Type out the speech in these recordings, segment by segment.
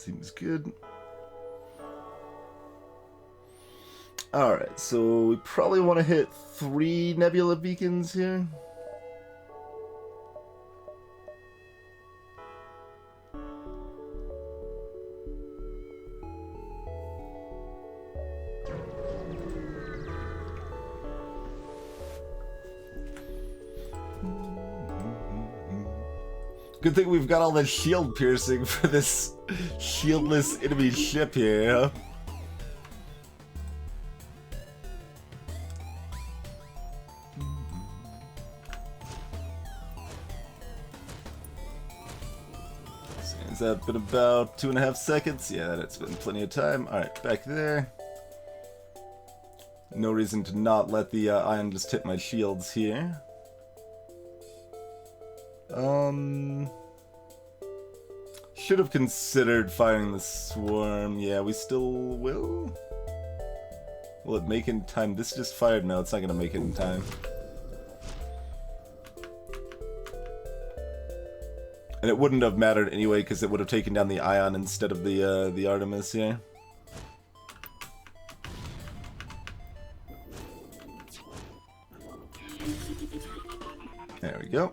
Seems good. Alright, so we probably want to hit 3 nebula beacons here. Good thing we've got all that shield piercing for this shieldless enemy ship here, huh? Has that been about 2.5 seconds? Yeah, that's been plenty of time. Alright, back there. No reason to not let the ion just hit my shields here. Should have considered firing the swarm. Yeah, we still will. Will it make it in time? This just fired. No, it's not gonna make it in time. And it wouldn't have mattered anyway, because it would have taken down the ion instead of the Artemis here. There we go.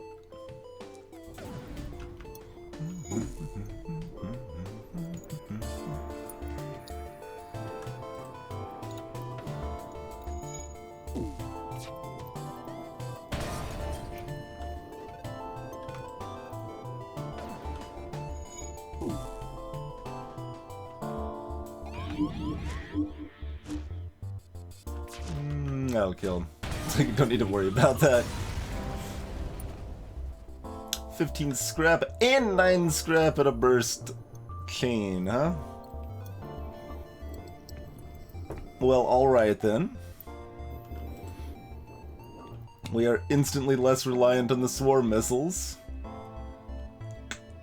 That'll kill him. You don't need to worry about that. 15 scrap and 9 scrap at a burst chain, huh? Well, alright then. We are instantly less reliant on the swarm missiles.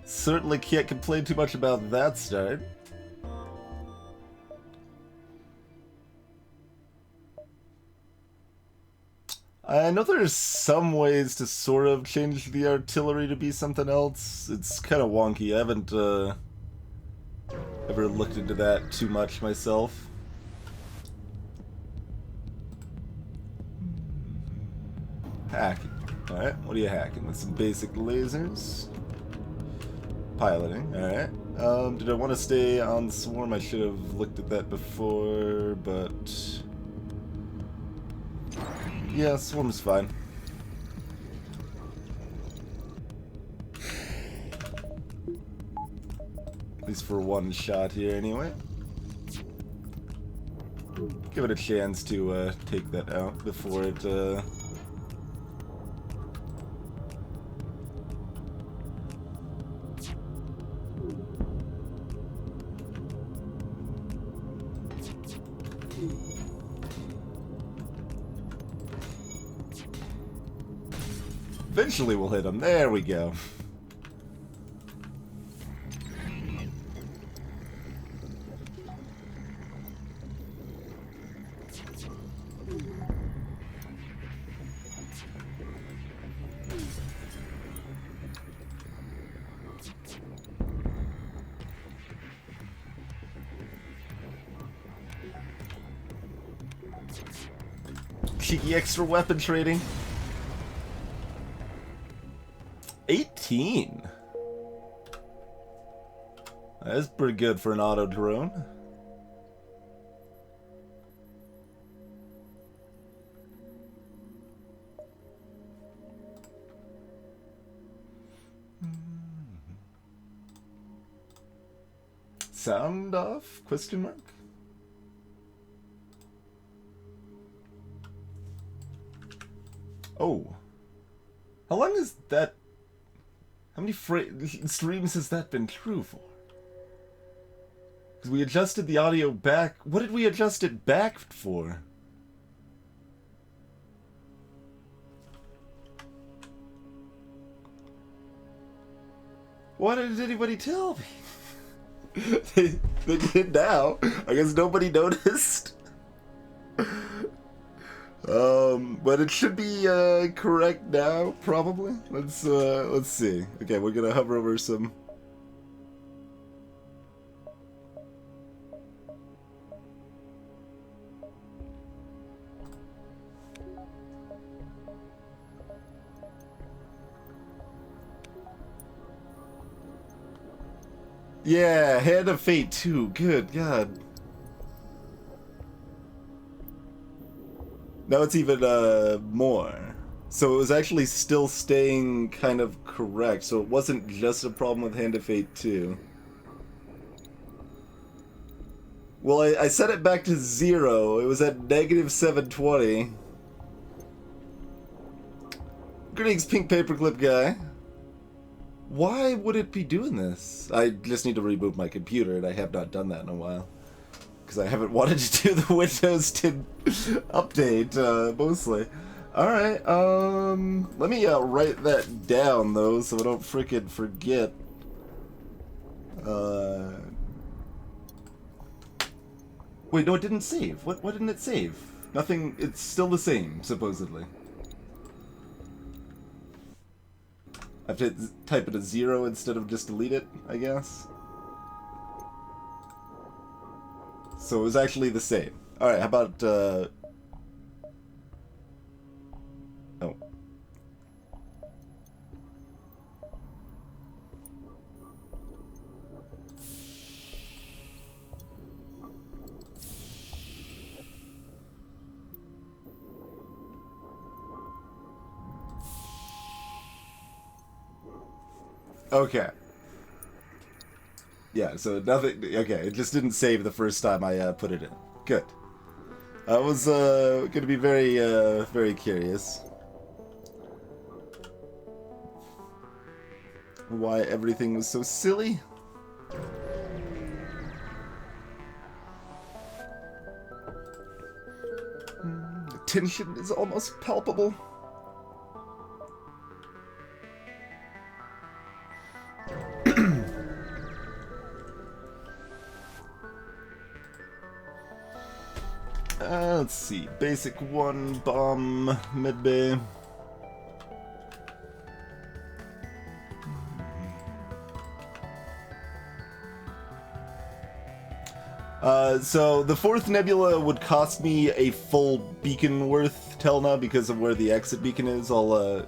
Certainly can't complain too much about that start. I know there's some ways to sort of change the artillery to be something else. It's kind of wonky. I haven't ever looked into that too much myself. Hacking. Alright, what are you hacking? With some basic lasers? Piloting, alright. Did I want to stay on swarm? I should have looked at that before, but... yeah, swarm's fine. At least for one shot here, anyway. Give it a chance to take that out before it. Eventually we'll hit him. There we go. Cheeky extra weapon trading. 18. That's pretty good for an auto drone. Sound off? Question mark? Oh. How long is that? How many streams has that been true for? Because we adjusted the audio back. What did we adjust it back for? Why didn't anybody tell me? they did now. I guess nobody noticed. But it should be correct now, probably. Let's see. Okay, we're gonna hover over some. Yeah, Hand of Fate 2. Good God. Now it's even more. So it was actually still staying kind of correct. So it wasn't just a problem with Hand of Fate 2. Well, I set it back to 0. It was at negative 720. Greetings, pink paperclip guy. Why would it be doing this? I just need to reboot my computer, and I have not done that in a while. Because I haven't wanted to do the Windows 10 update, mostly. Alright, let me write that down, though, so I don't frickin' forget. Wait, no, it didn't save. What didn't it save? Nothing, it's still the same, supposedly. I have to type it a 0 instead of just delete it, I guess. So it was actually the same. Alright, how about, oh. Okay. Yeah, so nothing... Okay, it just didn't save the first time I put it in. Good. I was going to be very, very curious. Why everything was so silly. The tension is almost palpable. Let's see. Basic 1, bomb, mid-bay. So the 4th nebula would cost me a full beacon worth Telna because of where the exit beacon is. I'll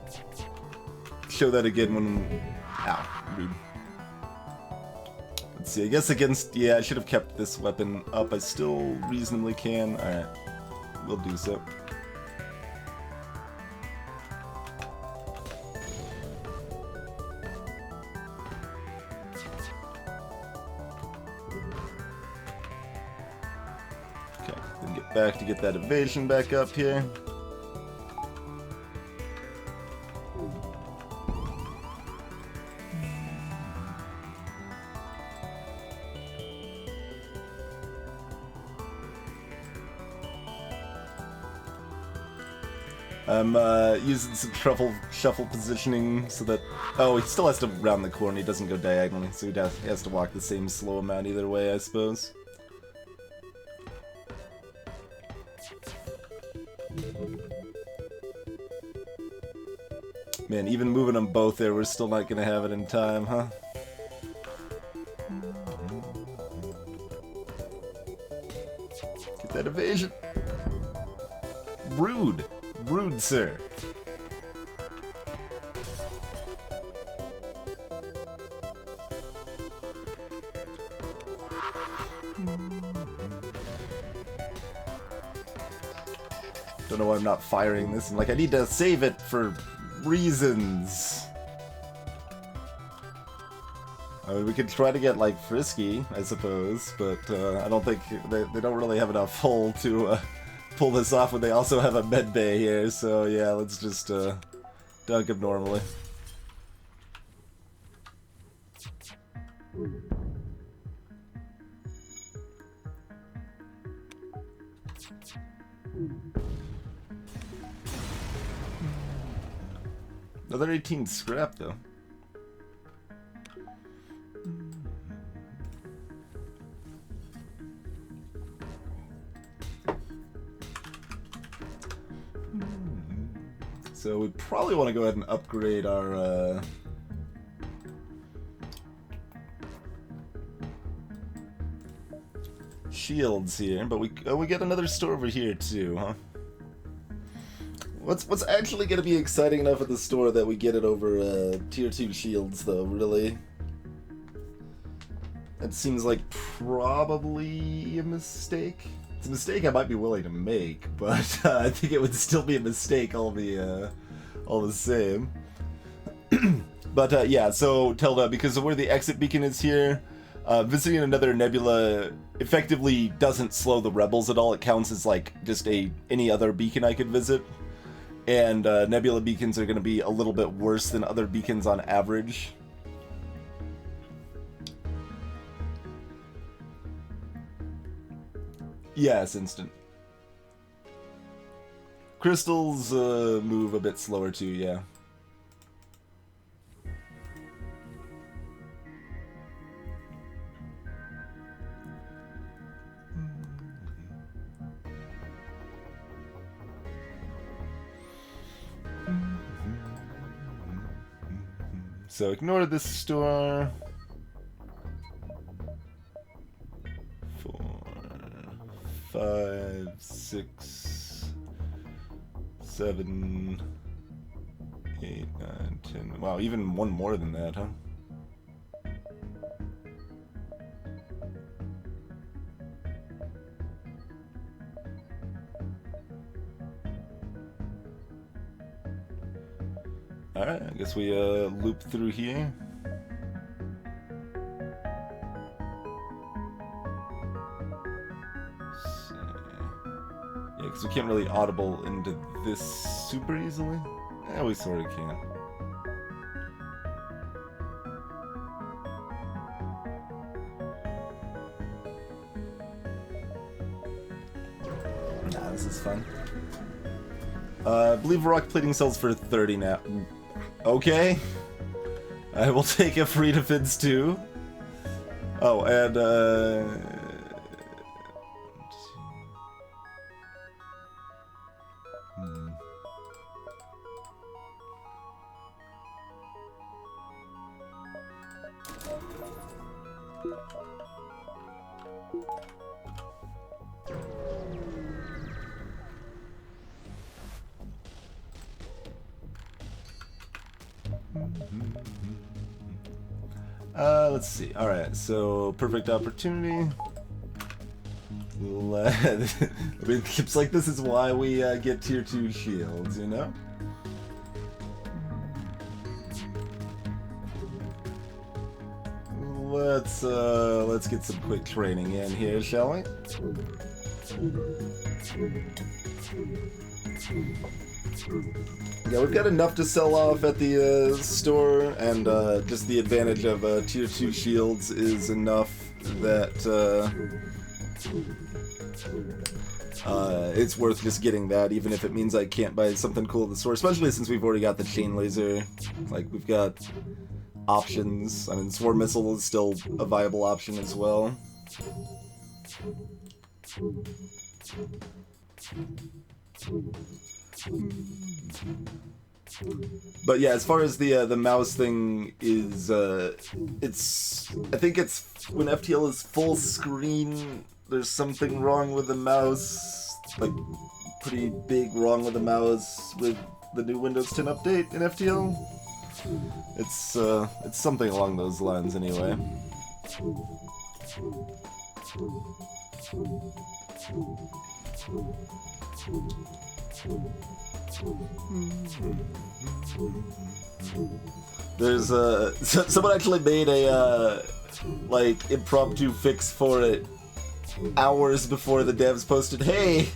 show that again when... Ow, rude. Let's see, I guess against... Yeah, I should have kept this weapon up. I still reasonably can. Alright, we'll do so. Okay, then get back to get that evasion back up here. I'm using some shuffle positioning so that... Oh, he still has to round the corner, he doesn't go diagonally, so he has to walk the same slow amount either way, I suppose. Man, even moving them both there, we're still not gonna have it in time, huh? Get that evasion. Rude. Rude, sir. Don't know why I'm not firing this. I'm like, I need to save it for reasons. I mean, we could try to get, like, frisky, I suppose, but I don't think they don't really have enough hull to pull this off when they also have a med bay here, so yeah, let's just dunk him normally. Another 18 scrap, though. So we probably want to go ahead and upgrade our shields here, but we get another store over here too, huh? What's actually going to be exciting enough at the store that we get it over tier 2 shields, though, really? That seems like probably a mistake. It's a mistake I might be willing to make, but I think it would still be a mistake all the same. But yeah, so Telda, because of where the exit beacon is here, visiting another nebula effectively doesn't slow the rebels at all. It counts as like just any other beacon I could visit. And nebula beacons are going to be a little bit worse than other beacons on average. Yes, instant. Crystals move a bit slower too, yeah. So ignore this store. 4, 5, 6, 7, 8, 9, 10. Wow, even one more than that, huh? Alright, I guess we loop through here. Yeah, because we can't really audible into this super easily. Yeah, we sort of can. Nah, this is fun. I believe rock plating sells for 30 now. Okay. I will take a free defense too. Oh, and let's see. All right, so perfect opportunity. I mean, ships like this is why we get tier 2 shields, you know? Let's get some quick training in here, shall we? Yeah, we've got enough to sell off at the store, and just the advantage of tier 2 shields is enough that it's worth just getting that, even if it means I can't buy something cool at the store, especially since we've already got the chain laser. Like, we've got options. I mean, Swarm Missile is still a viable option as well. But yeah, as far as the mouse thing is, I think it's when FTL is full screen, there's something wrong with the mouse, like pretty big wrong with the mouse with the new Windows 10 update in FTL. It's something along those lines anyway. There's someone actually made a like impromptu fix for it hours before the devs posted, "Hey,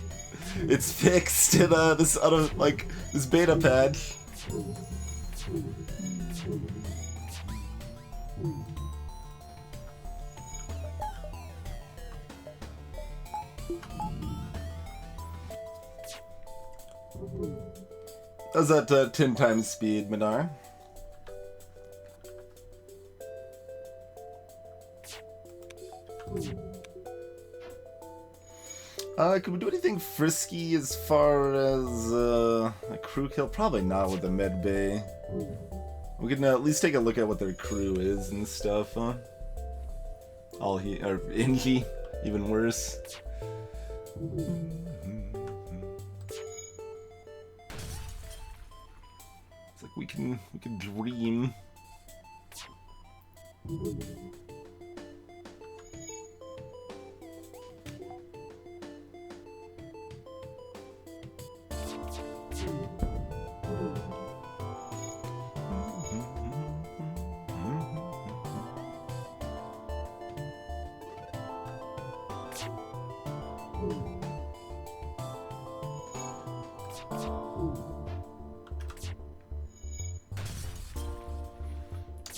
it's fixed in this beta patch." How's that 10 times speed, Minar? Can we do anything frisky as far as a crew kill? Probably not with the med bay. We can at least take a look at what their crew is and stuff, huh? All he or Inji, even worse. It's like we can dream.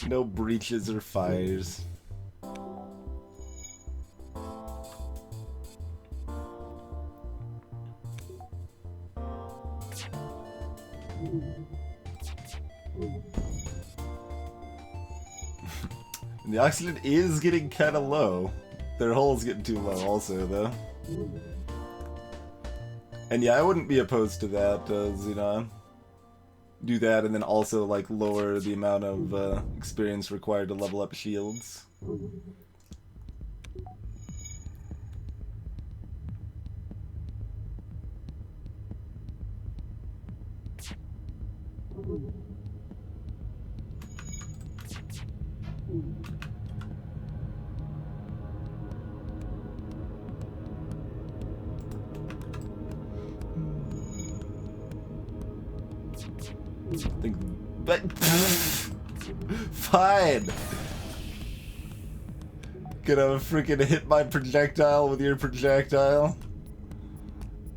No breaches or fires. The oxygen is getting kind of low. Their hull's getting too low also, though. And yeah, I wouldn't be opposed to that, Xenon. Do that and then also, like, lower the amount of experience required to level up shields. But fine. Gonna freaking hit my projectile with your projectile.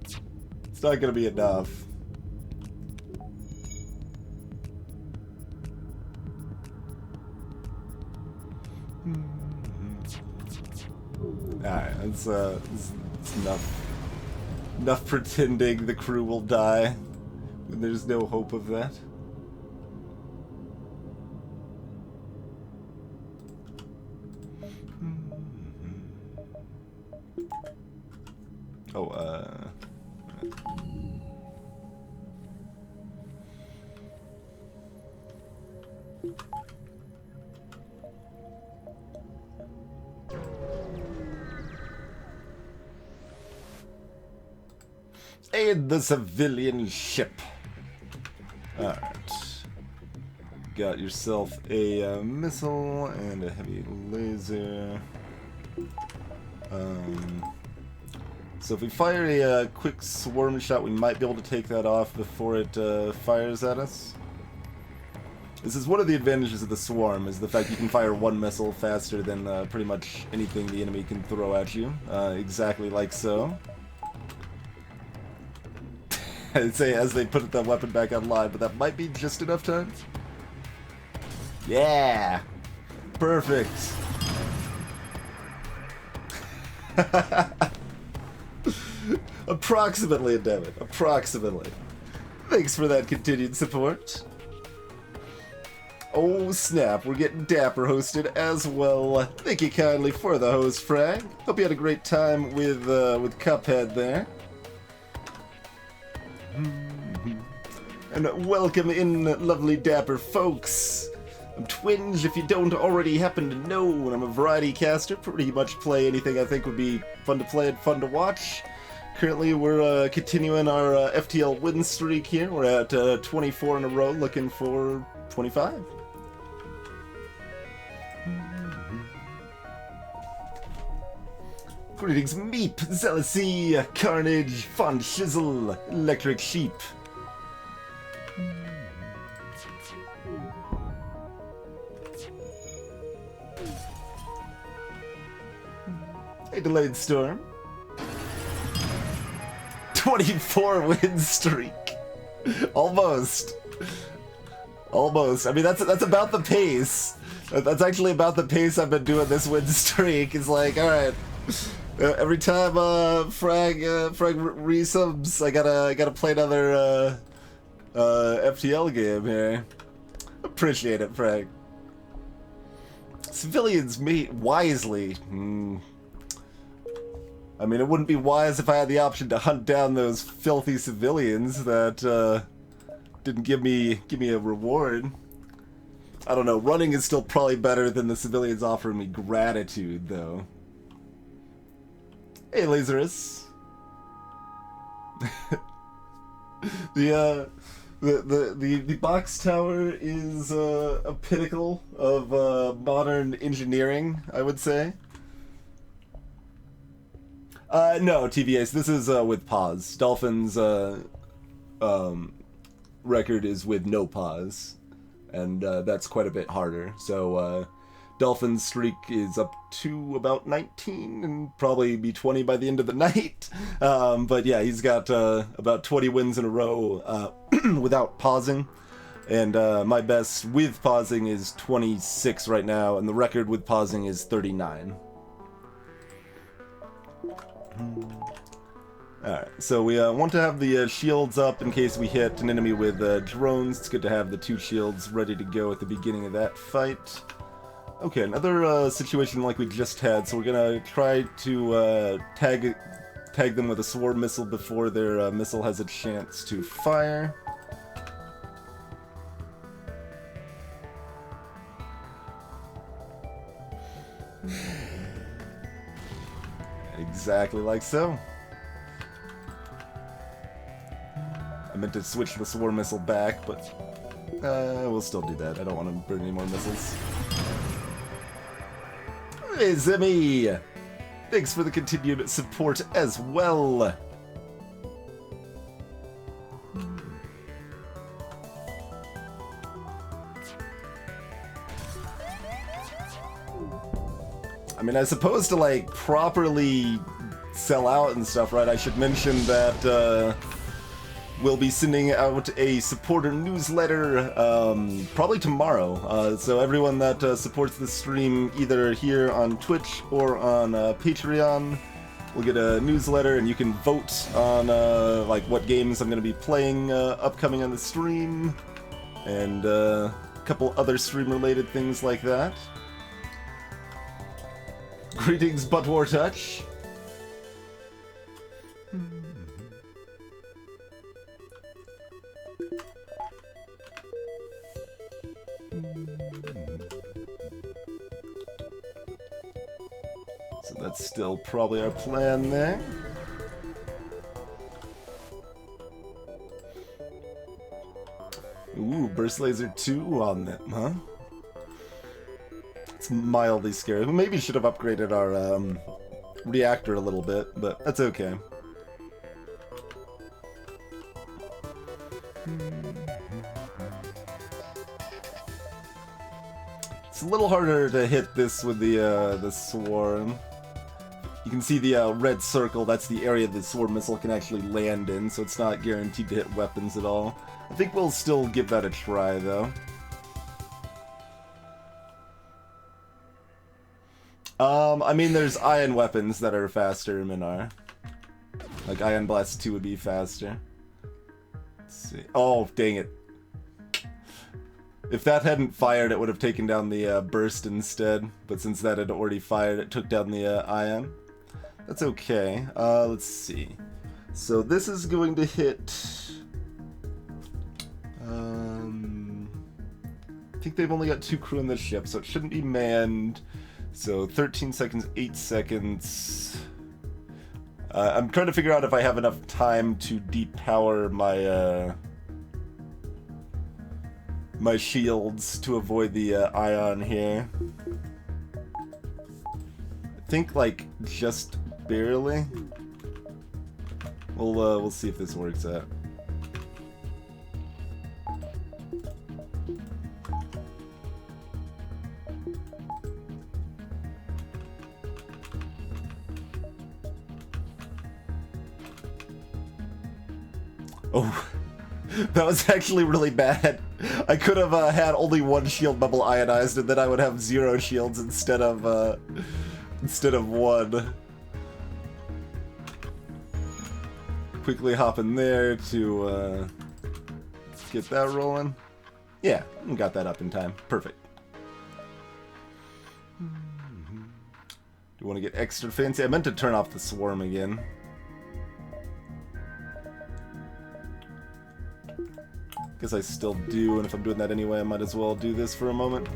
It's not gonna be enough. Alright, it's enough. Enough pretending the crew will die when there's no hope of that. Oh, aid the civilian ship. Alright. Got yourself a missile and a heavy laser. So if we fire a quick swarm shot, we might be able to take that off before it fires at us. This is one of the advantages of the swarm, is the fact you can fire one missile faster than pretty much anything the enemy can throw at you. Exactly like so. I'd say as they put the weapon back online, but that might be just enough time. Yeah! Perfect! Approximately, dammit. Approximately. Thanks for that continued support. Oh snap, we're getting Dapper hosted as well. Thank you kindly for the host, Frag. Hope you had a great time with Cuphead there. And welcome in, lovely Dapper folks. I'm Twinge, if you don't already happen to know, and I'm a variety caster. Pretty much play anything I think would be fun to play and fun to watch. Currently, we're continuing our FTL win streak here. We're at 24 in a row, looking for 25. Greetings, Meep, Zealousy, Carnage, Fond Shizzle, Electric Sheep. Hey, Delayed Storm. 24 win streak. Almost. Almost. I mean, that's about the pace. That's actually about the pace I've been doing this win streak. It's like, all right. Every time Frag resubs, I gotta play another FTL game here. Appreciate it, Frag. Civilians mate wisely. I mean, it wouldn't be wise if I had the option to hunt down those filthy civilians that didn't give me a reward. I don't know. Running is still probably better than the civilians offering me gratitude, though. Hey, Lazarus. The box tower is a pinnacle of modern engineering, I would say. No, TVAs. This is with pause. Dolphins record is with no pause, and that's quite a bit harder. So Dolphin's streak is up to about 19 and probably be 20 by the end of the night. But yeah, he's got about 20 wins in a row without pausing. And my best with pausing is 26 right now, and the record with pausing is 39. Alright, so we want to have the shields up in case we hit an enemy with drones. It's good to have the 2 shields ready to go at the beginning of that fight. Okay, another situation like we just had, so we're gonna try to tag them with a swarm missile before their missile has a chance to fire. Exactly like so. I meant to switch the swarm missile back, but we'll still do that. I don't want to burn any more missiles. Hey, Zemi! Thanks for the continued support as well. I mean, I suppose to, like, properly sell out and stuff, right, I should mention that, we'll be sending out a supporter newsletter, probably tomorrow. So everyone that supports the stream, either here on Twitch or on Patreon, will get a newsletter, and you can vote on, like, what games I'm going to be playing upcoming on the stream, and a couple other stream-related things like that. Greetings, Butt War Touch. So that's still probably our plan there. Ooh, Burst Laser 2 on them, huh? It's mildly scary. We maybe should have upgraded our reactor a little bit, but that's okay. It's a little harder to hit this with the swarm. You can see the red circle, that's the area the swarm missile can actually land in, so it's not guaranteed to hit weapons at all. I think we'll still give that a try, though. I mean, there's ion weapons that are faster, Minar. Like, Ion Blast 2 would be faster. Let's see. Oh, dang it. If that hadn't fired, it would have taken down the burst instead. But since that had already fired, it took down the ion. That's okay. Let's see. So this is going to hit... I think they've only got 2 crew in this ship, so it shouldn't be manned. So 13 seconds, 8 seconds. I'm trying to figure out if I have enough time to depower my my shields to avoid the ion here. I think like just barely. We'll see if this works out. Oh, that was actually really bad. I could have had only 1 shield bubble ionized, and then I would have 0 shields instead of 1. Quickly hop in there to get that rolling. Yeah, got that up in time. Perfect. Do you want to get extra fancy? I meant to turn off the swarm again. Guess I still do, and if I'm doing that anyway, I might as well do this for a moment.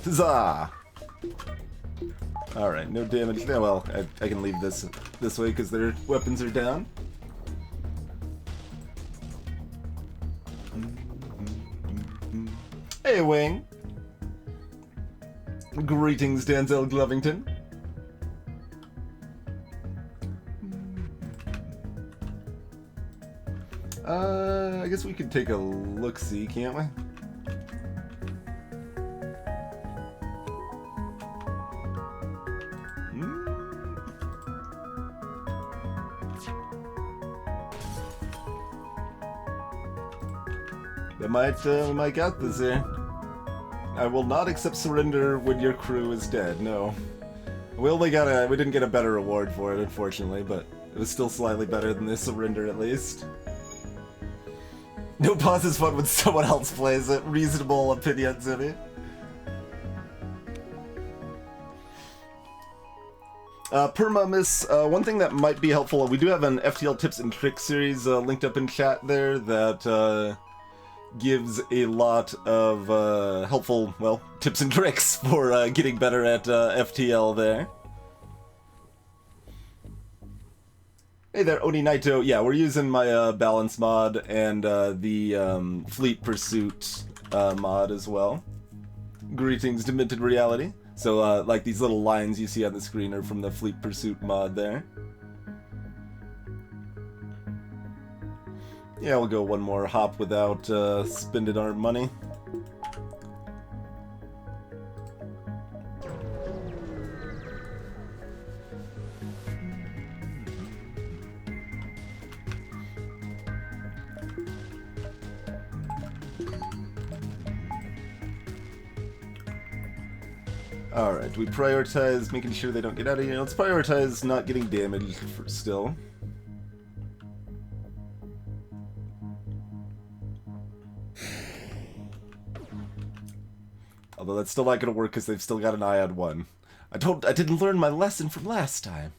Huzzah! Alright, no damage. Yeah, well, I can leave this way because their weapons are down. Hey, Wing! Greetings, Denzel Glovington. I guess we could take a look-see, can't we? We might get this here. I will not accept surrender when your crew is dead, no. We didn't get a better reward for it, unfortunately, but it was still slightly better than this surrender, at least. No pause is fun when someone else plays it. Reasonable opinion, Zimmy. Miss, one thing that might be helpful, we do have an FTL tips and tricks series linked up in chat there that gives a lot of helpful, well, tips and tricks for getting better at FTL there. Hey there, Oni Naito. Yeah, we're using my balance mod and the Fleet Pursuit mod as well. Greetings, Demented Reality. So, like these little lines you see on the screen are from the Fleet Pursuit mod there. Yeah, we'll go one more hop without spending our money. Alright, we prioritize making sure they don't get out of here. Let's prioritize not getting damaged still. Although that's still not going to work because they've still got an eye on one. I didn't learn my lesson from last time.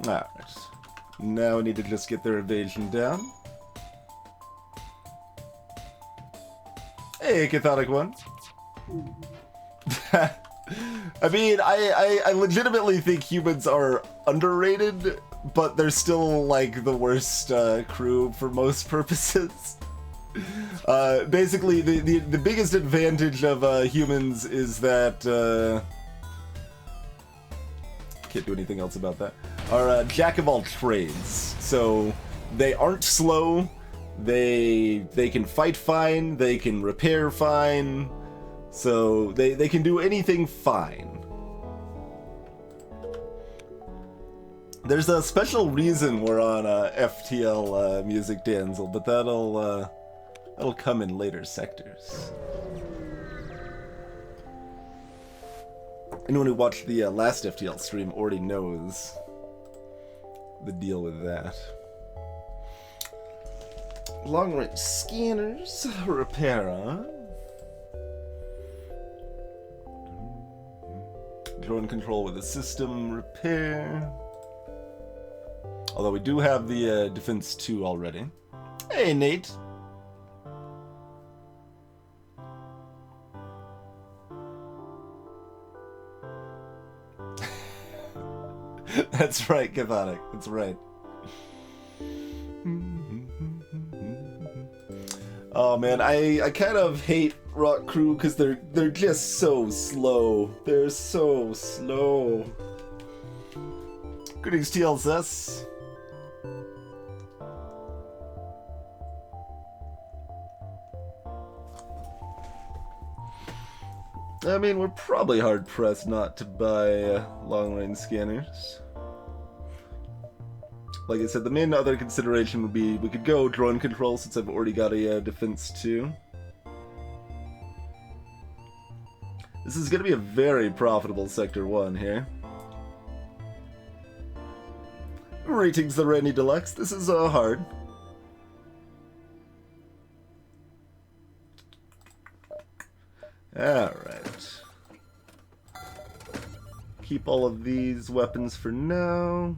Alright. Now we need to just get their evasion down. Hey, Cathodic One. I mean, I legitimately think humans are underrated, but they're still, like, the worst crew for most purposes. Basically, the biggest advantage of humans is that... can't do anything else about that. Are jack of all trades. So, they aren't slow, they can fight fine, they can repair fine... So, they can do anything fine. There's a special reason we're on FTL Music Danzel, but that'll come in later sectors. Anyone who watched the last FTL stream already knows the deal with that. Long-range scanners, repair on. Drone control with a system repair. Although we do have the defense 2 already. Hey, Nate. That's right, Cathodic. That's right. Oh man, I kind of hate Rock Crew because they're just so slow. They're so slow. Greetings, TLSS. I mean, we're probably hard-pressed not to buy long-range scanners. Like I said, the main other consideration would be we could go drone control since I've already got a defense 2. This is going to be a very profitable Sector 1 here. Greetings, the Randy Deluxe. This is hard. Alright. Keep all of these weapons for now.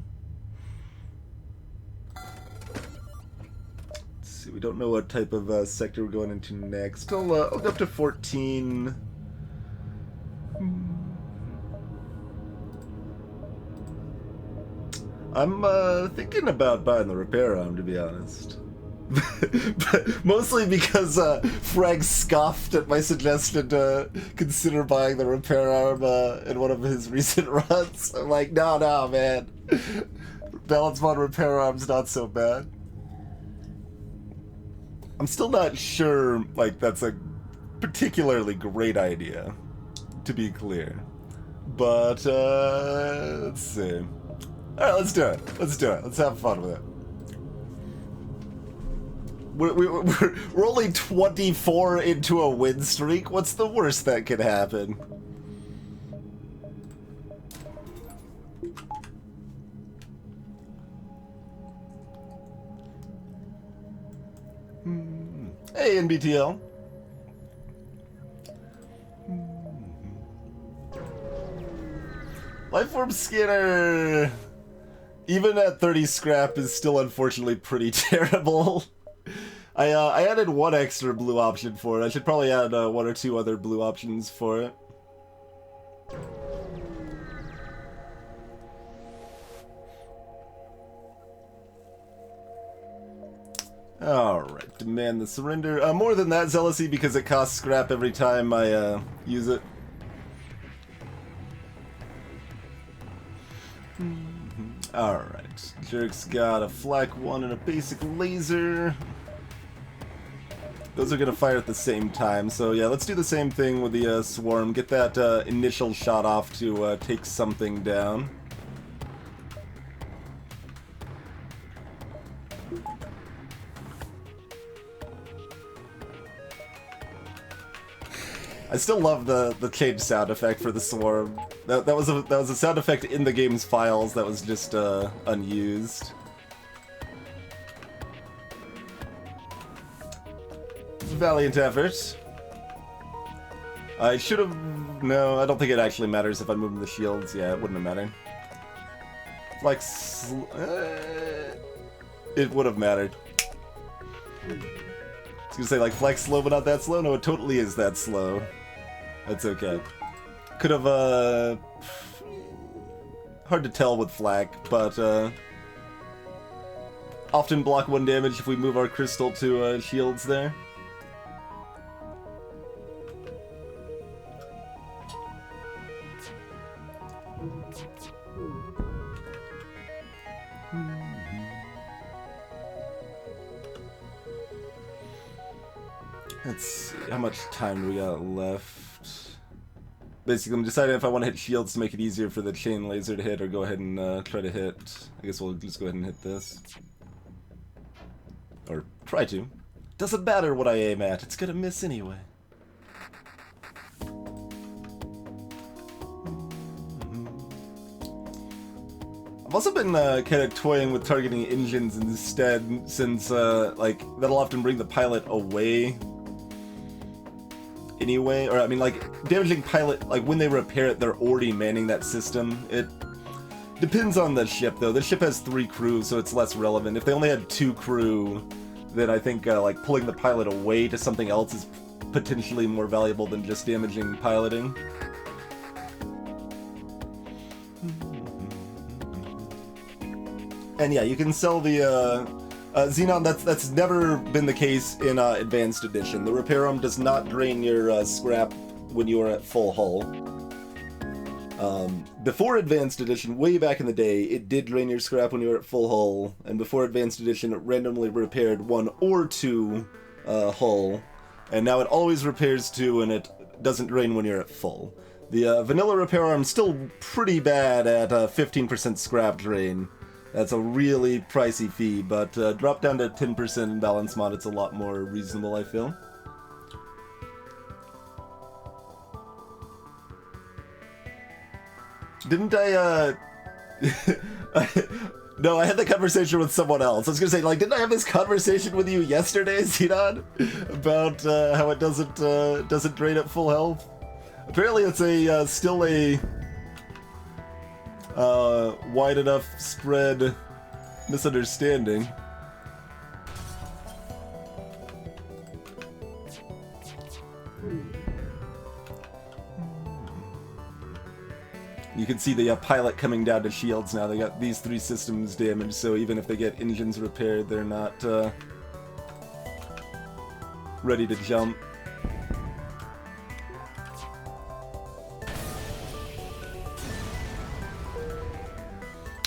Let's see, we don't know what type of sector we're going into next. I'll go up to 14. I'm thinking about buying the repair arm, to be honest. But mostly because Frag scoffed at my suggestion to consider buying the repair arm in one of his recent runs. I'm like, no, man. Balance mod repair arm's not so bad. I'm still not sure, like, that's a particularly great idea, to be clear. But, let's see. Alright, let's do it. Let's have fun with it. We're only 24 into a win streak. What's the worst that could happen? Hey, NBTL. Lifeform Scanner, even at 30 scrap, is still unfortunately pretty terrible. I added one extra blue option for it. I should probably add one or two other blue options for it. Alright, demand the surrender. More than that, Zealousy, because it costs scrap every time I use it. Alright, Jerk's got a flak 1 and a basic laser. Those are gonna fire at the same time, so yeah, let's do the same thing with the swarm. Get that initial shot off to take something down. I still love the change sound effect for the swarm. That was a sound effect in the game's files that was just unused. Valiant effort. I should have... No, I don't think it actually matters if I'm moving the shields. Yeah, it wouldn't have mattered. Flex... it would have mattered. I was gonna say, like, flex slow but not that slow? No, it totally is that slow. That's okay. Could have, hard to tell with flak, but, often block 1 damage if we move our crystal to, shields there. Let's see, how much time do we got left? Basically, I'm deciding if I want to hit shields to make it easier for the chain laser to hit, or go ahead and try to hit. I guess we'll just go ahead and hit this. Or try to. Doesn't matter what I aim at, it's gonna miss anyway. I've also been kind of toying with targeting engines instead, since like that'll often bring the pilot away anyway. Or I mean, like, damaging pilot, like when they repair it, they're already manning that system. It depends on the ship though. The ship has 3 crew, so it's less relevant. If they only had 2 crew, then I think like pulling the pilot away to something else is potentially more valuable than just damaging piloting. And yeah, you can sell the Xenon. That's never been the case in Advanced Edition. The repair arm does not drain your scrap when you are at full hull. Before Advanced Edition, way back in the day, it did drain your scrap when you were at full hull, and before Advanced Edition, it randomly repaired 1 or 2 hull, and now it always repairs 2, and it doesn't drain when you're at full. The vanilla repair arm is still pretty bad at 15% scrap drain. That's a really pricey fee, but drop down to 10% in balance mod, it's a lot more reasonable, I feel. Didn't I, No, I had the conversation with someone else. I was gonna say, like, didn't I have this conversation with you yesterday, Xenon? About how it doesn't drain at full health? Apparently it's a, still a... wide enough spread misunderstanding. You can see the pilot coming down to shields now. They got these 3 systems damaged, so even if they get engines repaired, they're not ready to jump.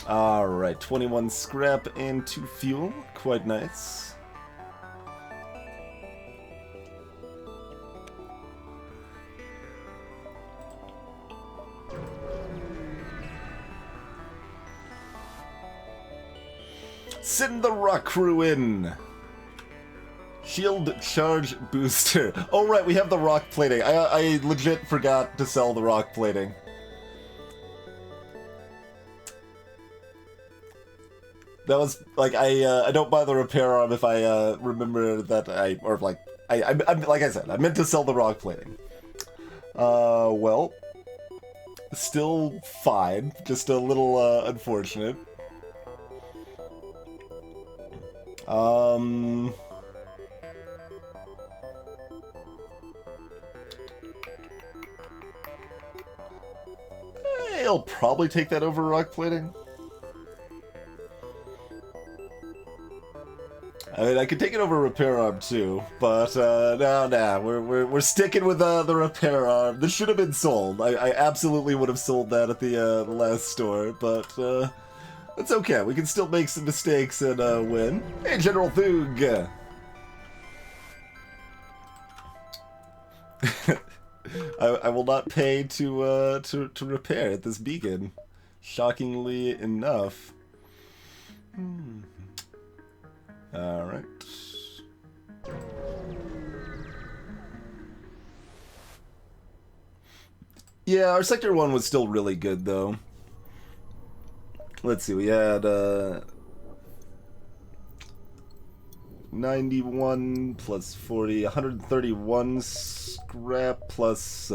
Alright, 21 scrap and 2 fuel. Quite nice. Send the rock crew in! Shield charge booster. Oh right, we have the rock plating. I legit forgot to sell the rock plating. That was, like, I don't buy the repair arm if I, remember that like I said, I meant to sell the rock plating. Well, still fine, just a little, unfortunate. I'll probably take that over rock plating. I mean, I could take it over repair arm too, but no, we're sticking with the repair arm. This should have been sold. I absolutely would have sold that at the last store, but it's okay. We can still make some mistakes and win. Hey, General Thug. I will not pay to repair at this beacon. Shockingly enough. Alright. Yeah, our Sector 1 was still really good, though. Let's see, we had, 91 plus 40, 131 scrap plus,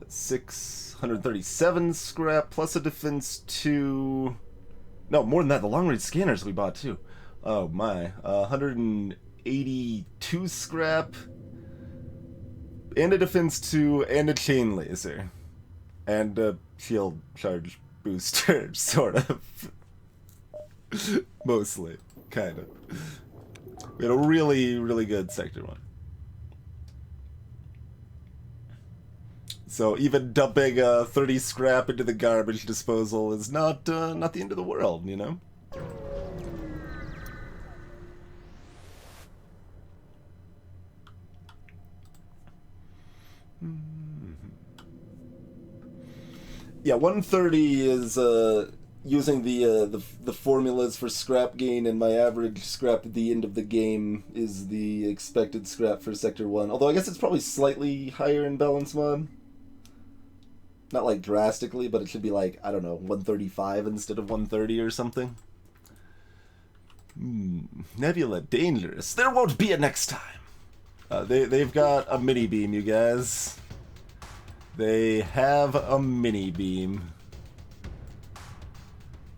637 scrap plus a defense 2... No, more than that. The long-range scanners we bought, too. Oh, my. 182 scrap. And a defense 2, and a chain laser. And a shield charge booster, sort of. Mostly. Kind of. We had a really, really good Sector 1. So even dumping 30 scrap into the garbage disposal is not the end of the world, you know? Yeah, 130 is using the formulas for scrap gain, and my average scrap at the end of the game is the expected scrap for Sector 1. Although I guess it's probably slightly higher in balance mod. Not like drastically, but it should be like, I don't know, 135 instead of 130 or something. Nebula, dangerous. There won't be a next time. They've got a mini beam, you guys. They have a mini beam.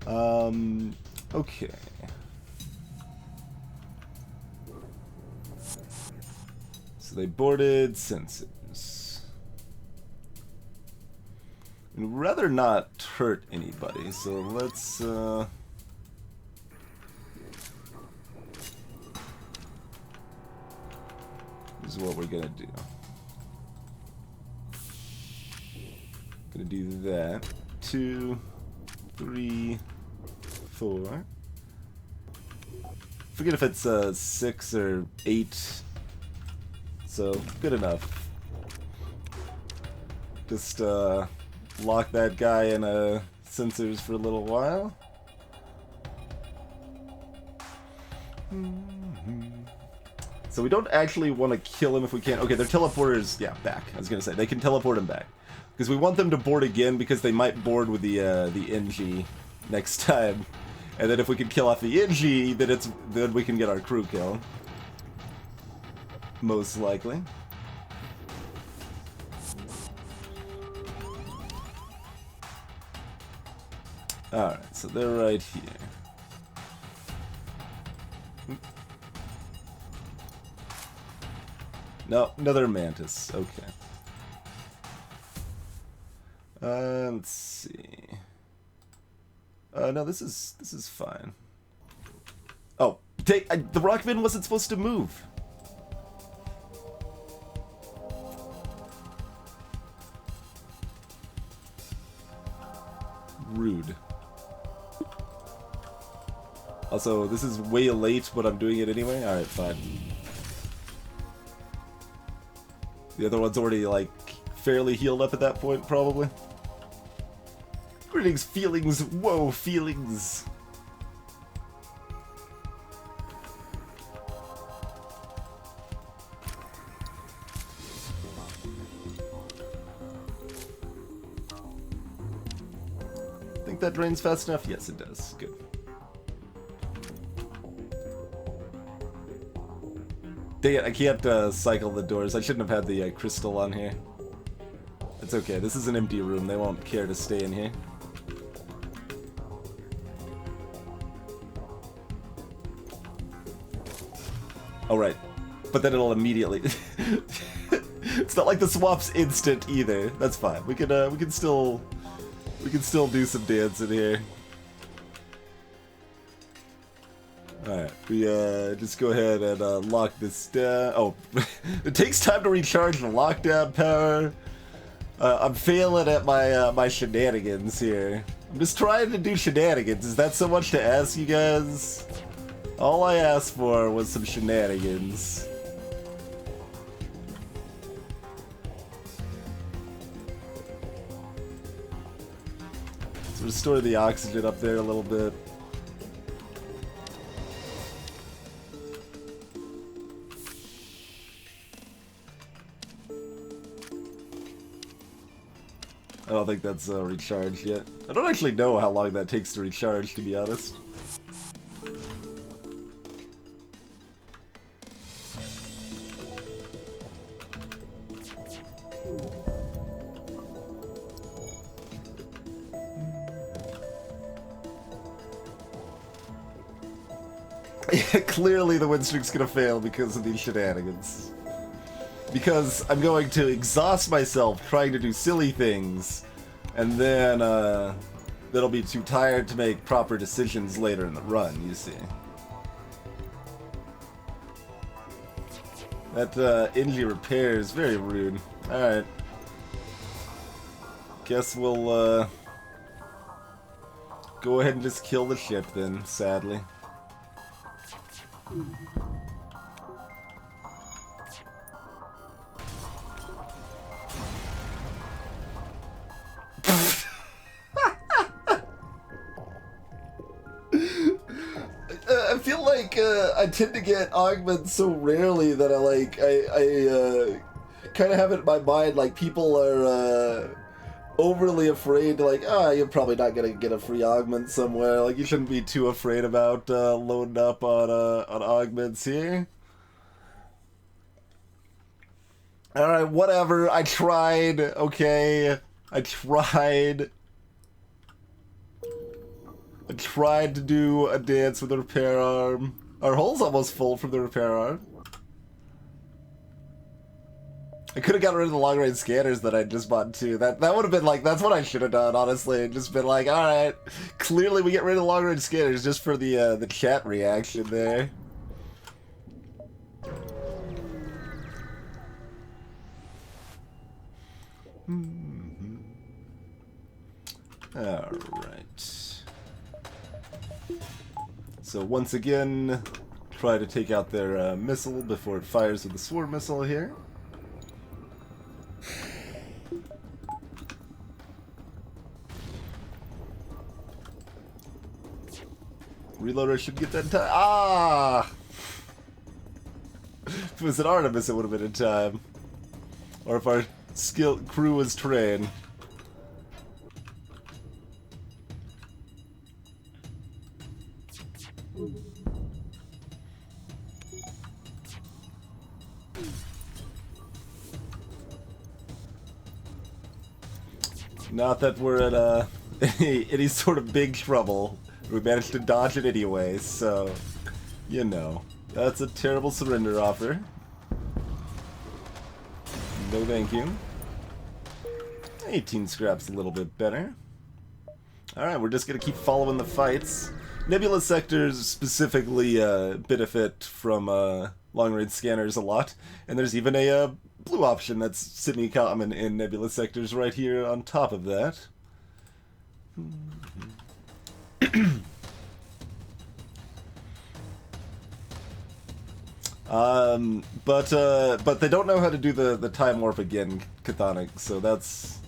Okay. So they boarded sensors. I'd rather not hurt anybody, so let's, this is what we're gonna do. Gonna do that. 2, 3, 4. Forget if it's 6 or 8. So good enough. Just lock that guy in sensors for a little while. So we don't actually want to kill him if we can. Okay, their teleporters, yeah, back. I was gonna say they can teleport him back because we want them to board again because they might board with the NG next time, and then if we can kill off the NG, then we can get our crew kill. Most likely. Alright, so they're right here. No, another mantis. Okay. Let's see. No, this is fine. Oh, the rock bin wasn't supposed to move. Rude. Also, this is way late, but I'm doing it anyway? Alright, fine. The other one's already, like, fairly healed up at that point, probably. Greetings, feelings! Whoa, feelings! Think that drains fast enough? Yes, it does. Good. Dang it, I can't cycle the doors. I shouldn't have had the crystal on here. It's okay, this is an empty room. They won't care to stay in here. Oh, right. But then it'll immediately... It's not like the swap's instant either. That's fine. We can still do some dance in here. Alright, we just go ahead and lock this down. Oh, it takes time to recharge the lockdown power. I'm failing at my shenanigans here. I'm just trying to do shenanigans. Is that so much to ask you guys? All I asked for was some shenanigans. Let's restore the oxygen up there a little bit. I don't think that's recharged yet. I don't actually know how long that takes to recharge, to be honest. Clearly the win streak's gonna fail because of these shenanigans. Because I'm going to exhaust myself trying to do silly things, and then that'll be too tired to make proper decisions later in the run, you see. That Inji repair is very rude. Alright. Guess we'll go ahead and just kill the ship then, sadly. I feel like I tend to get augments so rarely that I kind of have it in my mind like people are overly afraid to like, you're probably not gonna get a free augment somewhere. Like you shouldn't be too afraid about loading up on augments here. All right, whatever. I tried. Okay, I tried to do a dance with the repair arm. Our hull's almost full from the repair arm. I could have gotten rid of the long-range scanners that I just bought too. That would have been like, that's what I should have done, honestly. Just been like, alright, clearly we get rid of the long-range scanners just for the chat reaction there. Alright. So once again, try to take out their missile before it fires with the swarm missile here. Reloader should get that in time. Ah! If it was an Artemis, it would have been in time. Or if our crew was trained. Not that we're at any sort of big trouble. We managed to dodge it anyway, so, you know. That's a terrible surrender offer. No thank you. 18 scraps a little bit better. Alright, we're just gonna keep following the fights. Nebula sectors specifically benefit from long-range scanners a lot, and there's even a blue option that's semi-common in nebula sectors right here on top of that. But they don't know how to do the time warp again, Chthonic, so that's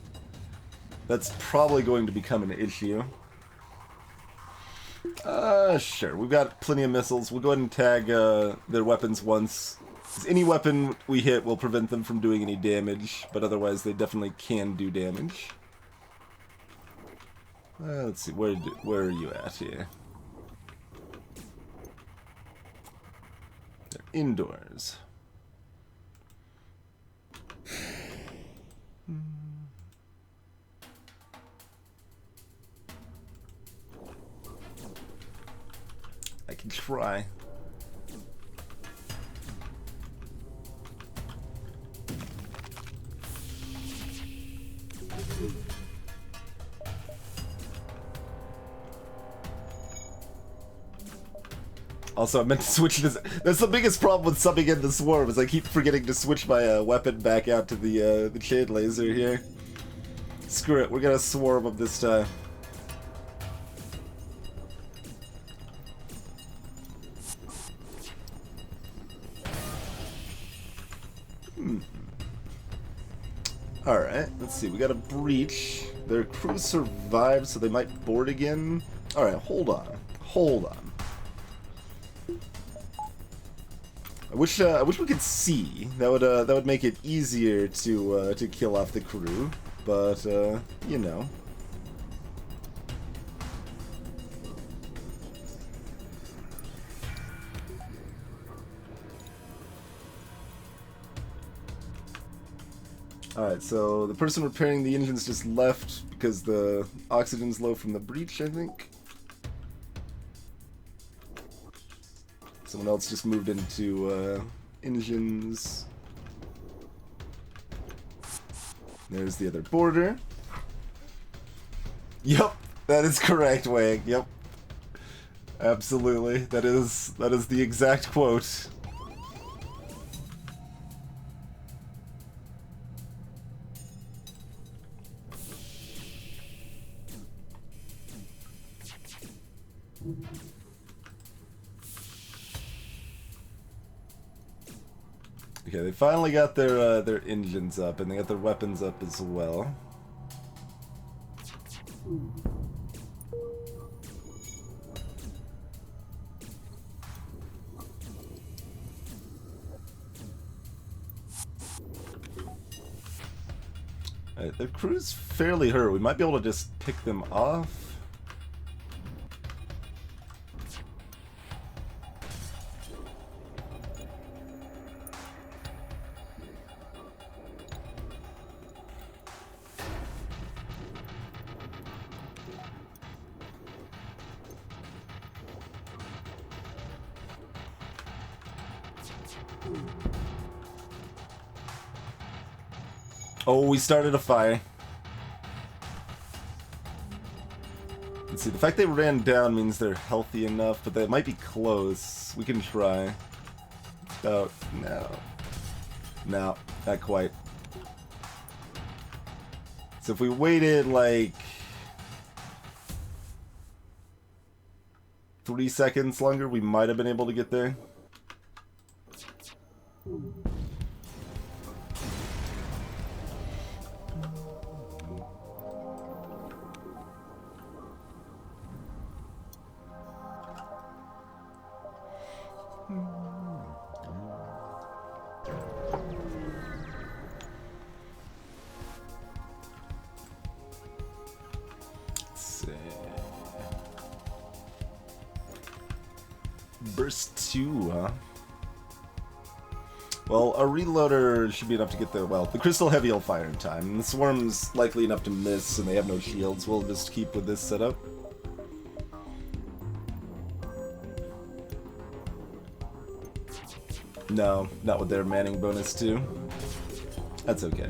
probably going to become an issue. Sure. We've got plenty of missiles. We'll go ahead and tag their weapons once. Any weapon we hit will prevent them from doing any damage, but otherwise they definitely can do damage. Let's see, where are you at here? They're indoors. I can try. Also, I meant to switch this. That's the biggest problem with subbing in the swarm, is I keep forgetting to switch my weapon back out to the chain laser here. Screw it, we're gonna swarm them this time. Alright, let's see, we got a breach. Their crew survived, so they might board again. Alright, hold on. I wish we could see. That would make it easier to kill off the crew, but you know. Alright, so the person repairing the engines just left because the oxygen's low from the breach, I think. Someone else just moved into engines. There's the other boarder. Yep, that is correct, Wang. Yep. Absolutely. That is the exact quote. Okay, they finally got their engines up, and they got their weapons up as well. Alright, their crew's fairly hurt. We might be able to just pick them off. Oh, we started a fire. Let's see, the fact they ran down means they're healthy enough, but they might be close. We can try. Oh, no. No, not quite. So if we waited, like, 3 seconds longer, we might have been able to get there. Burst 2, huh? Well, a reloader should be enough to get the Crystal Heavy will fire in time. And the Swarm's likely enough to miss, and they have no shields. We'll just keep with this setup. No, not with their manning bonus too. That's okay.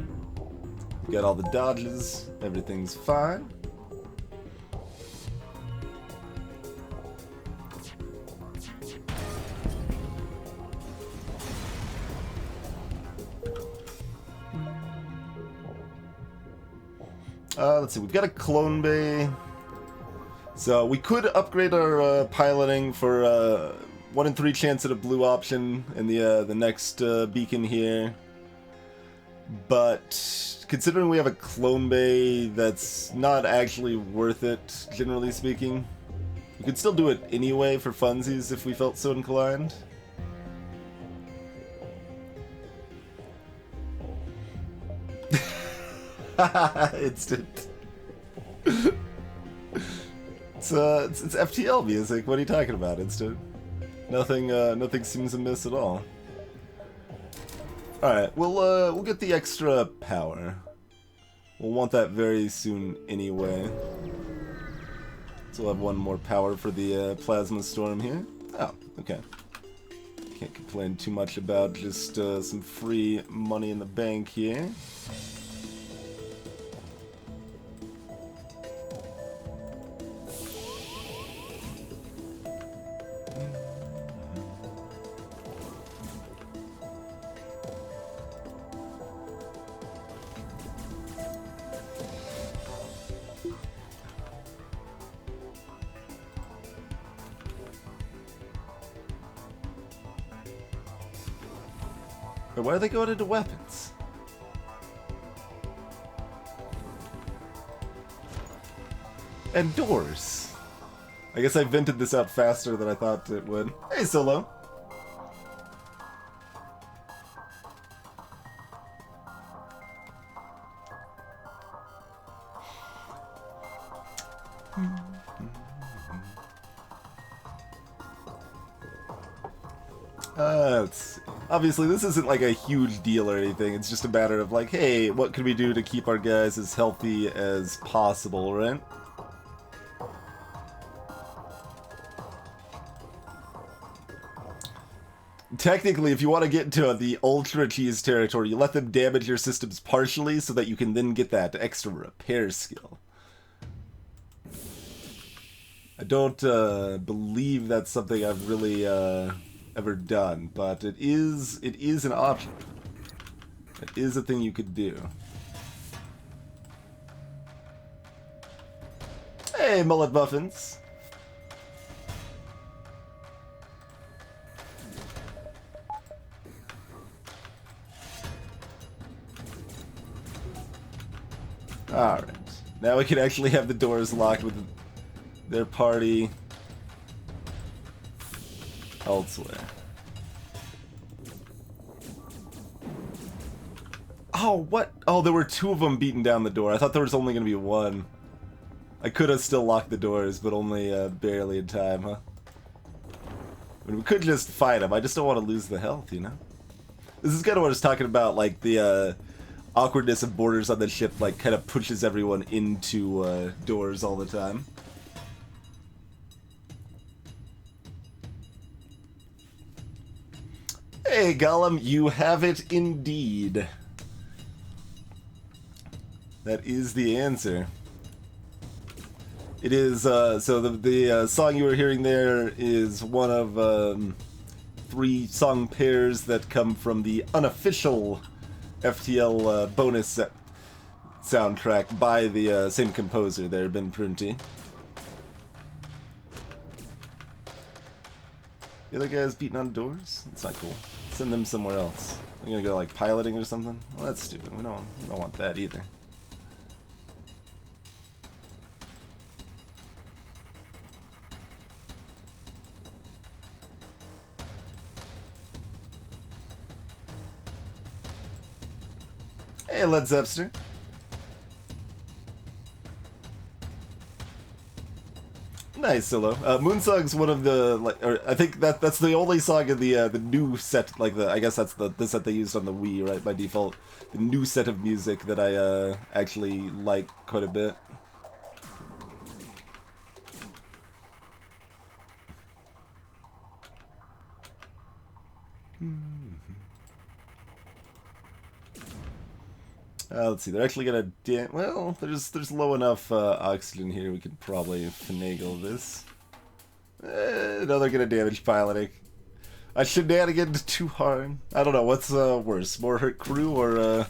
Got all the dodges. Everything's fine. Let's see, we've got a clone bay. So we could upgrade our piloting for 1 in 3 chance at a blue option in the next beacon here. But considering we have a clone bay that's not actually worth it, generally speaking, we could still do it anyway for funsies if we felt so inclined. Instant. It's FTL music. What are you talking about, Instant? Nothing seems amiss at all. All right, we'll get the extra power. We'll want that very soon anyway. So we'll have 1 more power for the plasma storm here. Oh, okay. Can't complain too much about just some free money in the bank here. But why are they going into weapons? And doors. I guess I vented this out faster than I thought it would. Hey, Solo. Let's see. Obviously, this isn't like a huge deal or anything. It's just a matter of like, hey, what can we do to keep our guys as healthy as possible, right? Technically, if you want to get into the Ultra Cheese territory, you let them damage your systems partially so that you can then get that extra repair skill. I don't believe that's something I've really ever done, but it is an option. It is a thing you could do. Hey, mullet muffins. Alright. Now we can actually have the doors locked with their party elsewhere. Oh, what? Oh, there were 2 of them beating down the door. I thought there was only going to be 1. I could have still locked the doors, but only barely in time, huh? I mean, we could just fight them. I just don't want to lose the health, you know? This is kind of what I was talking about, like the awkwardness of borders on the ship, like, kind of pushes everyone into doors all the time. Hey, Gollum, you have it indeed. That is the answer. It is, so the song you were hearing there is one of 3 song pairs that come from the unofficial FTL bonus set soundtrack by the same composer there, Ben Prunty. The other guy's beating on doors? That's not cool. Send them somewhere else. They're gonna go like piloting or something? Well, that's stupid. We don't want that either. Hey, Led Zepster. Nice, Solo. Moonsong's one of the, like, or I think that's the only song in the new set, like I guess that's the set they used on the Wii, right, by default. The new set of music that I actually like quite a bit. Let's see, they're actually gonna well, there's low enough oxygen here, we could probably finagle this. No, they're gonna damage piloting. I shenanigans too hard. I don't know, what's worse, more hurt crew or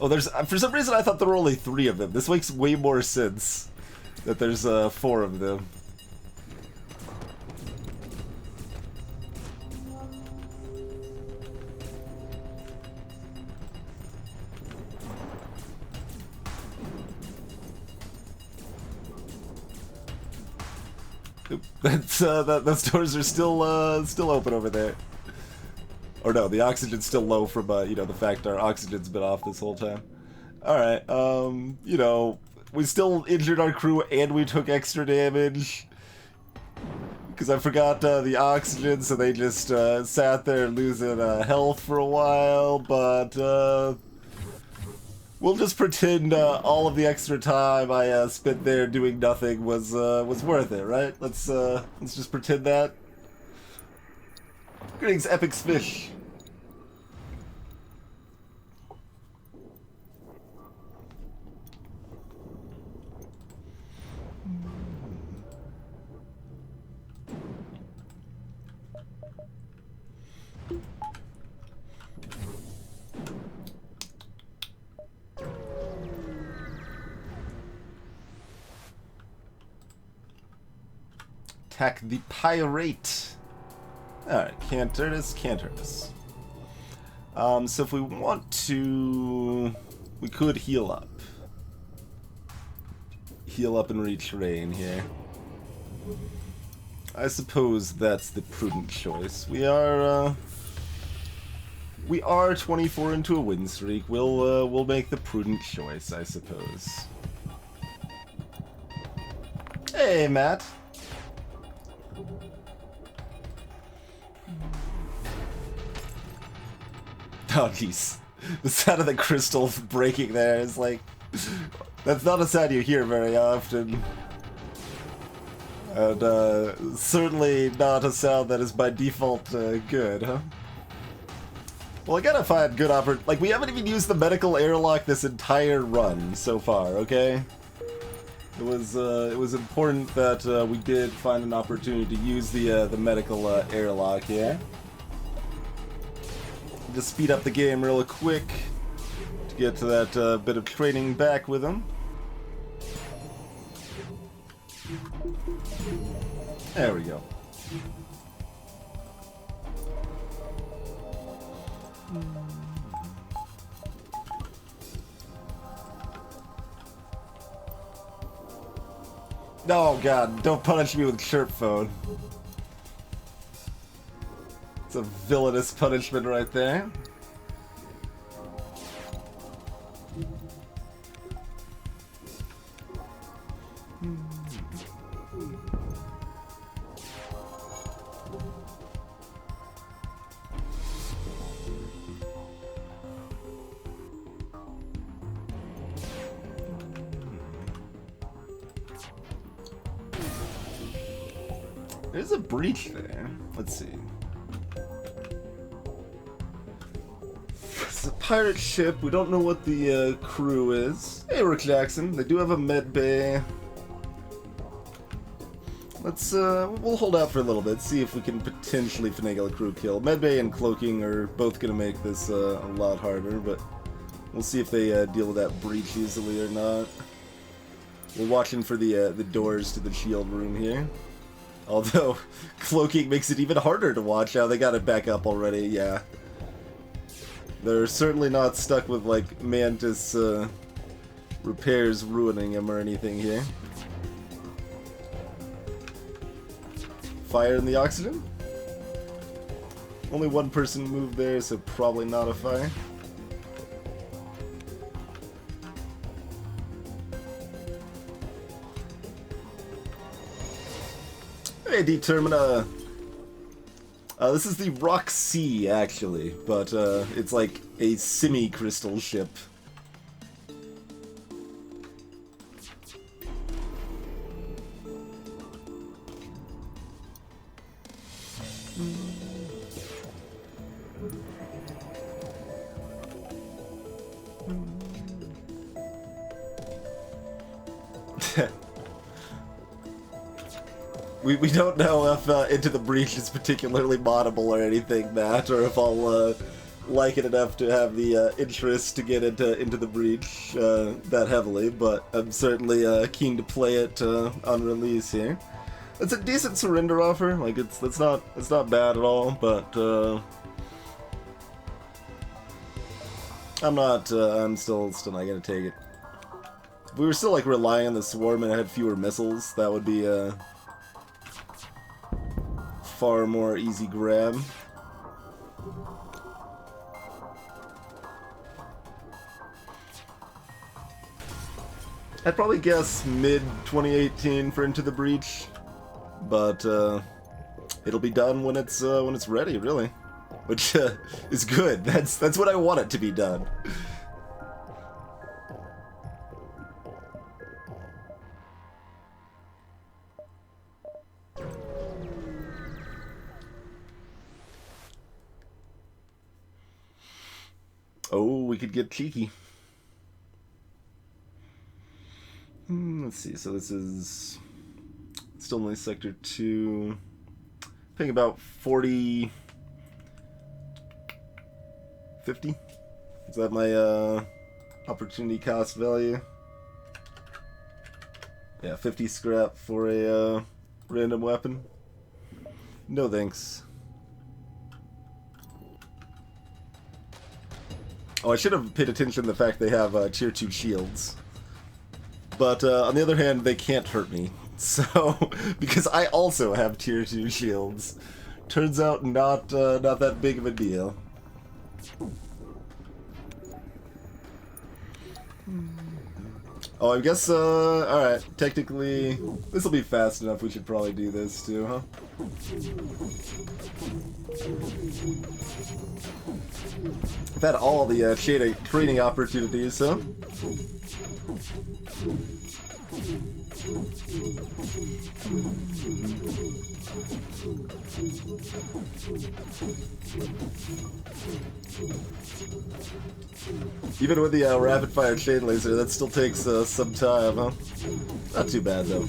Oh, there's for some reason I thought there were only 3 of them. This makes way more sense that there's 4 of them. Oop, those doors are still open over there. Or no, the oxygen's still low from you know, the fact our oxygen's been off this whole time. All right, you know, we still injured our crew and we took extra damage because I forgot the oxygen, so they just sat there losing health for a while. But we'll just pretend all of the extra time I spent there doing nothing was worth it, right? Let's just pretend that. Greetings, Epic Fish. Attack the pirate. Alright, can't hurt us, can't hurt us. So if we want to, we could heal up. Heal up and retrain here. I suppose that's the prudent choice. We are 24 into a win streak. We'll make the prudent choice, I suppose. Hey, Matt. Oh, jeez. The sound of the crystal breaking there is like... That's not a sound you hear very often. And, certainly not a sound that is by default, good, huh? Well, I gotta find good like, we haven't even used the medical airlock this entire run so far, okay? It was important that, we did find an opportunity to use the medical, airlock here. Just speed up the game real quick to get to that bit of training back with him. There we go. Oh god, don't punish me with chirp phone. It's a villainous punishment right there. There's a breach there. Let's see. It's a pirate ship. We don't know what the crew is. Hey, Rook Jackson. They do have a med bay. Let's, we'll hold out for a little bit, see if we can potentially finagle a crew kill. Med bay and cloaking are both going to make this a lot harder, but we'll see if they deal with that breach easily or not. We're watching for the doors to the shield room here. Although, cloaking makes it even harder to watch. Now they got it back up already, yeah. They're certainly not stuck with, like, Mantis repairs ruining him or anything here. Fire in the oxygen? Only one person moved there, so probably not a fire. Hey, Determina. This is the Rock Sea, actually, but it's like a semi-crystal ship. We don't know if Into the Breach is particularly moddable or anything, Matt, or if I'll like it enough to have the interest to get into the breach that heavily, but I'm certainly keen to play it on release here. It's a decent surrender offer. Like it's not bad at all, but I'm still not gonna take it. If we were still like relying on the swarm and I had fewer missiles, that would be a far more easy grab. I'd probably guess mid-2018 for Into the Breach, but it'll be done when it's ready, really, which is good. That's what I want it to be done. Oh, we could get cheeky. Let's see, so this is still only Sector 2. I think about 40... 50? Is that my opportunity cost value? Yeah, 50 scrap for a random weapon. No thanks. Oh, I should have paid attention to the fact they have tier 2 shields. But on the other hand, they can't hurt me. So, because I also have tier 2 shields. Turns out not that big of a deal. Oh, I guess, alright, technically, this will be fast enough, we should probably do this too, huh? I've had all the training opportunities, huh? Even with the rapid-fire chain laser, that still takes some time, huh? Not too bad, though.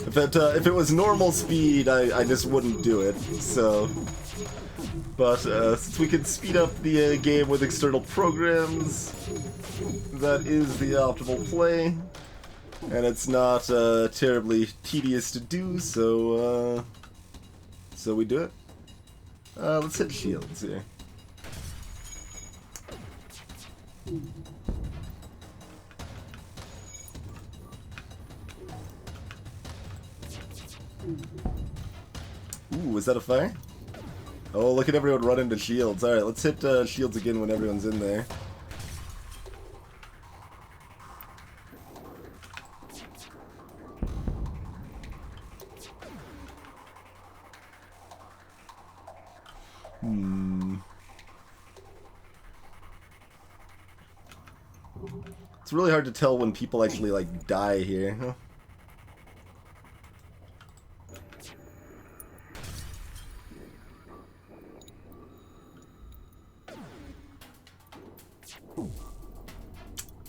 If it was normal speed, I just wouldn't do it, so... But since we can speed up the game with external programs, that is the optimal play. And it's not terribly tedious to do, so we do it. Let's hit shields here. Ooh, is that a fire? Oh, look at everyone run into shields. Alright, let's hit shields again when everyone's in there. It's really hard to tell when people actually, like, die here, huh?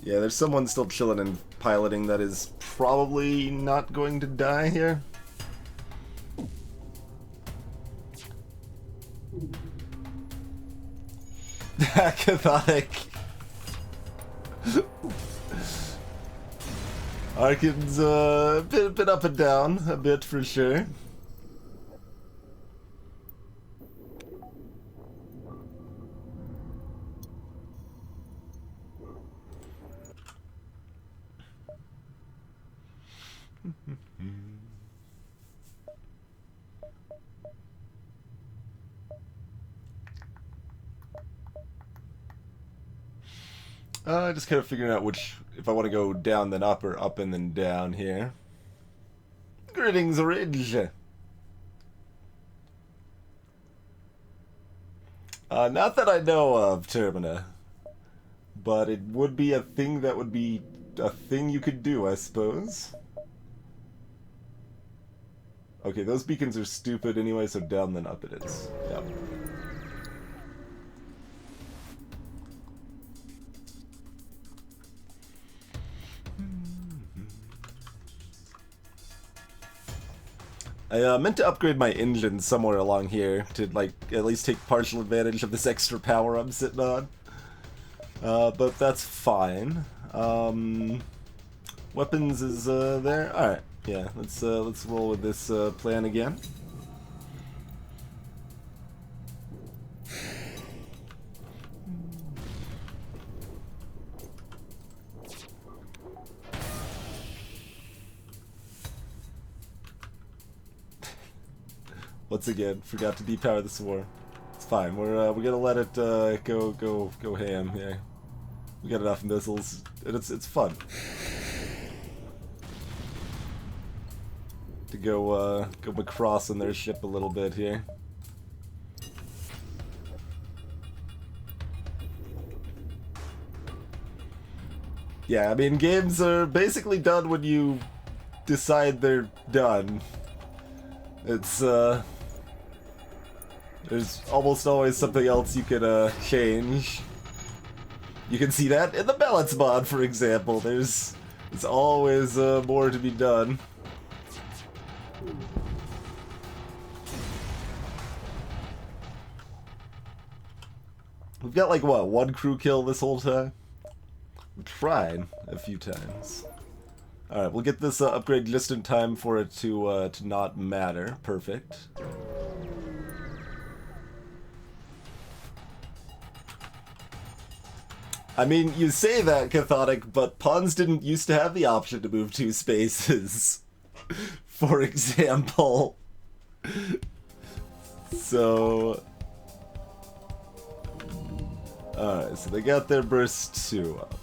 Yeah, there's someone still chilling and piloting that is probably not going to die here. Cathartic. Arkin's a bit up and down, a bit for sure. Just kind of figuring out which, if I want to go down then up or up and then down here. Greetings, Ridge. Not that I know of, Termina. But it would be a thing that would be a thing you could do, I suppose. Okay, those beacons are stupid anyway, so down then up it is. Yep. I meant to upgrade my engine somewhere along here to, like, at least take partial advantage of this extra power I'm sitting on. But that's fine. Weapons is there. All right, yeah. Let's roll with this plan again. Once again, forgot to depower the swarm. It's fine. We're gonna let it go ham. Yeah, we got enough missiles, and it's fun to go across on their ship a little bit here. Yeah, I mean, games are basically done when you decide they're done. It's, there's almost always something else you can, change. You can see that in the balance mod, for example. There's always, more to be done. We've got, like, what, one crew kill this whole time? We tried a few times. Alright, we'll get this upgrade just in time for it to not matter. Perfect. I mean, you say that, Cathodic, but pawns didn't used to have the option to move 2 spaces. For example. So... Alright, so they got their burst 2 up.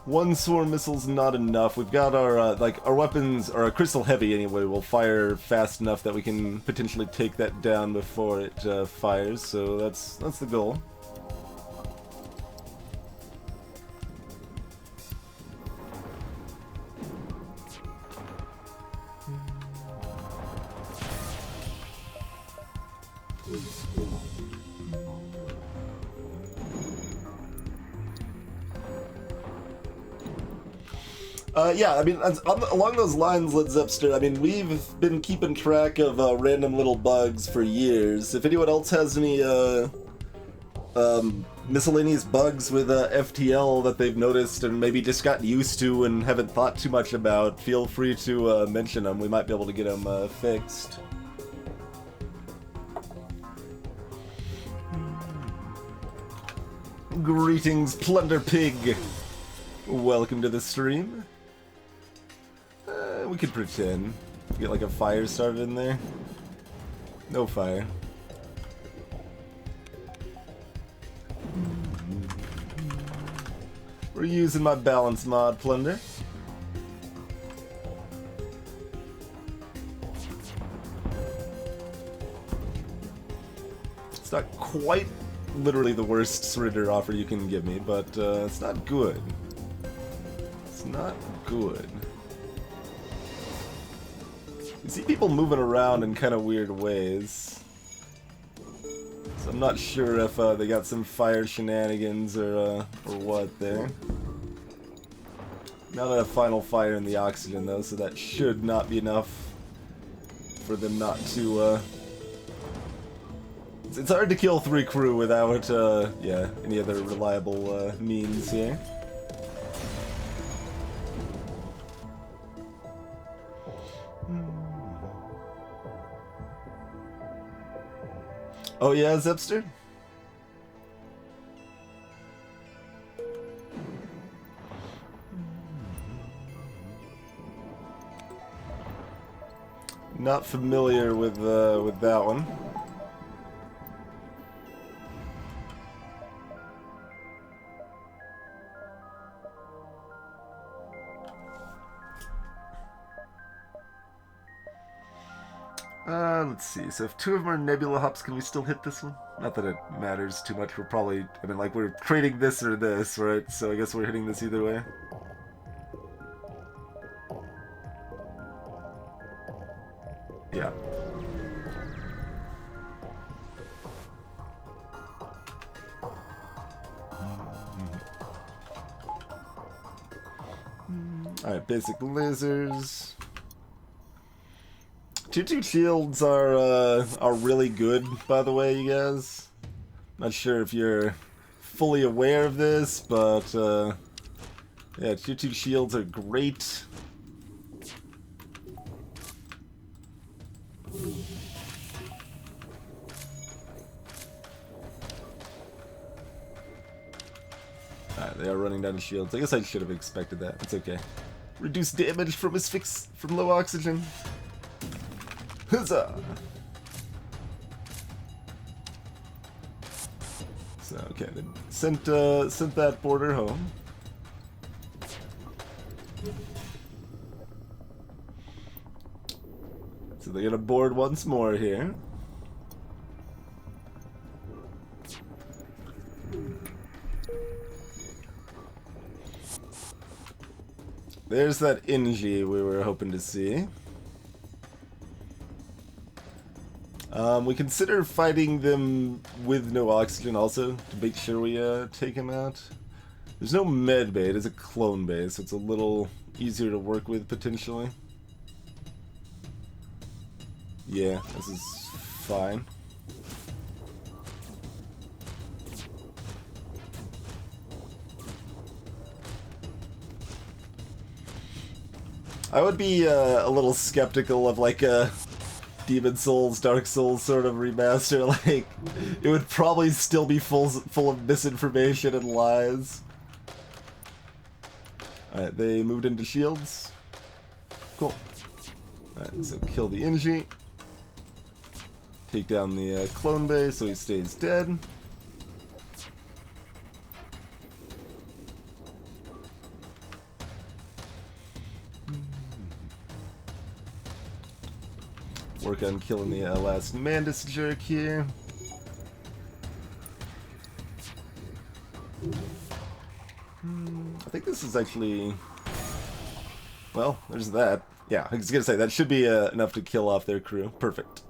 One swarm missile's not enough. We've got our, like, our weapons, or our crystal heavy anyway, will fire fast enough that we can potentially take that down before it fires, so that's the goal. Yeah, I mean, along those lines, Led Zepster, I mean, we've been keeping track of random little bugs for years. If anyone else has any miscellaneous bugs with FTL that they've noticed and maybe just gotten used to and haven't thought too much about, feel free to mention them. We might be able to get them fixed. Greetings, Plunder Pig. Welcome to the stream. We could pretend. Get like a fire started in there. No fire. We're using my balance mod, Plunder. It's not quite literally the worst surrender offer you can give me, but it's not good. It's not good. You see people moving around in kind of weird ways. So I'm not sure if they got some fire shenanigans or what there. Not a final fire in the oxygen though, so that should not be enough for them not to It's hard to kill 3 crew without yeah, any other reliable means here. Oh yeah, Zepster? Not familiar with that one. Let's see. So if 2 of them are Nebula Hops, can we still hit this one? Not that it matters too much. We're probably... I mean, like, we're trading this or this, right? So I guess we're hitting this either way. Yeah. Alright, basic lasers. Tier 2 shields are really good, by the way, you guys. Not sure if you're fully aware of this, but yeah, Tier 2 shields are great. Alright, they are running down the shields. I guess I should have expected that. It's okay. Reduce damage from from low oxygen. Huzzah! So okay, they sent that border home. So they're gonna board once more here. There's that Inji we were hoping to see. We consider fighting them with no oxygen also, to make sure we take him out. There's no med bay, it is a clone base, so it's a little easier to work with potentially. Yeah, this is fine. I would be a little skeptical of like a Demon Souls, Dark Souls sort of remaster. Like, it would probably still be full of misinformation and lies. Alright, they moved into shields. Cool. Alright, so kill the Inji. Take down the clone base so he stays dead. Work on killing the last Mandus jerk here. I think this is actually... Well, there's that. Yeah, I was gonna say, that should be enough to kill off their crew. Perfect.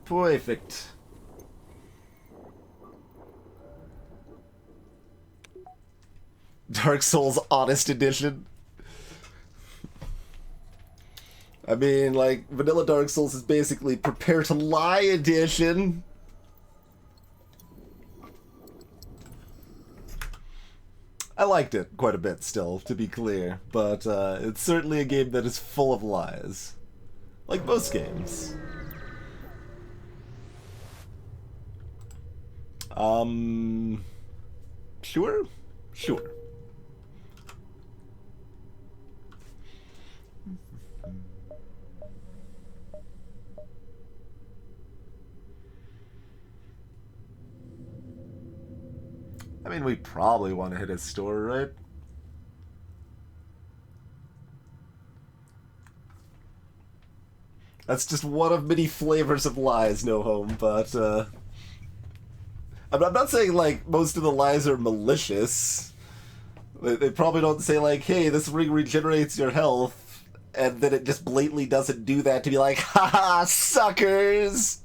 Perfect. Dark Souls Honest Edition. I mean, like, Vanilla Dark Souls is basically Prepare to Lie Edition. I liked it quite a bit still, to be clear, but it's certainly a game that is full of lies. Like most games. Sure? Sure. I mean, we probably want to hit his store, right? That's just one of many flavors of lies, no home, but, I'm not saying, like, most of the lies are malicious. They probably don't say, like, hey, this ring regenerates your health, and then it just blatantly doesn't do that to be like, haha, suckers!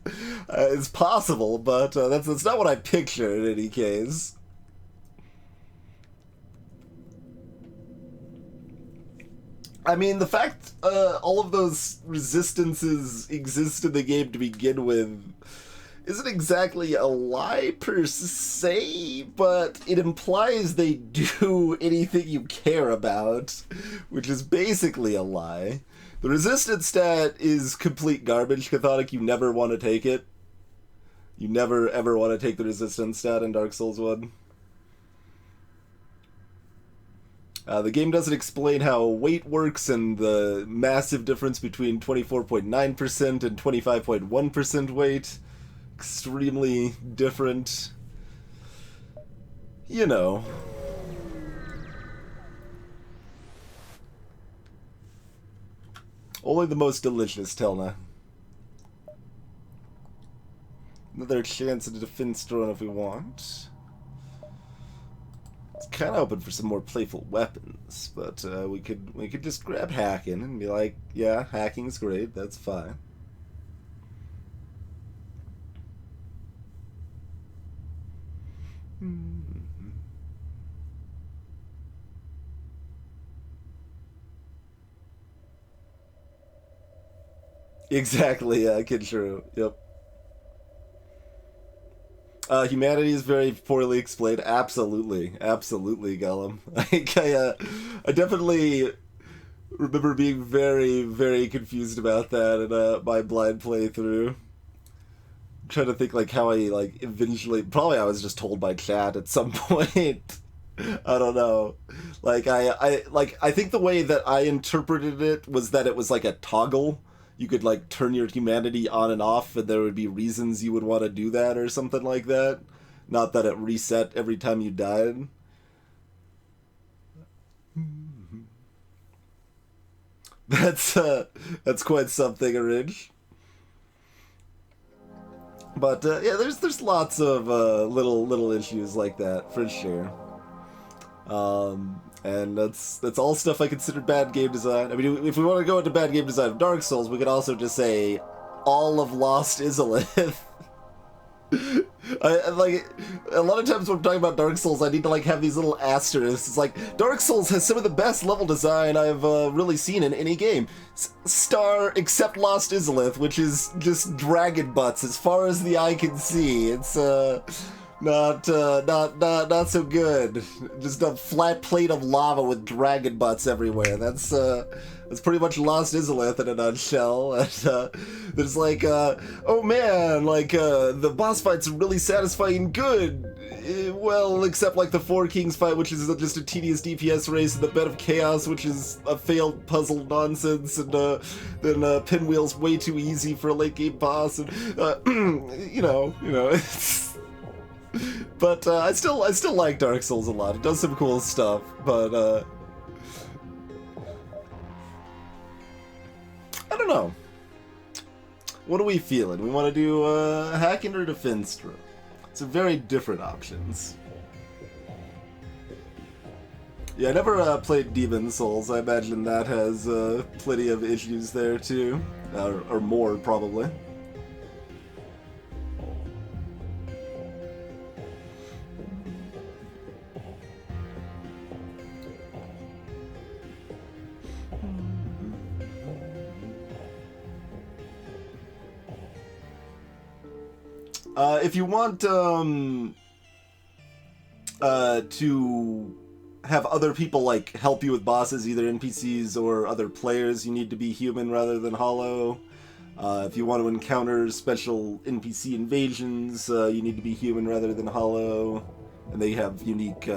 It's possible, but that's not what I picture in any case. I mean, the fact all of those resistances exist in the game to begin with isn't exactly a lie per se, but it implies they do anything you care about, which is basically a lie. The resistance stat is complete garbage, Cathodic. You never want to take it. You never ever want to take the resistance stat in Dark Souls 1. The game doesn't explain how weight works and the massive difference between 24.9% and 25.1% weight. Extremely different. You know. Only the most delicious, Telna. Another chance at a defense drone if we want. It's kind of open for some more playful weapons, but we could just grab hacking and be like, yeah, hacking's great, that's fine. Exactly, yeah, Kid Shrew. Yep. Humanity is very poorly explained. Absolutely, absolutely, Gollum. I definitely remember being very, very confused about that in my blind playthrough. I'm trying to think like how I like eventually. Probably I was just told by chat at some point. I don't know. I think the way that I interpreted it was that it was like a toggle. You could like turn your humanity on and off, and there would be reasons you would want to do that or something like that. Not that it reset every time you died. That's that's quite something, Ridge. But yeah, there's lots of little issues like that for sure. And that's all stuff I consider bad game design. I mean, if we want to go into bad game design of Dark Souls, we could also just say all of Lost Izalith. I like a lot of times when I'm talking about Dark Souls, I need to like have these little asterisks. It's like Dark Souls has some of the best level design I've really seen in any game. Star except Lost Izalith, which is just dragon butts as far as the eye can see. It's not so good. Just a flat plate of lava with dragon butts everywhere. That's pretty much Lost Izalith in a nutshell. And there's like, oh man, like the boss fights are really satisfying, good. Well, except like the Four Kings fight, which is just a tedious DPS race, and the Bed of Chaos, which is a failed puzzle nonsense, and then Pinwheel's way too easy for a late game boss, and it's. But I still like Dark Souls a lot. It does some cool stuff, but I don't know. What are we feeling? We want to do hacking or defense throw? It's very different options. Yeah, I never played Demon Souls. I imagine that has plenty of issues there too, or more probably. If you want to have other people like help you with bosses, either NPCs or other players, you need to be human rather than hollow. If you want to encounter special NPC invasions, you need to be human rather than hollow, and they have unique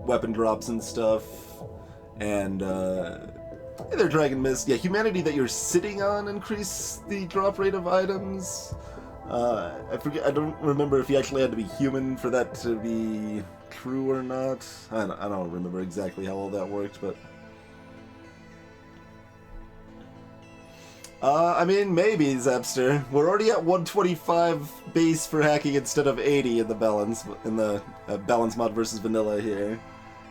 weapon drops and stuff. And their Dragon Mist, yeah, humanity that you're sitting on increase the drop rate of items. I forget. I don't remember if you actually had to be human for that to be true or not. I don't remember exactly how all that worked, but I mean, maybe, Zepster. We're already at 125 base for hacking instead of 80 in the balance mod versus vanilla here,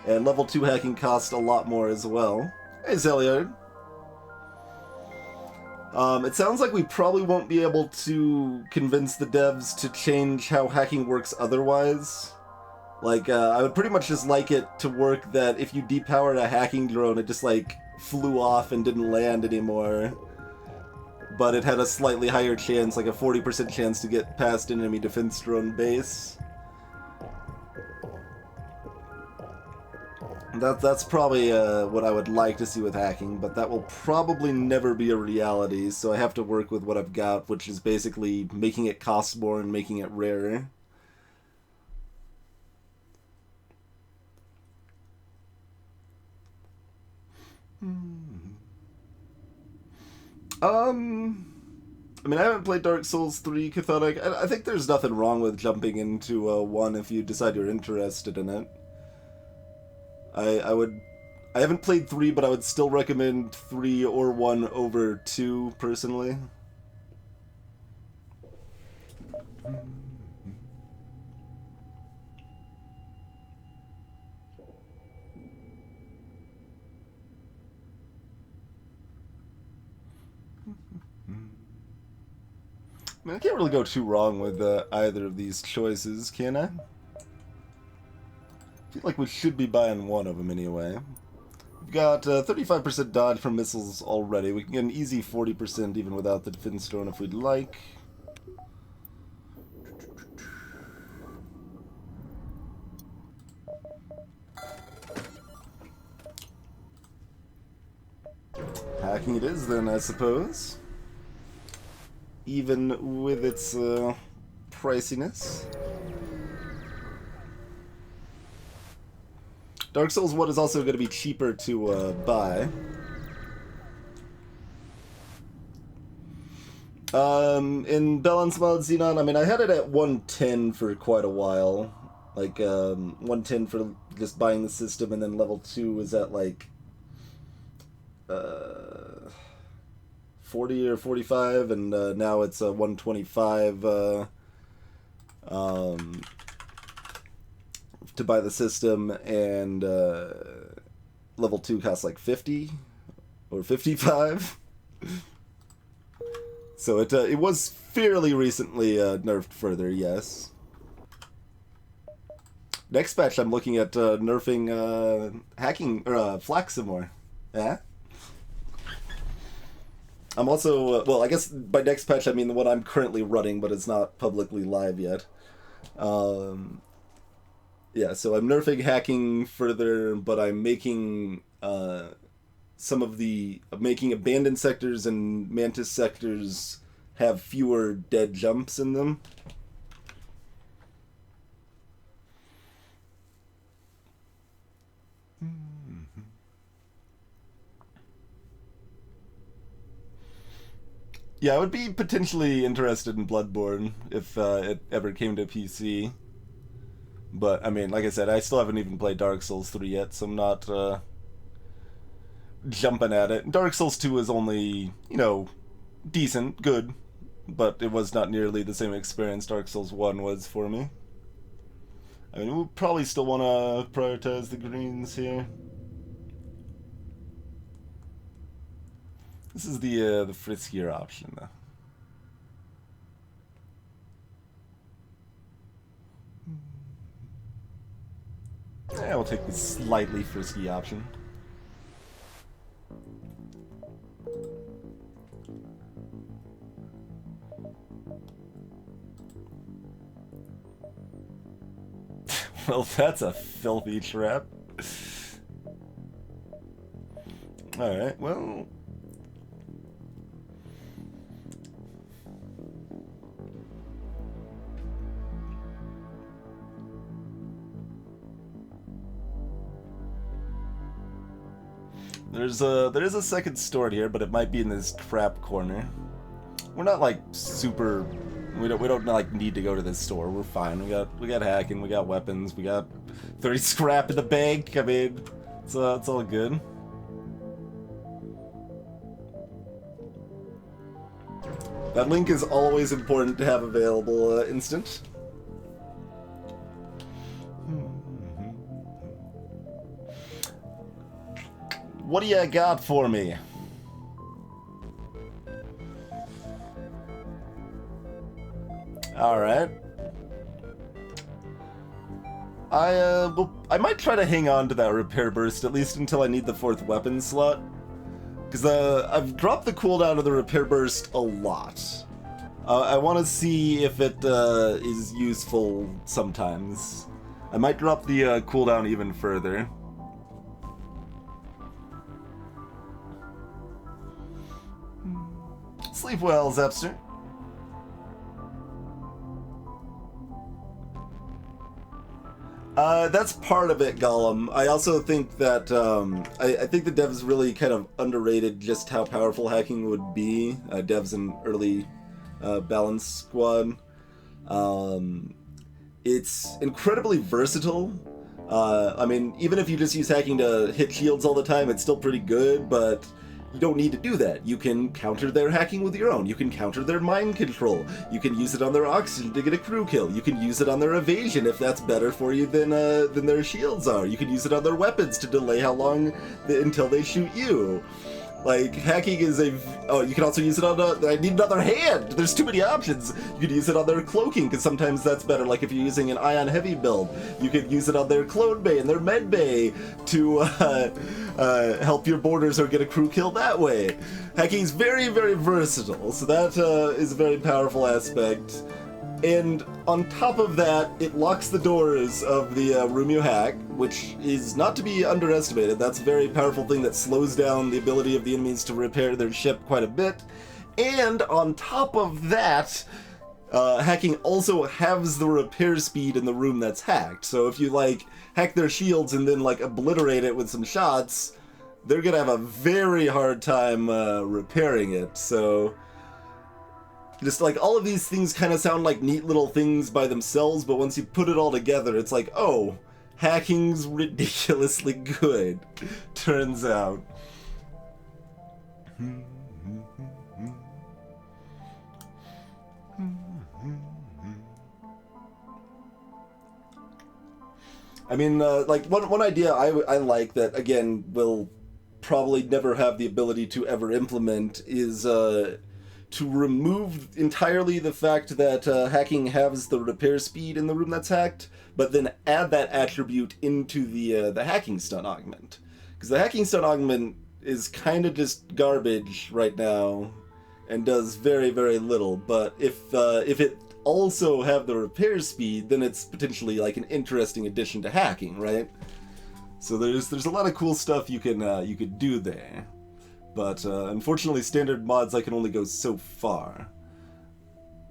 and level 2 hacking costs a lot more as well. Hey, Zeliard. It sounds like we probably won't be able to convince the devs to change how hacking works otherwise. Like, I would pretty much just like it to work that if you depowered a hacking drone, it just, like, flew off and didn't land anymore. But it had a slightly higher chance, like a 40% chance to get past an enemy defense drone base. That's probably what I would like to see with hacking, but that will probably never be a reality, so I have to work with what I've got, which is basically making it cost more and making it rarer. I mean, I haven't played Dark Souls 3 Cathodic. I think there's nothing wrong with jumping into 1 if you decide you're interested in it. I haven't played 3, but I would still recommend 3 or 1 over 2, personally. I mean, I can't really go too wrong with either of these choices, can I? I feel like we should be buying one of them anyway. We've got 35% dodge from missiles already. We can get an easy 40% even without the defense drone if we'd like. Hacking it is then, I suppose. Even with its priciness. Dark Souls 1 is also going to be cheaper to buy. In Balance Mode Xenon, I mean, I had it at 110 for quite a while. Like, 110 for just buying the system, and then level 2 was at, like, 40 or 45, and now it's 125 to buy the system, and level 2 costs like 50 or 55. So it was fairly recently nerfed further, yes. Next patch I'm looking at nerfing hacking or flak some more. Yeah. I'm also well, I guess by next patch I mean the one I'm currently running, but it's not publicly live yet. Yeah, so I'm nerfing hacking further, but I'm making making abandoned sectors and mantis sectors have fewer dead jumps in them. Yeah, I would be potentially interested in Bloodborne if it ever came to PC. But, I mean, like I said, I still haven't even played Dark Souls 3 yet, so I'm not jumping at it. Dark Souls 2 is only, you know, decent, good, but it was not nearly the same experience Dark Souls 1 was for me. I mean, we'll probably still want to prioritize the greens here. This is the friskier option, though. Yeah, we'll take the slightly frisky option. Well, that's a filthy trap. Alright, well... there is a second stored here, but it might be in this trap corner. We're not like super. We don't like need to go to this store. We're fine. We got hacking. We got weapons. We got 30 scrap in the bank. I mean, it's all good. That link is always important to have available instant. What do you got for me? Alright. I might try to hang on to that repair burst at least until I need the 4th weapon slot. Because I've dropped the cooldown of the repair burst a lot. I want to see if it is useful sometimes. I might drop the cooldown even further. Sleep well, Zepster. That's part of it, Gollum. I also think that I think the devs really kind of underrated just how powerful hacking would be. Devs in early Balance Squad. It's incredibly versatile. I mean, even if you just use hacking to hit shields all the time, it's still pretty good, but you don't need to do that. You can counter their hacking with your own. You can counter their mind control. You can use it on their oxygen to get a crew kill. You can use it on their evasion if that's better for you than their shields are. You can use it on their weapons to delay how long until they shoot you. Like, hacking is a... Oh, you can also use it on I need another hand! There's too many options! You could use it on their cloaking, because sometimes that's better. Like, if you're using an Ion Heavy build, you could use it on their Clone Bay and their Med Bay to help your boarders or get a crew kill that way. Hacking's very, very versatile, so that is a very powerful aspect. And on top of that, it locks the doors of the room you hack, which is not to be underestimated. That's a very powerful thing that slows down the ability of the enemies to repair their ship quite a bit. And on top of that, hacking also halves the repair speed in the room that's hacked. So if you, like, hack their shields and then, like, obliterate it with some shots, they're gonna have a very hard time repairing it, so... Just, like, all of these things kind of sound like neat little things by themselves, but once you put it all together, it's like, oh, hacking's ridiculously good, turns out. I mean, like, one idea I like that, again, will probably never have the ability to ever implement is, to remove entirely the fact that hacking halves the repair speed in the room that's hacked, but then add that attribute into the hacking stun augment. Because the hacking stun augment is kind of just garbage right now, and does very, very little. But if it also have the repair speed, then it's potentially like an interesting addition to hacking, right? So there's a lot of cool stuff you could do there. But unfortunately, standard mods, I can only go so far.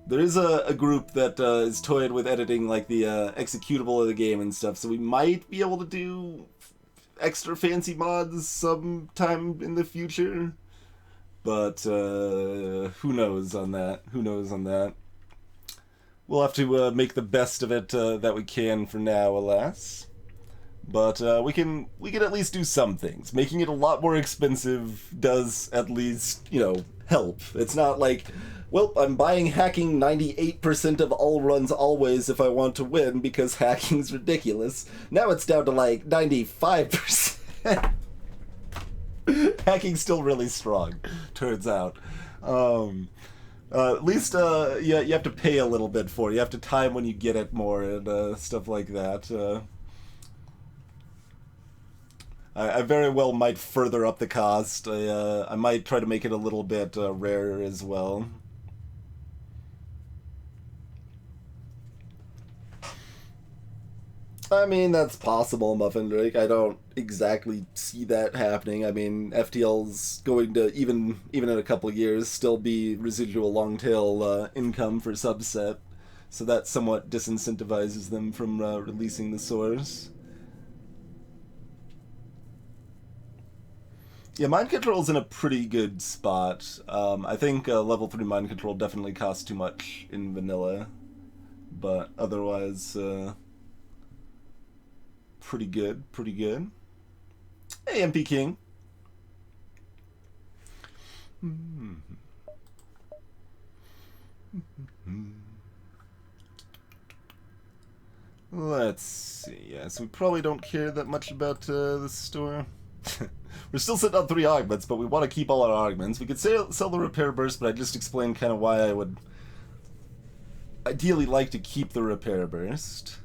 There is a group that is toyed with editing like the executable of the game and stuff, so we might be able to do extra fancy mods sometime in the future. But who knows on that? Who knows on that? We'll have to make the best of it that we can for now, alas. But we can at least do some things. Making it a lot more expensive does at least, you know, help. It's not like, well, I'm buying hacking 98% of all runs always if I want to win because hacking's ridiculous. Now it's down to like 95%. Hacking's still really strong, turns out. At least you have to pay a little bit for it. You have to time when you get it more and stuff like that. I very well might further up the cost. I might try to make it a little bit rarer as well. I mean, that's possible, Muffin Drake. I don't exactly see that happening. I mean, FTL's going to, even in a couple of years, still be residual long-tail income for Subset. So that somewhat disincentivizes them from releasing the source. Yeah, mind control's in a pretty good spot. I think level 3 mind control definitely costs too much in vanilla, but otherwise, pretty good, pretty good. Hey, MP King. Let's see. Yes, we probably don't care that much about the store. We're still sitting on 3 augments, but we want to keep all our augments. We could sell the repair burst, but I just explained kind of why I would ideally like to keep the repair burst.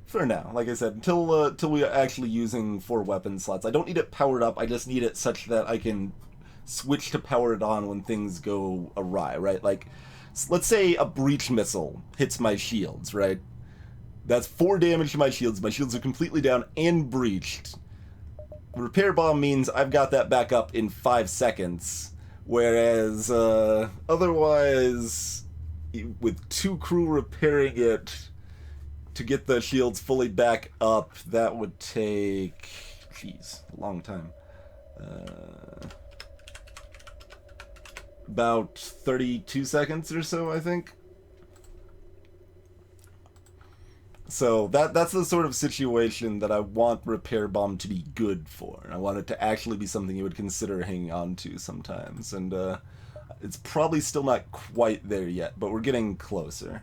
For now, like I said, until we are actually using 4 weapon slots. I don't need it powered up, I just need it such that I can switch to power it on when things go awry, right? Like, let's say a breach missile hits my shields, right? That's 4 damage to my shields. My shields are completely down and breached. Repair bomb means I've got that back up in 5 seconds, whereas otherwise, with 2 crew repairing it to get the shields fully back up, that would take, jeez, a long time. About 32 seconds or so, I think. So that's the sort of situation that I want Repair Bomb to be good for. I want it to actually be something you would consider hanging on to sometimes. And it's probably still not quite there yet, but we're getting closer.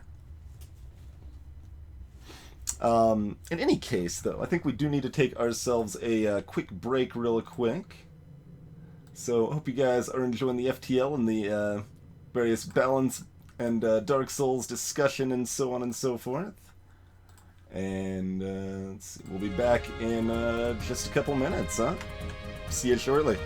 In any case, though, I think we do need to take ourselves a quick break real quick. So hope you guys are enjoying the FTL and the various balance and Dark Souls discussion and so on and so forth. And let's see, we'll be back in just a couple minutes, huh? See you shortly.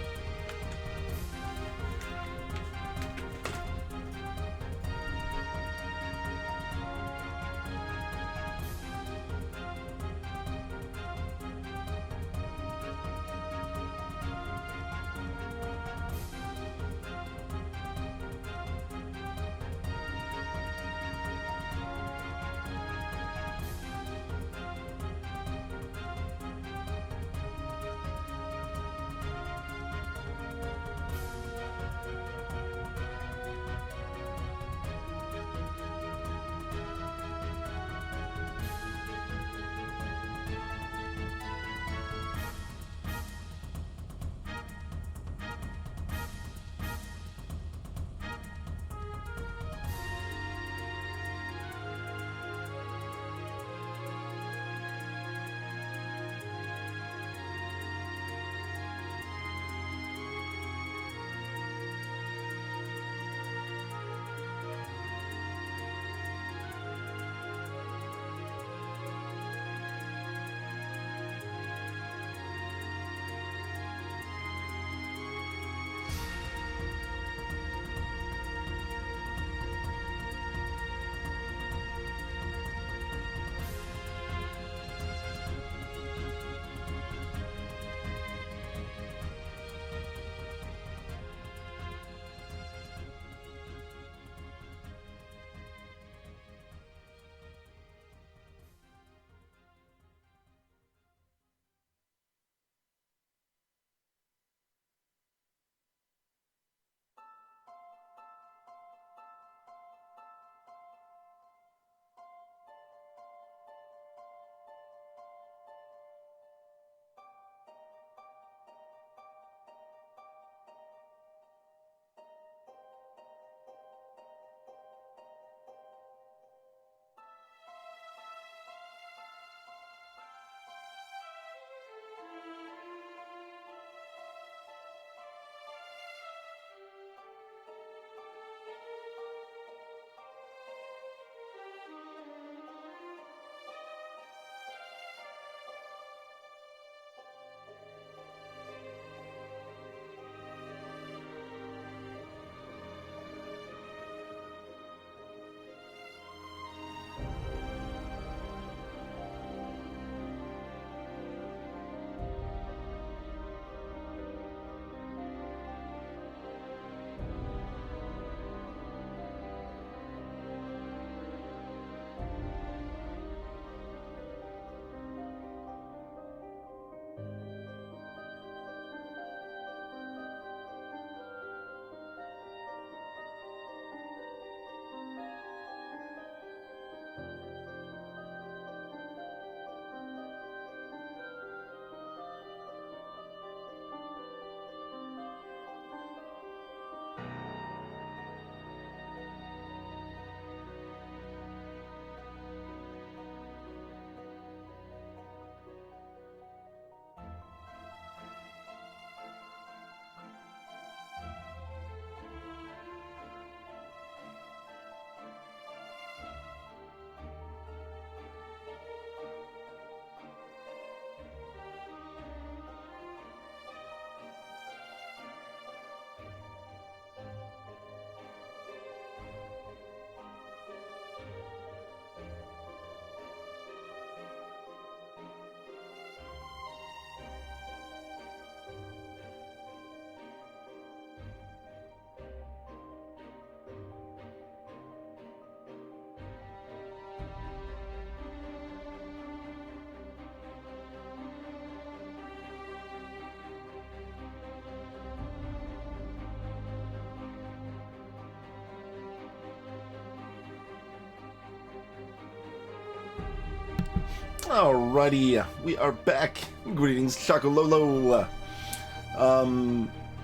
Alrighty, we are back. Greetings, Chocololo.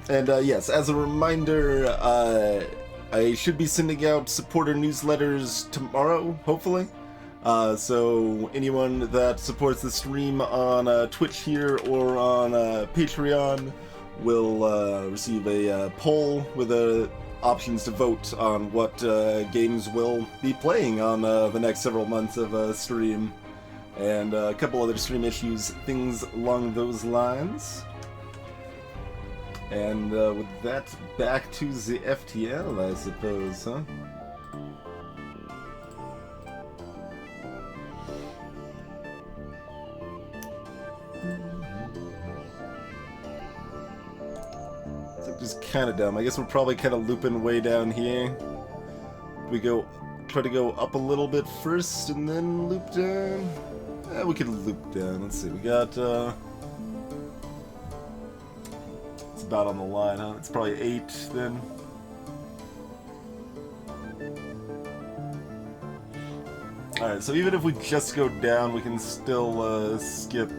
Yes, as a reminder, I should be sending out supporter newsletters tomorrow, hopefully. So anyone that supports the stream on Twitch here or on Patreon will receive a poll with options to vote on what games we'll be playing on the next several months of stream, and a couple other stream issues, things along those lines. And with that, back to the FTL, I suppose, huh? Just kind of dumb. I guess we're probably kind of looping way down here. We try to go up a little bit first and then loop down. We could loop down. Let's see. We got. It's about on the line, huh? It's probably 8 then. Alright, so even if we just go down, we can still skip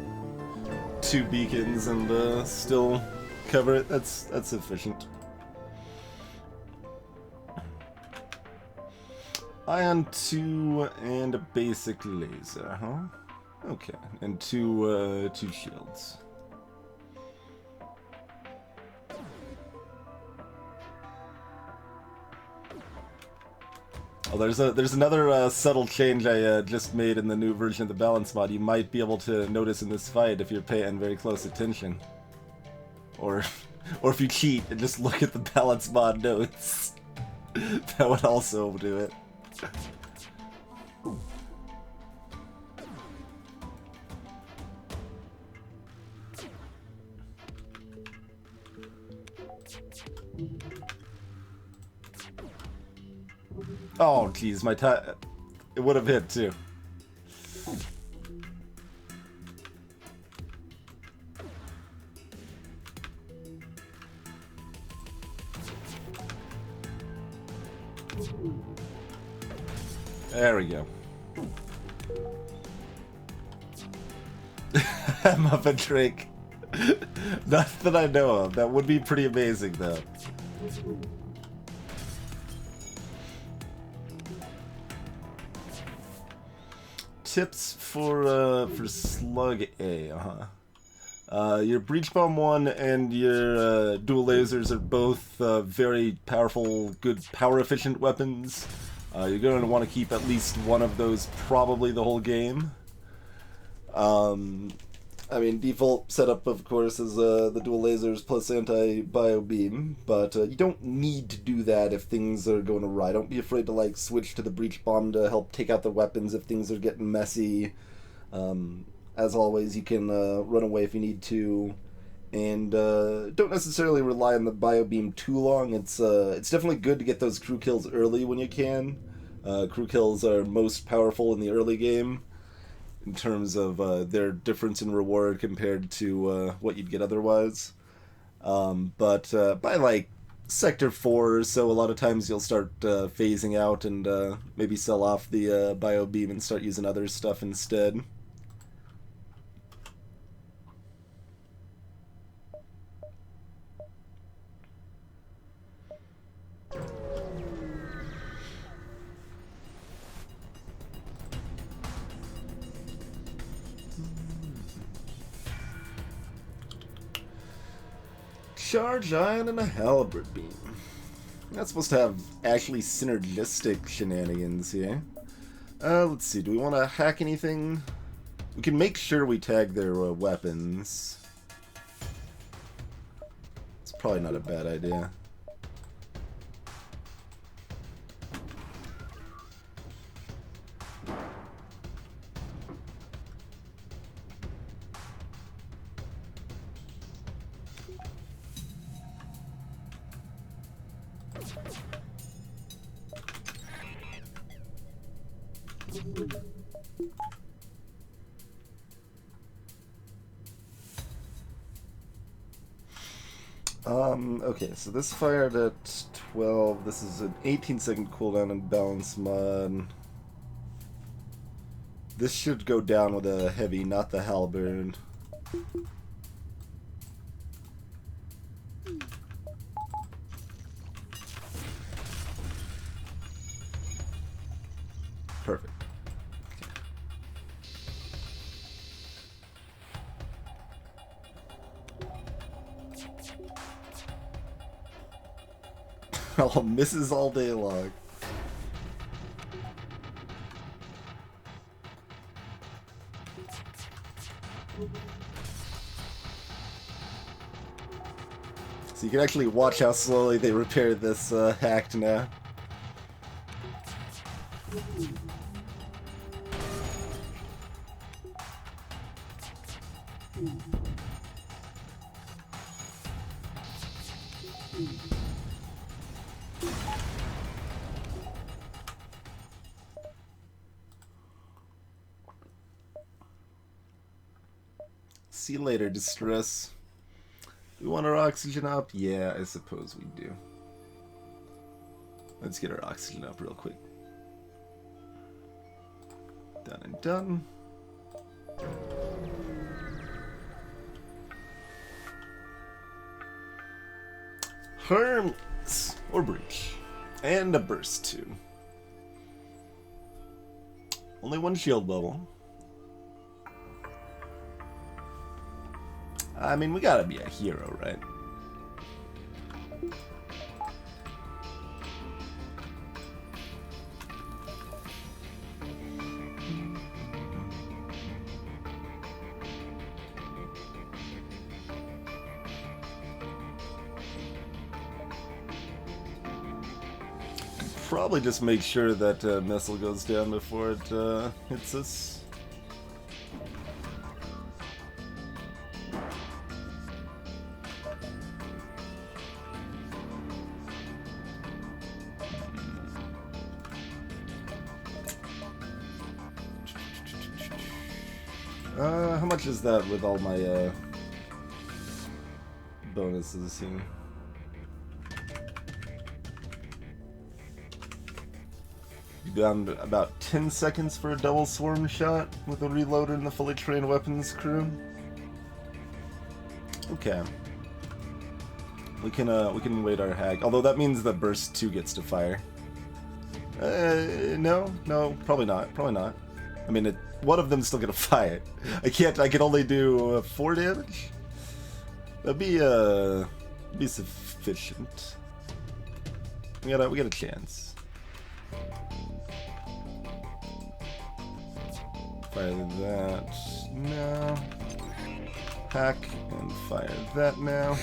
2 beacons and still cover it. That's sufficient. Ion 2 and a basic laser, huh? Okay, and two shields. Oh, there's another subtle change I just made in the new version of the balance mod. You might be able to notice in this fight if you're paying very close attention. Or if you cheat and just look at the balance mod notes. That would also do it. Oh, jeez, my time. It would have hit too. There we go. Muppet trick. Not that I know of. That would be pretty amazing, though. Tips for Slug A, your Breach Bomb 1 and your dual lasers are both very powerful, good power-efficient weapons. You're going to want to keep at least one of those probably the whole game. I mean, default setup, of course, is the dual lasers plus anti-bio beam, but you don't need to do that if things are going awry. Don't be afraid to, like, switch to the breach bomb to help take out the weapons if things are getting messy. As always, you can run away if you need to, and don't necessarily rely on the bio beam too long. It's definitely good to get those crew kills early when you can. Crew kills are most powerful in the early game, in terms of their difference in reward compared to what you'd get otherwise. But by like Sector 4 or so, a lot of times you'll start phasing out and maybe sell off the bio beam and start using other stuff instead. Charge ion and a halberd beam. That's supposed to have actually synergistic shenanigans here. Let's see, do we want to hack anything? We can make sure we tag their weapons. It's probably not a bad idea. Okay, so this fired at 12. This is an 18-second cooldown in balance mod. This should go down with a heavy, not the halberd. Perfect. Oh, misses all day long. So you can actually watch how slowly they repair this hacked now. See you later, distress. We want our oxygen up? Yeah, I suppose we do. Let's get our oxygen up real quick. Done and done. Harmless. Or breach. And a burst too. Only one shield bubble. I mean, we gotta be a hero, right? Probably just make sure that missile goes down before it hits us. How much is that with all my bonuses here? Down about 10 seconds for a double swarm shot with a reloader and the fully trained weapons crew. Okay. We can wait our hack. Although that means that burst 2 gets to fire. No, probably not. Probably not. I mean, one of them's still gonna fire. I can only do 4 damage. That'd be sufficient. We got a chance. Fire that now. Hack and fire that now.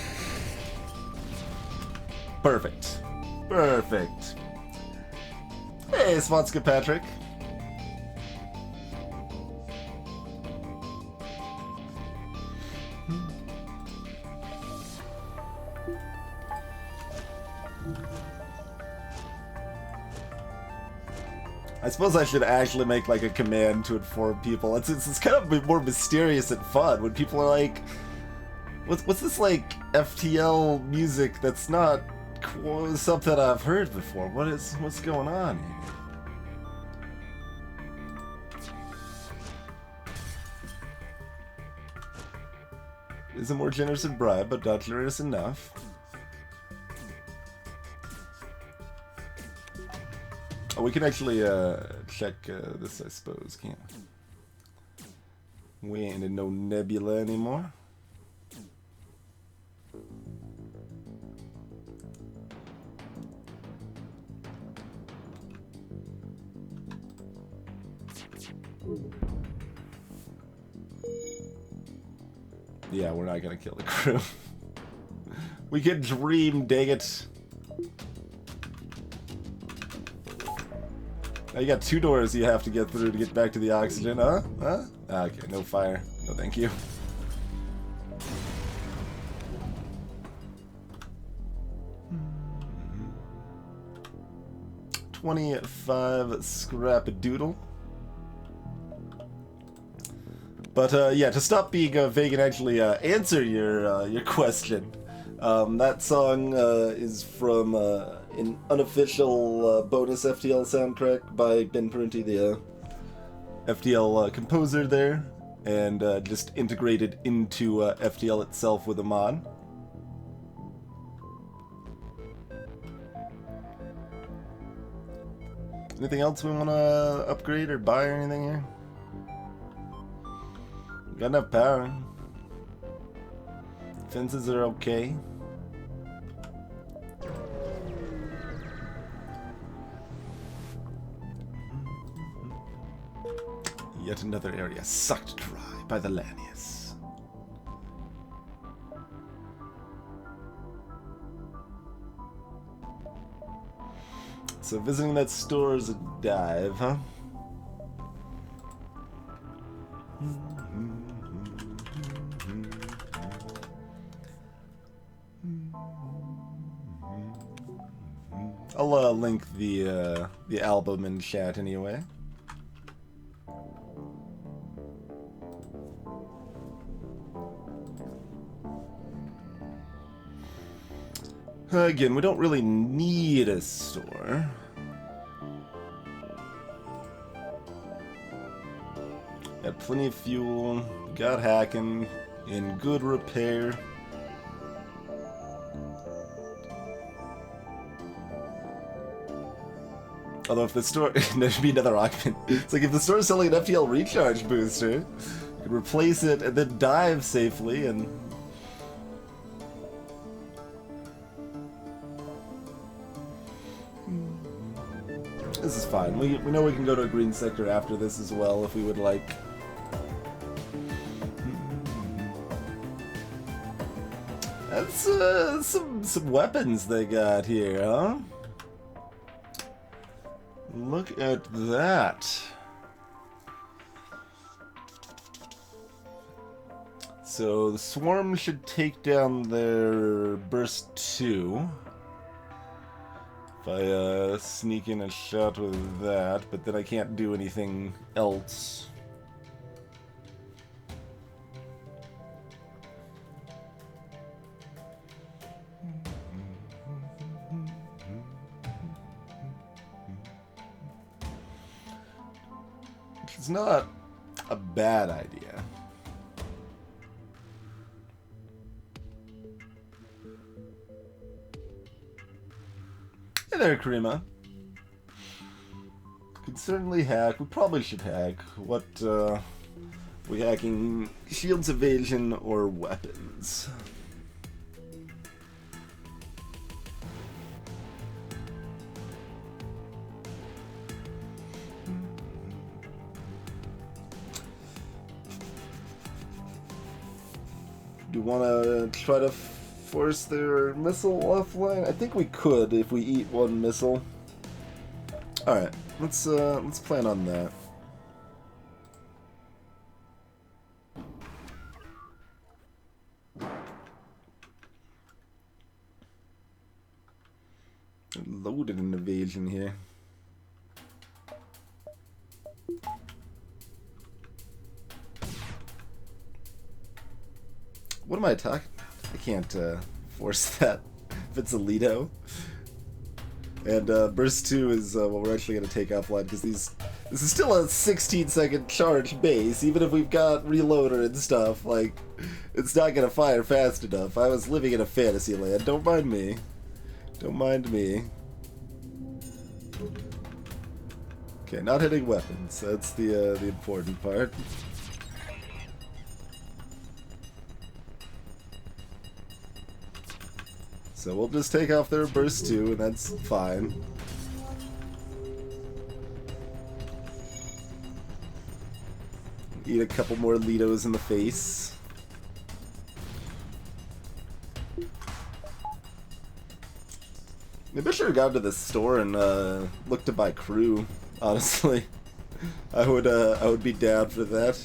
Perfect. Perfect. Hey, Swanska Patrick. I suppose I should actually make like a command to inform people. It's kind of more mysterious and fun when people are like, "What's this like FTL music that's not something I've heard before? What's going on here?" Is a more generous in bribe, but not generous enough. Oh, we can actually check this, I suppose, can't we? We ain't in no nebula anymore. Yeah, we're not gonna kill the crew. We can dream, dang it. Now you got 2 doors you have to get through to get back to the oxygen, huh? Huh? Okay, no fire. No thank you. $25 scrap-a-doodle. But yeah, to stop being vague and actually answer your question, that song is from an unofficial bonus FTL soundtrack by Ben Parenti, the FTL composer there, and just integrated into FTL itself with a mod. Anything else we want to upgrade or buy or anything here? Got enough power. Fences are okay. Yet another area sucked dry by the Lanius. So visiting that store is a dive, huh? I'll link the album in chat anyway. Again, we don't really need a store. Got plenty of fuel, got hacking, in good repair. Although if the store... there should be another occupant. It's like if the store is selling an FTL recharge booster, you could replace it and then dive safely and... This is fine. We know we can go to a green sector after this as well if we would like. That's some weapons they got here, huh? Look at that. So the swarm should take down their burst 2. If I sneak in a shot with that, but then I can't do anything else. Which is not a bad idea. Hey there, Karima. Could certainly hack. We probably should hack. What, we hacking shields, evasion, or weapons? Do you want to try to force their missile offline? I think we could if we eat one missile. All right, let's plan on that. Loaded an evasion here. What am I attacking? I can't force that if it's a Lido. And burst 2 is what we're actually going to take offline because this is still a 16-second charge base. Even if we've got reloader and stuff, like, it's not going to fire fast enough. I was living in a fantasy land. Don't mind me. Don't mind me. Okay, not hitting weapons. That's the important part. So we'll just take off their burst 2, and that's fine. Eat a couple more Lidos in the face. Maybe I should have gone to the store and looked to buy crew, honestly. I would be down for that.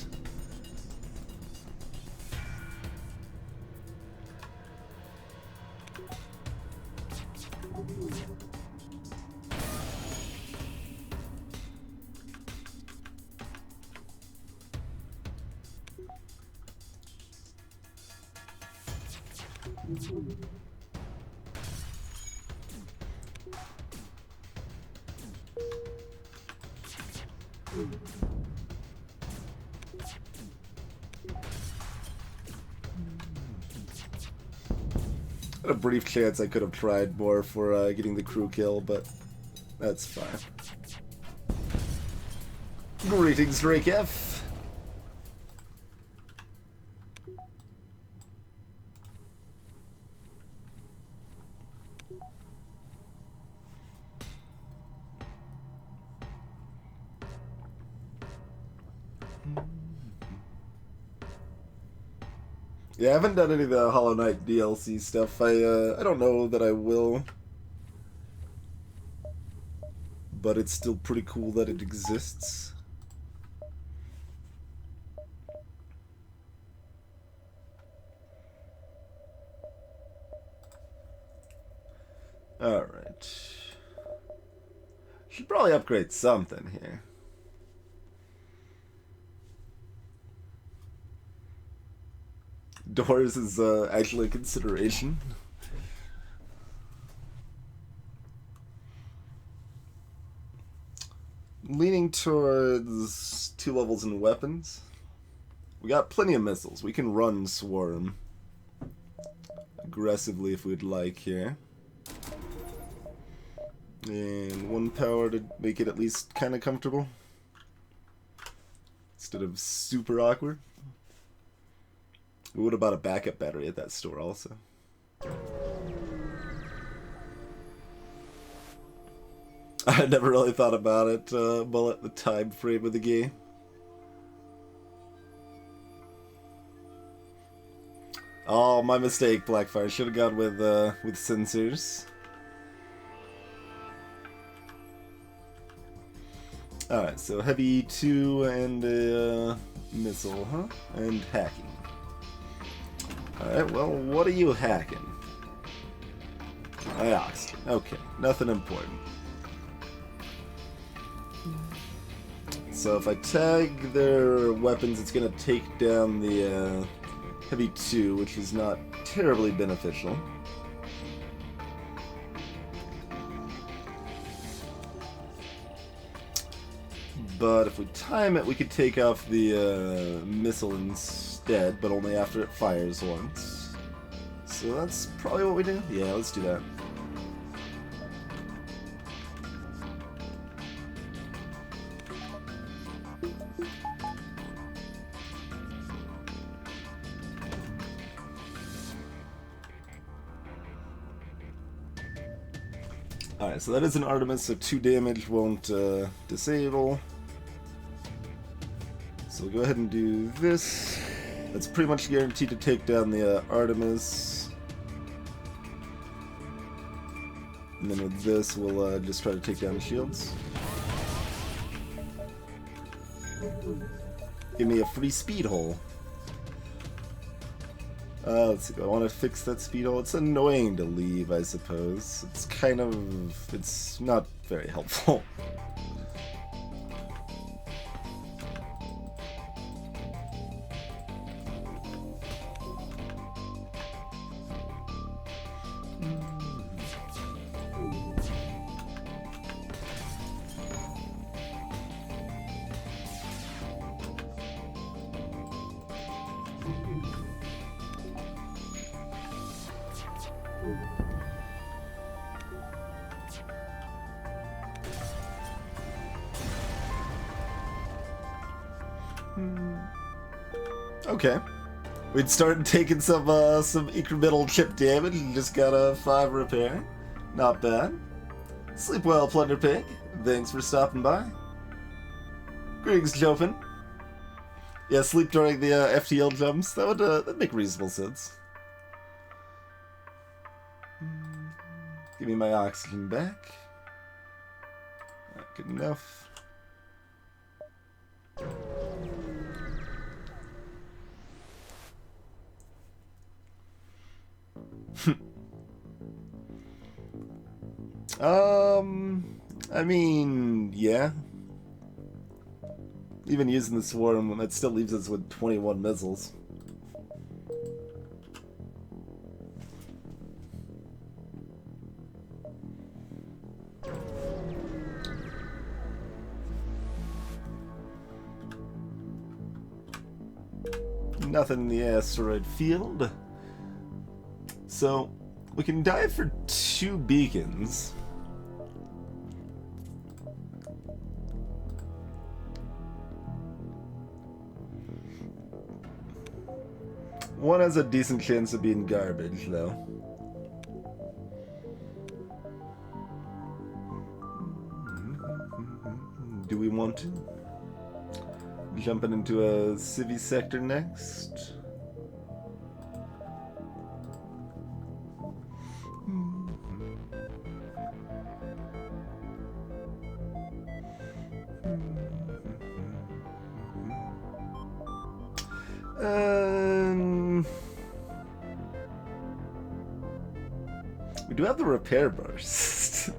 Had a brief chance I could have tried more for getting the crew kill, but that's fine. Greetings, Drake F. Yeah, I haven't done any of the Hollow Knight DLC stuff. I don't know that I will. But it's still pretty cool that it exists. Alright. Should probably upgrade something here. Doors is actually a consideration. Leaning towards 2 levels in weapons. We got plenty of missiles. We can run Swarm aggressively if we'd like here. And 1 power to make it at least kind of comfortable. Instead of super awkward. We would have bought a backup battery at that store also. I never really thought about it well at the time frame of the game. Oh, my mistake, Blackfire. Should have gone with sensors. Alright, so heavy 2 and missile, huh? And hacking. Alright, well, what are you hacking? Oxygen. Okay, nothing important. So if I tag their weapons, it's gonna take down the heavy 2, which is not terribly beneficial. But if we time it, we could take off the missile instead, but only after it fires once. So that's probably what we do. Yeah, let's do that. Alright, so that is an Artemis, so 2 damage won't disable. So we'll go ahead and do this. That's pretty much guaranteed to take down the Artemis. And then with this, we'll just try to take down the shields. Give me a free speed hole. Let's see, do I want to fix that speed hole? It's annoying to leave, I suppose. It's kind of... it's not very helpful. Okay. We'd started taking some incremental chip damage and just got a 5 repair. Not bad. Sleep well, Plunder Pig. Thanks for stopping by. Greetings, Jopin. Yeah, sleep during the FTL jumps. That would that'd make reasonable sense. Give me my oxygen back. Not good enough. I mean, yeah. Even using the swarm, that still leaves us with 21 missiles. Nothing in the asteroid field. So, we can dive for 2 beacons. One has a decent chance of being garbage, though. Do we want to? Jumping into a civvy sector next? We do have the repair burst.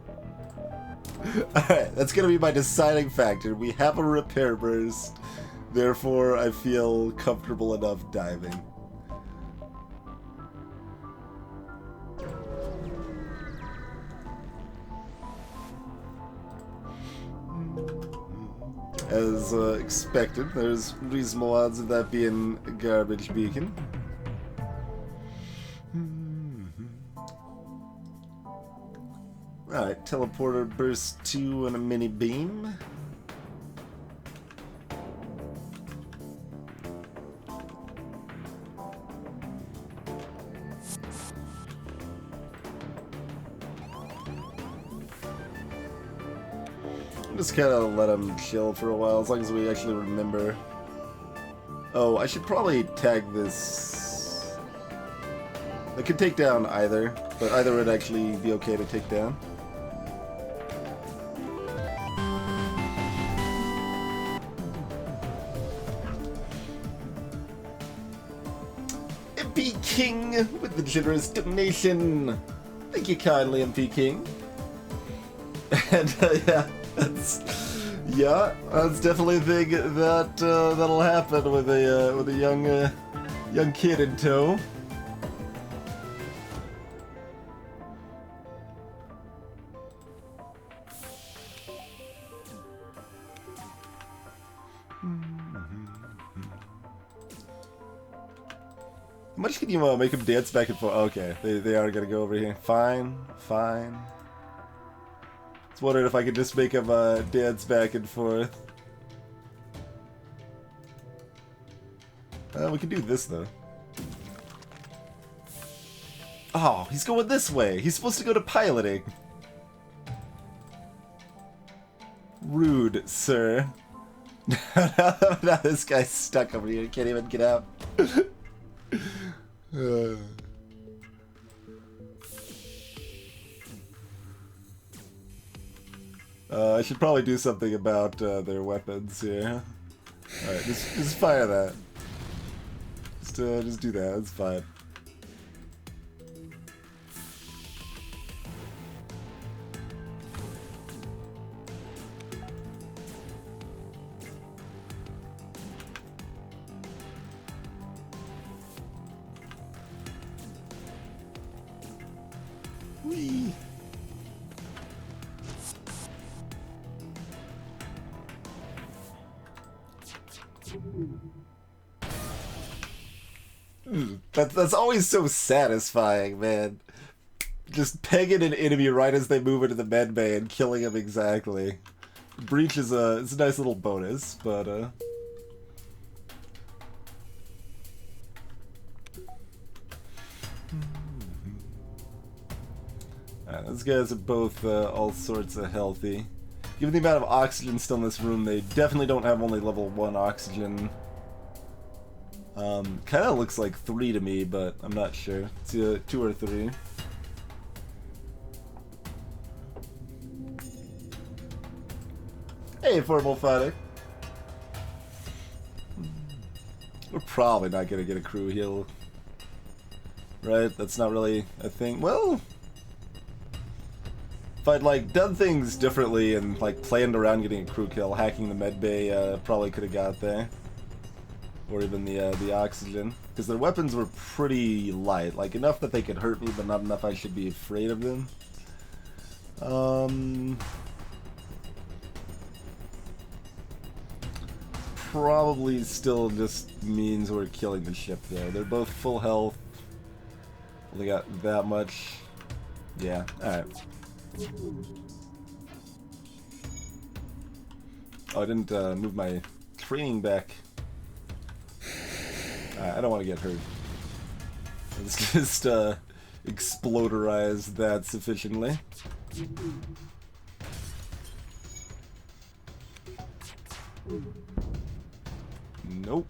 Alright, that's gonna be my deciding factor. We have a repair burst, therefore I feel comfortable enough diving. As expected, there's reasonable odds of that being a garbage beacon. Alright, teleporter burst 2 and a mini beam. Just kind of let him chill for a while, as long as we actually remember. Oh, I should probably tag this. I could take down either, but either would actually be okay to take down. MP King with the generous donation. Thank you kindly, MP King. And yeah, that's definitely a thing that that'll happen with a young kid in tow. How much can you make him dance back and forth? Okay, they are gonna go over here. Fine, fine. I was wondering if I could just make him dance back and forth. We can do this though. Oh, he's going this way. He's supposed to go to piloting. Rude, sir. Now this guy's stuck over here. Can't even get out. I should probably do something about their weapons here. Alright, just fire that. Just do that, that's fine. Whee! That's always so satisfying, man. Just pegging an enemy right as they move into the med bay and killing him exactly. Breach is it's a nice little bonus, but Alright, those guys are both all sorts of healthy. Given the amount of oxygen still in this room, they definitely don't have only level 1 oxygen. Kinda looks like 3 to me, but I'm not sure. It's 2 or 3. Hey, Formal Fighter. We're probably not gonna get a crew heal. Right? That's not really a thing. Well, if I'd like done things differently and like planned around getting a crew kill, hacking the med bay probably could have got there. Or even the oxygen, because their weapons were pretty light, like enough that they could hurt me, but not enough I should be afraid of them. Probably still just means we're killing the ship though. They're both full health. Only got that much. Yeah, alright. Oh, I didn't move my training back. I don't want to get hurt. Let's just exploderize that sufficiently. Nope.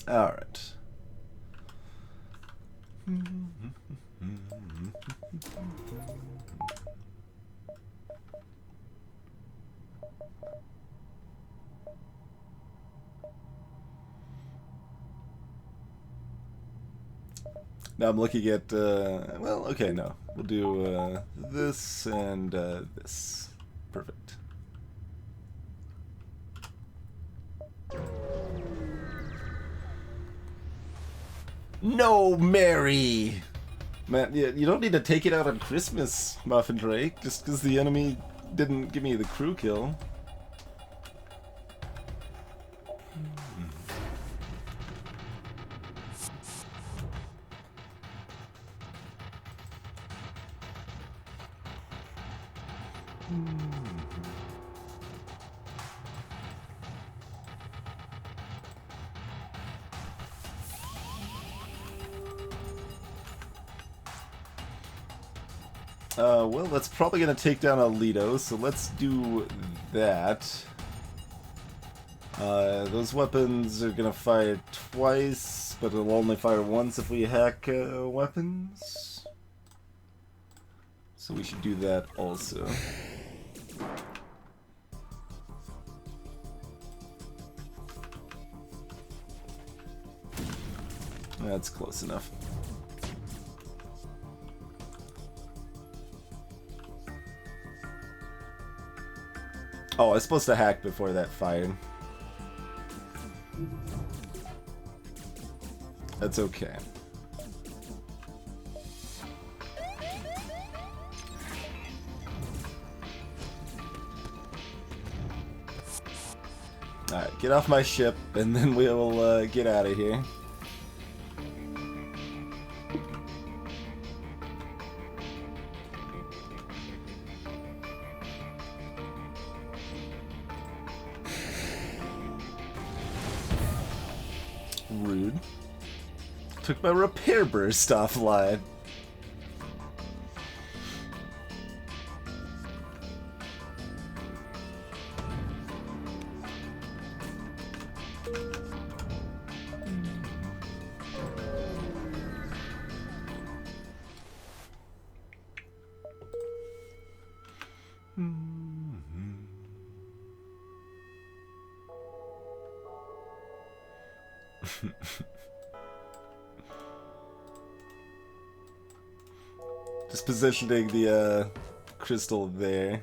Alright. Now I'm looking at, well, okay, no. We'll do this and this. Perfect. No, Mary! Man, you don't need to take it out on Christmas, Muffin Drake, just because the enemy didn't give me the crew kill. Well, that's probably going to take down Alito, so let's do that. Those weapons are going to fire twice, but it'll only fire once if we hack weapons. So we should do that also. That's close enough. Oh, I was supposed to hack before that fired. That's okay. Alright, get off my ship, and then we'll get out of here. Rude. Took my repair burst offline. Just positioning the crystal there.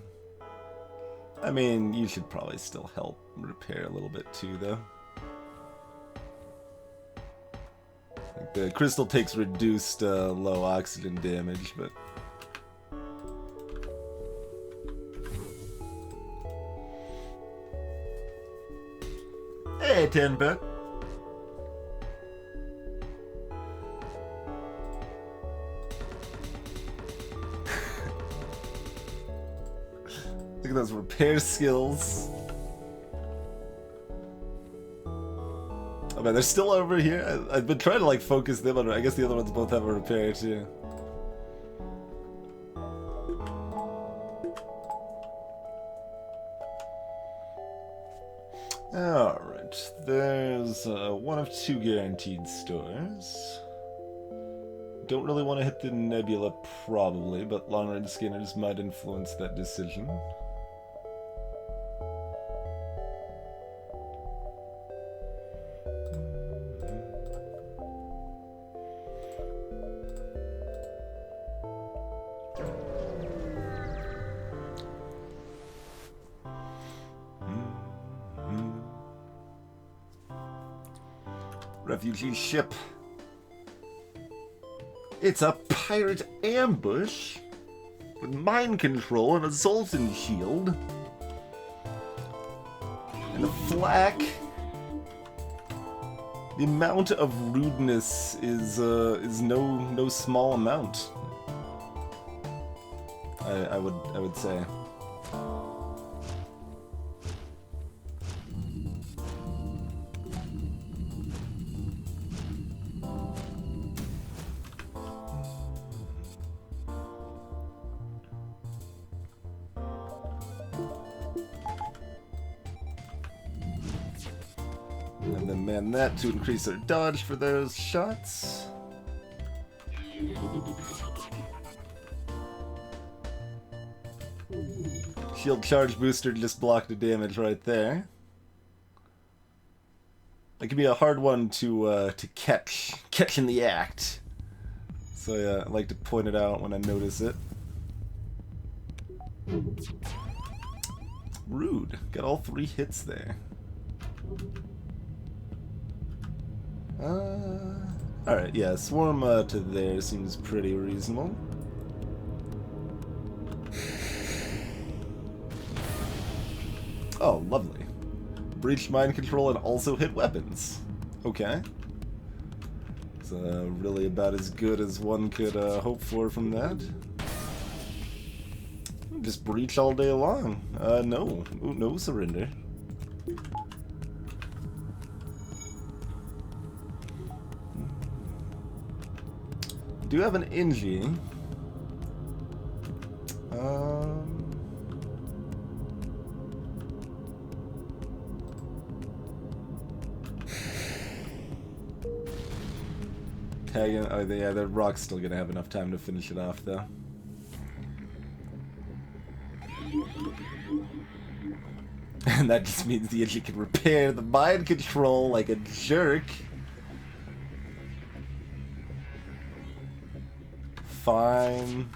I mean, you should probably still help repair a little bit too, though. Like the crystal takes reduced low oxygen damage, but... Hey, 10-bit. Look at those repair skills. Oh man, they're still over here. I've been trying to like focus them on. I guess the other ones both have a repair too. Alright, there's one of two guaranteed stores. Don't really want to hit the nebula, probably, but long-range scanners might influence that decision. Refugee ship. It's a pirate ambush with mind control and a Zoltan shield and a flak. The amount of rudeness is no small amount. I would say. And then man that to increase our dodge for those shots. Shield charge booster just blocked the damage right there. That could be a hard one to catch in the act. So yeah, I like to point it out when I notice it. Rude. Got all 3 hits there. Alright, yeah, Swarm to there seems pretty reasonable. Oh, lovely. Breached mind control and also hit weapons. Okay. It's really about as good as one could hope for from that. Just breach all day long. No. Ooh, no surrender. Do have an Inji. Tagging. Oh, yeah, the rock's still gonna have enough time to finish it off, though. And that just means the Inji can repair the mind control like a jerk. Fine.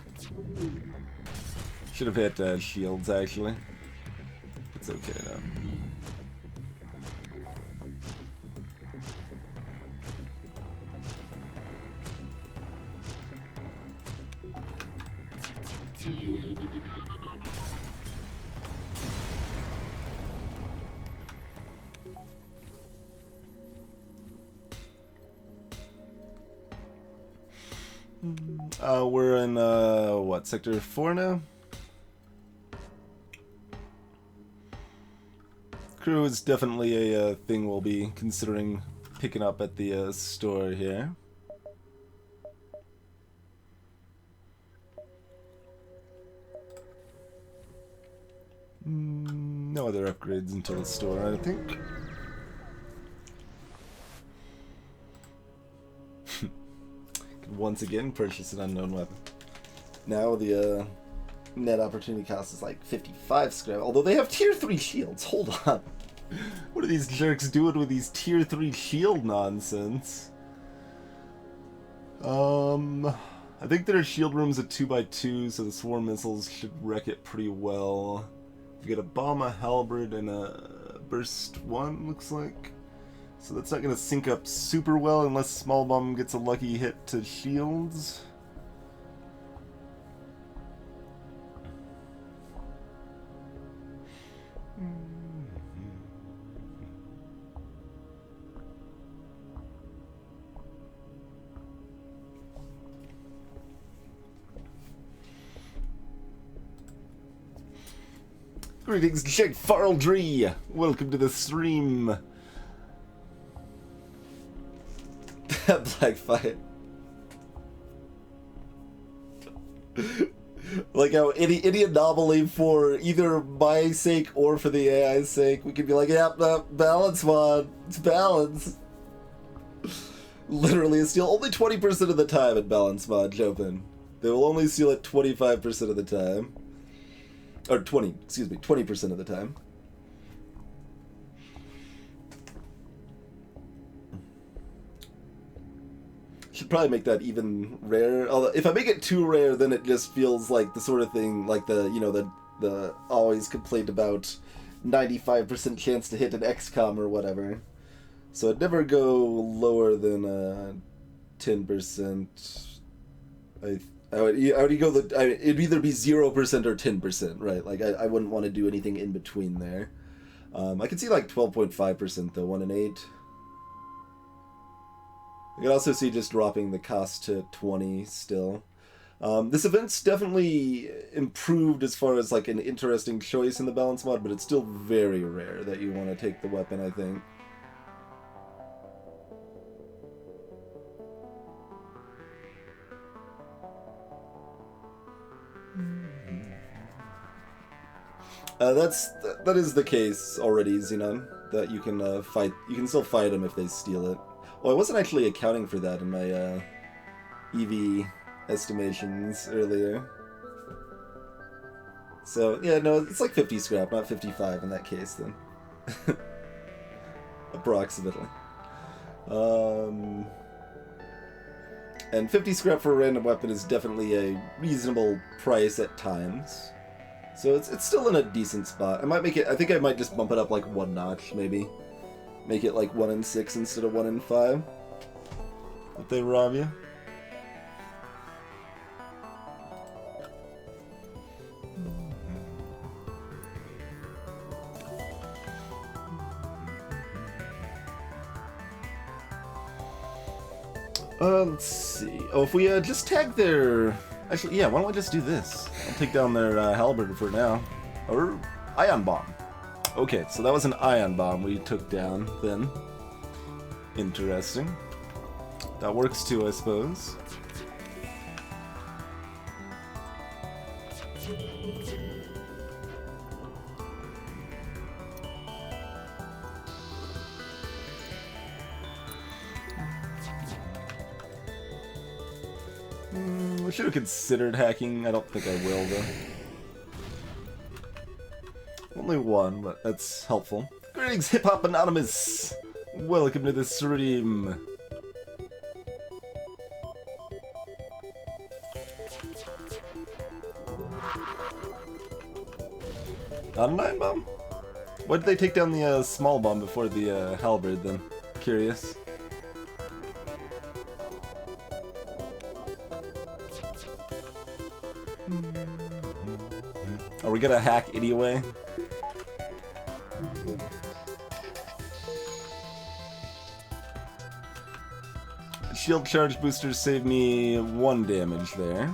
Should have hit shields, actually. It's okay, though. We're in, what, Sector 4 now? Crew is definitely a thing we'll be considering picking up at the store here. No other upgrades until the store, I think. Once again, purchase an unknown weapon. Now the net opportunity cost is like 55 scrap, although they have tier 3 shields. Hold on. What are these jerks doing with these tier 3 shield nonsense? I think their shield room's a 2x2, so the swarm missiles should wreck it pretty well. You get a bomb, a halberd, and a burst 1, looks like. So that's not going to sync up super well unless Small Bomb gets a lucky hit to shields. Greetings, Jake Farldry! Welcome to the stream! Blackfire. Like how any anomaly for either my sake or for the AI's sake, we could be like, yeah, balance mod, it's balance. Literally, it's steal only 20% of the time in balance mod, open. They will only steal it 25% of the time. Or 20% of the time. Should probably make that even rare. Although if I make it too rare, then it just feels like the sort of thing, like the always complained about 95% chance to hit an XCOM or whatever. So I'd never go lower than 10%. I would go it'd either be 0% or 10%, right? Like I wouldn't want to do anything in between there. I could see like 12.5% though, 1 in 8. I could also see just dropping the cost to 20 still. This event's definitely improved as far as like an interesting choice in the balance mod, but it's still very rare that you want to take the weapon, I think. That is the case already, Xenon. That you can fight. You can still fight them if they steal it. Well, I wasn't actually accounting for that in my EV estimations earlier. So, yeah, no, it's like 50 scrap, not 55 in that case, then. Approximately. And 50 scrap for a random weapon is definitely a reasonable price at times. So it's still in a decent spot. I might make it, I think I might just bump it up like one notch, maybe. Make it like 1 in 6 instead of 1 in 5. If they rob you. Let's see. Oh, if we just tag their... Actually, yeah, why don't I just do this? I'll take down their halberd for now. Or ion bomb. Okay, so that was an ion bomb we took down then. Interesting. That works too, I suppose. I should have considered hacking. I don't think I will, though. Only one, but that's helpful. Greetings, Hip Hop Anonymous! Welcome to the stream. Not an iron bomb? Why did they take down the small bomb before the halberd, then? Curious. Are we gonna hack anyway? Shield charge boosters save me 1 damage there.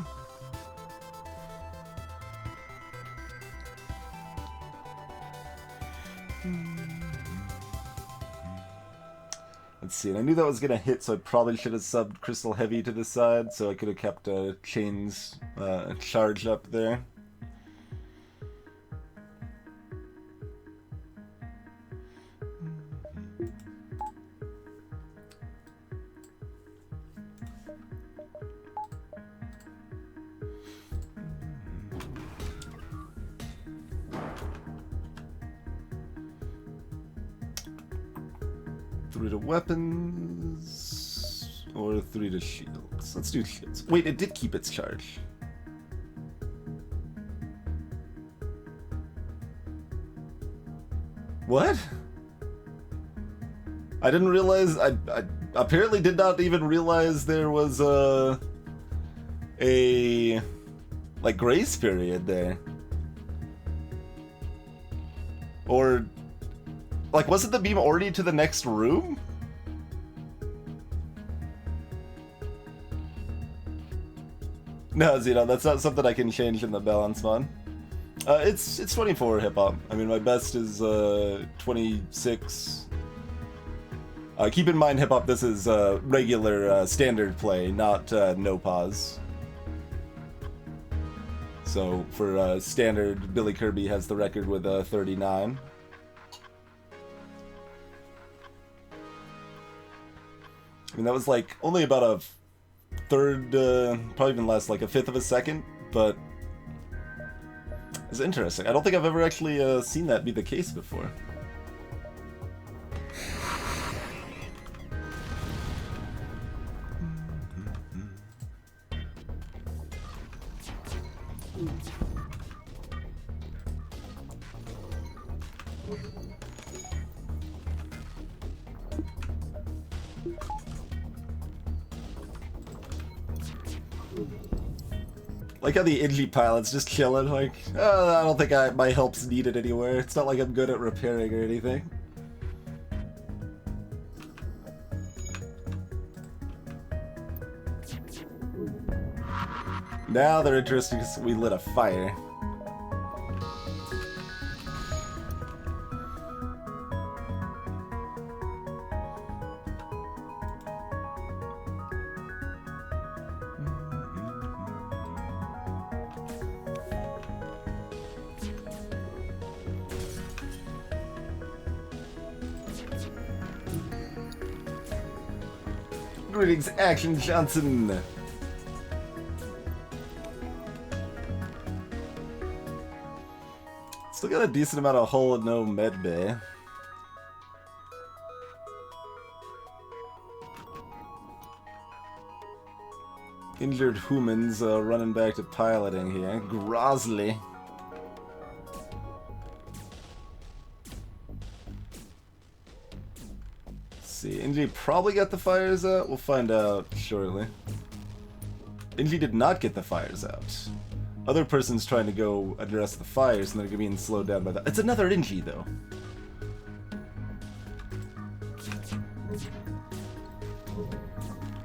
Let's see, and I knew that was gonna hit, so I probably should have subbed Crystal Heavy to the side, so I could have kept Chain's charge up there. Weapons or 3 to shields. Let's do shields. Wait, it did keep its charge. What? I didn't realize. I apparently did not even realize there was a like grace period there. Or like, wasn't the beam already to the next room? No, Zeno, that's not something I can change in the balance mod. It's 24 hip hop. I mean, my best is 26. Keep in mind, hip hop. This is regular standard play, not no pause. So for standard, Billy Kirby has the record with 39. I mean, that was like only about a third, probably even less, like a fifth of a second, but it's interesting. I don't think I've ever actually seen that be the case before. Like how the Ingy pilot's just chilling, like, oh, I don't think my help's needed anywhere. It's not like I'm good at repairing or anything. Now they're interested because we lit a fire. Greetings, Action Johnson. Still got a decent amount of hull and no med bay. Injured humans running back to piloting here. Grosley. Let's see, Inji probably got the fires out. We'll find out shortly. Inji did not get the fires out. Other person's trying to go address the fires and they're being slowed down by that. It's another Inji though.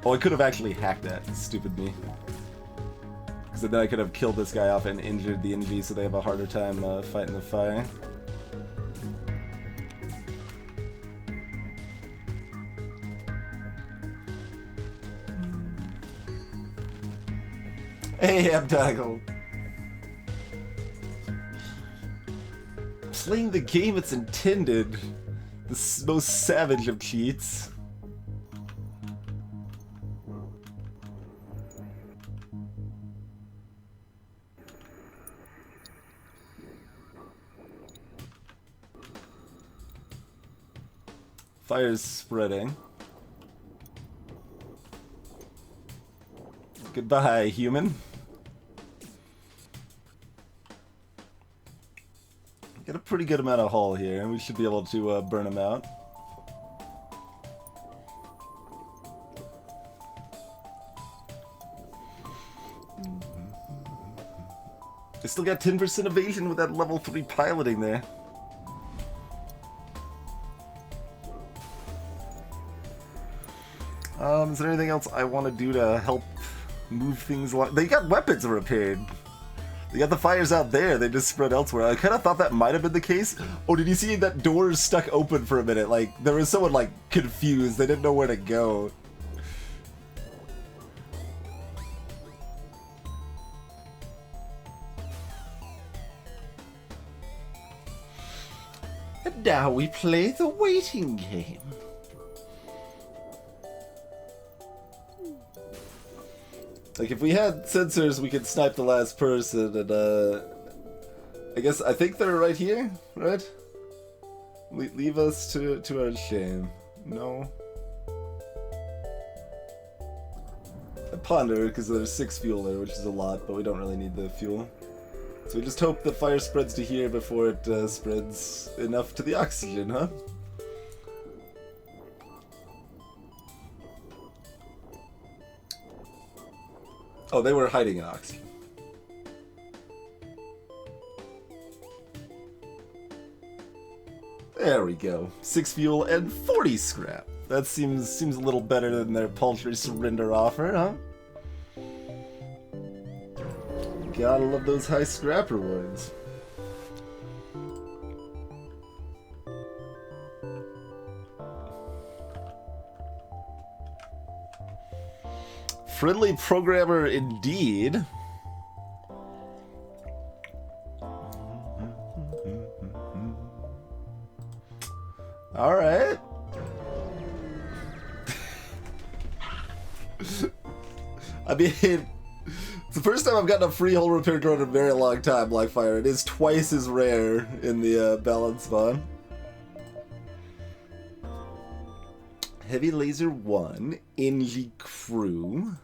Oh, I could have actually hacked that. Stupid me. Because then I could have killed this guy off and injured the Inji so they have a harder time fighting the fire. Hey, Abdagle. Playing the game it's intended. The most savage of cheats. Fire's spreading. Goodbye, human. Get a pretty good amount of hull here, and we should be able to burn them out. I still got 10% evasion with that level 3 piloting there. Is there anything else I want to do to help move things along? They got weapons repaired. They got the fires out there, they just spread elsewhere. I kind of thought that might have been the case. Oh, did you see that door stuck open for a minute? Like, there was someone, like, confused. They didn't know where to go. And now we play the waiting game. Like, if we had sensors, we could snipe the last person, and, I think they're right here, right? Leave us to our shame. No? I ponder, because there's 6 fuel there, which is a lot, but we don't really need the fuel. So we just hope the fire spreads to here before it spreads enough to the oxygen, huh? Oh, they were hiding in oxygen. There we go. 6 fuel and 40 scrap. That seems a little better than their paltry surrender offer, huh? Gotta love those high scrap rewards. Friendly programmer indeed. All right. I mean, it's the first time I've gotten a free hull repair drone in a very long time, Blackfire. It is twice as rare in the balance spawn. Heavy Laser 1, NG Crew.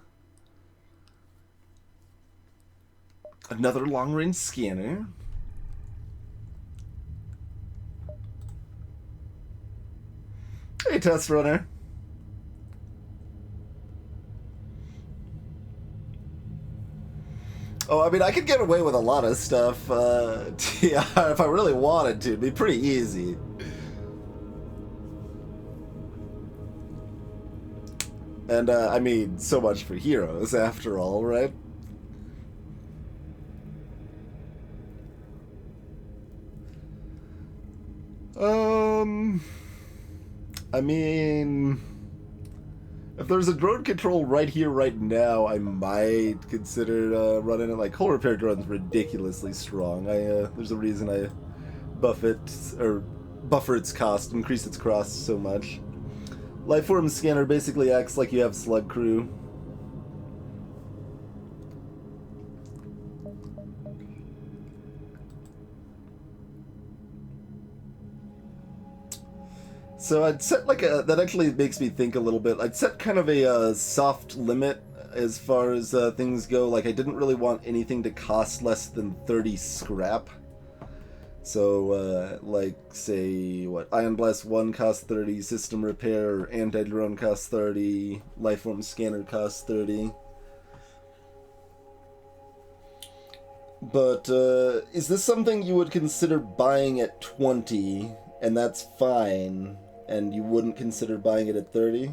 Another long-range scanner. Hey, Test Runner. Oh, I mean, I could get away with a lot of stuff, yeah, if I really wanted to. It'd be pretty easy. And, I mean, so much for heroes, after all, right? I mean, if there's a drone control right here, right now, I might consider running it. Like, hull repair drone's ridiculously strong. There's a reason I buff it, or buffer its cost, increase its cost so much. Lifeform scanner basically acts like you have slug crew. So I'd set like a, that actually makes me think a little bit. I'd set kind of a soft limit as far as things go. Like I didn't really want anything to cost less than 30 scrap. So like say what, Ion Blast 1 costs 30, System Repair, Anti-Drone costs 30, Lifeform Scanner costs 30. But is this something you would consider buying at 20, and that's fine, and you wouldn't consider buying it at 30?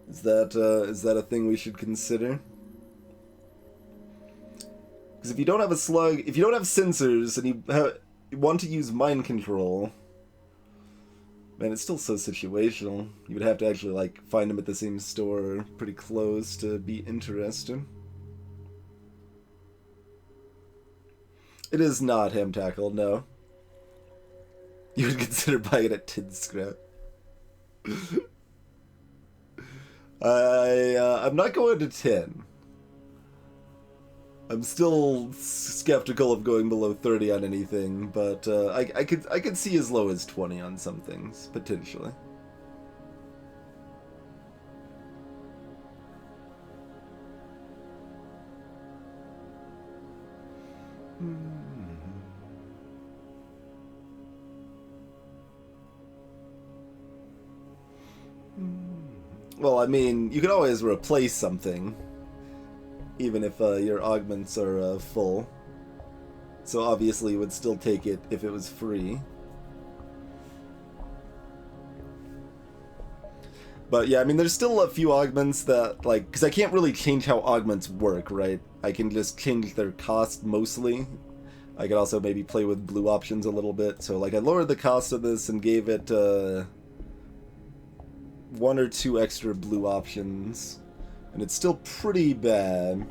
Is that a thing we should consider? Because if you don't have a slug, if you don't have sensors, and you want to use mind control, man, it's still so situational. You would have to actually like find them at the same store, pretty close, to be interested. It is not ham tackle, no. You would consider buying it at 10 scrap. I'm not going to 10. I'm still skeptical of going below 30 on anything, but I could see as low as 20 on some things, potentially. Well, I mean, you can always replace something, even if your augments are full. So obviously you would still take it if it was free. But yeah, I mean, there's still a few augments that, like, because I can't really change how augments work, right? I can just change their cost mostly. I could also maybe play with blue options a little bit. So, like, I lowered the cost of this and gave it 1 or 2 extra blue options. And it's still pretty bad.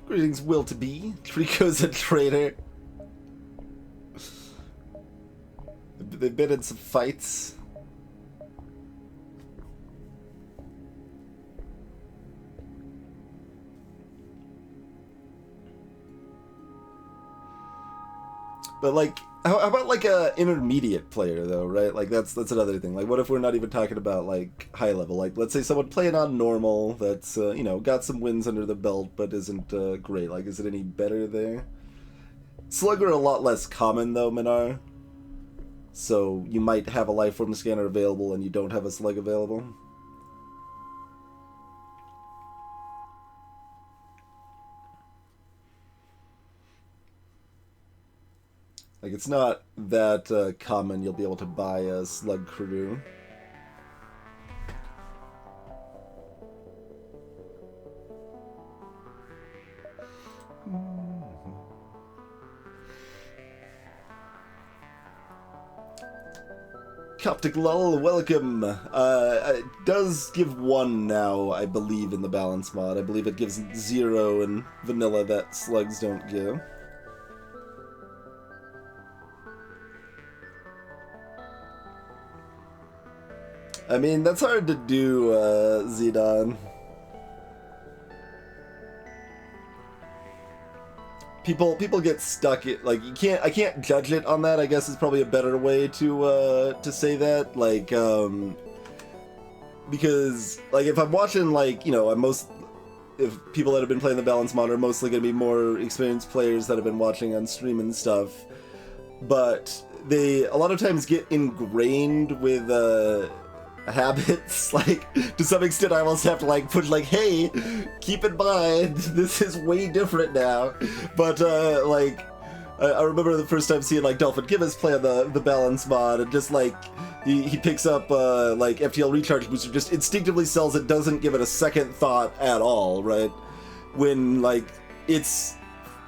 Greetings, Will to be. Trico's a traitor. They've been in some fights. But like, how about like a intermediate player though, right? Like that's another thing. Like, what if we're not even talking about like high level? Like, let's say someone playing on normal that's you know, got some wins under the belt but isn't great. Like, is it any better there? Slug are a lot less common though, Minar. So you might have a Lifeform Scanner available and you don't have a slug available. Like, it's not that common you'll be able to buy a slug crew. Coptic Lull, welcome. It does give 1 now, I believe, in the balance mod. I believe it gives 0 in vanilla that slugs don't give. I mean, that's hard to do, Zidane. People get stuck. Like, I can't judge it on that. I guess is probably a better way to say that. Like, because like if I'm watching, like, you know, if people that have been playing the balance mod are mostly going to be more experienced players that have been watching on stream and stuff, but they a lot of times get ingrained with habits. Like, to some extent I almost have to like put like, hey, keep in mind this is way different now. But like I remember the first time seeing like Dolphin Gibbons play on the balance mod, and just like he picks up like FTL recharge booster, just instinctively sells it, doesn't give it a second thought at all, right? When like it's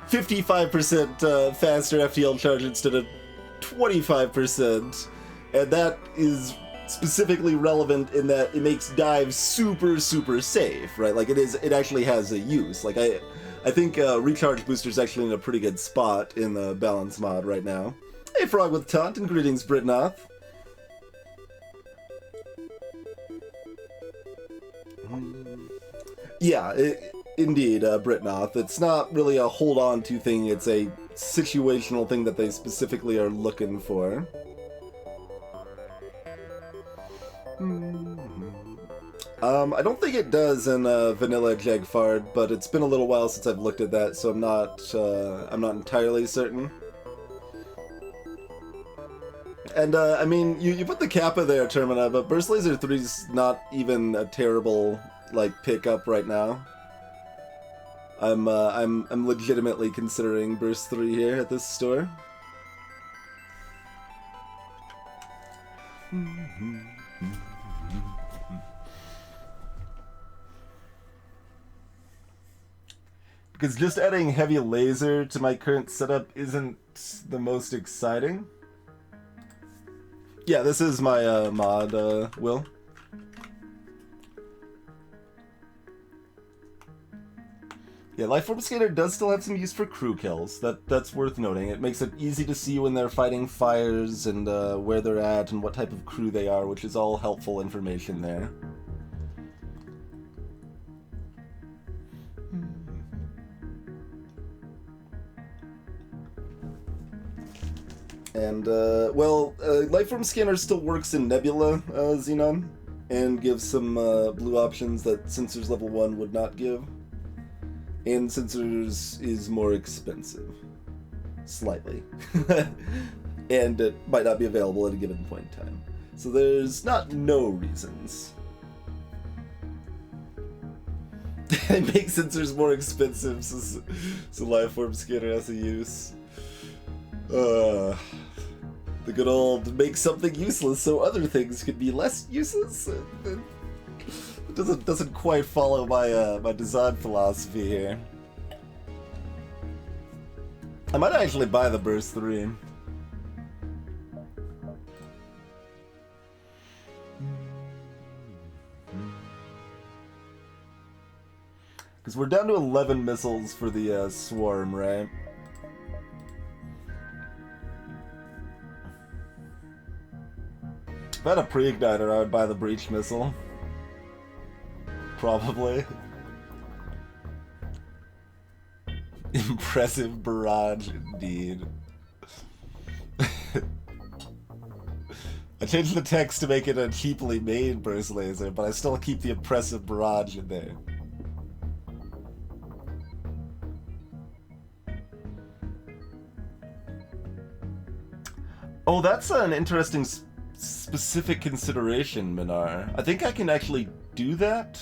55% faster FTL charge instead of 25%, and that is specifically relevant in that it makes dives super safe, right? Like, it actually has a use. Like, I think recharge booster is actually in a pretty good spot in the balance mod right now. Hey, Frog with Taunt, and greetings, Britnoth. Yeah, indeed, Britnoth. It's not really a hold-on-to thing, it's a situational thing that they specifically are looking for. I don't think it does in Vanilla Jagfard, but it's been a little while since I've looked at that, so I'm not entirely certain. And, I mean, you put the Kappa there, Termina, but Burst Laser 3's not even a terrible, like, pickup right now. I'm legitimately considering Burst 3 here at this store. Because just adding Heavy Laser to my current setup isn't the most exciting. Yeah, this is my mod, Will. Yeah, Lifeform Scanner does still have some use for crew kills. That's worth noting. It makes it easy to see when they're fighting fires and where they're at and what type of crew they are, which is all helpful information there. And, well, Lifeform Scanner still works in Nebula, Xenon, and gives some blue options that Sensors Level 1 would not give. And Sensors is more expensive. Slightly. And it might not be available at a given point in time. So there's not no reasons. It makes Sensors more expensive, so Lifeform Scanner has a use. The good old make something useless so other things could be less useless. It doesn't quite follow my design philosophy here. I might actually buy the Burst 3. Because we're down to 11 missiles for the swarm, right? If I had a pre-igniter, I would buy the breach missile. Probably. Impressive barrage, indeed. I changed the text to make it a cheaply made burst laser, but I still keep the impressive barrage in there. Oh, that's an interesting specific consideration, Minar. I think I can actually do that.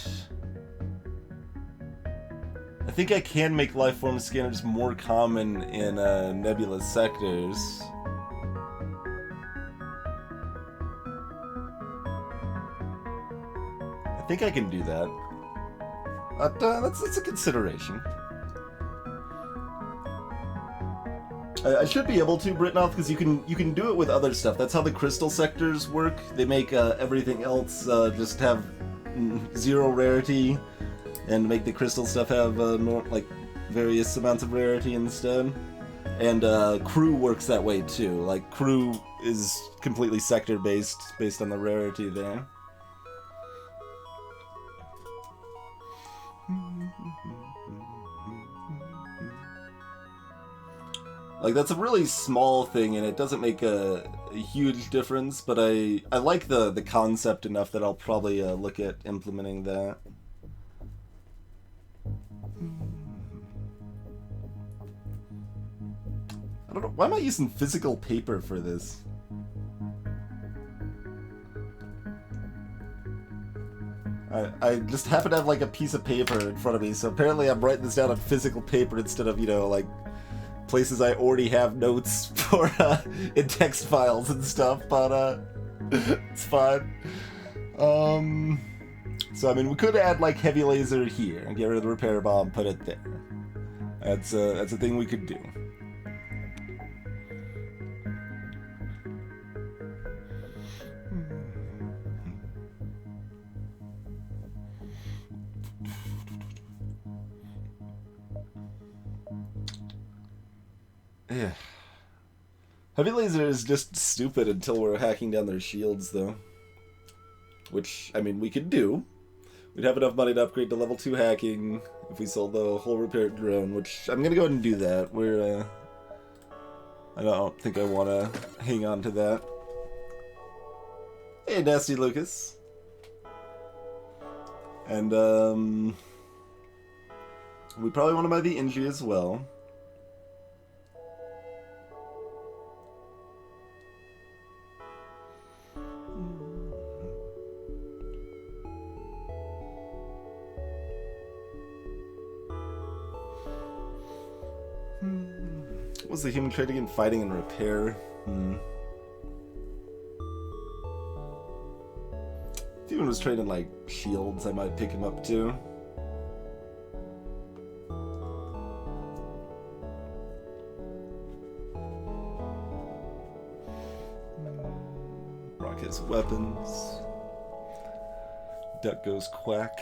I think I can make lifeform scanners more common in nebulous sectors. I think I can do that. But that's a consideration. I should be able to, Britnoth, because you can do it with other stuff. That's how the crystal sectors work. They make everything else just have 0 rarity, and make the crystal stuff have like various amounts of rarity instead. And crew works that way too. Like crew is completely sector based on the rarity there. Like, that's a really small thing, and it doesn't make a huge difference, but I like the concept enough that I'll probably look at implementing that. I don't know, why am I using physical paper for this? I just happen to have, like, a piece of paper in front of me, so apparently I'm writing this down on physical paper instead of, you know, like, places I already have notes for in text files and stuff, but it's fine. So I mean, we could add like heavy laser here and get rid of the repair bomb, put it there. That's a thing we could do. Yeah. Heavy laser is just stupid until we're hacking down their shields, though. Which, I mean, we could do. We'd have enough money to upgrade to level 2 hacking if we sold the whole repaired drone, which I'm gonna go ahead and do that. I don't think I want to hang on to that. Hey, Nasty Lucas. And, we probably want to buy the Inji as well. What was the human trait again? Fighting and repair. If human was trading like shields, I might pick him up too. Rock his weapons. Duck goes quack.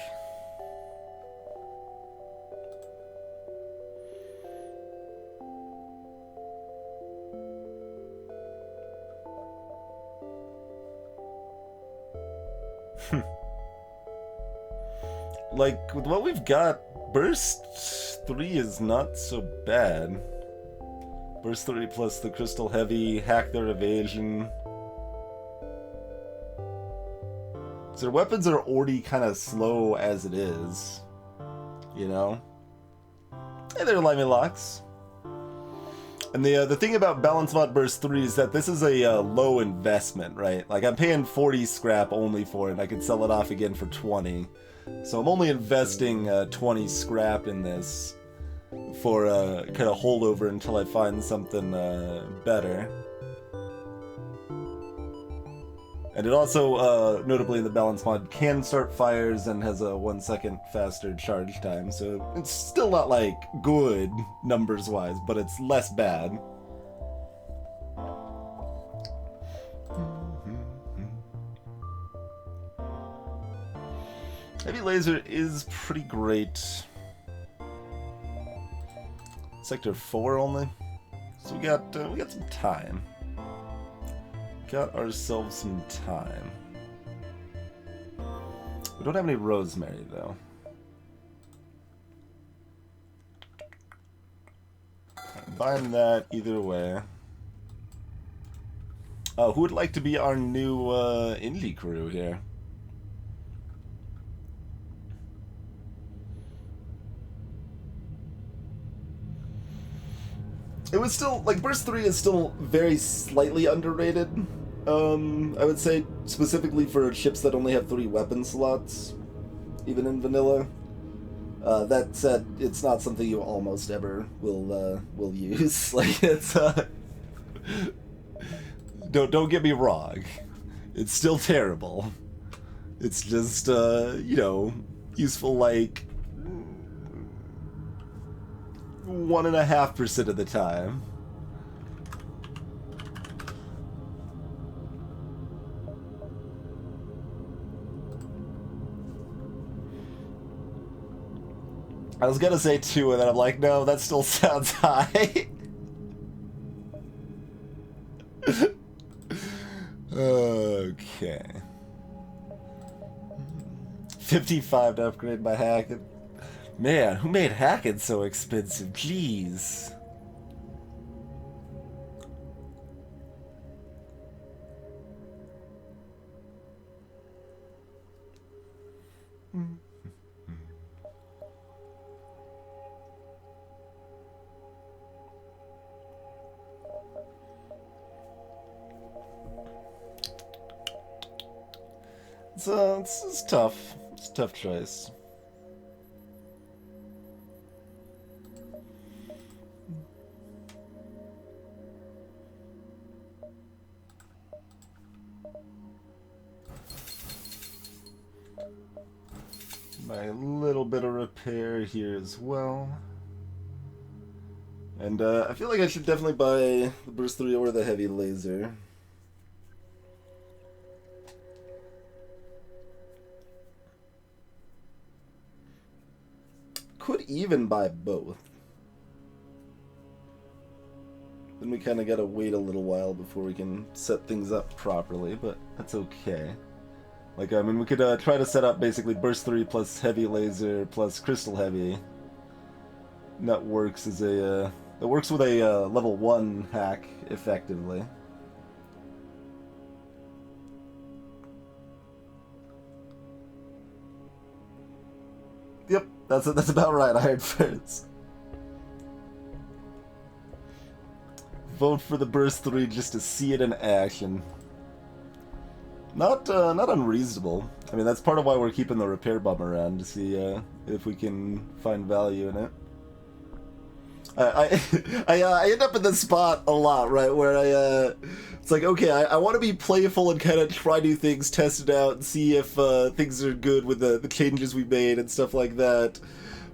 Like, with what we've got, Burst 3 is not so bad. Burst 3 plus the Crystal Heavy, hack their evasion. So their weapons are already kind of slow as it is. You know? Hey there, Limey Locks. And the thing about Balance Mod Burst 3 is that this is a low investment, right? Like, I'm paying 40 scrap only for it, and I can sell it off again for 20. So I'm only investing 20 scrap in this for kind of holdover until I find something better. And it also, notably in the balance mod, can start fires and has a 1 second faster charge time. So it's still not like good numbers-wise, but it's less bad. Heavy laser is pretty great. Sector 4 only, so we got some time. Got ourselves some time. We don't have any rosemary though. Buying that either way. Who would like to be our new indie crew here? It was still, like, Burst 3 is still very slightly underrated. I would say, specifically for ships that only have 3 weapon slots, even in vanilla. That said, it's not something you almost ever will use. Like, it's, don't get me wrong. It's still terrible. It's just, you know, useful, like, 1.5% of the time. I was gonna say 2, and then I'm like, no, that still sounds high. Okay. 55 to upgrade my hacking. Man, who made hacking so expensive? Jeez. It's tough. It's a tough choice. Buy a little bit of repair here as well. And I feel like I should definitely buy the Burst 3 or the Heavy Laser. Could even buy both. Then we kind of gotta wait a little while before we can set things up properly, but that's okay. Like, I mean, we could try to set up basically Burst 3 plus Heavy Laser plus Crystal Heavy. And that works as a, that works with a level 1 hack, effectively. Yep, that's about right, Iron Ferrets. Vote for the Burst 3 just to see it in action. Not unreasonable. I mean, that's part of why we're keeping the Repair Bomb around, to see if we can find value in it. I end up in this spot a lot, right, where it's like, okay, I want to be playful and kind of try new things, test it out, and see if things are good with the changes we made and stuff like that,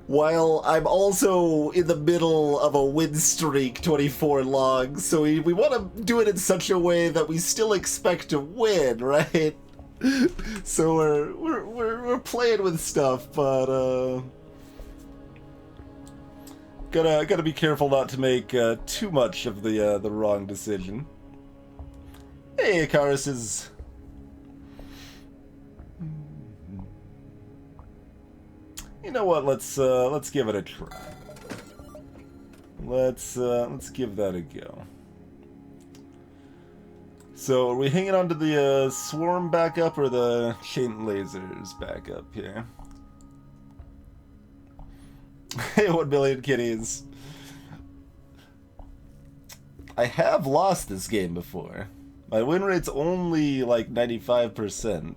while I'm also in the middle of a win streak 24 long, so we want to do it in such a way that we still expect to win, right? So we're playing with stuff, but gotta be careful not to make too much of the wrong decision. Hey, Icarus is. You know what? Let's give it a try. Let's give that a go. So, are we hanging on to the swarm backup or the chain lasers backup here? Hey, 1 million kitties. I have lost this game before. My win rate's only like 95%.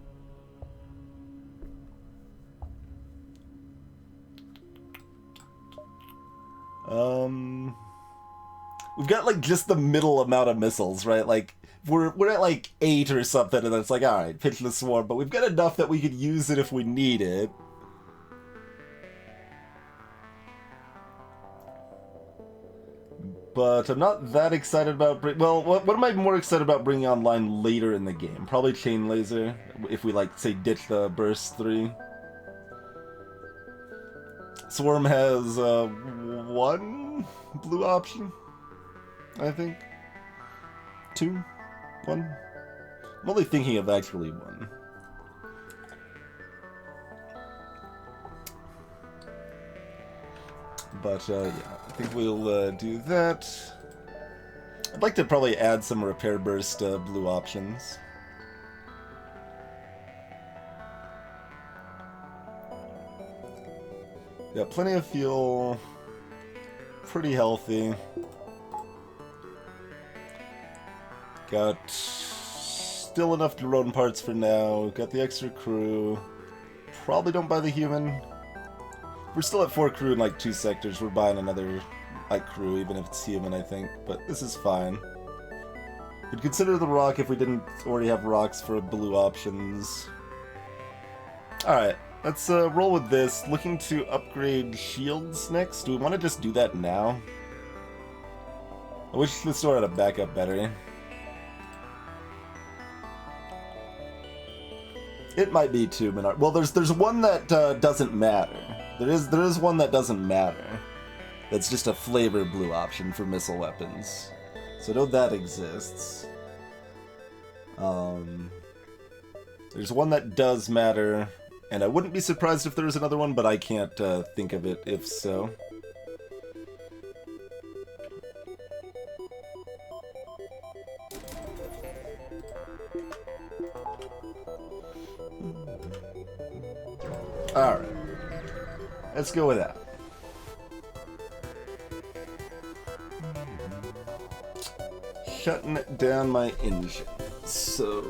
We've got like just the middle amount of missiles, right? Like we're at like 8 or something, and it's like, all right, pitch the swarm, but we've got enough that we could use it if we need it. But I'm not that excited about well, what am I more excited about bringing online later in the game? Probably Chain Laser, if we, like, say, ditch the Burst 3. Swarm has, 1 blue option, I think. 2? 1? I'm only thinking of actually 1. But, yeah, I think we'll do that. I'd like to probably add some Repair Burst blue options. Got plenty of fuel. Pretty healthy. Got still enough drone parts for now. Got the extra crew. Probably don't buy the human. We're still at 4 crew in like 2 sectors. We're buying another like crew, even if it's human, I think. But this is fine. We'd consider the rock if we didn't already have rocks for blue options. Alright, let's roll with this. Looking to upgrade shields next. Do we want to just do that now? I wish the store had a backup battery. It might be 2 Menard. Well, there's one that doesn't matter. There is one that doesn't matter. That's just a flavor blue option for missile weapons. So I know that exists. There's one that does matter, and I wouldn't be surprised if there was another one, but I can't think of it if so. Alright. Let's go with that. Shutting down my engine. So...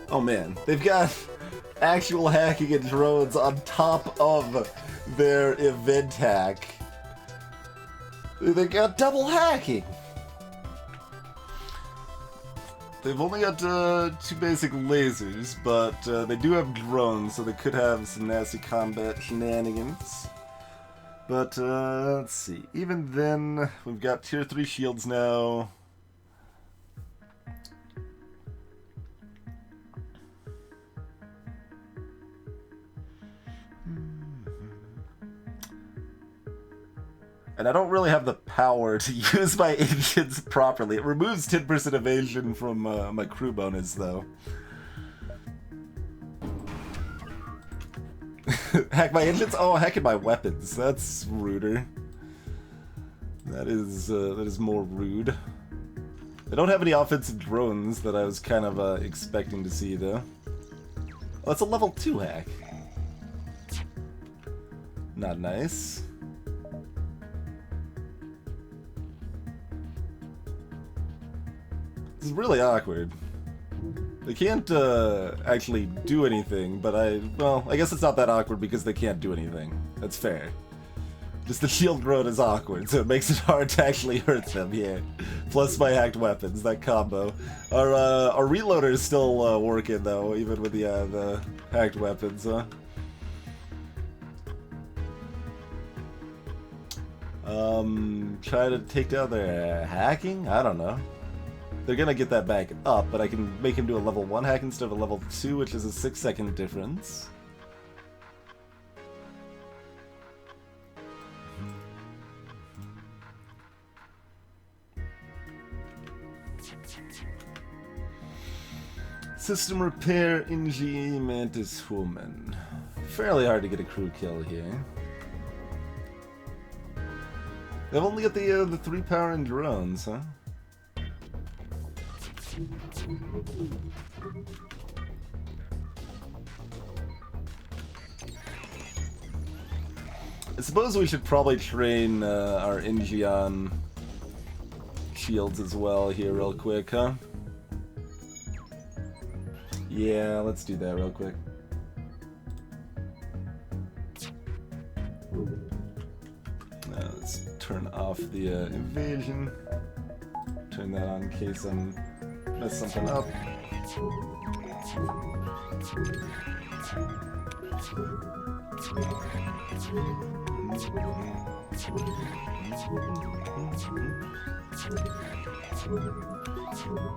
oh man, they've got actual hacking and drones on top of their event hack. They got double hacking! They've only got 2 basic lasers, but they do have drones, so they could have some nasty combat shenanigans. But, let's see. Even then, we've got tier 3 shields now. And I don't really have the power to use my agents properly. It removes 10% evasion from my crew bonus, though. Hack my agents? Oh, hacking my weapons. That's ruder. That is more rude. They don't have any offensive drones that I was kind of expecting to see, though. Oh, that's a level 2 hack. Not nice. This is really awkward. They can't actually do anything, but well, I guess it's not that awkward because they can't do anything. That's fair. Just the shield growth is awkward, so it makes it hard to actually hurt them here. Plus my hacked weapons, that combo. Our reloader is still working though, even with the hacked weapons, huh? Try to take down their hacking? I don't know. They're gonna get that back up, but I can make him do a level 1 hack instead of a level 2, which is a 6-second difference. System repair, NG, Mantis Woman. Fairly hard to get a crew kill here. They've only got the 3 power and drones, huh? I suppose we should probably train our NG on shields as well here real quick, huh? Yeah, let's do that real quick. Let's turn off the invasion. Turn that on in case I mess something up.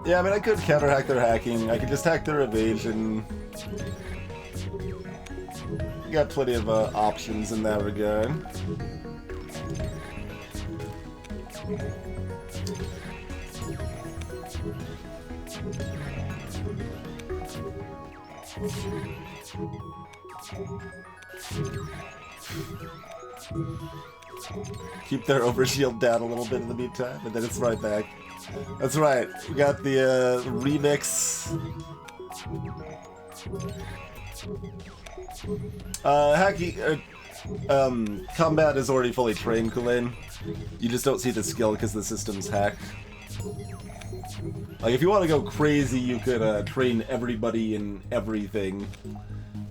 Yeah, I mean, I could counter-hack their hacking. I could just hack their evasion. Got plenty of options in that regard. Keep their overshield down a little bit in the meantime, and then it's right back. That's right, we got the remix. Hacking, combat is already fully trained, Kulin. You just don't see the skill because the system's hacked. Like, if you want to go crazy, you could train everybody in everything,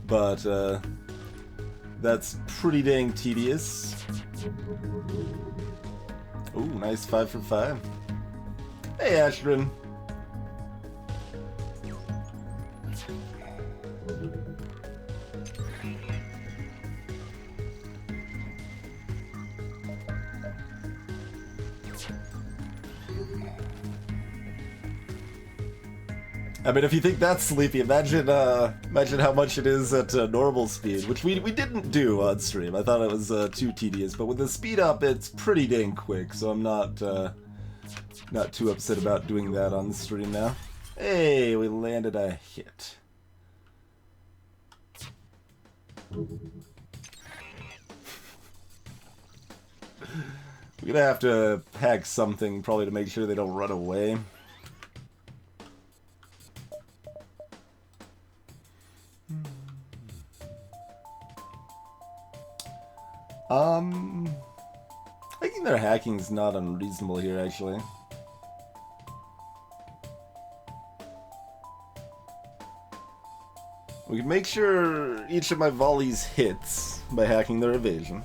but that's pretty dang tedious. Ooh, nice 5 for 5. Hey, Ashton. I mean, if you think that's sleepy, imagine how much it is at normal speed, which we didn't do on stream. I thought it was too tedious, but with the speed up, it's pretty dang quick, so I'm not too upset about doing that on the stream now. Hey, we landed a hit. We're gonna have to hack something probably to make sure they don't run away. I think their hacking's not unreasonable here, actually. We can make sure each of my volleys hits by hacking their evasion.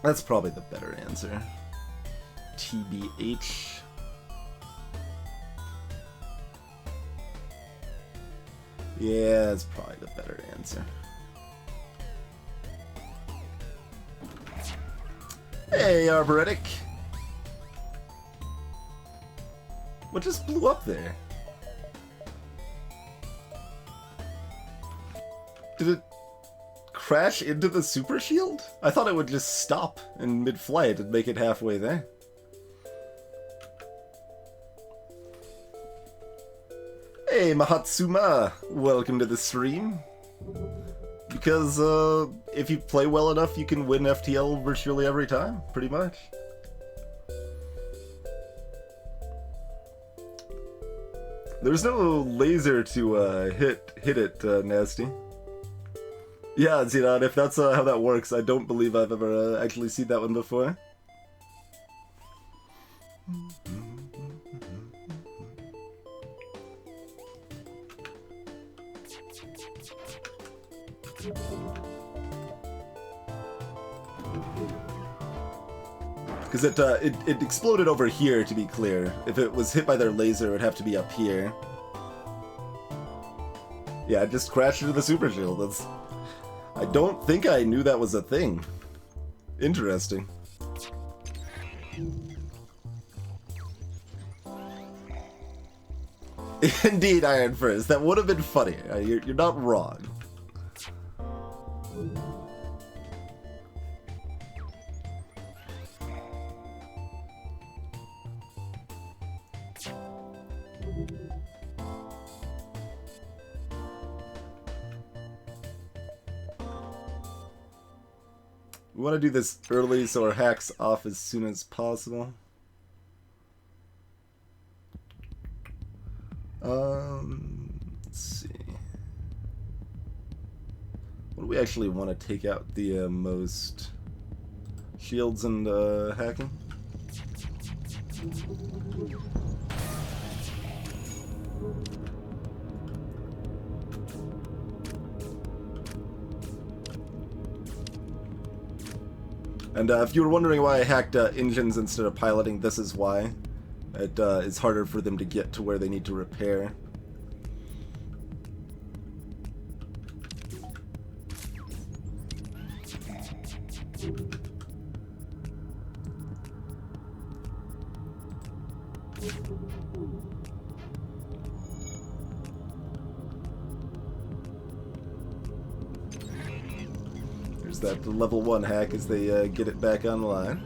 That's probably the better answer. TBH. Yeah, that's probably the better answer. Hey, Arboretic! What just blew up there? Did it crash into the super shield? I thought it would just stop in mid-flight and make it halfway there. Hey, Mahatsuma! Welcome to the stream. Because, if you play well enough, you can win FTL virtually every time, pretty much. There's no laser to, hit it, Nasty. Yeah, Xenon, if that's, how that works, I don't believe I've ever, actually seen that one before. Because it exploded over here, to be clear. If it was hit by their laser, it would have to be up here. Yeah, it just crashed into the super shield. That's... I don't think I knew that was a thing. Interesting. Indeed, Iron First. That would have been funny. You're not wrong. We want to do this early so our hack's off as soon as possible. Let's see. What do we actually want to take out the most? Shields and hacking? And if you were wondering why I hacked engines instead of piloting, this is why. It is harder for them to get to where they need to repair. There's that level 1 hack as they get it back online.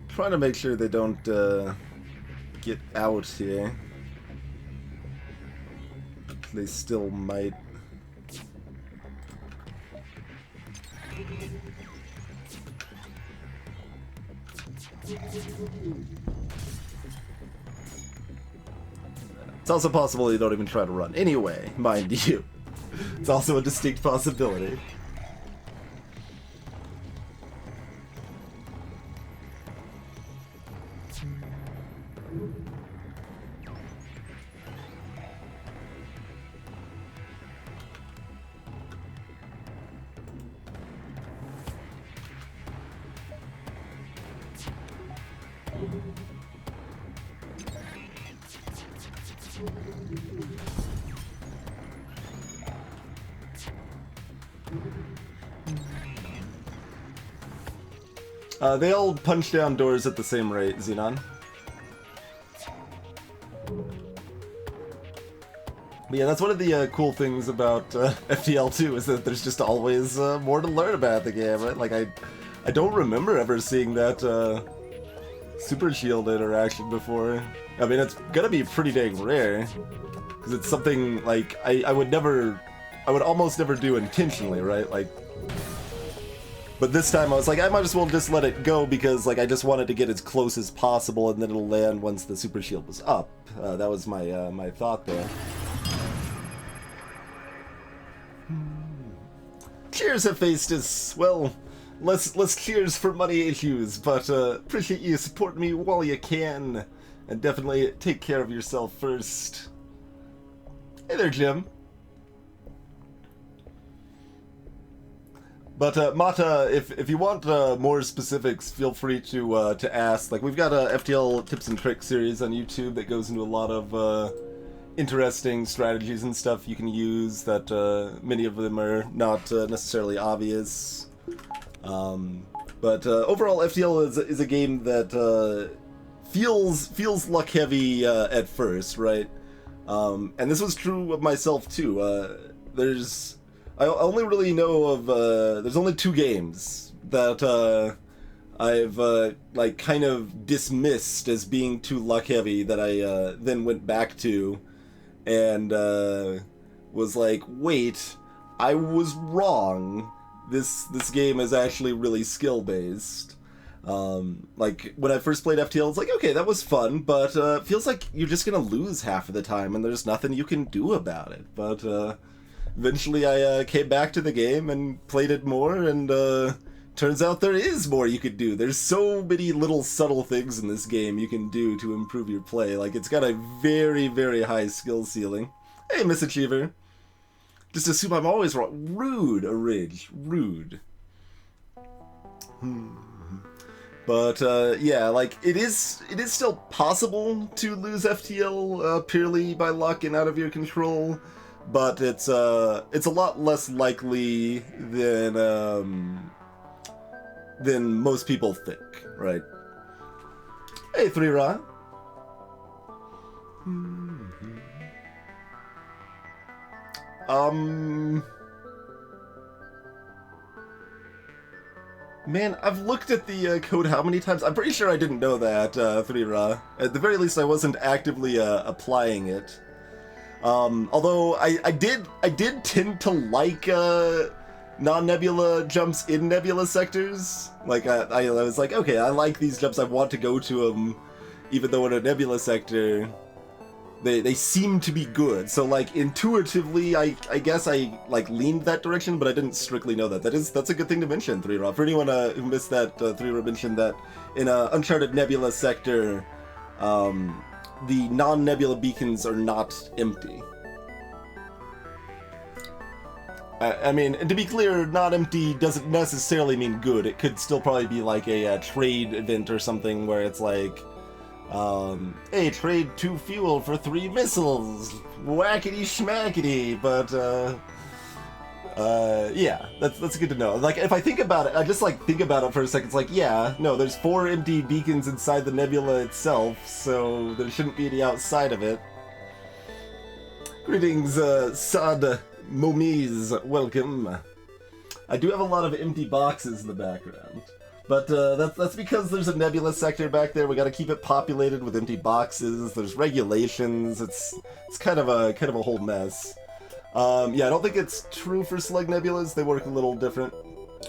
Trying to make sure they don't get out here. They still might. It's also possible they don't even try to run. Anyway, mind you, it's also a distinct possibility. They all punch down doors at the same rate, Xenon. But yeah, that's one of the cool things about FTL 2 is that there's just always more to learn about the game, right? Like, I don't remember ever seeing that Super Shield interaction before. I mean, it's gonna be pretty dang rare, because it's something, like, I would almost never do intentionally, right? Like, but this time I was like, I might as well just let it go because, like, I just wanted to get as close as possible and then it'll land once the Super Shield was up. That was my my thought there. Cheers, Hephaestus. Well, less cheers for money issues, but appreciate you supporting me while you can. And definitely take care of yourself first. Hey there, Jim. But Mata, if you want more specifics, feel free to ask. Like, we've got a FTL tips and tricks series on YouTube that goes into a lot of interesting strategies and stuff you can use that many of them are not necessarily obvious. But overall, FTL is a game that feels luck heavy at first, right? And this was true of myself too. I only really know of there's only 2 games that I've like kind of dismissed as being too luck heavy that I then went back to and was like, wait, I was wrong. This game is actually really skill based. Like when I first played FTL, it's like, okay, that was fun, but it feels like you're just gonna lose half of the time, and there's nothing you can do about it. But eventually, I came back to the game and played it more, and turns out there is more you could do. There's so many little subtle things in this game you can do to improve your play. Like, it's got a very, very high skill ceiling. Hey, Miss Achiever. Just assume I'm always wrong. Rude, Ridge. Rude. But, yeah, like, it is still possible to lose FTL purely by luck and out of your control, but it's a lot less likely than most people think, right? Hey, 3Ra. Man, I've looked at the code how many times? I'm pretty sure I didn't know that, 3Ra. At the very least, I wasn't actively applying it. Although I did tend to like non-nebula jumps in nebula sectors. Like I was like, okay, I like these jumps. I want to go to them, even though in a nebula sector they seem to be good. So like intuitively, I guess I like leaned that direction, but I didn't strictly know that. That's a good thing to mention, 3Ra. For anyone who missed that, 3Ra mentioned that in a Uncharted Nebula sector, the non-nebula beacons are not empty. I mean, and to be clear, not empty doesn't necessarily mean good. It could still probably be like a trade event or something where it's like, hey, trade 2 fuel for 3 missiles, whackity schmackity. But yeah, that's good to know. Like, if I think about it, I just like think about it for a second. It's like, yeah, no, there's 4 empty beacons inside the nebula itself, so there shouldn't be any outside of it. Greetings, Sad Momies, welcome. I do have a lot of empty boxes in the background, but that's because there's a nebula sector back there. We got to keep it populated with empty boxes. There's regulations. It's kind of a whole mess. Yeah, I don't think it's true for slug nebulas. They work a little different.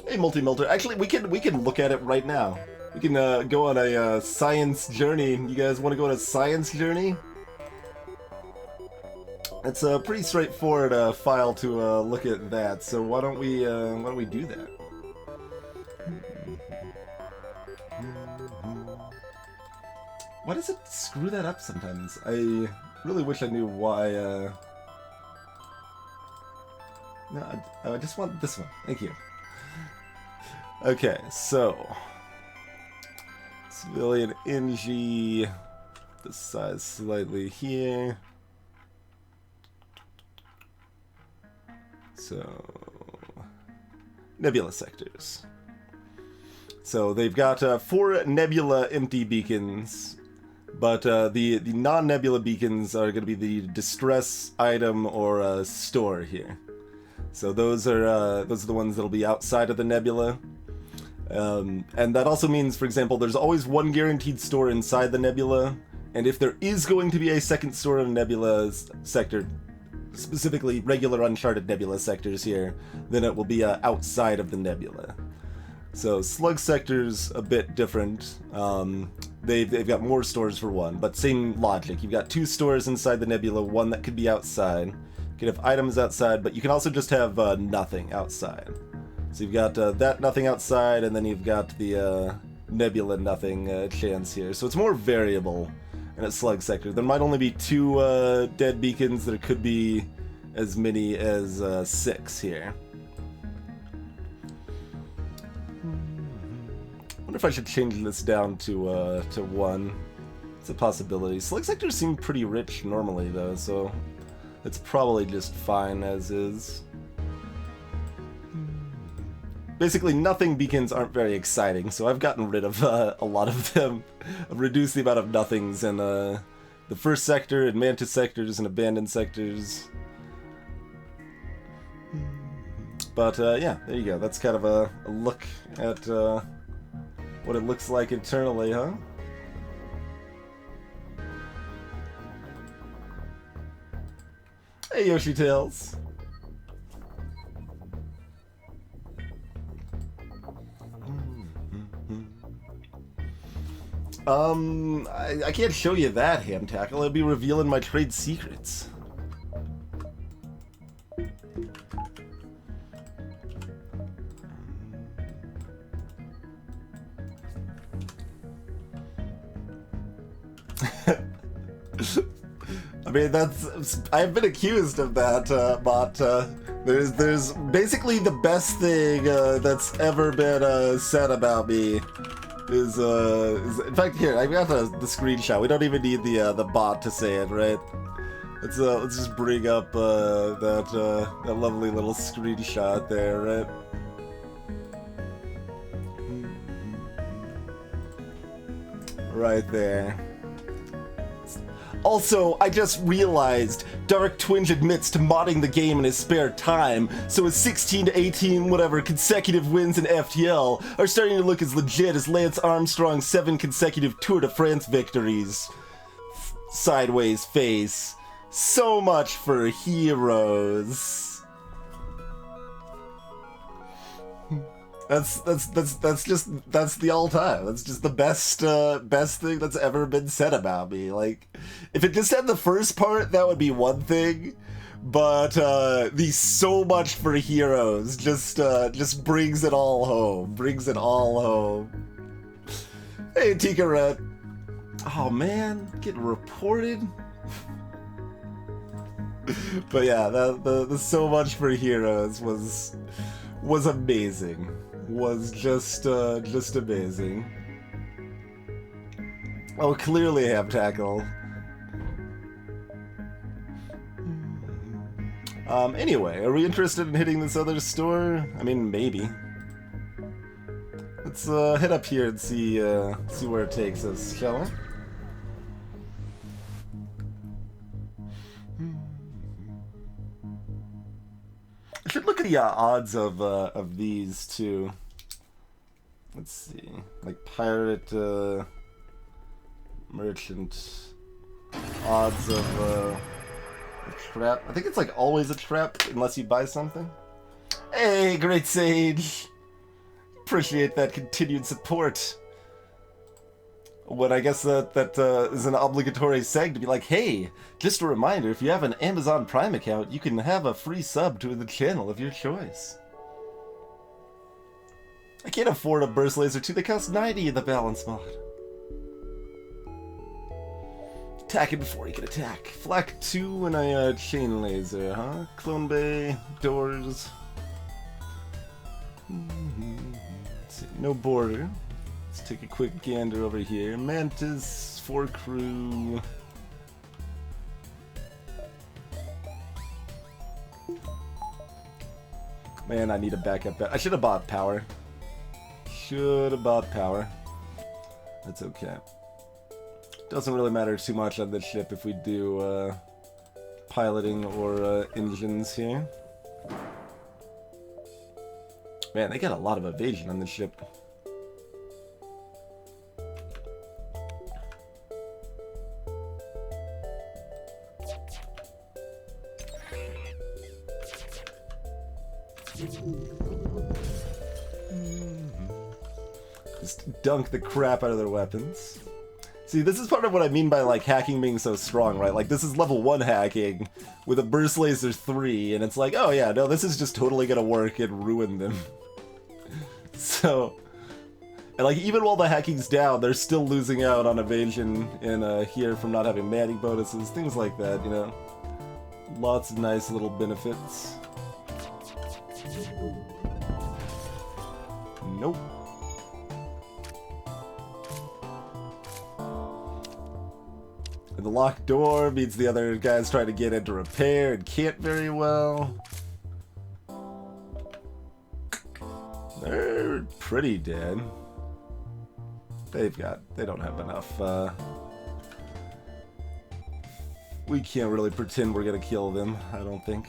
Hey, multi-melter. Actually, we can look at it right now. We can go on a science journey. You guys want to go on a science journey? It's a pretty straightforward file to look at that. So why don't we do that? Why does it screw that up sometimes? I really wish I knew why. No, I just want this one. Thank you. Okay, so civilian NG, the size slightly here. So nebula sectors. So they've got 4 nebula empty beacons, but the non-nebula beacons are going to be the distress item or store here. So those are the ones that'll be outside of the nebula, and that also means, for example, there's always 1 guaranteed store inside the nebula, and if there is going to be a second store in a nebula sector, specifically regular Uncharted Nebula sectors here, then it will be outside of the nebula. So slug sector's a bit different. They've got more stores for 1, but same logic. You've got 2 stores inside the nebula, 1 that could be outside. You can have items outside, but you can also just have nothing outside. So you've got that nothing outside, and then you've got the nebula nothing chance here. So it's more variable in a slug sector. There might only be 2 dead beacons. There could be as many as 6 here. I wonder if I should change this down to 1. It's a possibility. Slug sectors seem pretty rich normally, though, so it's probably just fine as is. Basically, nothing beacons aren't very exciting, so I've gotten rid of a lot of them. I've reduced the amount of nothings in the first sector, and mantis sectors, and abandoned sectors. But yeah, there you go. That's kind of a look at what it looks like internally, huh? Hey, Yoshi Tails. I can't show you that, Ham Tackle. It'll be revealing my trade secrets. I mean, I've been accused of that, but there's basically the best thing that's ever been said about me is in fact, here I got the screenshot. We don't even need the bot to say it, right? Let's just bring up that lovely little screenshot there, right? Right there. Also, I just realized Dark Twinge admits to modding the game in his spare time, so his 16 to 18 whatever consecutive wins in FTL are starting to look as legit as Lance Armstrong's 7 consecutive Tour de France victories. Sideways face. So much for heroes. That's the all time. That's just the best thing that's ever been said about me. Like, if it just had the first part, that would be one thing, but the so much for heroes just brings it all home. Brings it all home. Hey, Tika Red. Oh man, getting reported. But yeah, the so much for heroes was amazing. Was just amazing. Oh, clearly Ham Tackle. Anyway, are we interested in hitting this other store? I mean, maybe. Let's head up here and see where it takes us, shall we? I should look at the odds of these too. Let's see, like pirate merchant odds of trap. I think it's like always a trap unless you buy something. Hey, Great Sage! Appreciate that continued support. When I guess that is an obligatory seg to be like, hey, just a reminder, if you have an Amazon Prime account, you can have a free sub to the channel of your choice. I can't afford a burst laser 2 that costs 90 in the balance mod. Attack it before he can attack. Flak 2 and a chain laser, huh? Clone Bay, doors. Let's see, no border. Let's take a quick gander over here. Mantis, 4 crew. Man, I need a backup. I should have bought power. Should have bought power. That's okay. Doesn't really matter too much on this ship if we do piloting or engines here. Man, they got a lot of evasion on this ship. Just dunk the crap out of their weapons. See, this is part of what I mean by, like, hacking being so strong, right? Like, this is level 1 hacking with a burst laser 3, and it's like, oh yeah, no, this is just totally gonna work and ruin them. So, and like, even while the hacking's down, they're still losing out on evasion in here from not having manning bonuses, things like that, you know? Lots of nice little benefits. Nope. And the locked door means the other guy's trying to get into repair and can't very well. They're pretty dead. They don't have enough, we can't really pretend we're gonna kill them, I don't think.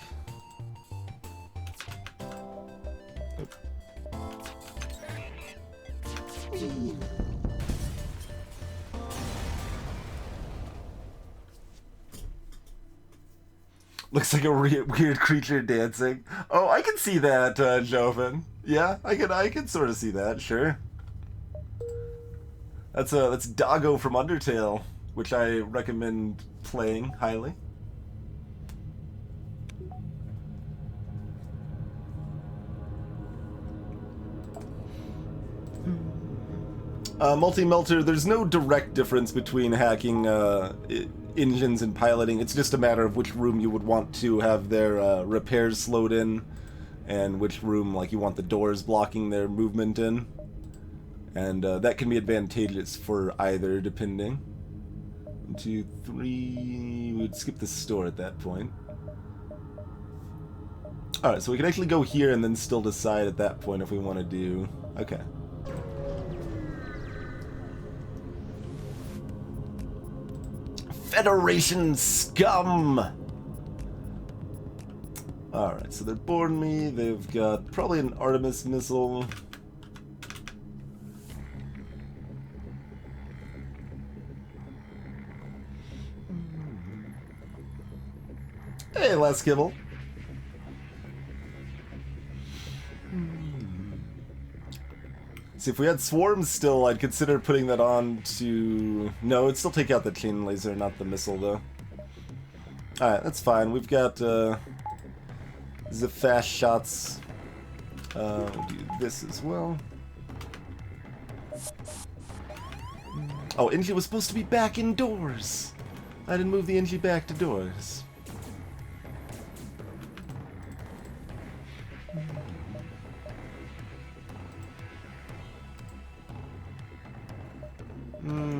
Looks like a weird creature dancing. Oh, I can see that, Joven. Yeah, I can sort of see that, sure. That's Doggo from Undertale, which I recommend playing highly. Multi-melter, there's no direct difference between hacking engines and piloting. It's just a matter of which room you would want to have their repairs slowed in, and which room like you want the doors blocking their movement in. And that can be advantageous for either, depending. 1, 2, 3... We'd skip the store at that point. Alright, so we can actually go here and then still decide at that point if we want to do... Okay. Federation scum! Alright, so they're boarding me. They've got probably an Artemis missile. Hey, last kibble. See, if we had swarms still, I'd consider putting that on to... No, it'd still take out the chain laser, not the missile, though. Alright, that's fine. We've got, the fast shots. We'll do this as well. Oh, Engie was supposed to be back indoors! I didn't move the Engie back to doors.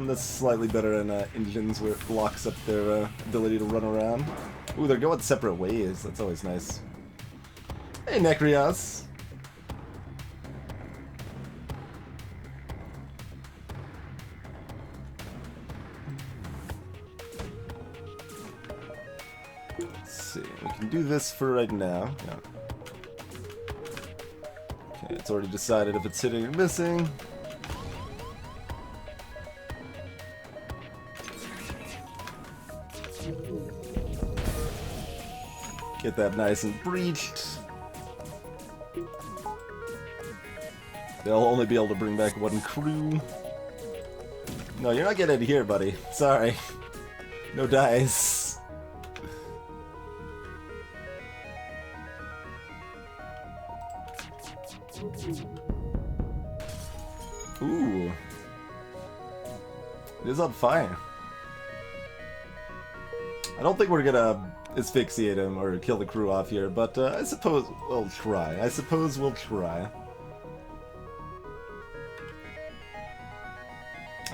That's slightly better in engines where it blocks up their ability to run around. Ooh, they're going separate ways. That's always nice. Hey, Nekrios. Let's see. We can do this for right now. Yeah. Okay, it's already decided if it's hitting or missing. Get that nice and breached. They'll only be able to bring back one crew. No, you're not getting it here, buddy. Sorry. No dice. Ooh. It is on fire. I don't think we're gonna asphyxiate him or kill the crew off here, but I suppose we'll try. I suppose we'll try.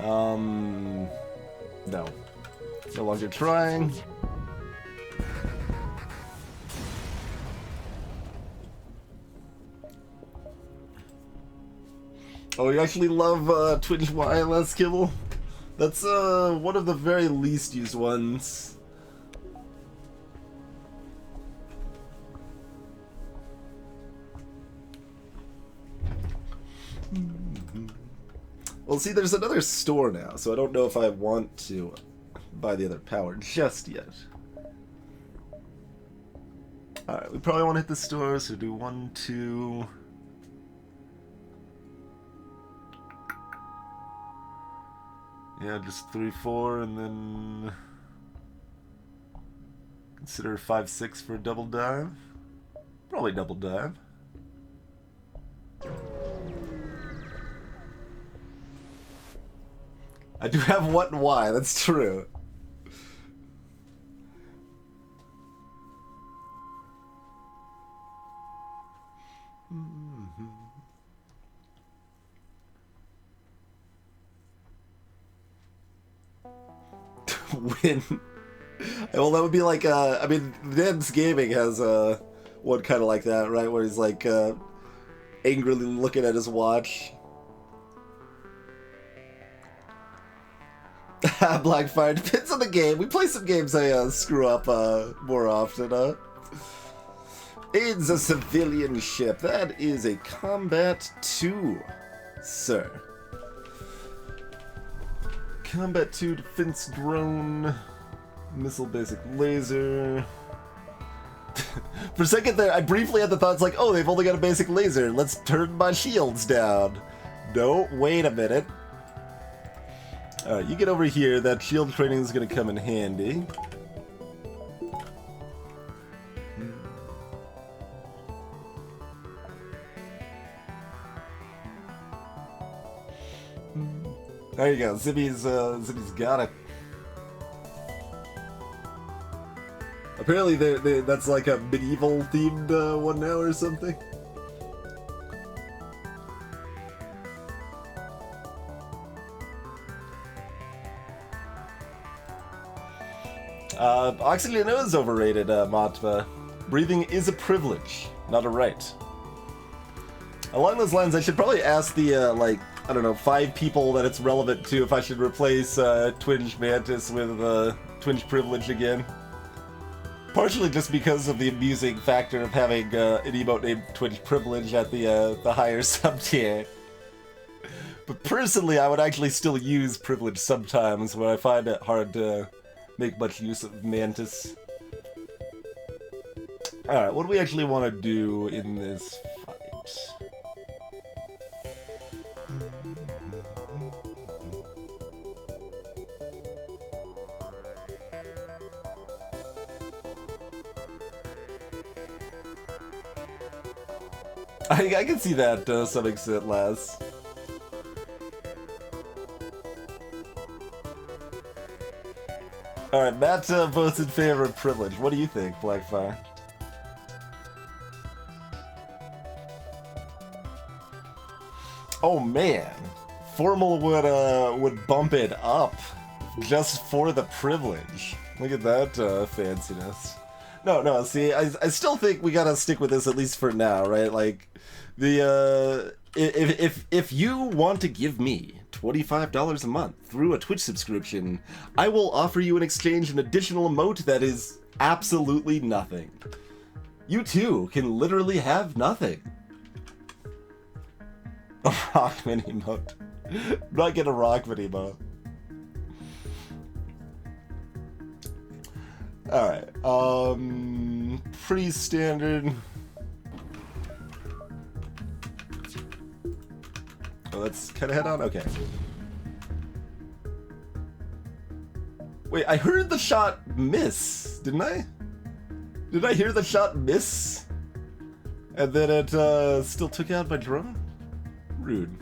No. No longer trying. Oh, you actually love Twitch YLS Kibble? That's one of the very least used ones. Well, see, there's another store now, so I don't know if I want to buy the other power just yet. Alright, we probably want to hit the store, so do 1, 2... Yeah, just 3, 4, and then... Consider 5, 6 for a double dive. Probably double dive. I do have what and why, that's true. Win. Well, that would be like, I mean, Ned's Gaming has one kind of like that, right? Where he's like, Angrily looking at his watch. Blackfire, depends on the game. We play some games I screw up more often. Aids a civilian ship. That is a Combat 2, sir. Combat 2 defense drone. Missile basic laser. For a second there, I briefly had the thoughts like, oh, they've only got a basic laser. Let's turn my shields down. No, wait a minute. Alright, you get over here. That shield training is going to come in handy. There you go. Zibby's got it. Apparently, that's like a medieval themed one now or something. Oxygen is overrated, Matva. Breathing is a privilege, not a right. Along those lines, I should probably ask the, like, I don't know, 5 people that it's relevant to if I should replace Twinge Mantis with Twinge Privilege again. Partially just because of the amusing factor of having an emote named Twinge Privilege at the higher sub-tier. But personally, I would actually still use Privilege sometimes when I find it hard to make much use of Mantis. Alright, what do we actually want to do in this fight? I can see that to some extent, Laz. Alright, Matt votes in favor of privilege. What do you think, Blackfire? Oh man, Formal would bump it up just for the privilege. Look at that fanciness. No, see, I still think we gotta stick with this at least for now, right? Like, the, if you want to give me $25 a month through a Twitch subscription, I will offer you in exchange an additional emote that is absolutely nothing. You too can literally have nothing. A Rockman emote. I'm not getting a Rockman emote. Alright, pretty standard. Oh, let's kind of head on? Okay. Wait, I heard the shot miss, didn't I? Did I hear the shot miss? And then it still took out my drone? Rude.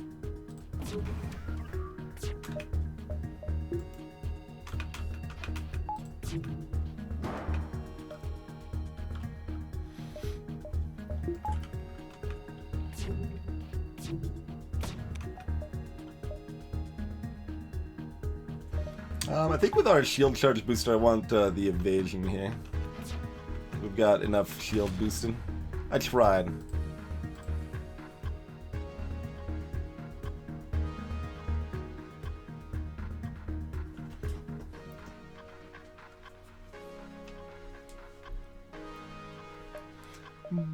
I think with our shield charge booster, I want the evasion here. We've got enough shield boosting. I tried. We'll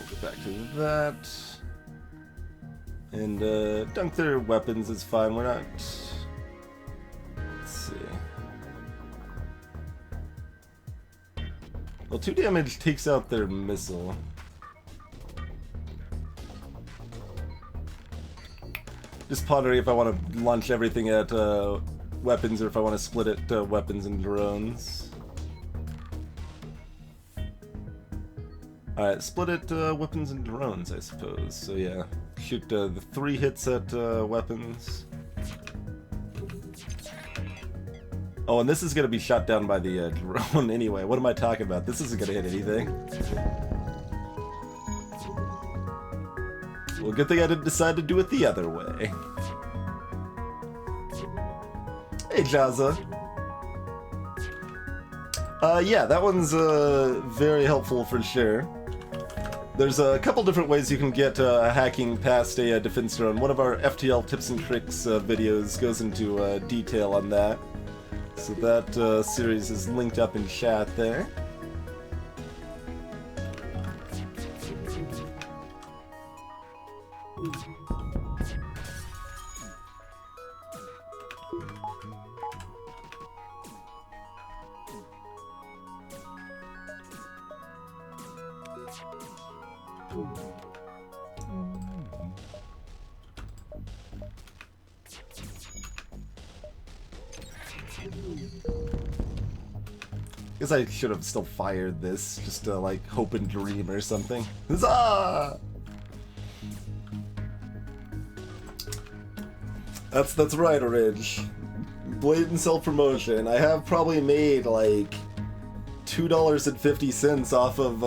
get back to that. And dunk their weapons is fine. We're not. Let's see. Well, 2 damage takes out their missile. Just pondering if I want to launch everything at weapons or if I want to split it to weapons and drones. Alright, split it weapons and drones, I suppose. So yeah, shoot the 3 hits at weapons. Oh, and this is going to be shot down by the drone anyway. What am I talking about? This isn't going to hit anything. Well, good thing I didn't decide to do it the other way. Hey, Jazza. Yeah, that one's very helpful for sure. There's a couple different ways you can get hacking past a defense drone. One of our FTL tips and tricks videos goes into detail on that. So that series is linked up in chat there. Guess I should have still fired this, just to like hope and dream or something. Huzzah! That's right, Orange. Blatant self-promotion. I have probably made like $2.50 off of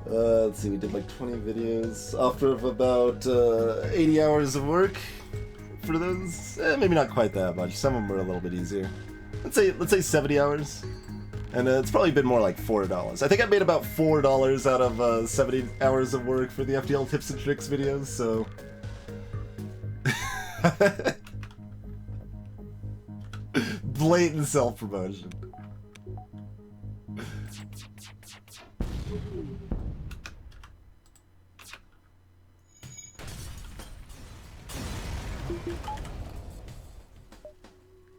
let's see, we did like 20 videos off of about 80 hours of work for those. Maybe not quite that much. Some of them were a little bit easier. Let's say 70 hours. And it's probably been more like $4. I think I made about $4 out of 70 hours of work for the FTL tips and tricks videos, so... Blatant self-promotion.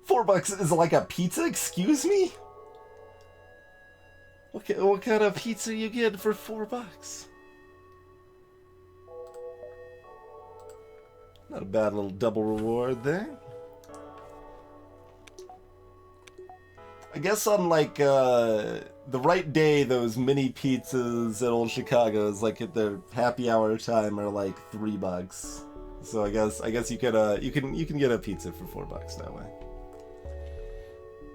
$4 is like a pizza? Excuse me? What kind of pizza you get for $4? Not a bad little double reward there. I guess on like the right day, those mini pizzas at Old Chicago's, like at their happy hour time, are like $3. So I guess you can get a pizza for $4 that way.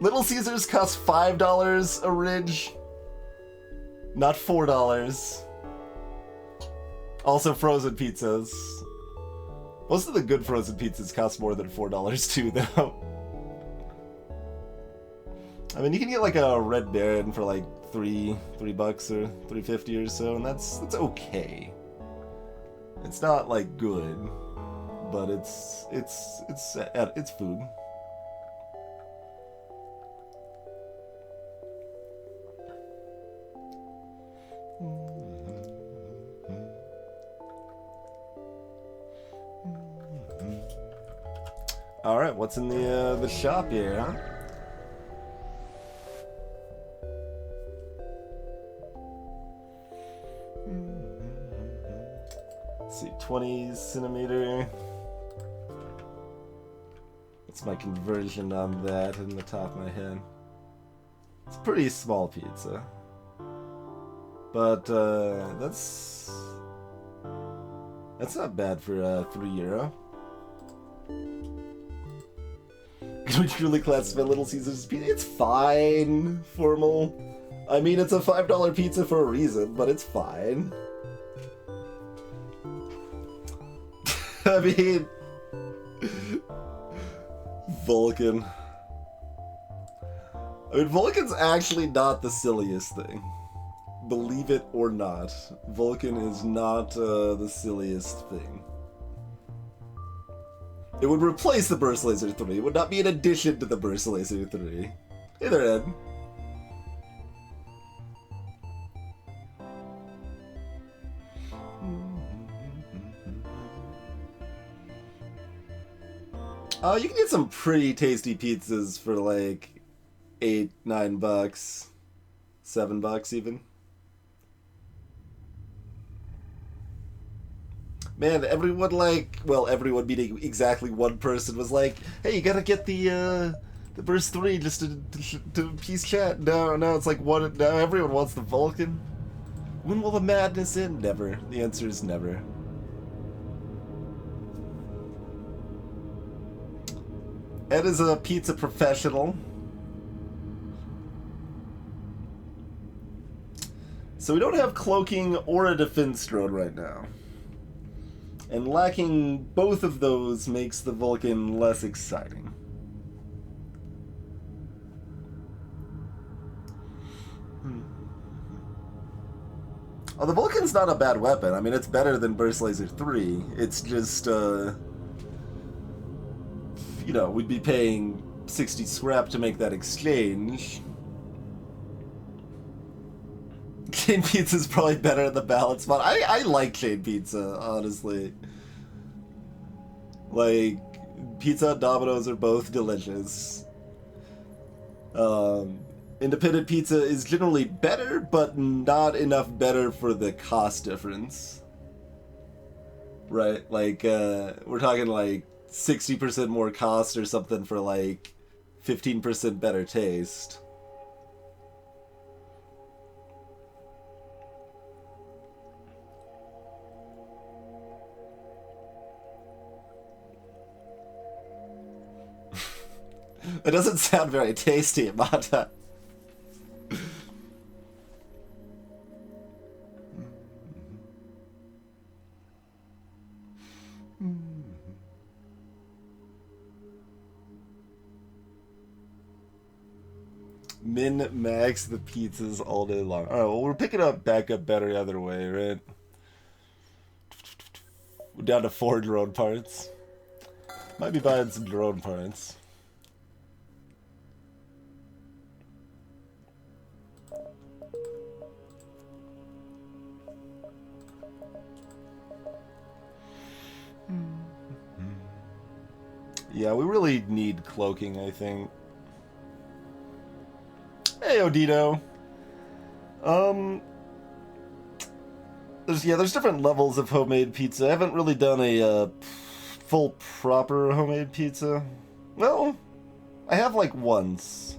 Little Caesars costs $5 a ridge, not $4. Also frozen pizzas. Most of the good frozen pizzas cost more than $4 too, though. I mean, you can get like a Red Baron for like $3 or $3.50 or so, and that's okay. It's not like good, but it's food. All right, what's in the shop here, huh? Let's see, 20 centimeter. What's my conversion on that in the top of my head? It's a pretty small pizza, but that's not bad for €3. Can we truly classify Little Caesars pizza? It's fine, formal. I mean, it's a $5 pizza for a reason, but it's fine. I mean, Vulcan. I mean, Vulcan's actually not the silliest thing. Believe it or not, Vulcan is not the silliest thing. It would replace the Burst Laser 3. It would not be an addition to the Burst Laser 3. Hey there, Ed. You can get some pretty tasty pizzas for like $8, $9, $7 even. Man, everyone everyone meaning exactly one person was like, "Hey, you gotta get the Burst 3 just to peace chat." No, it's like one. Now everyone wants the Vulcan. When will the madness end? Never. The answer is never. Ed is a pizza professional. So we don't have cloaking or a defense drone right now. And lacking both of those makes the Vulcan less exciting. Oh, the Vulcan's not a bad weapon. I mean, it's better than Burst Laser 3. It's just, you know, we'd be paying 60 scrap to make that exchange. Chain Pizza's probably better in the balance spot. I like Chain Pizza, honestly. Like, Pizza Hut, Domino's are both delicious. Independent pizza is generally better, but not enough better for the cost difference. Right? Like, we're talking like 60% more cost or something for like 15% better taste. It doesn't sound very tasty, Mata. Min-max the pizzas all day long. Alright, well, we're picking up back up better the other way, right? We're down to 4 drone parts. Might be buying some drone parts. Yeah, we really need cloaking, I think. Hey, Odito. There's different levels of homemade pizza. I haven't really done a full proper homemade pizza. Well, I have like once.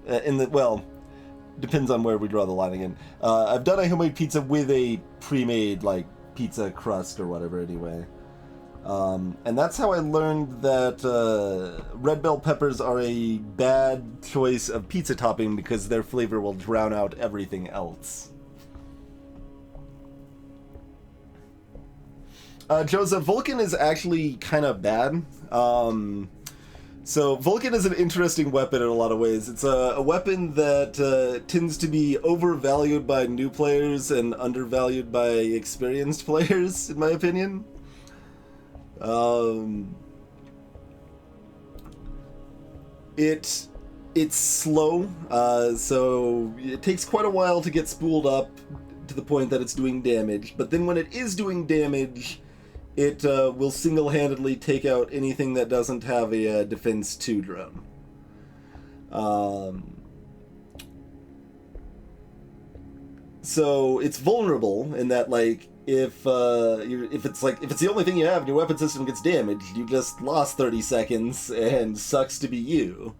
Depends on where we draw the line again. I've done a homemade pizza with a pre-made like pizza crust or whatever anyway. And that's how I learned that red bell peppers are a bad choice of pizza topping because their flavor will drown out everything else. Joseph, Vulcan is actually kind of bad. So Vulcan is an interesting weapon in a lot of ways. It's a weapon that tends to be overvalued by new players and undervalued by experienced players, in my opinion. It's slow, so it takes quite a while to get spooled up to the point that it's doing damage, but then when it is doing damage, it will single-handedly take out anything that doesn't have a defense 2 drone. So it's vulnerable in that, like, if it's the only thing you have and your weapon system gets damaged, you just lost 30 seconds and sucks to be you.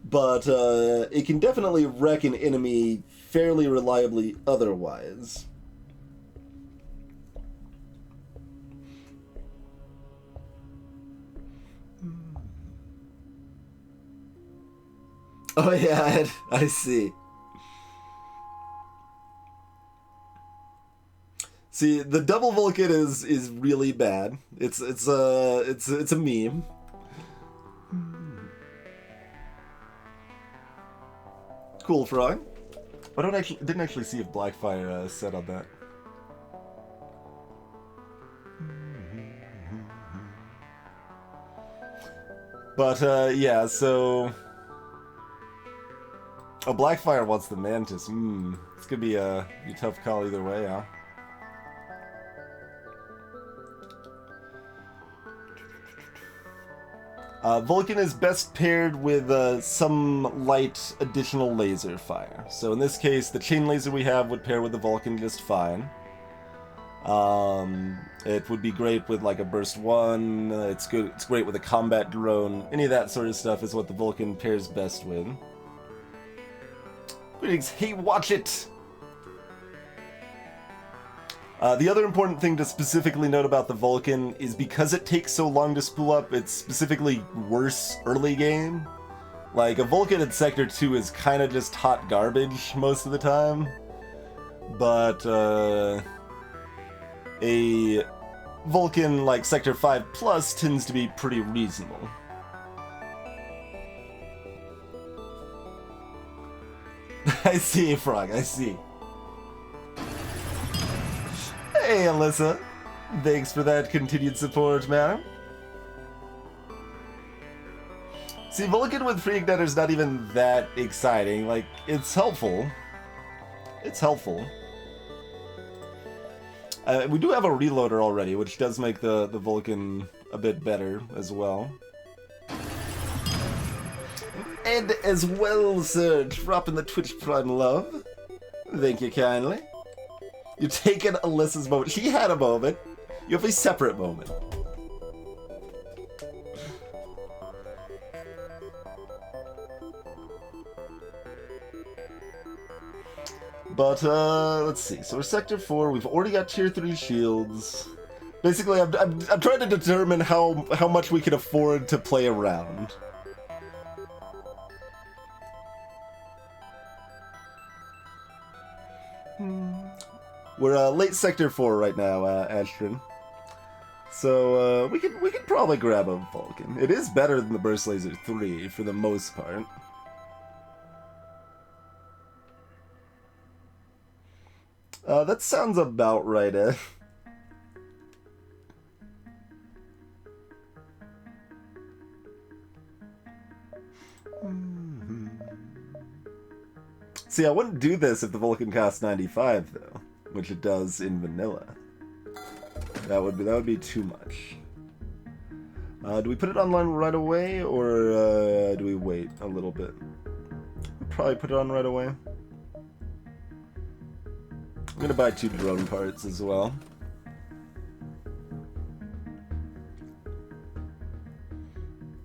But it can definitely wreck an enemy fairly reliably otherwise. Oh yeah, I see. See, the double Vulcan is really bad. It's a meme. Cool frog. I didn't actually see if Blackfire said on that. But yeah, so Blackfire wants the Mantis. It's gonna be a tough call either way, huh? Vulcan is best paired with some light additional laser fire. So in this case, the chain laser we have would pair with the Vulcan just fine. It would be great with like a burst 1. It's great with a combat drone. Any of that sort of stuff is what the Vulcan pairs best with. Greetings, hey, watch it! The other important thing to specifically note about the Vulcan is because it takes so long to spool up, it's specifically worse early game. Like, a Vulcan in Sector 2 is kind of just hot garbage most of the time. But, a Vulcan like Sector 5 Plus tends to be pretty reasonable. I see, Frog, I see. Hey, Alyssa. Thanks for that continued support, man. See, Vulcan with free igniter's not even that exciting. Like, it's helpful. It's helpful. We do have a reloader already, which does make the Vulcan a bit better as well. And as well, Serge, dropping the Twitch Prime love. Thank you kindly. You're taking Alyssa's moment. She had a moment. You have a separate moment. But, let's see. So we're Sector 4. We've already got Tier 3 shields. Basically, I'm trying to determine how much we can afford to play around. We're late Sector 4 right now, Ashton. So we could probably grab a Vulcan. It is better than the Burst Laser 3 for the most part. That sounds about right, eh? See, I wouldn't do this if the Vulcan costs 95, though, which it does in vanilla. That would be too much. Do we put it online right away, or do we wait a little bit? We'll probably put it on right away. I'm gonna buy 2 drone parts as well.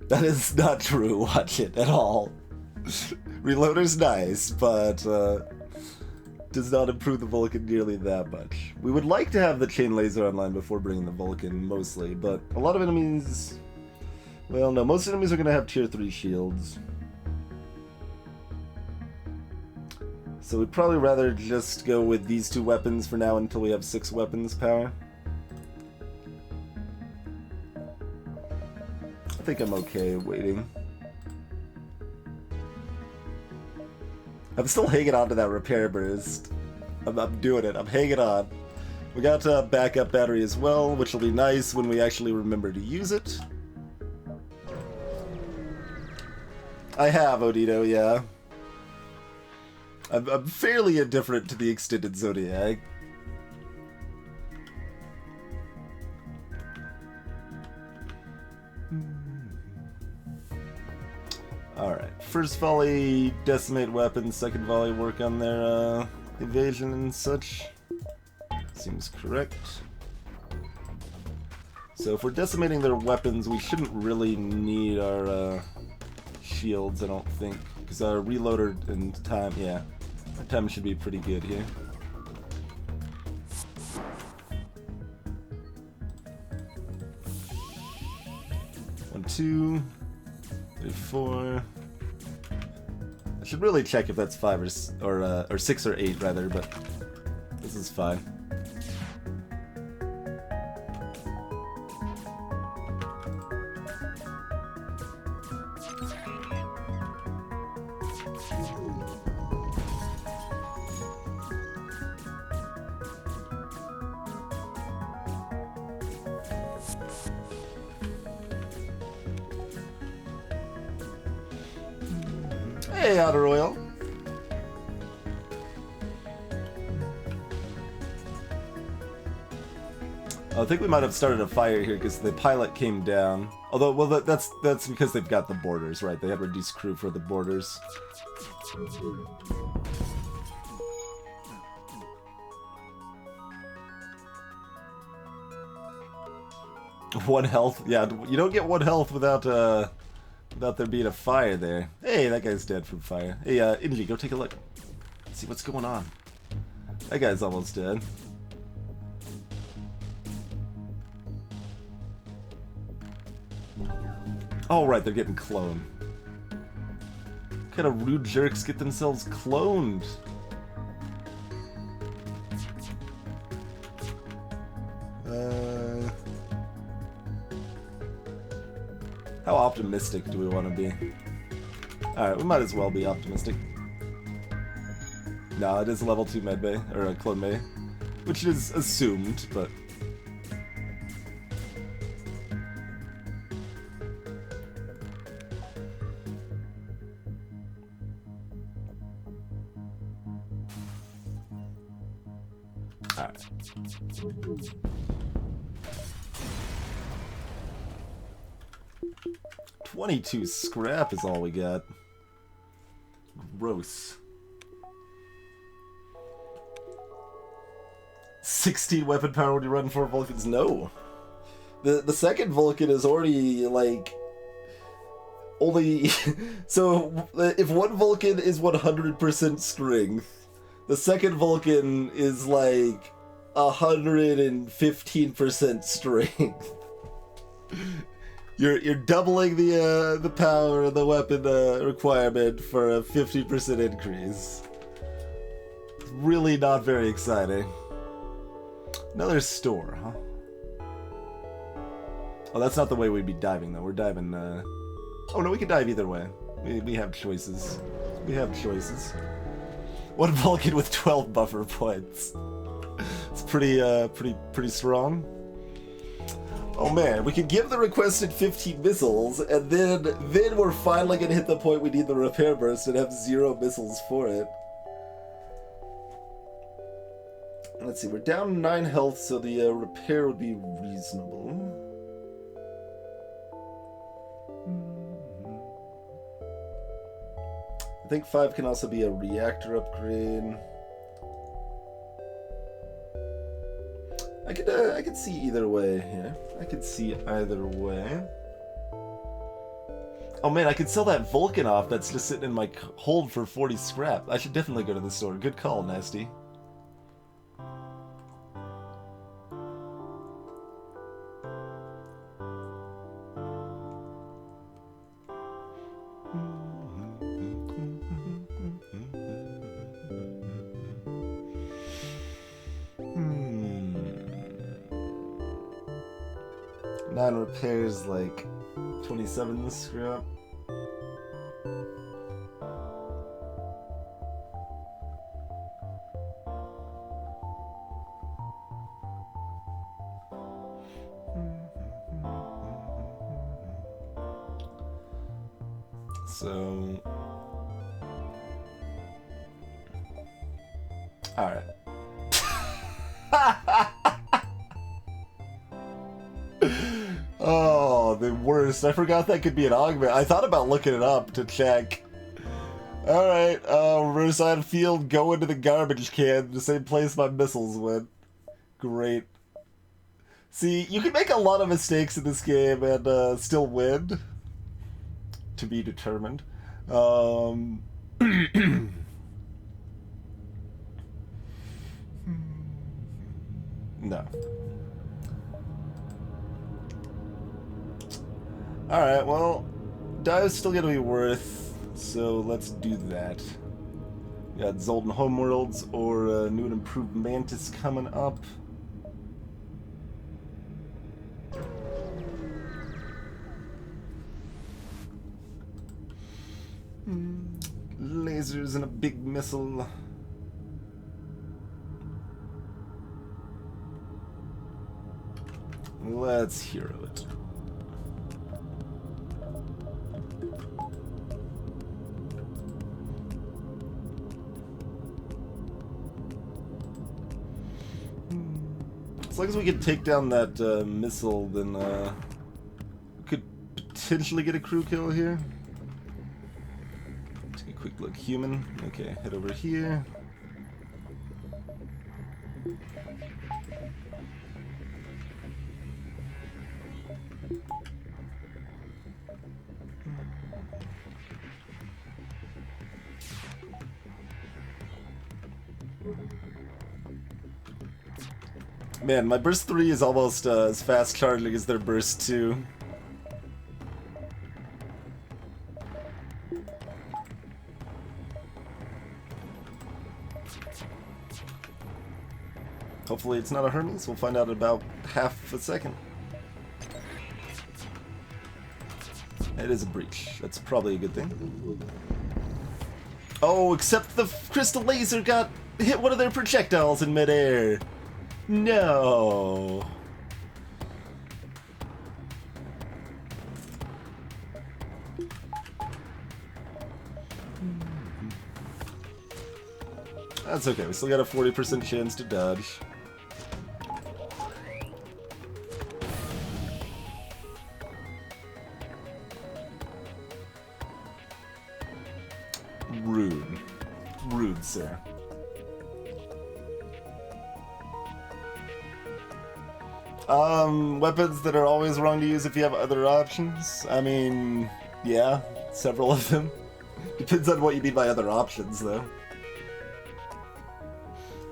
That is not true, watch it, at all. Reloader's nice, but does not improve the Vulcan nearly that much. We would like to have the chain laser online before bringing the Vulcan, mostly, but a lot of enemies... Well, no, most enemies are gonna have Tier 3 shields. So we'd probably rather just go with these 2 weapons for now until we have 6 weapons power. I think I'm okay waiting. I'm still hanging on to that repair burst. I'm doing it. I'm hanging on. We got a backup battery as well, which will be nice when we actually remember to use it. I have, Odito, yeah. I'm fairly indifferent to the extended Zodiac. Alright, first volley, decimate weapons, second volley, work on their evasion and such. Seems correct. So if we're decimating their weapons, we shouldn't really need our shields, I don't think. Because our reloader and time, yeah. Our time should be pretty good here. One, 2, 3, 4. I should really check if that's 5 or 6 or 8 rather, but this is fine. Hey, Outer Oil. I think we might have started a fire here because the pilot came down. Although, well, that's because they've got the borders, right? They have reduced crew for the borders. One health? Yeah, you don't get 1 health without there being a fire there. Hey, that guy's dead from fire. Hey, Inji, go take a look. See what's going on. That guy's almost dead. Oh, right, they're getting cloned. What kind of rude jerks get themselves cloned? How optimistic do we want to be? Alright, we might as well be optimistic. No, it is a level 2 medbay, or a clone bay, which is assumed, but... Alright. 22 scrap is all we got. Gross. 16 weapon power when you run 4 Vulcans? No. The second Vulcan is already, like... Only... So, if one Vulcan is 100% strength, the second Vulcan is, like, 115% strength. You're doubling the power of the weapon requirement for a 50% increase. Really not very exciting. Another store, huh? Oh, that's not the way we'd be diving, though. We're diving, Oh, no, we can dive either way. We have choices. We have choices. One Vulcan with 12 buffer points. It's pretty strong. Oh man, we could give the requested 15 missiles, and then we're finally gonna hit the point we need the repair burst and have 0 missiles for it. Let's see, we're down 9 health, so the repair would be reasonable. I think 5 can also be a reactor upgrade. I could see either way here. I could see either way. Oh man, I could sell that Vulcan off that's just sitting in my hold for 40 scrap. I should definitely go to the store. Good call, Nasty. Repairs like 27 this scrap. So, all right. Oh, the worst. I forgot that could be an augment. I thought about looking it up to check. Alright, Riverside Field, go into the garbage can, the same place my missiles went. Great. See, you can make a lot of mistakes in this game and still win. To be determined. No. Alright, well, dive's still gonna be worth, so let's do that. We got Zoltan Homeworlds or new and improved Mantis coming up. Lasers and a big missile. Let's hero it. As long as we can take down that missile, then we could potentially get a crew kill here. Take a quick look. Human. Okay, head over here. Man, my burst 3 is almost as fast charging as their burst 2. Hopefully it's not a Hermes. We'll find out in about half a second. It is a breach. That's probably a good thing. Oh, except the crystal laser got hit one of their projectiles in midair. No. That's okay, we still got a 40% chance to dodge. Rude. Rude, sir. Weapons that are always wrong to use if you have other options? I mean, yeah, several of them. Depends on what you mean by other options, though.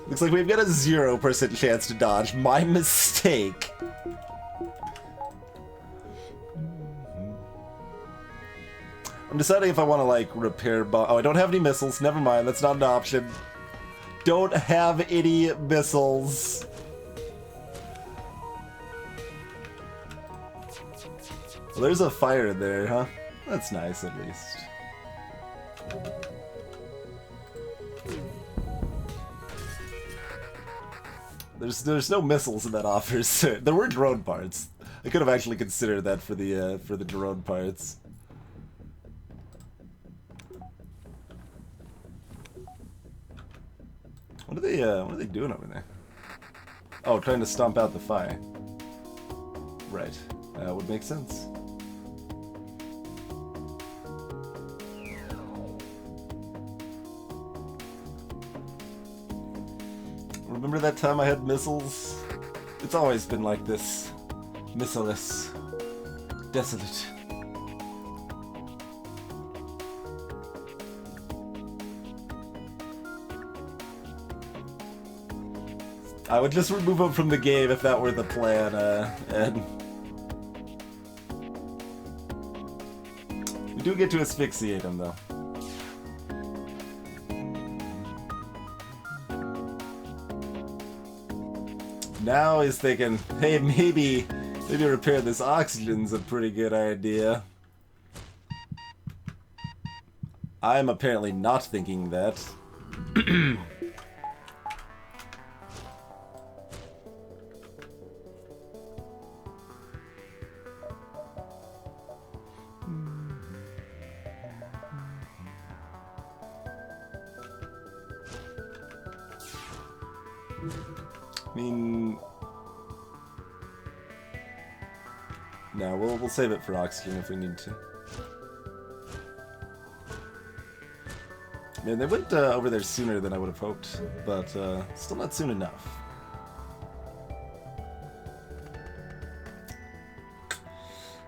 Looks like we've got a 0% chance to dodge. My mistake. I'm deciding if I want to, like, repair bomb. Oh, I don't have any missiles. Never mind, that's not an option. Don't have any missiles. Well, there's a fire in there, huh? That's nice, at least. There's no missiles in that offer, so there were drone parts. I could have actually considered that for the drone parts. What are they doing over there? Oh, trying to stomp out the fire. Right. That would make sense. Remember that time I had missiles? It's always been like this. Missileless. Desolate. I would just remove him from the game if that were the plan, and... We do get to asphyxiate him, though. Now he's thinking, hey, maybe repair this oxygen's a pretty good idea. I'm apparently not thinking that. I mean, no, we'll save it for oxygen if we need to. Man, they went over there sooner than I would have hoped, but still not soon enough.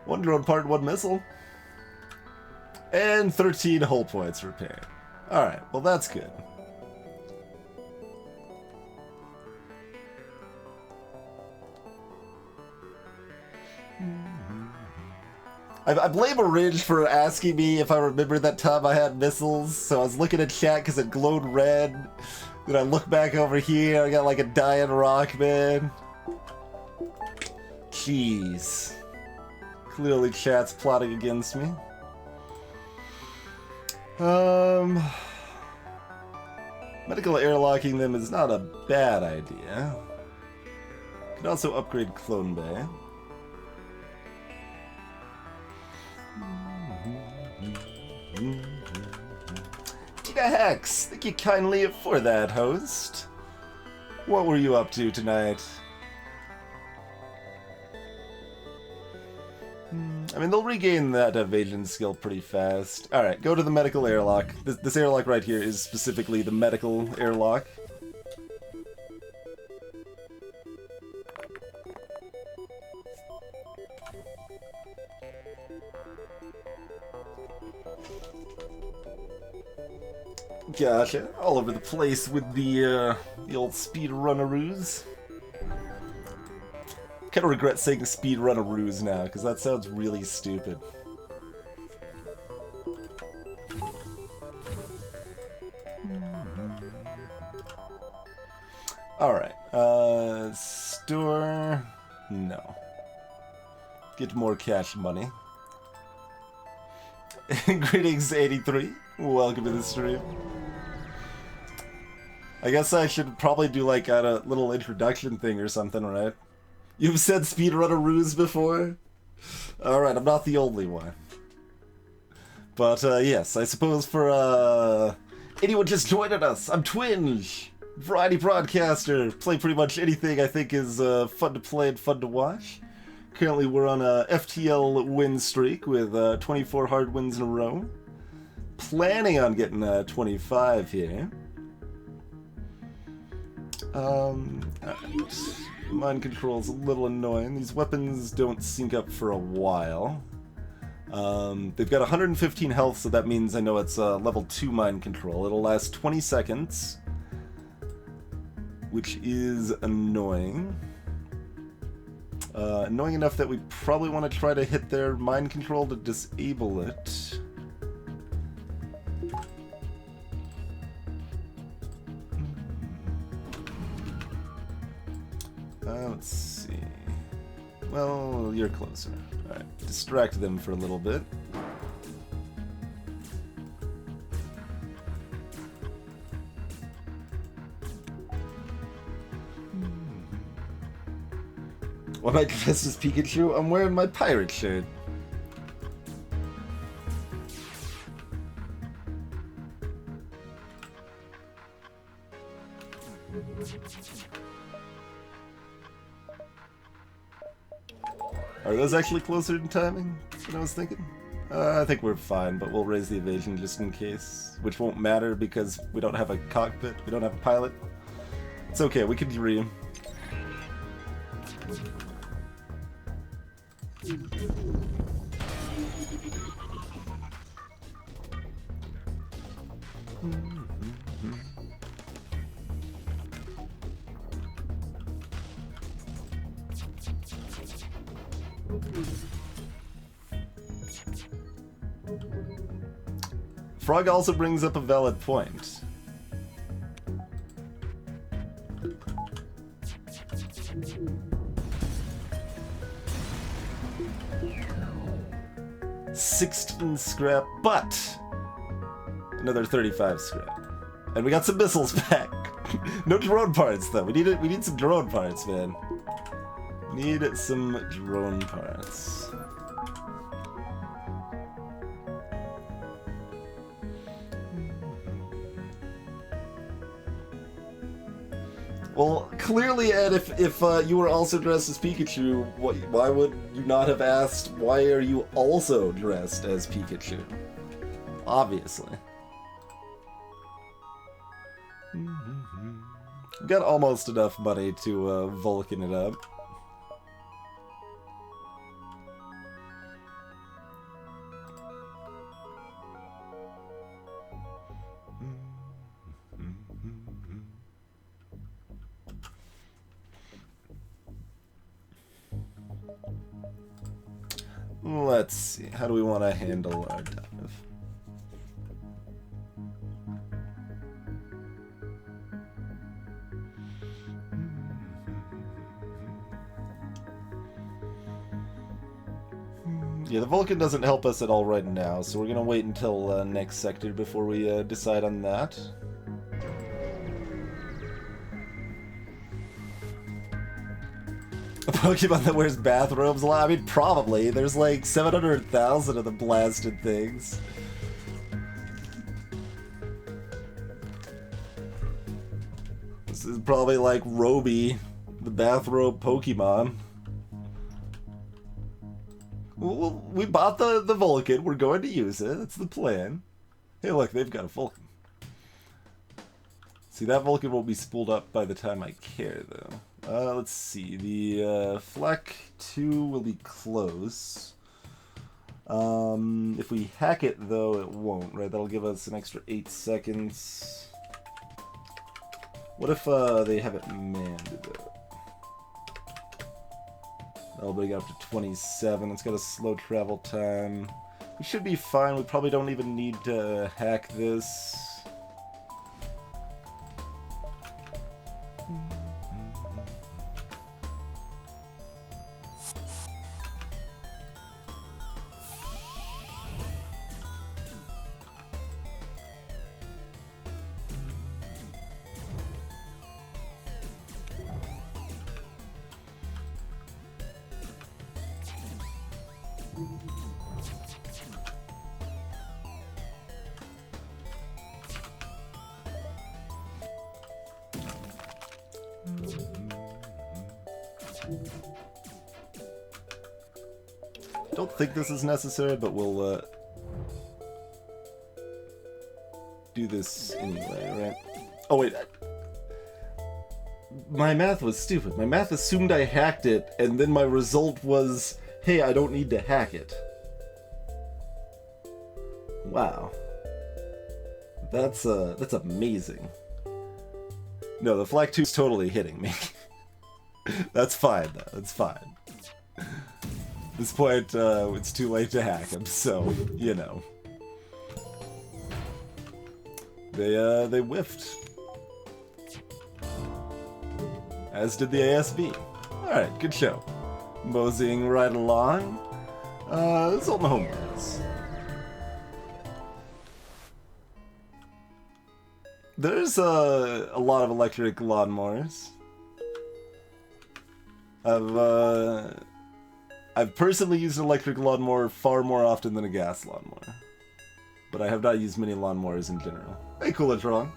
One drone part, one missile. And 13 hull points repaired. Alright, well that's good. I blame Orange for asking me if I remembered that time I had missiles, so I was looking at chat because it glowed red. Then I look back over here, I got like a dying rock, man. Jeez. Clearly chat's plotting against me. Medical airlocking them is not a bad idea. Could also upgrade Clone Bay. Tina Hex, thank you kindly for that, host. What were you up to tonight? I mean, they'll regain that evasion skill pretty fast. Alright, go to the medical airlock. This airlock right here is specifically the medical airlock. Gotcha. All over the place with the old speedrunner-roos. Kinda regret saying speedrunner-roos now, because that sounds really stupid. Alright, store... no. Get more cash money. Greetings, 83. Welcome to the stream. I guess I should probably do like a little introduction thing or something, right? You've said speedrunner ruse before? Alright, I'm not the only one. But yes, I suppose for anyone just joining us, I'm Twinge, variety broadcaster, play pretty much anything I think is fun to play and fun to watch. Currently we're on a FTL win streak with 24 hard wins in a row. Planning on getting 25 here. Mind control's a little annoying. These weapons don't sync up for a while. They've got 115 health, so that means I know it's level 2 mind control. It'll last 20 seconds, which is annoying. Annoying enough that we probably want to try to hit their mind control to disable it. Let's see. Well, you're closer. Alright, distract them for a little bit. Why am I dressed as Pikachu? I'm wearing my pirate shirt. Are those actually closer in timing than I was thinking? I think we're fine, but we'll raise the evasion just in case. Which won't matter because we don't have a cockpit, we don't have a pilot. It's okay, we can dream. Frog also brings up a valid point. $16 scrap, but another 35 scrap. And we got some missiles back. No drone parts though. We need some drone parts, man. Need some drone parts. Well, clearly, Ed, if you were also dressed as Pikachu, why would you not have asked, why are you also dressed as Pikachu? Obviously. Got almost enough money to Vulcan it up. Let's see, how do we want to handle our dive? Yeah, the Vulcan doesn't help us at all right now, so we're gonna wait until next sector before we decide on that. A Pokemon that wears bathrobes a lot? I mean, probably. There's like 700,000 of the blasted things. This is probably like Roby, the bathrobe Pokemon. Well, we bought the Vulcan. We're going to use it. That's the plan. Hey, look, they've got a Vulcan. See, that Vulcan won't be spooled up by the time I care, though. Let's see. The Flak 2 will be close. If we hack it, though, it won't, right? That'll give us an extra 8 seconds. What if they have it manned, though? That'll bring it up to 27. It's got a slow travel time. We should be fine. We probably don't even need to hack this. Don't think this is necessary, but we'll do this anyway, right? Oh wait, my math was stupid. My math assumed I hacked it, and then my result was, hey, I don't need to hack it. Wow. That's amazing. No, the flak 2's totally hitting me. That's fine, though. That's fine. At this point, it's too late to hack him, so, you know. They whiffed. As did the ASB. Alright, good show. Moseying right along. It's all the home runs. There's a lot of electric lawnmowers. I've personally used an electric lawnmower far more often than a gas lawnmower. But I have not used many lawnmowers in general. Hey, Coolatron.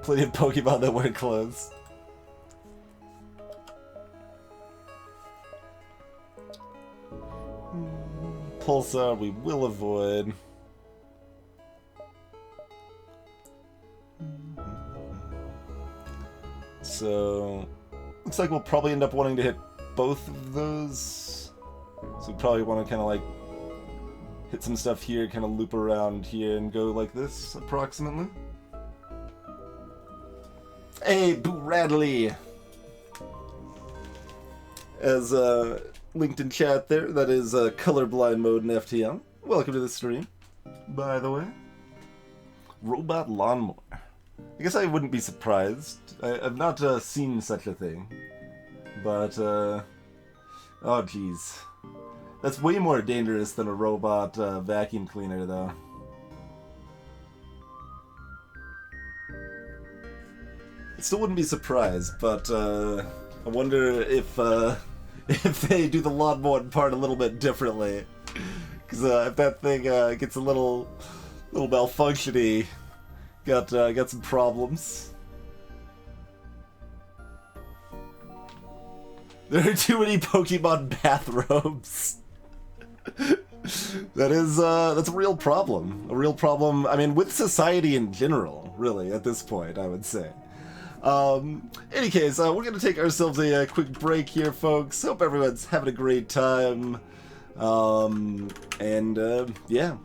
Plenty of Pokemon that wear clothes. Pulsar we will avoid. So, looks like we'll probably end up wanting to hit both of those. So we probably want to kind of like hit some stuff here, kind of loop around here and go like this, approximately. Hey, Boo Radley! As linked in chat there, that is colorblind mode in FTL. Welcome to the stream, by the way. Robot lawnmower. I guess I wouldn't be surprised. I've not seen such a thing. But, oh jeez. That's way more dangerous than a robot vacuum cleaner, though. I still wouldn't be surprised, but I wonder if they do the lawnmower part a little bit differently. Because if that thing gets a little malfunctiony, got some problems. There are too many Pokemon bathrobes. That's a real problem. A real problem, I mean, with society in general, really, at this point, I would say. Any case, we're going to take ourselves a quick break here, folks. Hope everyone's having a great time. Yeah,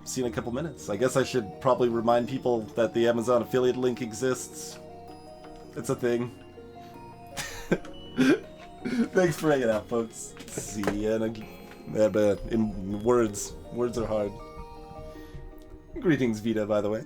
see you in a couple minutes. I guess I should probably remind people that the Amazon affiliate link exists. It's a thing. Thanks for hanging out, folks. See you in words. Words are hard. Greetings, Vita, by the way.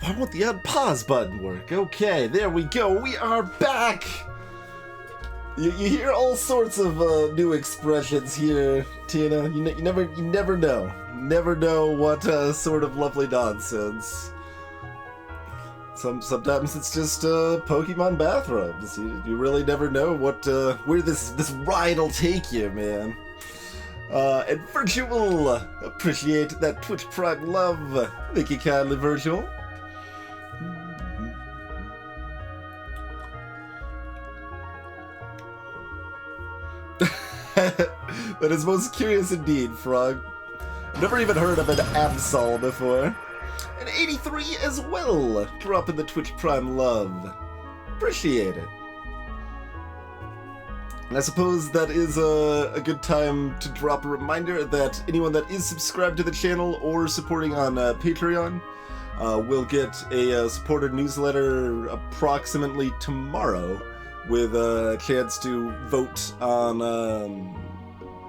Why won't the unpause button work? Okay, there we go. We are back! You hear all sorts of new expressions here, Tina. You never know. Never know what sort of lovely nonsense. Sometimes it's just Pokemon bathrobes. You really never know what where this ride'll take you, man. And Virtual, appreciate that Twitch Prime love. Thank you kindly, Virtual. That is most curious indeed, Frog. Never even heard of an Absol before. And 83 as well, dropping the Twitch Prime love. Appreciate it. And I suppose that is a good time to drop a reminder that anyone that is subscribed to the channel or supporting on Patreon will get a supporter newsletter approximately tomorrow with a chance to vote on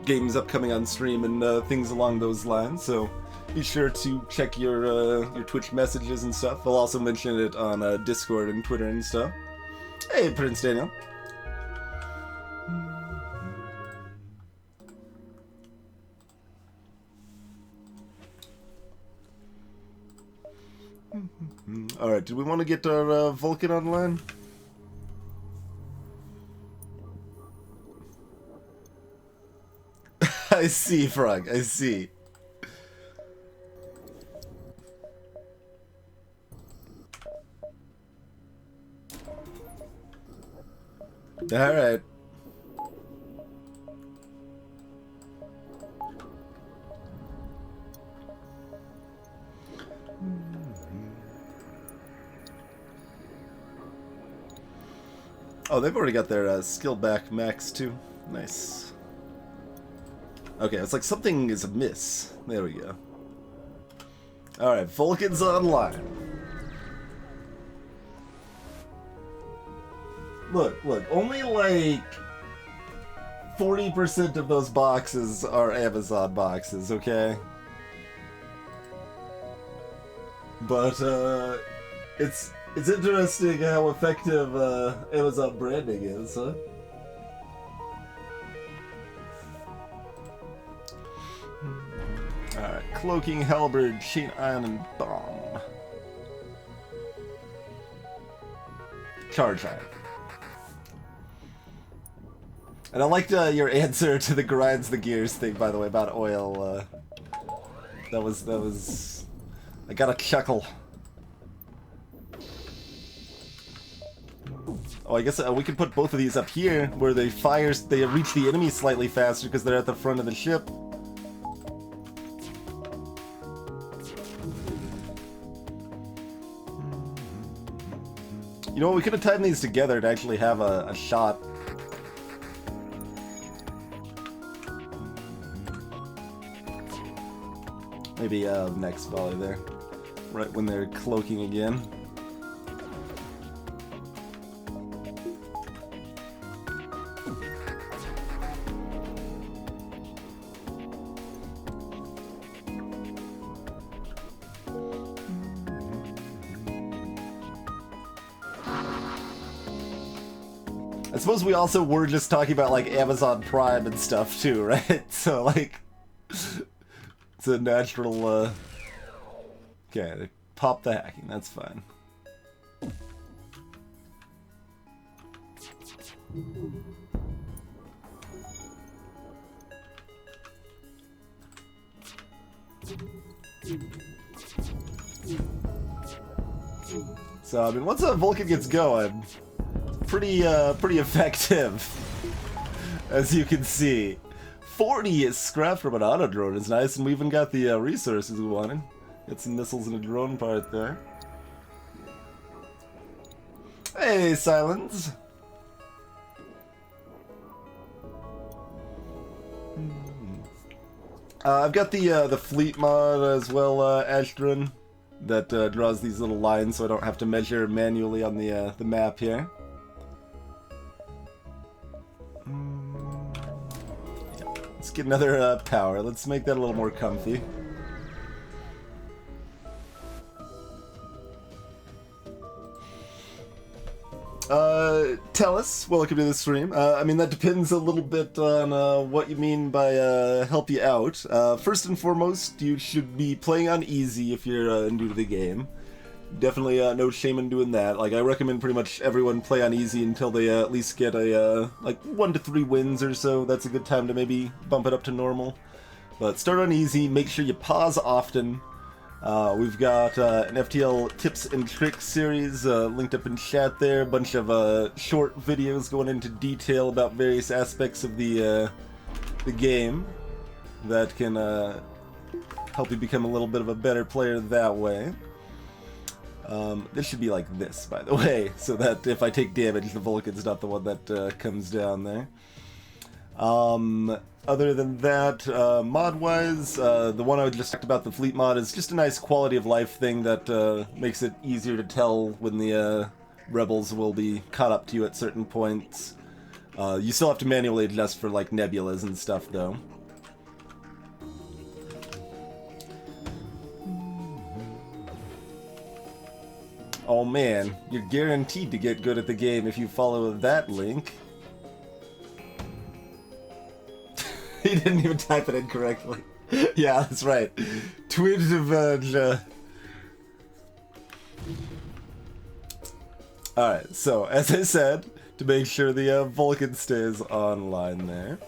games upcoming on stream and things along those lines. So be sure to check your Twitch messages and stuff. I'll also mention it on Discord and Twitter and stuff. Hey, Prince Daniel. Alright, do we want to get our Vulcan online? I see, Frog, I see. Alright. Oh, they've already got their skill back max too. Nice. Okay, it's like something is amiss. There we go. Alright, Vulcan's online. Look, only like 40% of those boxes are Amazon boxes, okay? But, it's interesting how effective Amazon branding is, huh? Alright, Cloaking, Halberd, Chain Iron, and Bomb. Charge Iron. And I liked your answer to the grinds the gears thing, by the way, about oil. That was... I got a chuckle. Oh, I guess we can put both of these up here, where they reach the enemy slightly faster because they're at the front of the ship. You know what, we could have timed these together to actually have a shot. Maybe next volley there, right when they're cloaking again. I suppose we also were just talking about like Amazon Prime and stuff too, right? So like, it's a natural, okay, pop the hacking, that's fine. So, I mean, once a Vulcan gets going, pretty effective, as you can see. 40 is scrap from an auto drone is nice, and we even got the resources we wanted. Got some missiles and a drone part there. Hey, Silence. I've got the fleet mod as well, Ashdrin, that draws these little lines, so I don't have to measure manually on the map here. Let's get another power. Let's make that a little more comfy. Tell us. Welcome to the stream. I mean, that depends a little bit on what you mean by help you out. First and foremost, you should be playing on easy if you're new to the game. Definitely no shame in doing that. Like, I recommend pretty much everyone play on easy until they at least get a, like, 1 to 3 wins or so. That's a good time to maybe bump it up to normal. But start on easy, make sure you pause often. We've got an FTL tips and tricks series linked up in chat there. A bunch of short videos going into detail about various aspects of the game that can help you become a little bit of a better player that way. This should be like this, by the way, so that if I take damage, the Vulcan's not the one that comes down there. Other than that, mod-wise, the one I just talked about, the fleet mod, is just a nice quality of life thing that makes it easier to tell when the rebels will be caught up to you at certain points. You still have to manually adjust for, like, nebulas and stuff, though. Oh man, you're guaranteed to get good at the game if you follow that link. He didn't even type it in correctly. Yeah, that's right. Twitch of Alright, so as I said, to make sure the Vulcan stays online there.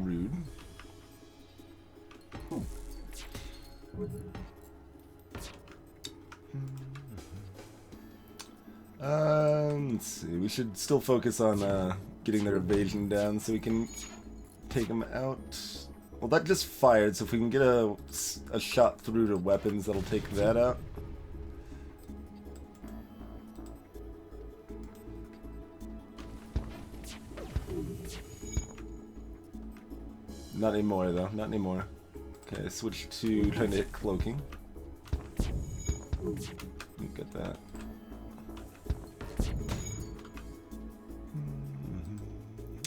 Rude. Let's see. We should still focus on getting their evasion down so we can take them out. Well, that just fired, so if we can get a shot through to weapons, that'll take that out. Not anymore, though. Not anymore. Okay, switch to trying to hit cloaking. Get that.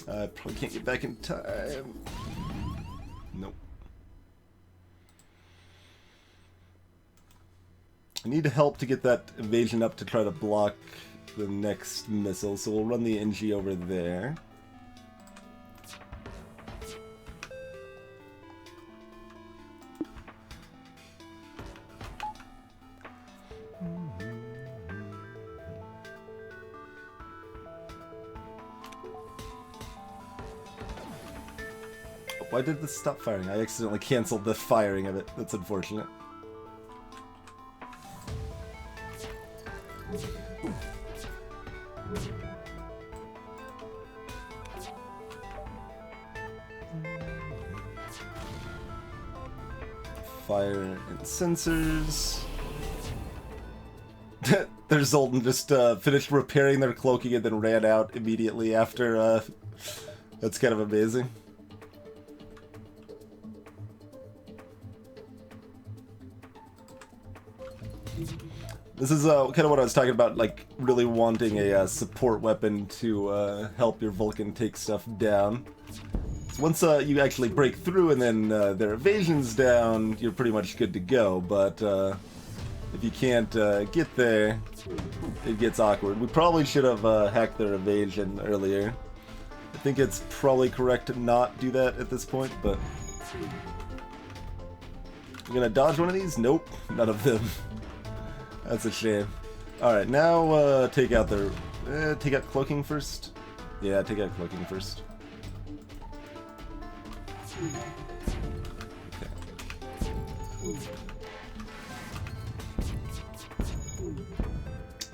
I probably can't get back in time. Nope. I need help to get that evasion up to try to block the next missile, so we'll run the NG over there. Why did this stop firing? I accidentally canceled the firing of it. That's unfortunate. Fire and sensors. Their Zoltan just finished repairing their cloaking and then ran out immediately after. That's kind of amazing. This is kind of what I was talking about, like really wanting a support weapon to help your Vulcan take stuff down. So once you actually break through and then their evasion's down, you're pretty much good to go. But if you can't get there, it gets awkward. We probably should have hacked their evasion earlier. I think it's probably correct to not do that at this point, but... We're gonna dodge one of these? Nope, none of them. That's a shame. Alright, now take out their... take out cloaking first? Yeah, take out cloaking first. Okay.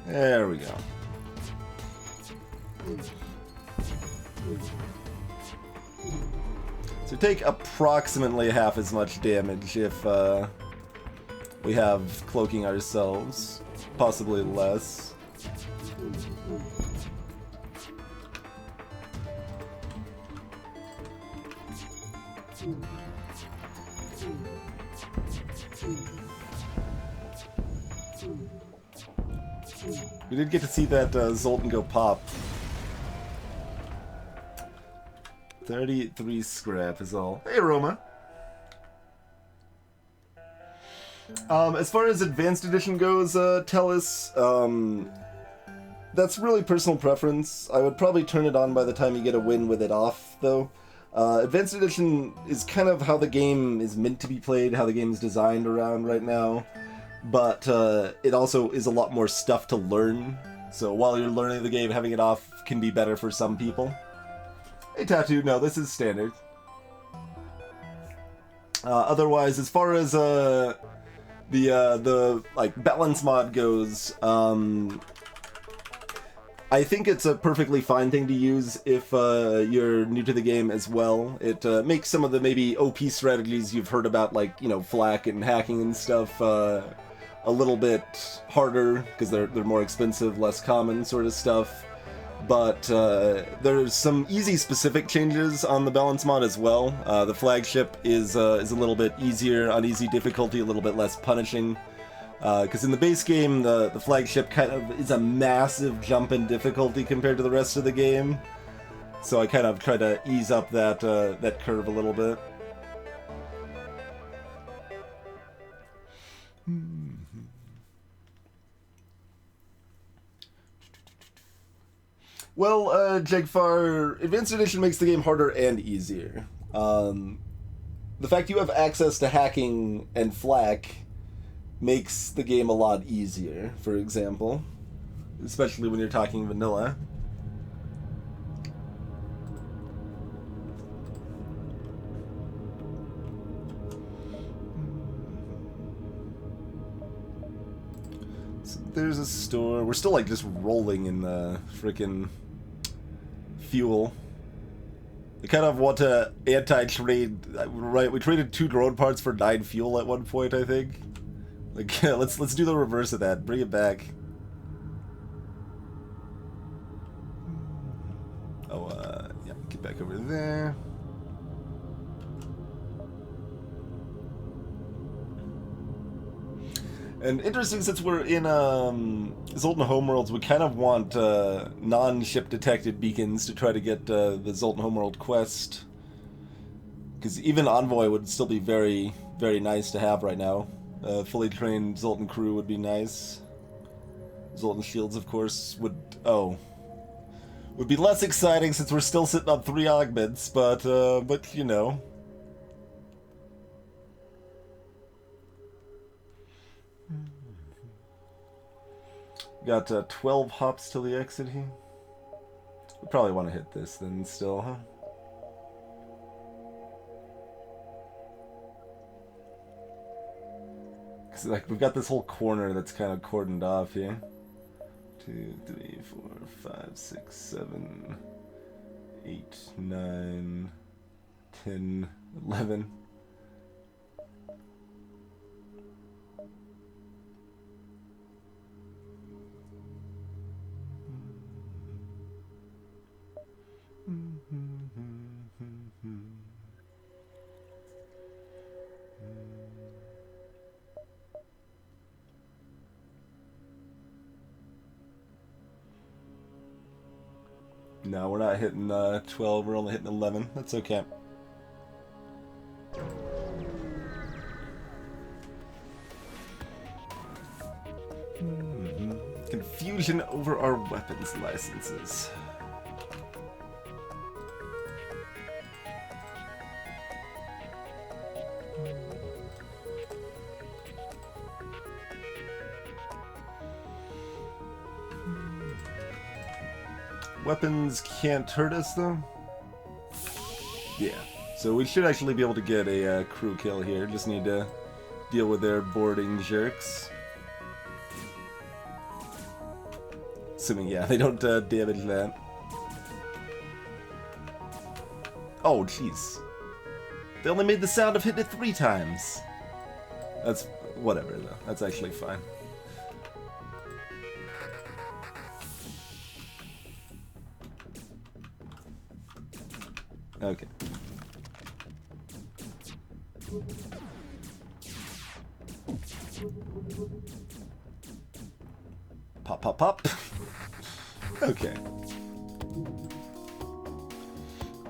There we go. So take approximately half as much damage if we have cloaking ourselves, possibly less. We did get to see that Zoltan go pop. 33 scrap is all. Hey, Roma. As far as Advanced Edition goes, Tellus, that's really personal preference. I would probably turn it on by the time you get a win with it off, though. Advanced Edition is kind of how the game is meant to be played, how the game is designed around right now. But it also is a lot more stuff to learn. So while you're learning the game, having it off can be better for some people. Hey, Tattoo, no, this is standard. Otherwise, as far as the like balance mod goes, I think it's a perfectly fine thing to use if you're new to the game as well. It makes some of the maybe OP strategies you've heard about, like, you know, flak and hacking and stuff, a little bit harder because they're more expensive, less common sort of stuff. But there's some easy specific changes on the balance mod as well. The flagship is a little bit easier on easy difficulty, a little bit less punishing. Because in the base game, the flagship kind of is a massive jump in difficulty compared to the rest of the game. So I kind of try to ease up that that curve a little bit. Well, Jegfar, Advanced Edition makes the game harder and easier. The fact you have access to hacking and flak makes the game a lot easier, for example. Especially when you're talking vanilla. So there's a store. We're still like just rolling in the frickin' fuel. I kind of want to anti-trade, right? We traded 2 drone parts for 9 fuel at one point, I think. Like, let's do the reverse of that. Bring it back. Oh, yeah, get back over there. And interesting, since we're in Zoltan Homeworlds, we kind of want non-ship detected beacons to try to get the Zoltan Homeworld quest. Because even Envoy would still be very, very nice to have right now. Fully trained Zoltan crew would be nice. Zoltan shields, of course, would be less exciting since we're still sitting on 3 augments, but you know. Got 12 hops till the exit here. We probably want to hit this then still, huh? Cause like we've got this whole corner that's kind of cordoned off here. 2, 3, 4, 5, 6, 7, 8, 9, 10, 11. No, we're not hitting 12, we're only hitting 11. That's okay. Confusion over our weapons licenses. Weapons can't hurt us, though? Yeah. So we should actually be able to get a crew kill here. Just need to deal with their boarding jerks. Assuming, yeah, they don't damage that. Oh, jeez. They only made the sound of hitting it 3 times. That's... whatever, though. That's actually fine. Okay. Pop, pop, pop. Okay.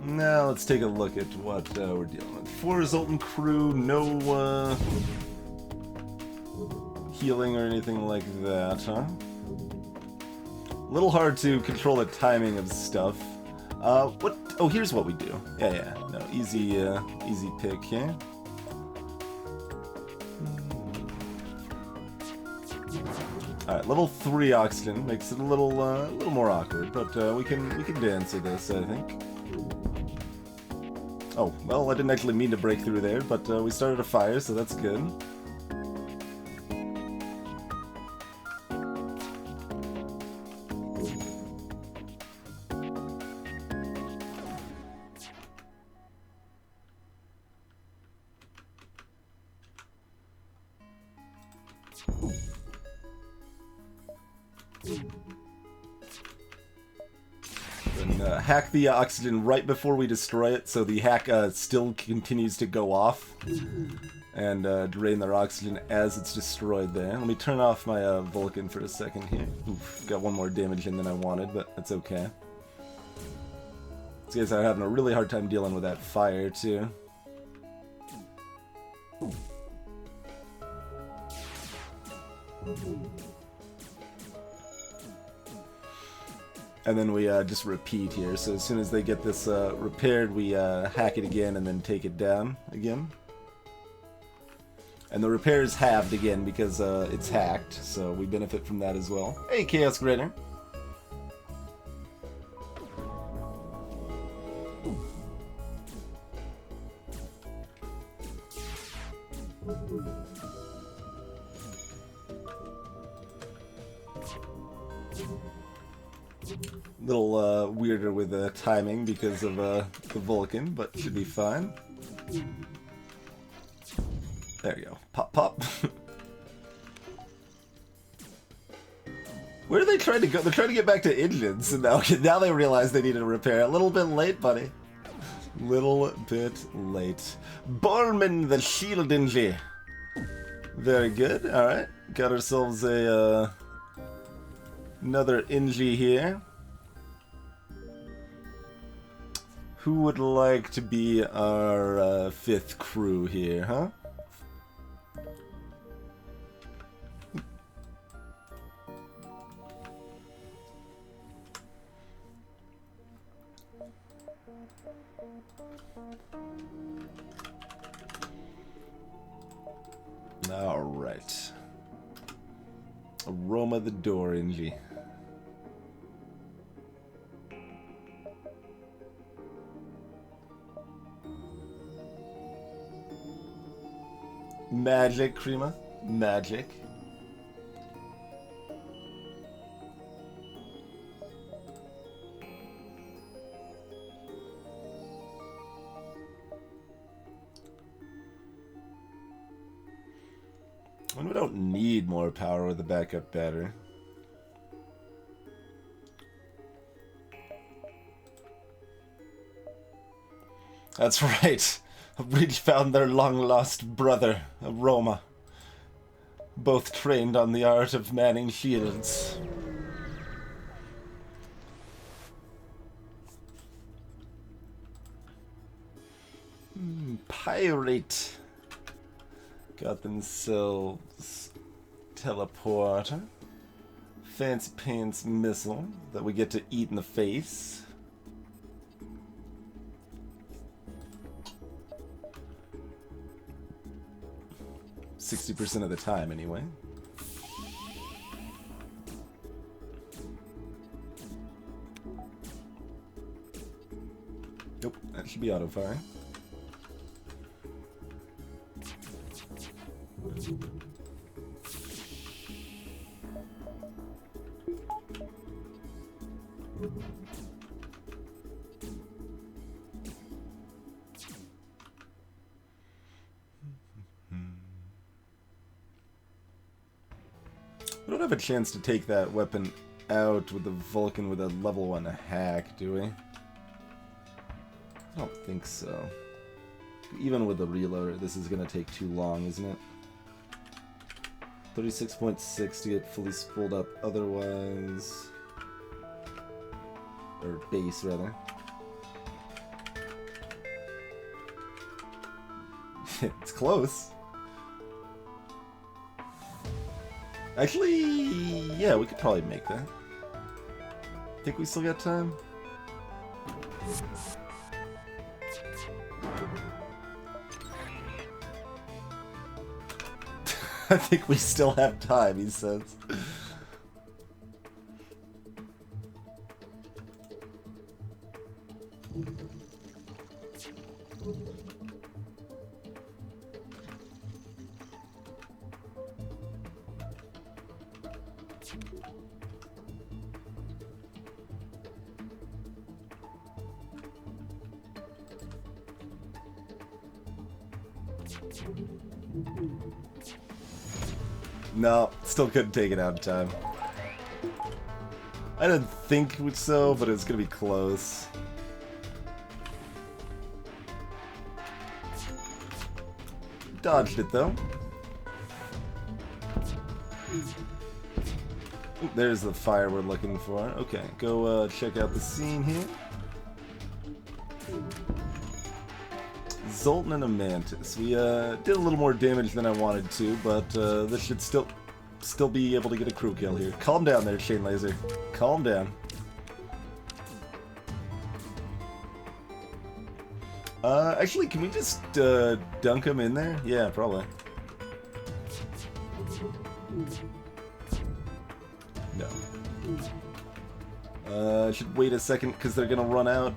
Now let's take a look at what we're dealing with. 4 resultant crew, no healing or anything like that, huh? A little hard to control the timing of stuff. What? Oh, here's what we do. Yeah. No, easy pick here. All right, level 3 oxygen makes it a little more awkward, but we can dance with this, I think. Oh, well, I didn't actually mean to break through there, but we started a fire, so that's good. Hack the oxygen right before we destroy it, so the hack still continues to go off and drain their oxygen as it's destroyed there. Let me turn off my Vulcan for a second here. Oof, got one more damage in than I wanted, but that's okay. These guys are having a really hard time dealing with that fire, too. And then we just repeat here, so as soon as they get this repaired, we hack it again and then take it down again. And the repair is halved again because it's hacked, so we benefit from that as well. Hey, Chaos Gritter! Little weirder with the timing because of the Vulcan, but should be fine. There you go. Pop, pop. Where are they trying to go? They're trying to get back to engines, and now they realize they need to repair. A little bit late, buddy. Little bit late. Borman the shield engine. Very good. All right, got ourselves a another engine here. Who would like to be our 5th crew here, huh? All right. Aroma the door, Ingy. Magic, Krima. Magic. And we don't need more power with the backup battery. That's right. Reach found their long-lost brother, Roma. Both trained on the art of manning shields. Pirate. Got themselves teleporter. Fancy pants missile that we get to eat in the face. %60 of the time, anyway. Nope, that should be auto-firing. We don't have a chance to take that weapon out with the Vulcan with a level 1 hack, do we? I don't think so. Even with the reloader, this is going to take too long, isn't it? 36.6 to get fully spooled up otherwise. Or base, rather. It's close. Actually, yeah, we could probably make that. Think we still got time? I think we still have time, he says. No, still couldn't take it out in time. I didn't think so, but it's gonna be close. Dodged it though. Ooh, there's the fire we're looking for. Okay, go check out the scene here. Zoltan and a Mantis. We did a little more damage than I wanted to, but this should still be able to get a crew kill here. Calm down there, Chain Laser. Calm down. Actually, can we just dunk him in there? Yeah, probably. No. I should wait a second because they're gonna run out.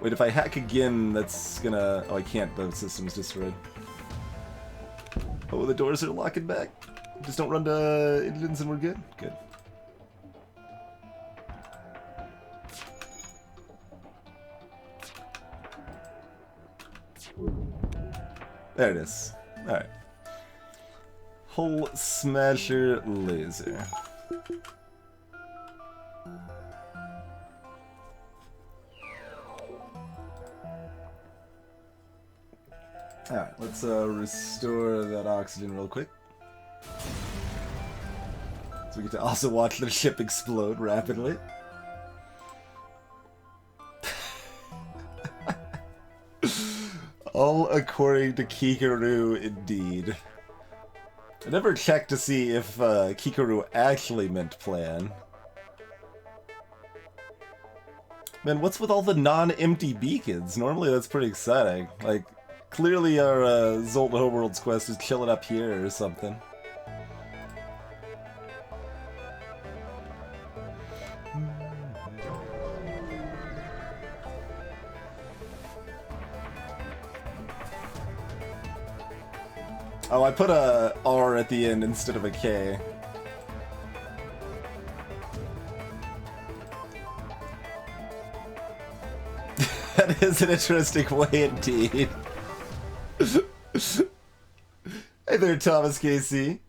Wait, if I hack again, that's gonna... Oh, I can't. The system's destroyed. Oh, the doors are locking back. Just don't run to engines and we're good? Good. There it is. Alright. Hull Smasher Laser. Alright, let's restore that oxygen real quick. So we get to also watch the ship explode rapidly. All according to Kikaru, indeed. I never checked to see if Kikaru actually meant plan. Man, what's with all the non-empty beacons? Normally that's pretty exciting. Like, clearly our Zoltan Homeworld's quest is chilling up here or something. Oh, I put a R at the end instead of a K. That is an interesting way indeed. Hey there, Thomas Casey.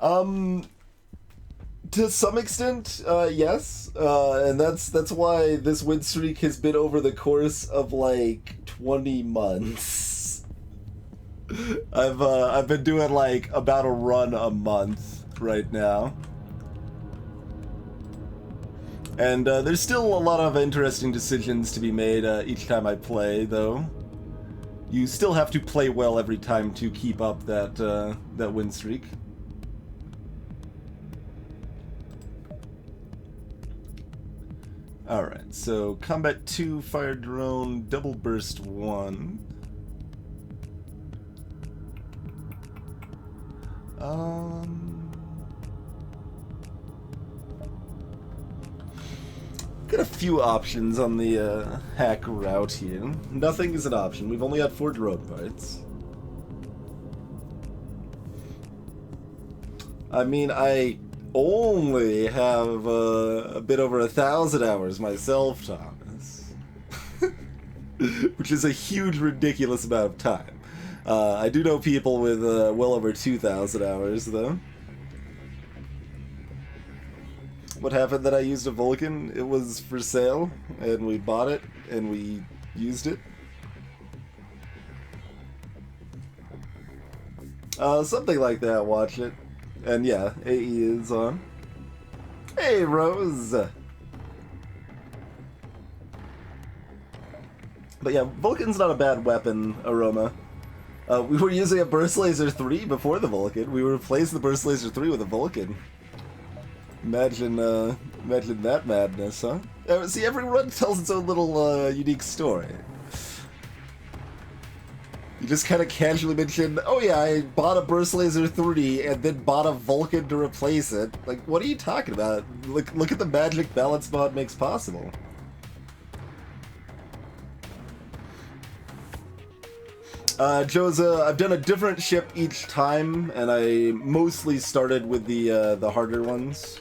To some extent, yes. And that's why this win streak has been over the course of like 20 months. I've been doing like about a run a month right now. And there's still a lot of interesting decisions to be made each time I play, though. You still have to play well every time to keep up that that win streak. Alright, so Combat 2, Fire Drone, Double Burst 1. Got a few options on the hack route here. Nothing is an option. We've only got 4 drone parts. I mean, I only have a bit over 1,000 hours myself, Thomas. Which is a huge, ridiculous amount of time. I do know people with well over 2,000 hours, though. What happened that I used a Vulcan? It was for sale, and we bought it, and we used it. Something like that, watch it. And yeah, AE is on. Hey, Rose! But yeah, Vulcan's not a bad weapon, Aroma. We were using a Burst Laser 3 before the Vulcan. We replaced the Burst Laser 3 with a Vulcan. Imagine that madness, huh? See, every run tells its own little, unique story. You just kind of casually mention, oh yeah, I bought a Burst Laser 3 and then bought a Vulcan to replace it. Like, what are you talking about? Look at the magic balance mod makes possible. Joza, I've done a different ship each time, and I mostly started with the harder ones.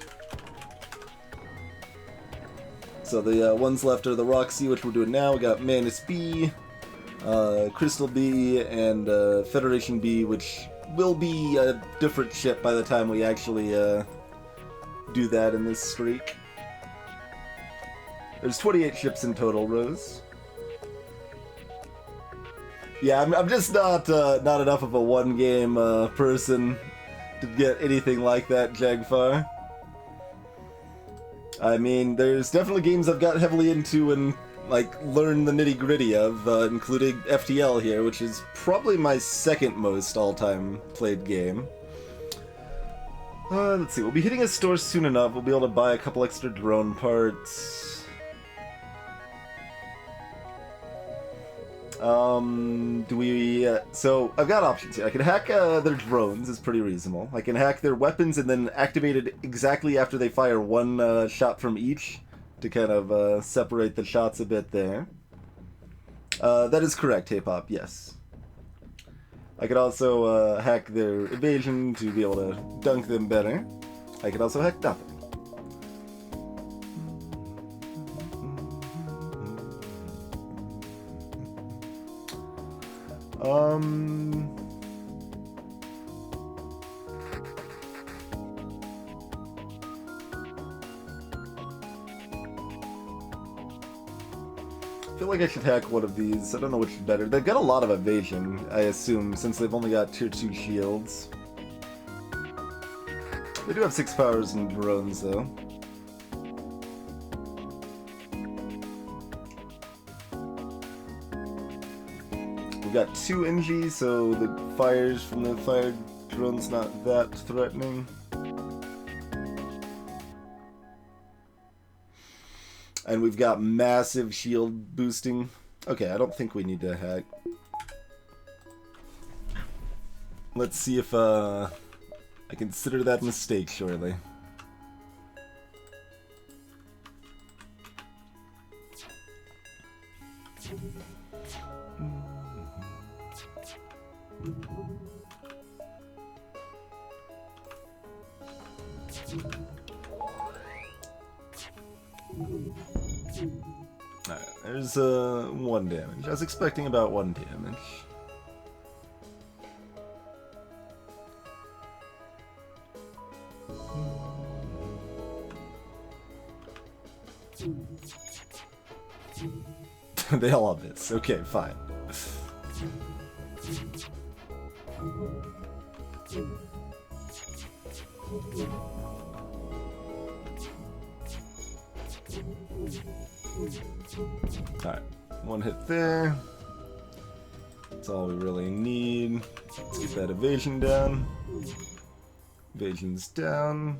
So the ones left are the Roxy, which we're doing now. We got Manus B, Crystal B, and Federation B, which will be a different ship by the time we actually do that in this streak. There's 28 ships in total, Rose. Yeah, I'm just not enough of a one-game person to get anything like that, Jagfar. I mean, there's definitely games I've got heavily into and, like, learned the nitty-gritty of, including FTL here, which is probably my second most all-time played game. Let's see, we'll be hitting a store soon enough. We'll be able to buy a couple extra drone parts. So, I've got options here. I can hack their drones, it's pretty reasonable. I can hack their weapons and then activate it exactly after they fire one shot from each to kind of separate the shots a bit there. That is correct, K-Pop, yes. I could also hack their evasion to be able to dunk them better. I could also hack nothing. I feel like I should hack one of these. I don't know which is better. They've got a lot of evasion, I assume, since they've only got tier 2 shields. They do have 6 powers and drones, though. We've got 2 NG, so the fires from the fire drone's not that threatening. And we've got massive shield boosting. Okay, I don't think we need to hack. Let's see if I consider that a mistake shortly. Alright, there's 1 damage. I was expecting about 1 damage. They all have this. Okay, fine. Alright, 1 hit there. That's all we really need. Let's get that evasion down. Evasion's down.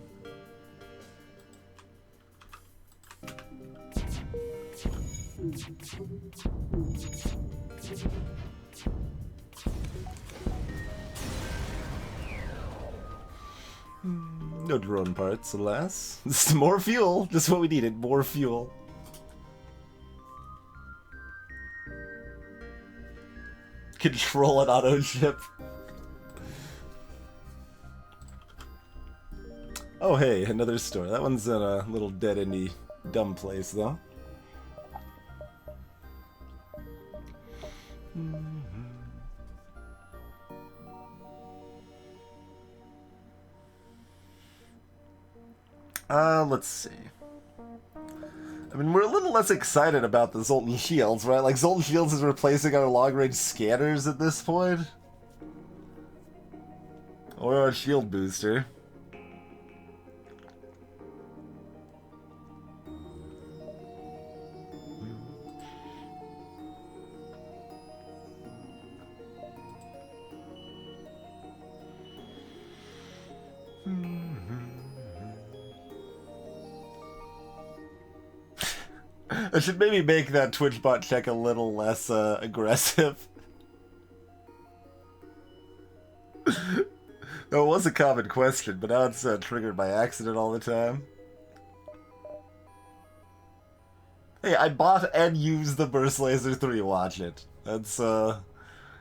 No drone parts, alas. This is more fuel. Just what we needed. More fuel. Control an auto ship. Oh hey, another store. That one's in a little dead-endy dumb place though. Let's see. I mean, we're a little less excited about the Zoltan Shields, right? Like, Zoltan Shields is replacing our long-range scanners at this point. Or a shield booster. I should maybe make that Twitch bot check a little less aggressive. No, it was a common question, but now it's triggered by accident all the time. Hey, I bought and used the Burst Laser 3, watch it. That's the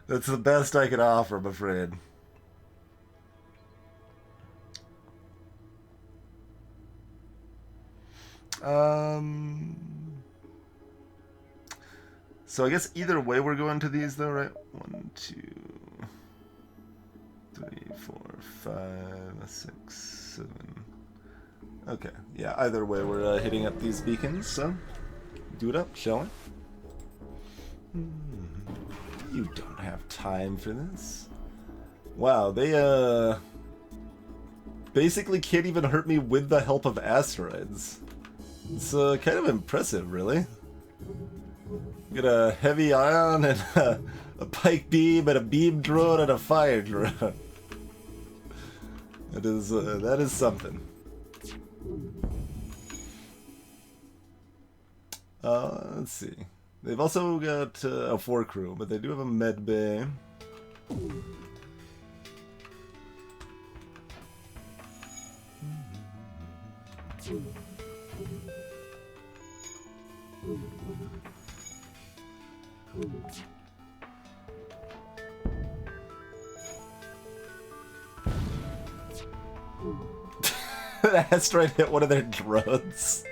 best I can offer, I'm afraid. So I guess either way we're going to these though, right? 1, 2, 3, 4, 5, 6, 7. Okay, yeah, either way we're hitting up these beacons, so do it up, shall we? You don't have time for this. Wow, they basically can't even hurt me with the help of asteroids. It's kind of impressive, really. Get a heavy ion and a pike beam and a beam drone and a fire drone. That is something. Let's see. They've also got a 4 crew, but they do have a med bay. The asteroid hit one of their drones.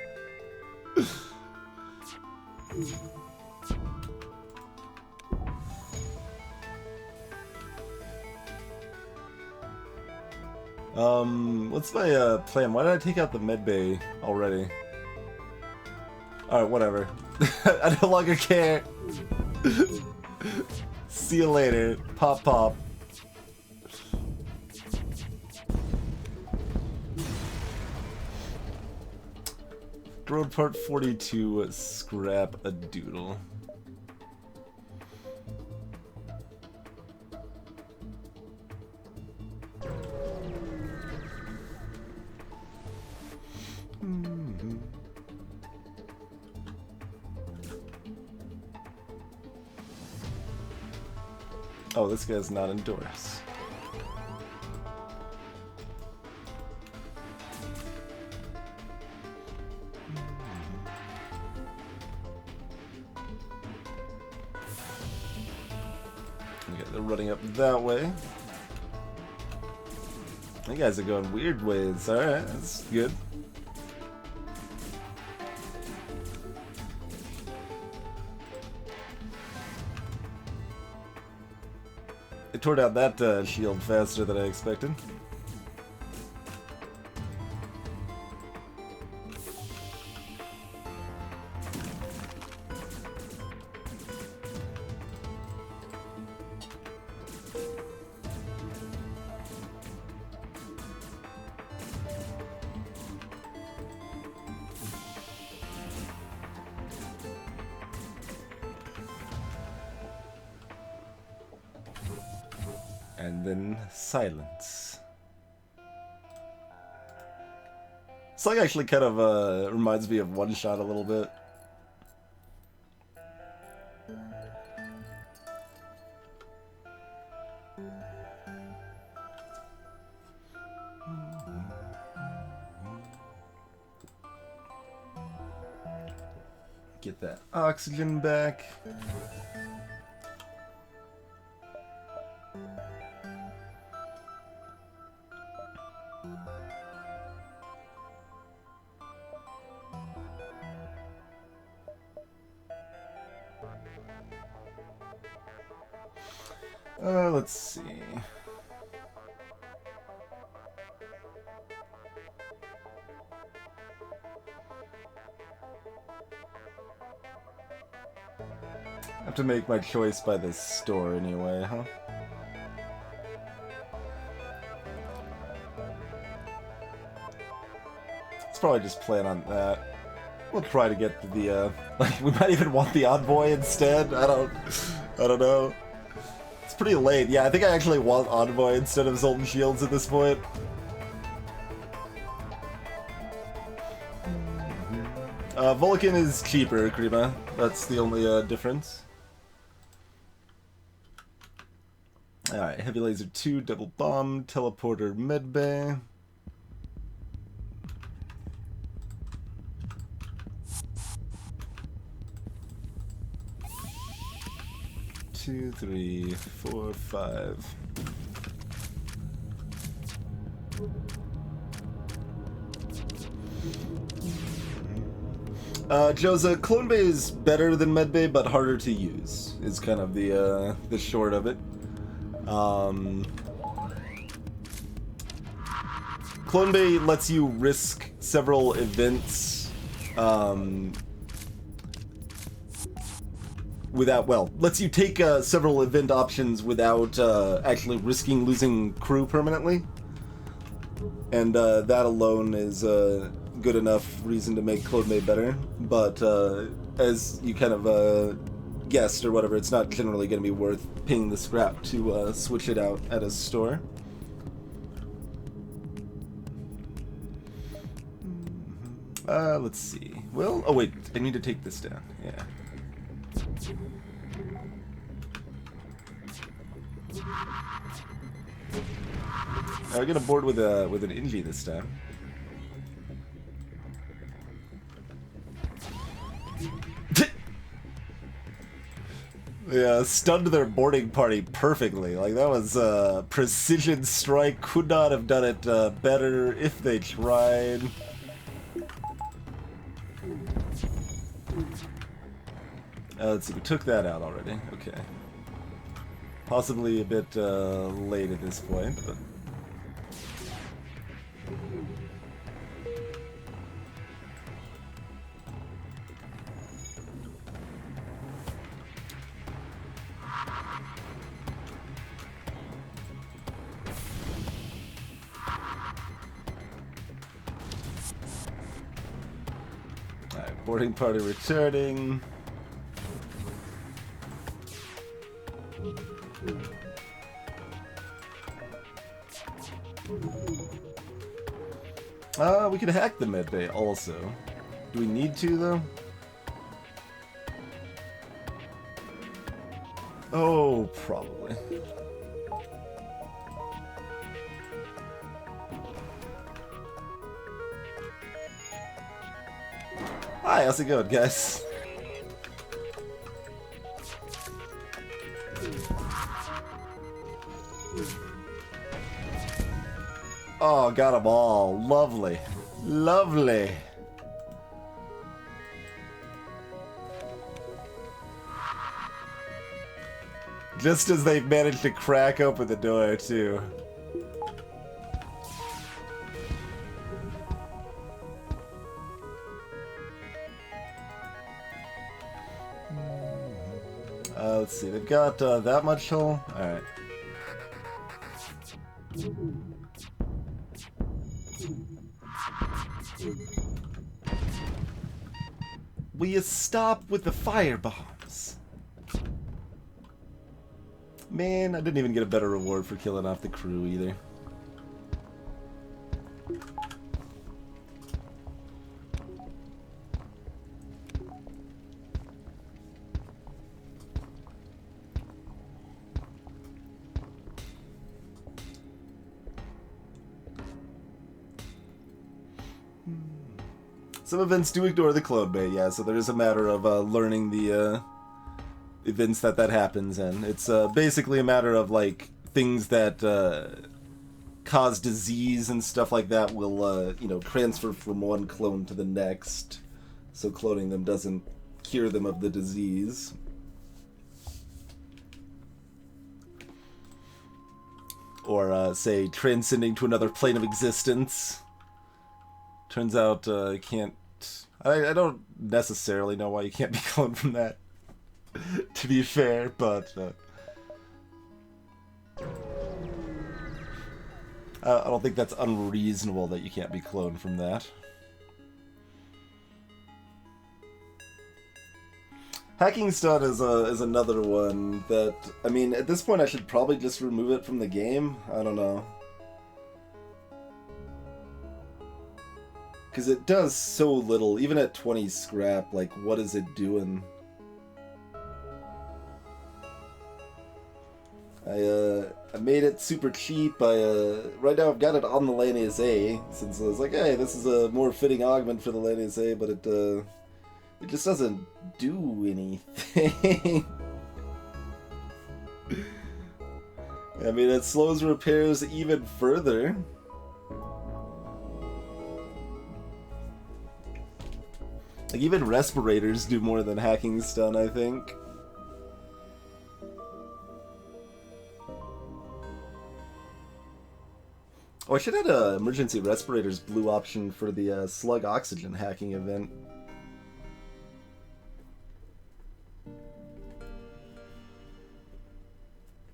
What's my plan? Why did I take out the medbay already? Alright, whatever. I no longer care. See you later. Pop pop. Road part 42, scrap a doodle. Oh, this guy's not endorsed. Okay, they're running up that way. You guys are going weird ways. Alright, that's good. It tore down that shield faster than I expected. And then silence. This song actually kind of reminds me of One Shot a little bit. Get that oxygen back. Let's see. I have to make my choice by this store anyway, huh? Let's probably just plan on that. We'll try to get to the, like, we might even want the Envoy instead. I don't know. It's pretty late. Yeah, I think I actually want Envoy instead of Zoltan Shields at this point. Vulcan is cheaper, Krima. That's the only difference. Alright, Heavy Laser 2, Double Bomb, Teleporter Medbay. Two, three, four, five. Joza, Clone Bay is better than Medbay, but harder to use, is kind of the short of it. Clone Bay lets you risk several events, lets you take several event options without actually risking losing crew permanently. And that alone is good enough reason to make Clone Bay better. But as you kind of guessed or whatever, it's not generally going to be worth paying the scrap to switch it out at a store. Let's see. Well, oh wait, I need to take this down. Yeah. I get a board with an Inji this time. Yeah, stunned their boarding party perfectly. Like, that was a precision strike. Could not have done it better if they tried. Let's see, we took that out already. Okay. Possibly a bit late at this point, but... Alright, boarding party returning. We could hack the medbay also. Do we need to, though? Oh, probably. Hi, how's it going, guys? Oh, got them all. Lovely. Lovely. Just as they've managed to crack open the door, too. Let's see, they've got that much hull? Alright. Will you stop with the fire bombs? Man, I didn't even get a better reward for killing off the crew either. Some events do ignore the clone bay, yeah, so there is a matter of learning the events that happens in. It's basically a matter of, like, things that cause disease and stuff like that will, you know, transfer from one clone to the next, so cloning them doesn't cure them of the disease. Or, say, transcending to another plane of existence. Turns out, I can't... I don't necessarily know why you can't be cloned from that, to be fair, but... I don't think that's unreasonable that you can't be cloned from that. Hacking stun is another one that, I mean, at this point I should probably just remove it from the game. I don't know. Because it does so little, even at 20 scrap, like, what is it doing? I made it super cheap. Right now I've got it on the Lanius A, since I was like, hey, this is a more fitting augment for the Lanius A, but it just doesn't do anything. I mean, it slows repairs even further. Like, even respirators do more than hacking stun, I think. Oh, I should add a emergency respirators blue option for the slug oxygen hacking event.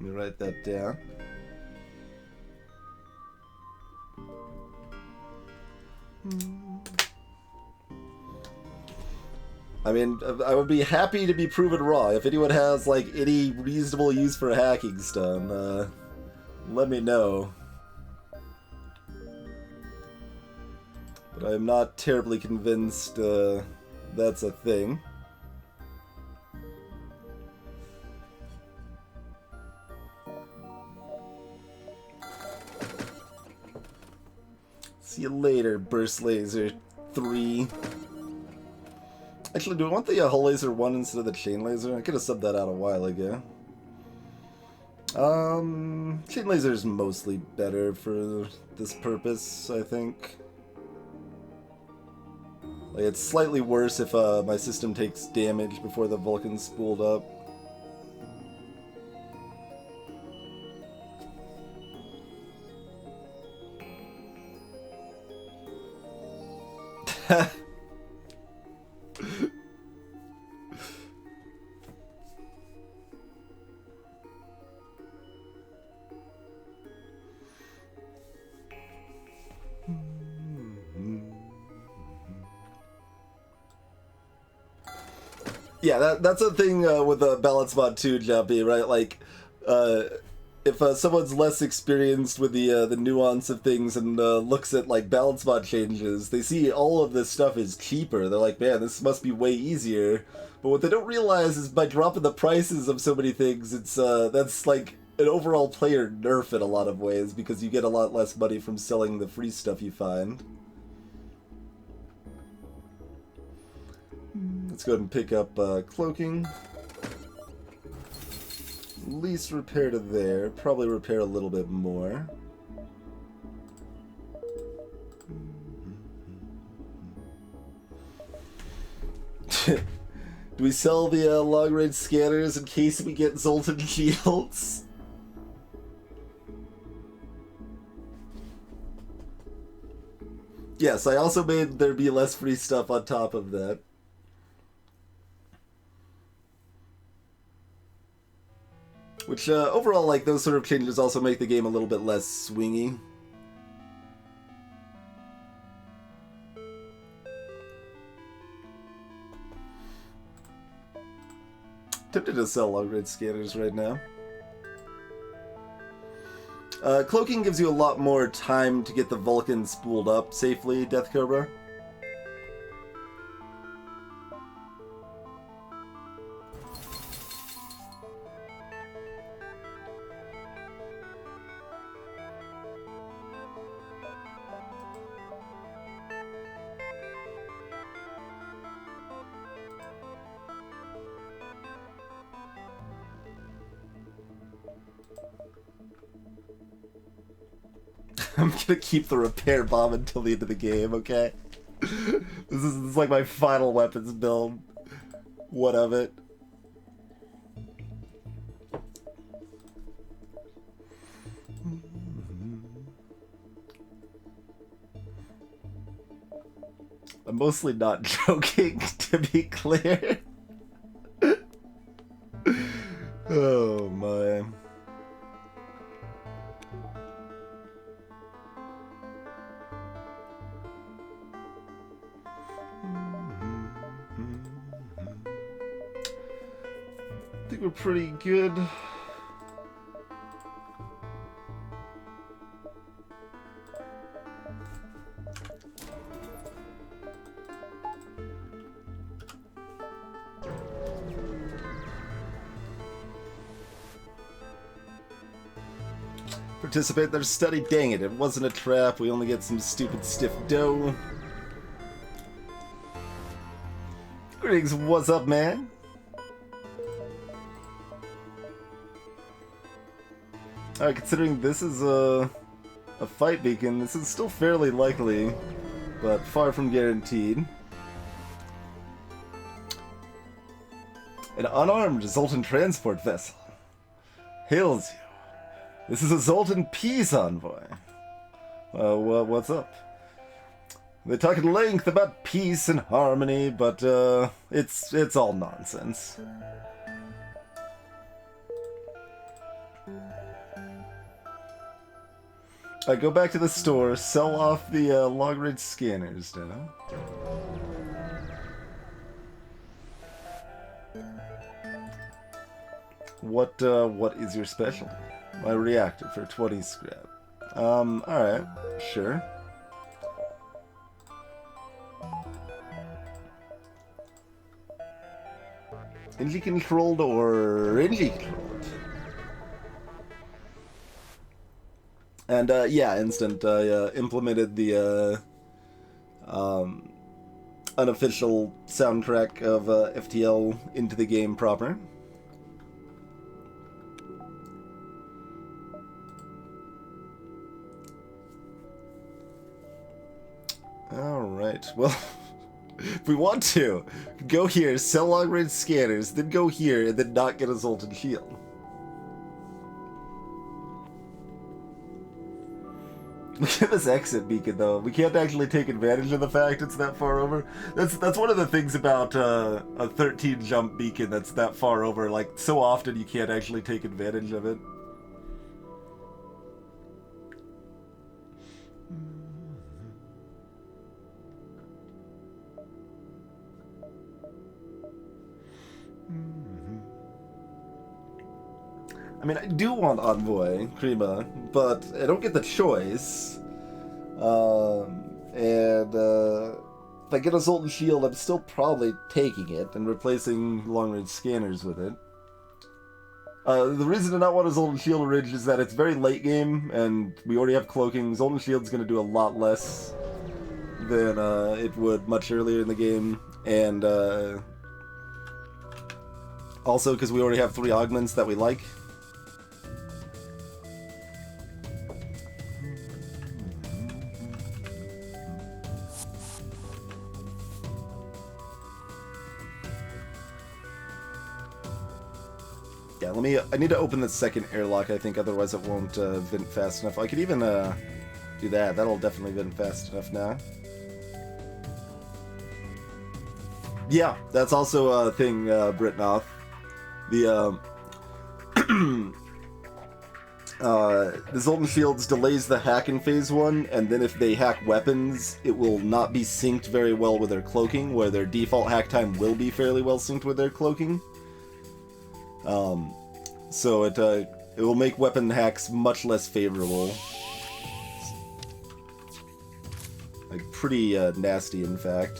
Let me write that down. I mean, I would be happy to be proven wrong. If anyone has, like, any reasonable use for hacking stun, let me know. But I'm not terribly convinced that's a thing. See you later, Burst Laser 3. Actually, do I want the Hull Laser 1 instead of the Chain Laser? I could have subbed that out a while ago. Chain Laser is mostly better for this purpose, I think. Like, it's slightly worse if my system takes damage before the Vulcan's spooled up. Yeah, that's a thing with the balance mod too, Jumpy, right? Like, if someone's less experienced with the nuance of things and looks at like balance mod changes, they see all of this stuff is cheaper. They're like, man, this must be way easier. But what they don't realize is by dropping the prices of so many things, it's that's like an overall player nerf in a lot of ways because you get a lot less money from selling the free stuff you find. Let's go ahead and pick up cloaking. Least repair to there. Probably repair a little bit more. Do we sell the long-range scanners in case we get Zoltan shields? Yes, I also made there be less free stuff on top of that. Which, overall, like, those sort of changes also make the game a little bit less swingy. Tempted to sell long-range scanners right now. Cloaking gives you a lot more time to get the Vulcan spooled up safely, Death Cobra. I'm gonna keep the repair bomb until the end of the game, okay? This is like my final weapons build. What of it? I'm mostly not joking, to be clear. Oh my. think we're pretty good. Participate in their study. Dang it, it wasn't a trap. We only get some stupid stiff dough. Greetings, what's up, man? Alright, considering this is a fight beacon, this is still fairly likely, but far from guaranteed. An unarmed Zoltan transport vessel hails you. This is a Zoltan peace envoy. What's up? They talk at length about peace and harmony, but it's all nonsense. I go back to the store, sell off the long-range scanners now. What is your specialty? My reactor for 20 scrap. Alright, sure. Engine controlled or engine controlled? And yeah, instant. I implemented the unofficial soundtrack of FTL into the game proper. Alright, well, if we want to, go here, sell long-range scanners, then go here, and then not get a Zoltan shield. Look at this exit beacon, though. We can't actually take advantage of the fact it's that far over. That's one of the things about a 13 jump beacon that's that far over. Like, so often you can't actually take advantage of it. I mean, I do want Envoy, Krima, but I don't get the choice. If I get a Zoltan Shield, I'm still probably taking it and replacing long-range scanners with it. The reason to not want a Zoltan Shield Ridge is that it's very late game, and we already have cloaking. Zoltan Shield's going to do a lot less than it would much earlier in the game, and also because we already have 3 augments that we like. Yeah, I need to open the second airlock, I think, otherwise it won't vent fast enough. I could even do that. That'll definitely vent fast enough now. Yeah, that's also a thing, Britnoff. The Zoltan Shields delays the hack in Phase 1, and then if they hack weapons, it will not be synced very well with their cloaking, where their default hack time will be fairly well synced with their cloaking. So it will make weapon hacks much less favorable. Like, pretty nasty, in fact.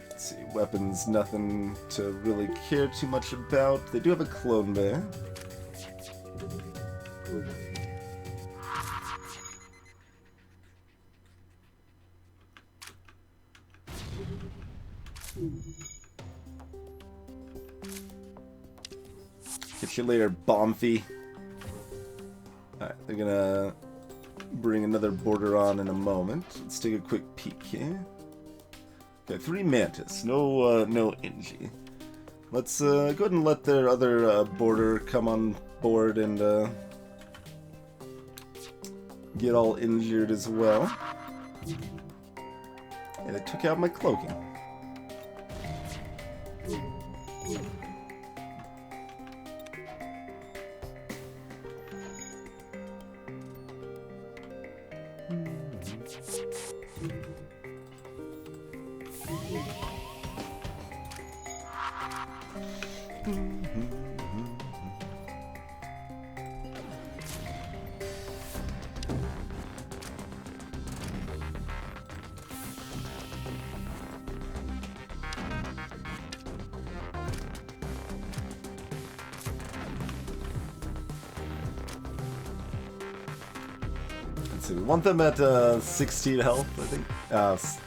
Let's see, weapons, nothing to really care too much about. They do have a clone bay. Catch you later, Bombfy. Alright, they're gonna bring another border on in a moment. Let's take a quick peek here. Okay, 3 Mantis, no Inji. Let's go ahead and let their other border come on board and get all injured as well. And they took out my cloaking. So we want them at 16 health, I think.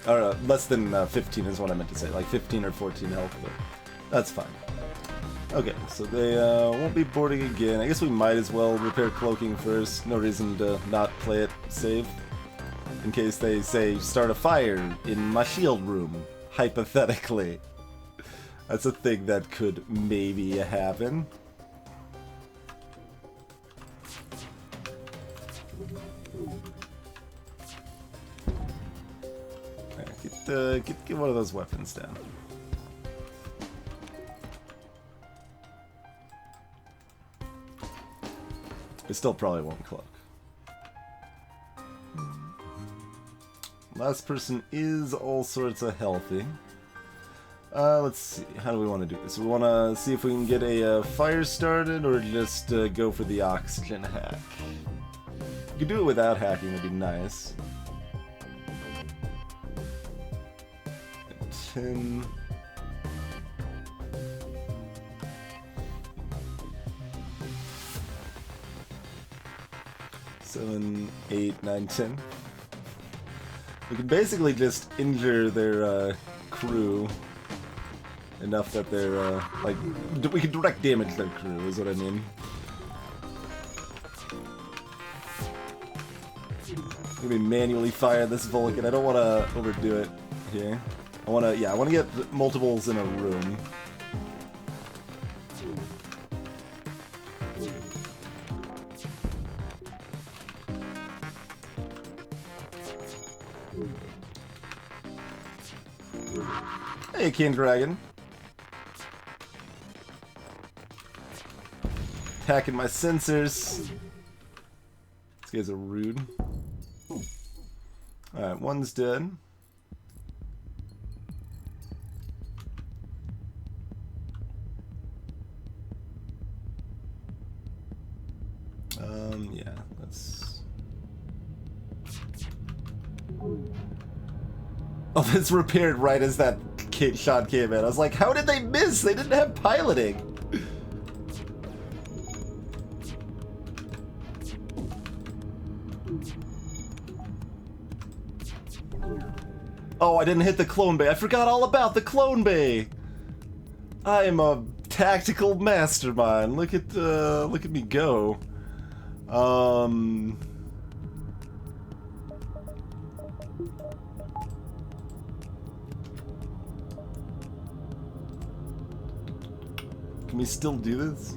Or less than 15 is what I meant to say. Like 15 or 14 health, but that's fine. Okay, so they won't be boarding again. I guess we might as well repair cloaking first. No reason to not play it safe. In case they say, start a fire in my shield room. Hypothetically. That's a thing that could maybe happen. Get one of those weapons down. It still probably won't cloak. Last person is all sorts of healthy. Let's see. How do we want to do this? We want to see if we can get a fire started or just go for the oxygen hack. We could do it without hacking, would be nice. 10. Seven, 8, 9, 10. We can basically just injure their crew enough that they're like we can direct damage their crew is what I mean. Let me manually fire this Vulcan. I don't want to overdo it here. I want to get multiples in a room. Hey, King Dragon. Hacking my sensors. These guys are rude. Alright, one's dead. Yeah, that's... Oh, that's repaired right as that shot came in. I was like, how did they miss? They didn't have piloting. Oh, I didn't hit the clone bay. I forgot all about the clone bay. I am a tactical mastermind. Look at me go. Can we still do this?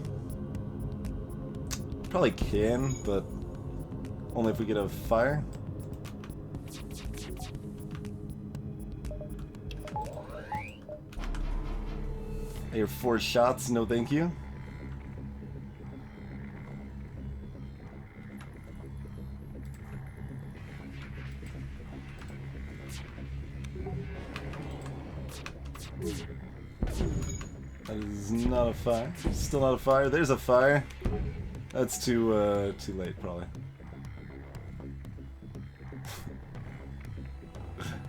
Probably can, but only if we get a fire. I hear 4 shots, no thank you. That is not a fire. Still not a fire. There's a fire. That's too late, probably.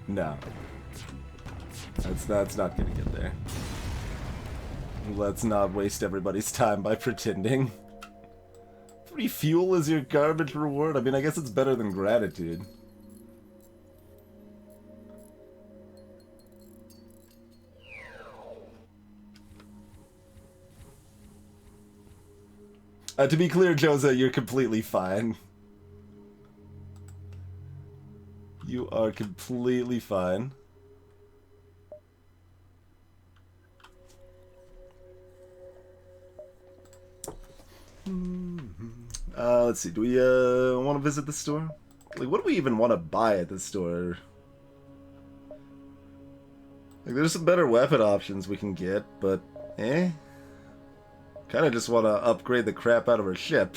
No. That's not gonna get there. Let's not waste everybody's time by pretending. Free fuel is your garbage reward? I mean, I guess it's better than gratitude. To be clear, Joza, you're completely fine. You are completely fine. Let's see. Do we want to visit the store? Like, what do we even want to buy at the store? Like, there's some better weapon options we can get, but kind of just want to upgrade the crap out of our ship.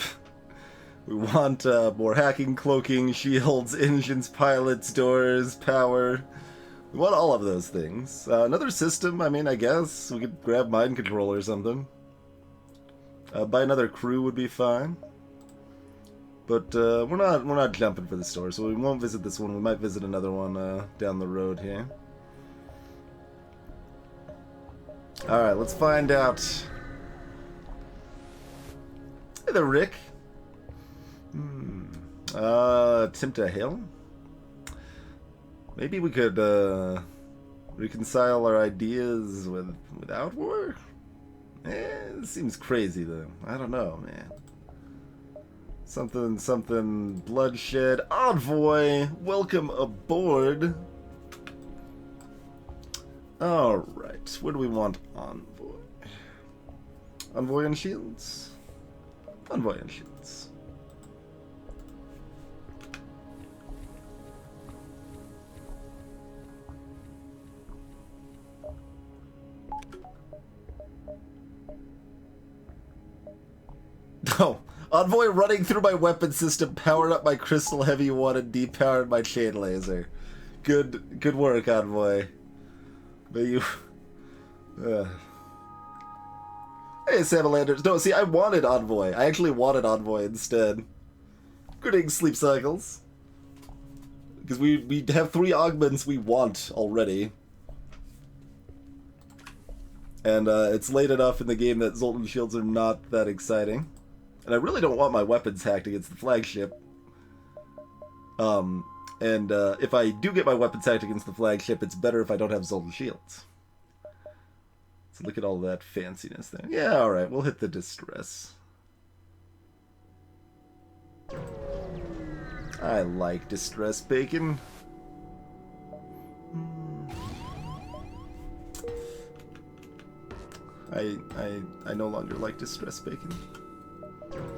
We want more hacking, cloaking, shields, engines, pilots, doors, power. We want all of those things. Another system, I mean, I guess. We could grab mind control or something. Buy another crew would be fine. But we're not jumping for the store, so we won't visit this one. We might visit another one down the road here. Alright, let's find out. Hey there, Rick. Attempt to hail? Maybe we could reconcile our ideas without war? This seems crazy though. I don't know, man. Something bloodshed. Envoy, welcome aboard. Alright, where do we want Envoy? Envoy and shields? Envoy and shields. Oh, Envoy running through my weapon system, powered up my crystal heavy one, and depowered my chain laser. Good work, Envoy. But you... Hey, Samalanders. No, see, I wanted Envoy. I actually wanted Envoy instead. Greetings, Sleep Cycles. Because we have 3 augments we want already. And it's late enough in the game that Zoltan shields are not that exciting. And I really don't want my weapons hacked against the flagship. If I do get my weapons hacked against the flagship, it's better if I don't have Zoltan shields. So look at all that fanciness there. Yeah, alright, we'll hit the distress. I like distress bacon. I no longer like distress bacon.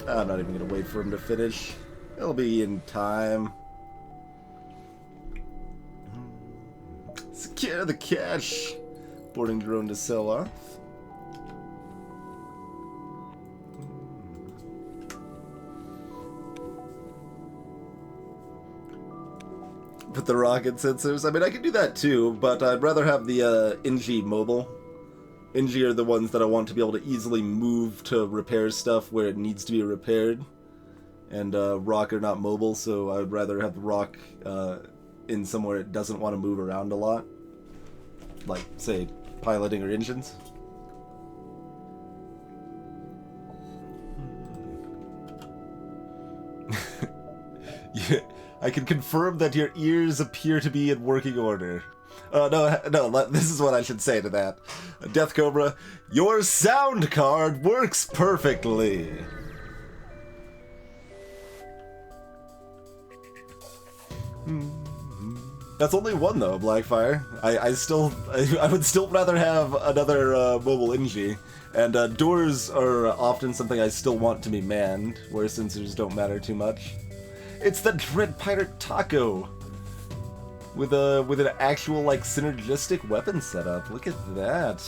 I'm not even gonna wait for him to finish. It'll be in time. Secure the cache. Boarding drone to sell off. Put the rocket sensors. I mean, I could do that too, but I'd rather have the NG mobile. NG are the ones that I want to be able to easily move to repair stuff where it needs to be repaired. And Rock are not mobile, so I would rather have the Rock in somewhere it doesn't want to move around a lot. Like, say, piloting or engines. Yeah, I can confirm that your ears appear to be in working order. No, this is what I should say to that. Death Cobra, your sound card works perfectly. That's only one though, Blackfire. I would still rather have another mobile NG. And doors are often something I still want to be manned, where sensors don't matter too much. It's the Dread Pirate Taco! With an actual, like, synergistic weapon setup. Look at that.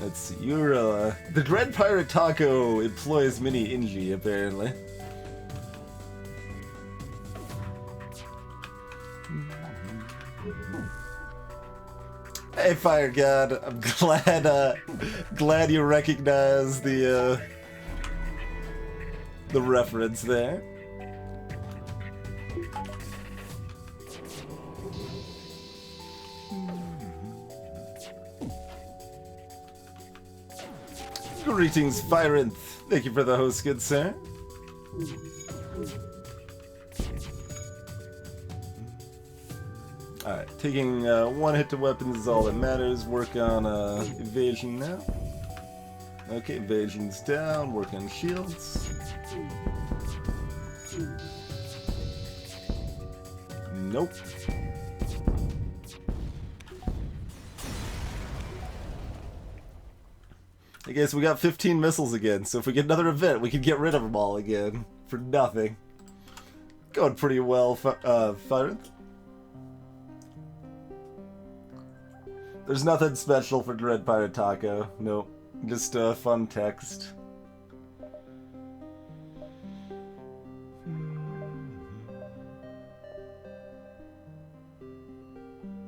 Let's see, you're, the Dread Pirate Taco employs mini NG, apparently. Hey, Fire God, I'm glad you recognize the reference there. Greetings, Firenth. Thank you for the host, good sir. Alright, taking one hit to weapons is all that matters. Work on evasion now. Okay, evasion's down. Work on shields. Nope. I guess we got 15 missiles again, so if we get another event, we can get rid of them all again. For nothing. Going pretty well, Firenth. There's nothing special for Dread Pirate Taco. Nope. Just fun text.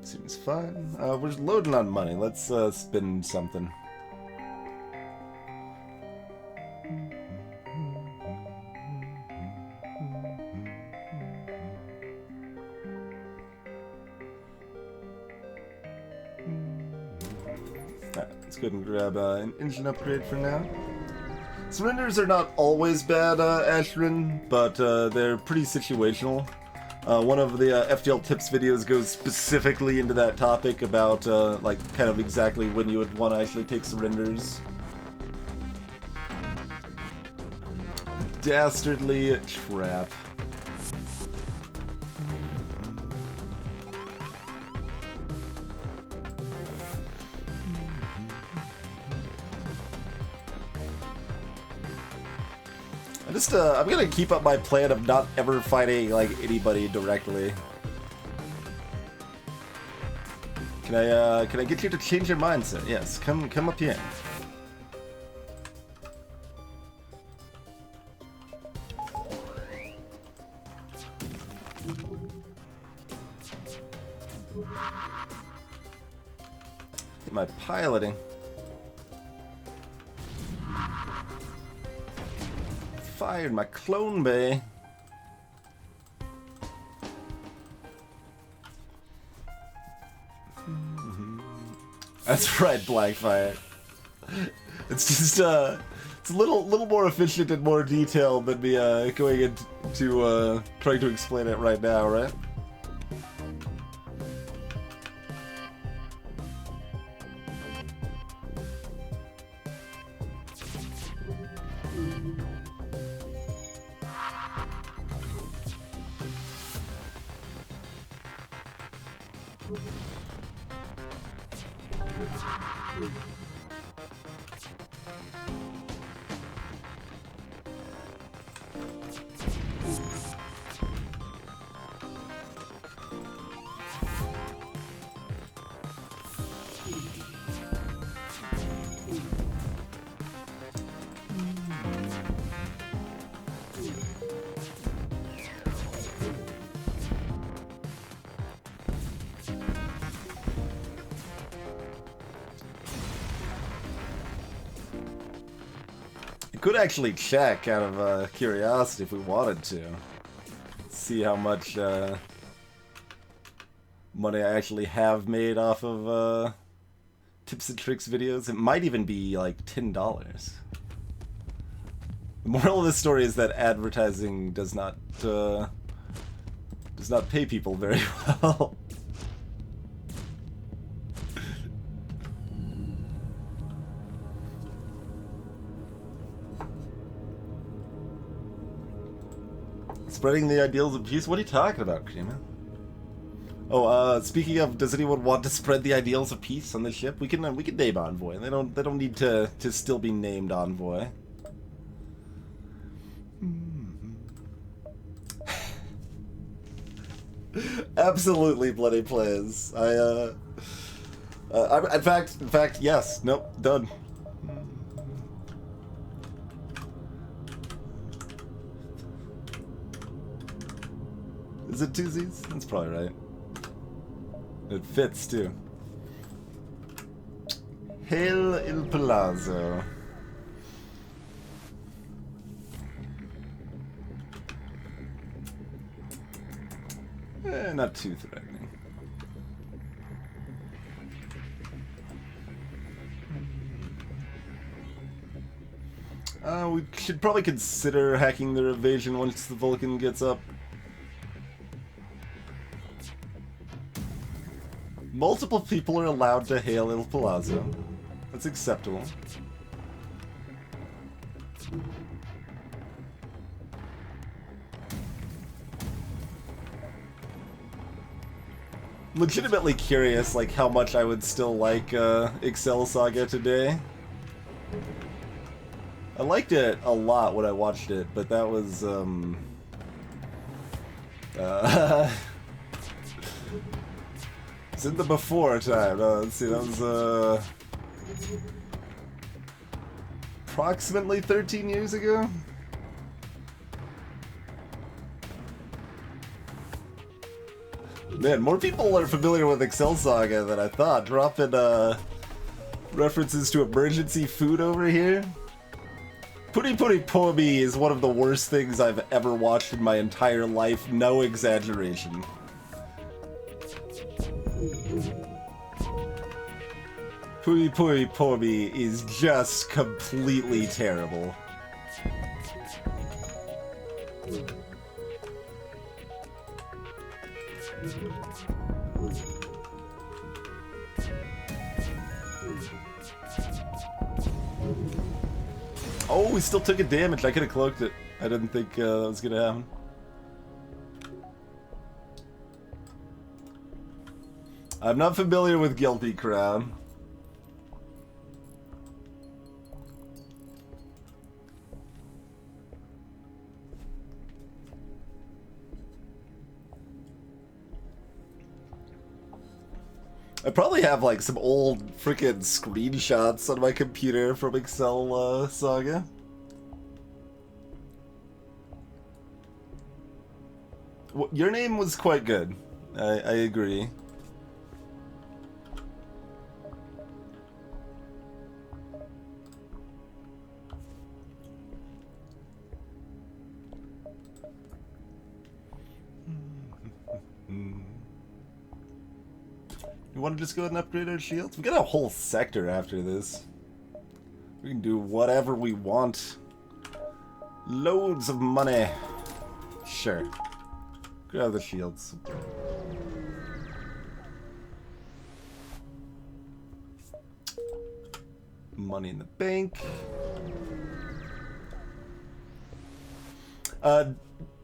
Seems fine. We're loading on money. Let's spend something. Let's go ahead and grab an engine upgrade for now. Surrenders are not always bad, Ashrin, but they're pretty situational. One of the FTL tips videos goes specifically into that topic about, like, kind of exactly when you would want to actually take surrenders. Dastardly trap. I'm gonna keep up my plan of not ever fighting, like, anybody directly. Can I get you to change your mindset? Yes, come up here. Get my piloting. Fired my clone bay. That's right, Blackfire. It's just it's a little more efficient and more detailed than me going into trying to explain it right now, right? Could actually check out of curiosity if we wanted to. See how much money I actually have made off of tips and tricks videos. It might even be like $10. The moral of the story is that advertising does not pay people very well. Spreading the ideals of peace? What are you talking about, Krima? Oh, speaking of, does anyone want to spread the ideals of peace on the ship? We can name Envoy. They don't need to still be named Envoy. Absolutely, bloody plays. In fact, yes. Nope, done. Is it twosies? That's probably right. It fits, too. Hail il Palazzo. Not too threatening. We should probably consider hacking their evasion once the Vulcan gets up. Multiple people are allowed to hail Il Palazzo. That's acceptable. Legitimately curious, like, how much I would still like Excel Saga today. I liked it a lot when I watched it, but that was, it's in the before time. Let's see, that was, approximately 13 years ago? Man, more people are familiar with Excel Saga than I thought. Dropping references to emergency food over here. Puri Puri Pomi is one of the worst things I've ever watched in my entire life. No exaggeration. Puri Puri Pomi is just completely terrible. Oh, we still took a damage. I could have cloaked it. I didn't think that was gonna happen. I'm not familiar with Guilty Crown. I probably have like some old freaking screenshots on my computer from Excel Saga. Well, your name was quite good. I agree. You want to just go ahead and upgrade our shields? We got a whole sector after this. We can do whatever we want. Loads of money. Sure. Grab the shields. Money in the bank.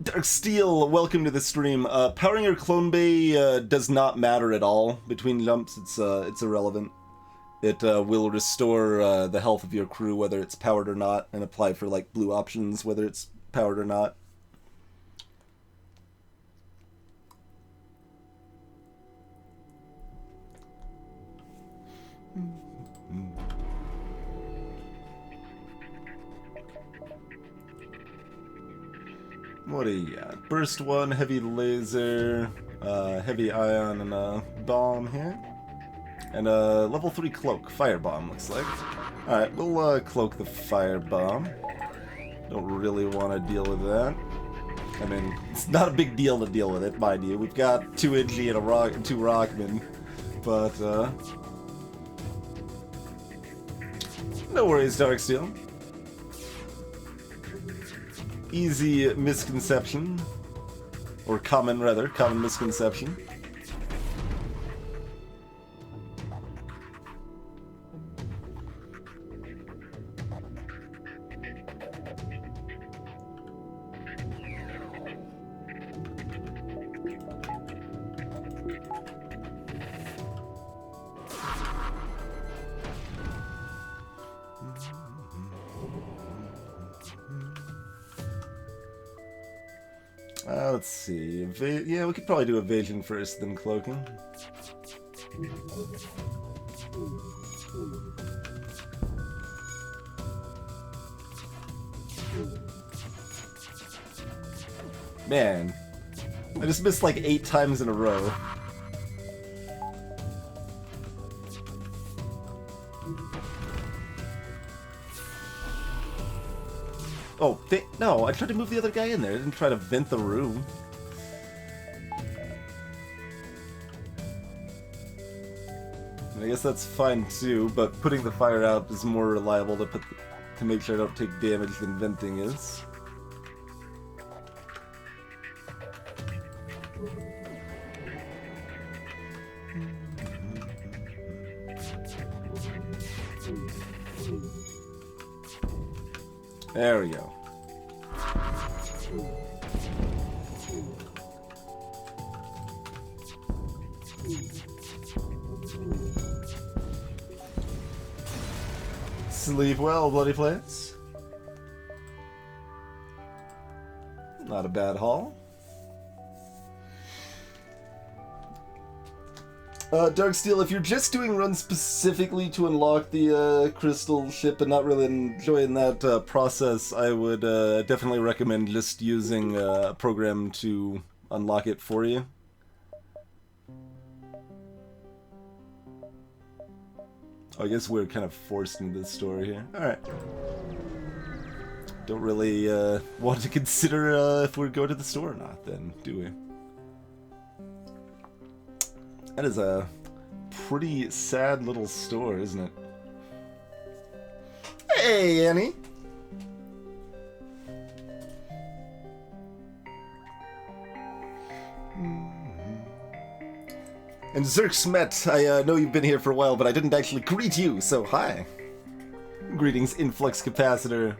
Dark Steel, welcome to the stream. Powering your clone bay does not matter at all between jumps. It's irrelevant. It will restore the health of your crew whether it's powered or not, and apply for like blue options whether it's powered or not. What do you got? Burst 1, heavy laser, heavy ion, and a bomb here. And a level 3 cloak. Firebomb, looks like. Alright, we'll cloak the firebomb. Don't really want to deal with that. I mean, it's not a big deal to deal with it, mind you. We've got 2 Ingy and a 2 Rockman. But, no worries, Darksteel. Easy misconception. Or common misconception. Let's see. Yeah, we could probably do evasion first, then cloaking. Man, I just missed like 8 times in a row. Oh, no, I tried to move the other guy in there. I didn't try to vent the room. I guess that's fine too, but putting the fire out is more reliable to make sure I don't take damage than venting is. There we go. Sleep well, bloody plants. Not a bad haul. Darksteel, if you're just doing runs specifically to unlock the crystal ship and not really enjoying that process, I would definitely recommend just using a program to unlock it for you. Oh, I guess we're kind of forced into this story here. Alright. Don't really want to consider if we're going to the store or not, then, do we? That is a pretty sad little store, isn't it? Hey, Annie! And Zerk Smet, I know you've been here for a while, but I didn't actually greet you, so hi. Greetings, Influx Capacitor.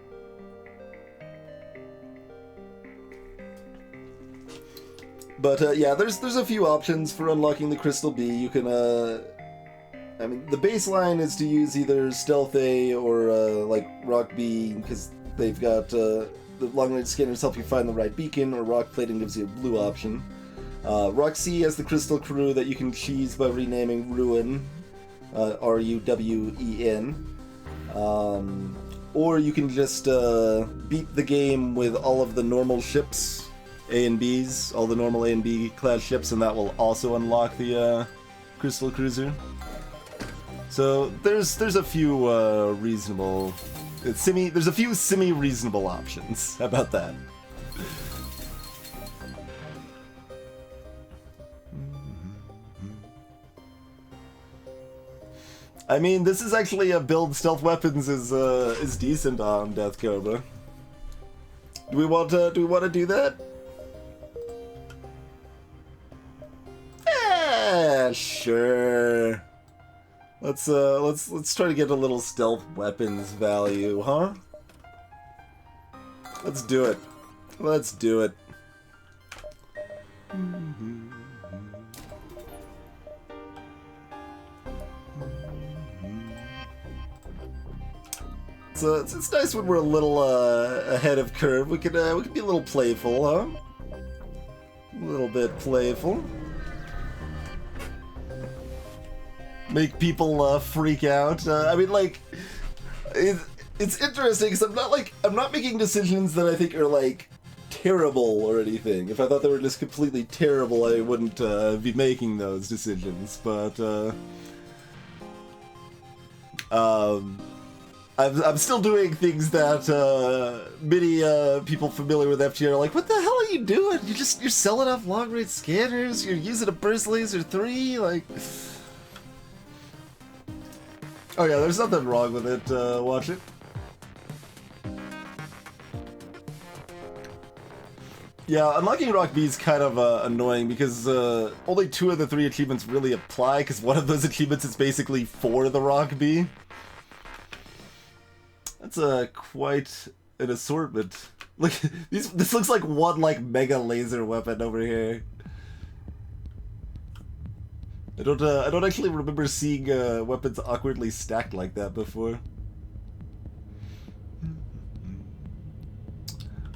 But yeah, there's a few options for unlocking the Crystal B. You can, I mean, the baseline is to use either Stealth A or, like, Rock B, because they've got, the long-range scanners help you find the right beacon, or Rock Plating gives you a blue option. Rock C has the Crystal Crew that you can cheese by renaming Ruin, R-U-W-E-N. Or you can just beat the game with all of the normal ships, A and Bs, all the normal A and B class ships, and that will also unlock the Crystal Cruiser. So there's a few reasonable, there's a few semi-reasonable options. How about that? I mean, this is actually a build. Stealth weapons is decent on Death Cobra. Do we want to do that? Sure. Let's try to get a little stealth weapons value, huh? Let's do it. Let's do it. So it's nice when we're a little ahead of curve. We can be a little playful, huh? A little bit playful. Make people freak out. I mean, like, it's interesting because I'm not making decisions that I think are like terrible or anything. If I thought they were just completely terrible, I wouldn't be making those decisions. But I'm still doing things that many people familiar with FTL are like, what the hell are you doing? You're selling off long-range scanners. You're using a burst laser 3, like. Oh yeah, there's nothing wrong with it. Watch it. Yeah, unlocking Rock B is kind of annoying because only 2 of the 3 achievements really apply, because one of those achievements is basically for the Rock B. That's quite an assortment. Look, this looks like one like mega laser weapon over here. I don't actually remember seeing weapons awkwardly stacked like that before.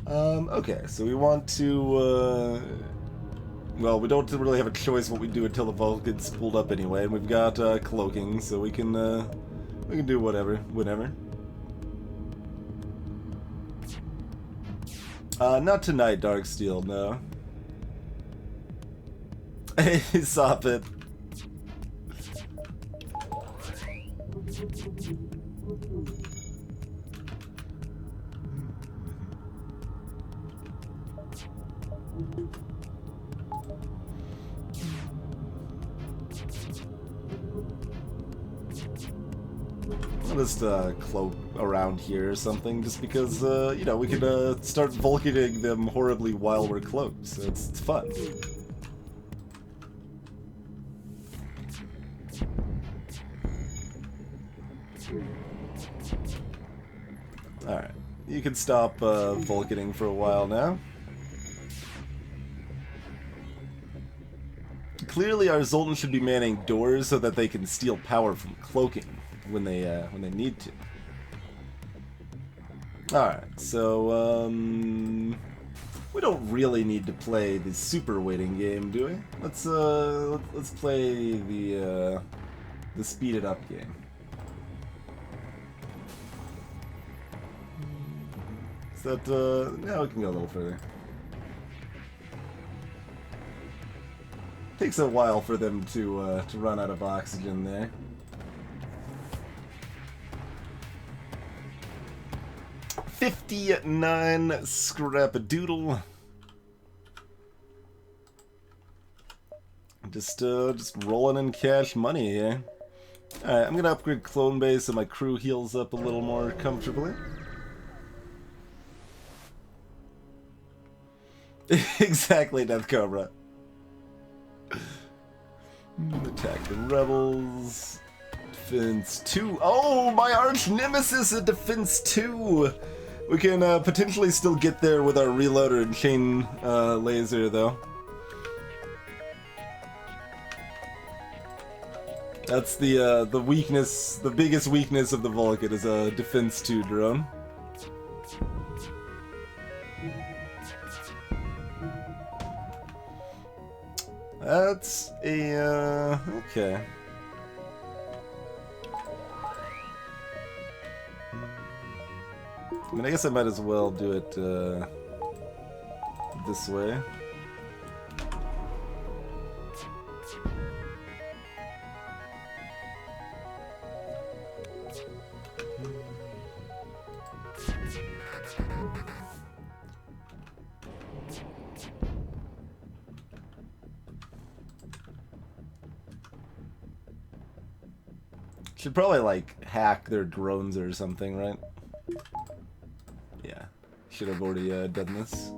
Okay, so we want to, well, we don't really have a choice what we do until the vault gets pulled up anyway, and we've got cloaking, so we can do whatever, whenever. Not tonight, Darksteel, no. Hey, stop it. I'll just cloak around here or something, just because, you know, we can start Vulcaning them horribly while we're cloaked, so it's fun. Alright, you can stop Vulcaning for a while now. Clearly our Zoltan should be manning doors so that they can steal power from cloaking when they need to. Alright, so we don't really need to play the super waiting game, do we? Let's play the speed it up game. Is that no, we can go a little further. Takes a while for them to run out of oxygen there. 59 scrap-a-doodle. Just rolling in cash money here. Alright, I'm gonna upgrade clone base so my crew heals up a little more comfortably. Exactly, Death Cobra. Attack the rebels. Defense 2. Oh, my arch nemesis at defense 2. We can potentially still get there with our reloader and chain laser, though. That's the weakness, the biggest weakness of the Vulcan is a defense 2 drone. That's a okay. I mean, I guess I might as well do it this way. Should probably, like, hack their drones or something, right? Yeah. Should have already done this.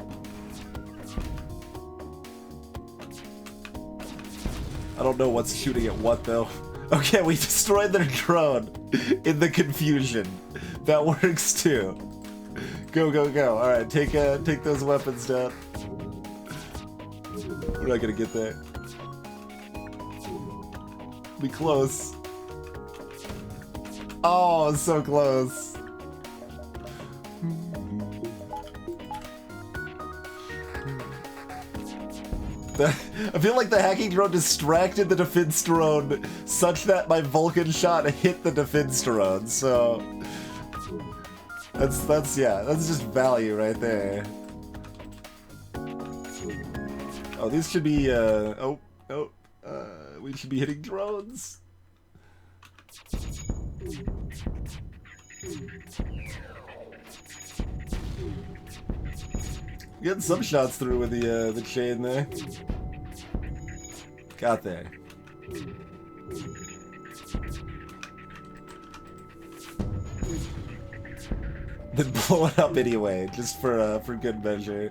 I don't know what's shooting at what, though. Okay, we destroyed their drone in the confusion. That works, too. Go, go, go. Alright, take those weapons down. We're not gonna get there. Be close. Oh, so close. I feel like the hacking drone distracted the defense drone such that my Vulcan shot hit the defense drone, so that's just value right there. Oh, these should be we should be hitting drones. Getting some shots through with the chain there. Got there. Then blow it up anyway, just for good measure.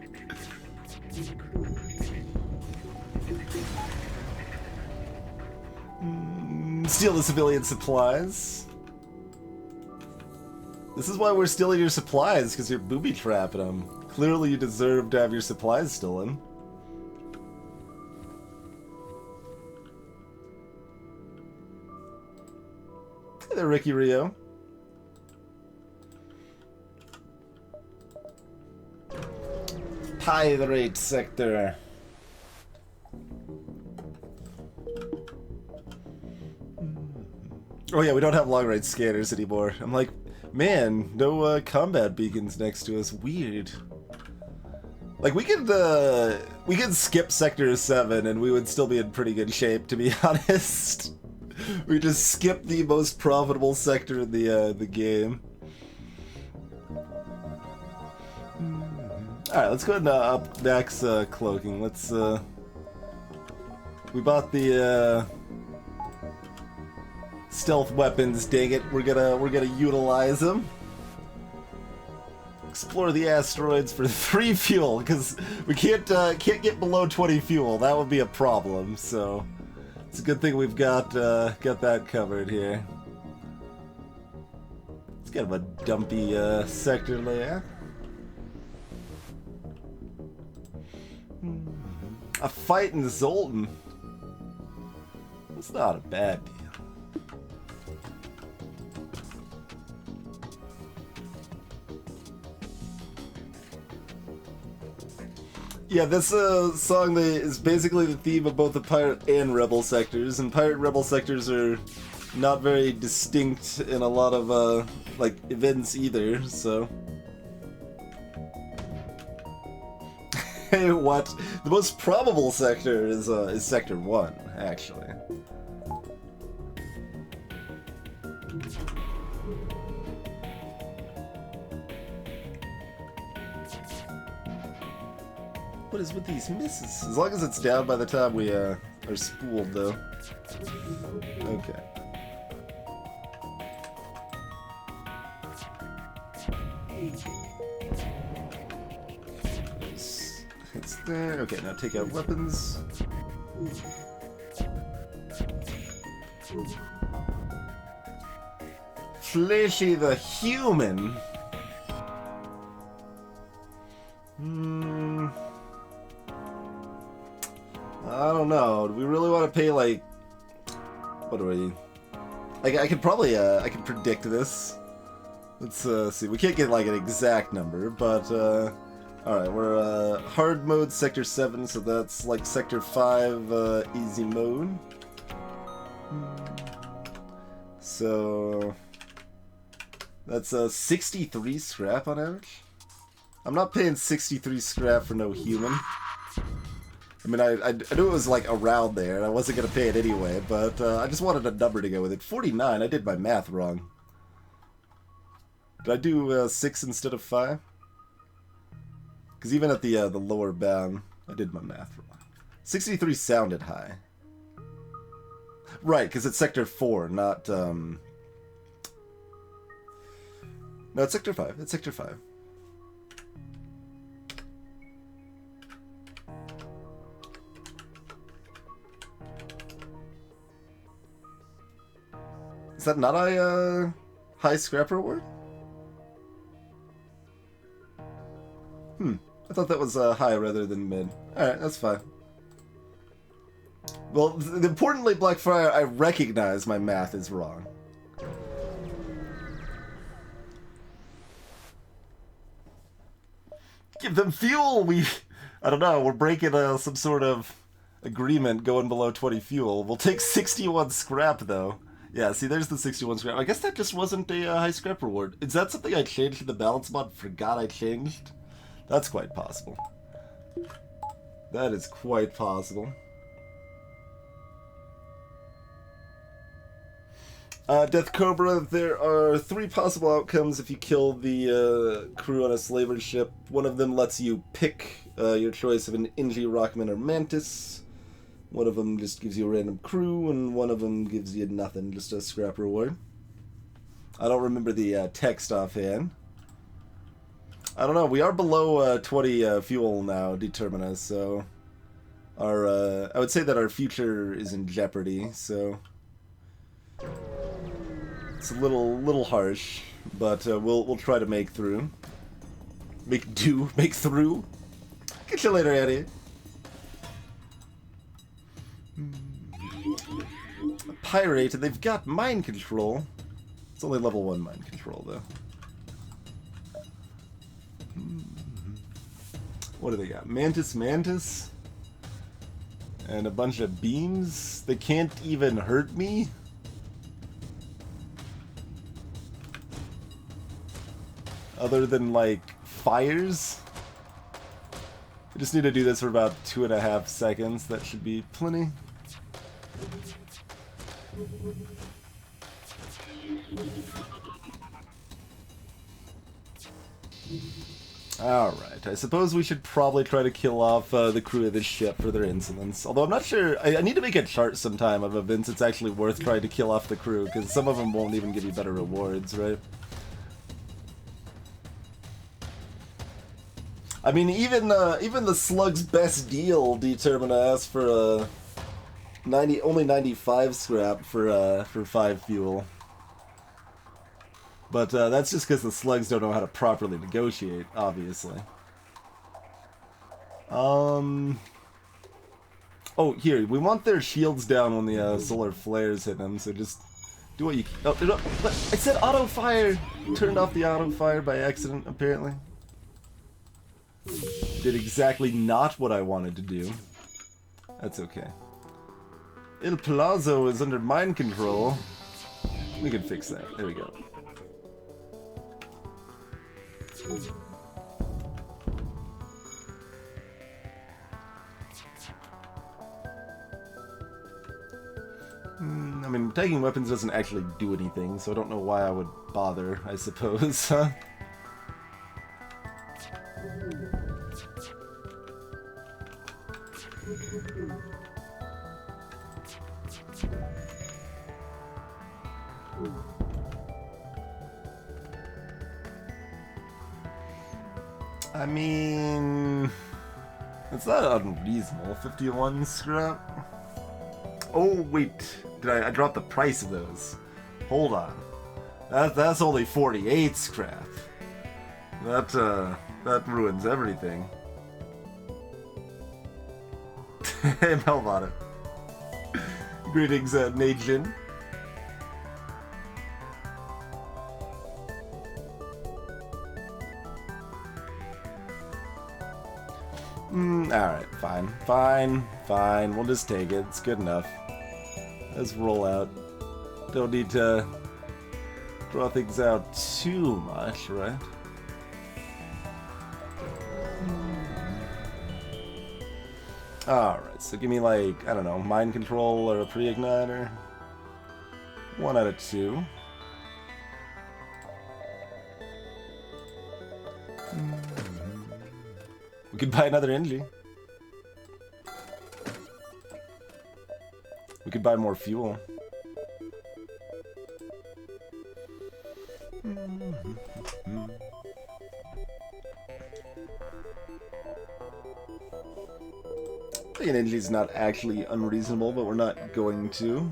Steal the civilian supplies. This is why we're stealing your supplies, because you're booby-trapping them. Clearly you deserve to have your supplies stolen. Hey there, Ricky Rio. Pirate sector. Oh yeah, we don't have long-range scanners anymore. I'm like, man, no combat beacons next to us. Weird. Like, we could skip Sector 7 and we would still be in pretty good shape, to be honest. We just skipped the most profitable sector in the game. Alright, let's go ahead and up Max cloaking. Let's, we bought the, stealth weapons, dang it. We're gonna utilize them. Explore the asteroids for 3 fuel, because we can't get below 20 fuel. That would be a problem, so it's a good thing we've got that covered here. It's kind of a dumpy sector layout. A fight in Zoltan. That's not a bad deal. Yeah, this song is basically the theme of both the pirate and rebel sectors, and pirate rebel sectors are not very distinct in a lot of like events either. So, hey, what? The most probable sector is Sector 1, actually. What is with these misses? As long as it's down by the time we are spooled, though. Okay. It's there. Okay, now take out weapons. Fleshy the human. I don't know. Do we really want to pay, like... What do we... I could probably, I can predict this. Let's, see. We can't get, like, an exact number, but, alright, we're, hard mode, Sector 7, so that's, like, Sector 5, easy mode. So... That's, 63 scrap on average? I'm not paying 63 scrap for no human. I mean, I knew it was, like, around there, and I wasn't gonna pay it anyway, but, I just wanted a number to go with it. 49, I did my math wrong. Did I do, 6 instead of 5? Because even at the lower bound, I did my math wrong. 63 sounded high. Right, because it's Sector 4, not, No, it's Sector 5. It's Sector 5. Is that not a, high scrap reward? I thought that was, high rather than mid. Alright, that's fine. Well, importantly, Blackfire, I recognize my math is wrong. Give them fuel! I don't know, we're breaking some sort of agreement going below 20 fuel. We'll take 61 scrap, though. Yeah, see, there's the 61 scrap. I guess that just wasn't a high scrap reward. Is that something I changed in the balance mod? Forgot I changed? That's quite possible. That is quite possible. Death Cobra, there are 3 possible outcomes if you kill the crew on a slaver ship. One of them lets you pick your choice of an Inji, Rockman, or Mantis. One of them just gives you a random crew, and one of them gives you nothing, just a scrap reward. I don't remember the text offhand. I don't know, we are below 20 fuel now, Determina, so... Our, I would say that our future is in jeopardy, so... It's a little harsh, but we'll try to make through. Make through? Get you later, Eddie. A pirate, and they've got mind control. It's only level 1 mind control, though. What do they got? Mantis? And a bunch of beams? They can't even hurt me? Other than, like, fires? I just need to do this for about 2.5 seconds. That should be plenty. Alright, I suppose we should probably try to kill off the crew of this ship for their insolence. Although I'm not sure, I need to make a chart sometime of events it's actually worth trying to kill off the crew, because some of them won't even give you better rewards, right? I mean, even the Slug's best deal Determina asks for only 95 scrap for 5 fuel. But that's just because the Slugs don't know how to properly negotiate, obviously. Oh, here, we want their shields down when the solar flares hit them, so just do what you can. Oh, no, I said auto fire! Turned off the auto fire by accident, apparently. Did exactly not what I wanted to do. That's okay. Il Palazzo is under mind control. We can fix that. There we go. I mean, taking weapons doesn't actually do anything, so I don't know why I would bother, I suppose, huh? I mean, it's not unreasonable. 51 scrap. Oh wait, I dropped the price of those? Hold on, that's only 48 scrap. That ruins everything. Hey, Melvada. Greetings, Najin. Alright, fine. We'll just take it. It's good enough. Let's roll out. Don't need to draw things out too much, right? Alright, so give me like, I don't know, mind control or a pre-igniter. 1 out of 2. We could buy another energy. We could buy more fuel. I think an energy is not actually unreasonable, but we're not going to.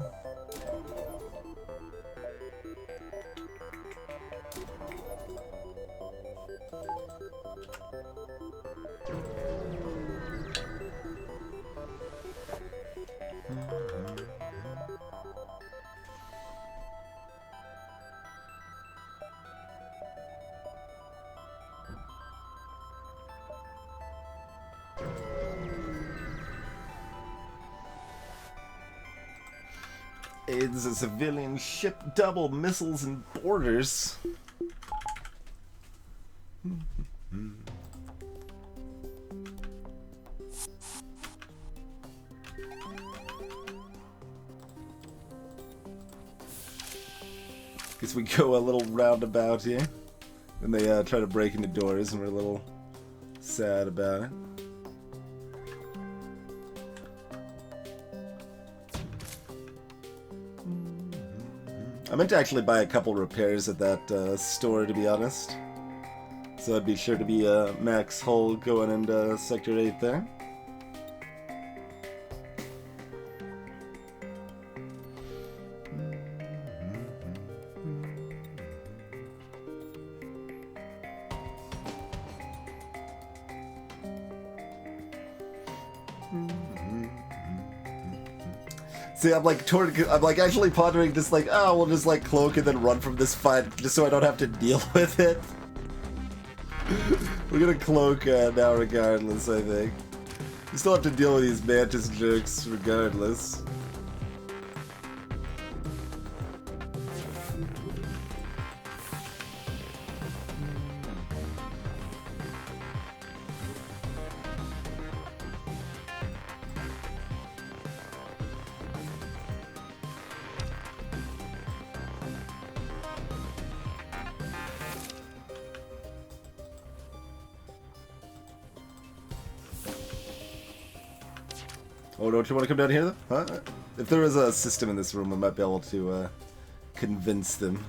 It's a civilian ship, double missiles and borders. Guess we go a little roundabout here. Then they try to break into doors and we're a little sad about it. I meant to actually buy a couple repairs at that store, to be honest. So I'd be sure to be max hull going into Sector 8 there. See, I'm like actually pondering just like, oh, we'll just like cloak and then run from this fight just so I don't have to deal with it. We're gonna cloak now regardless, I think. We still have to deal with these Mantis jerks regardless. Oh, don't you want to come down here, though? Huh? If there was a system in this room, I might be able to convince them.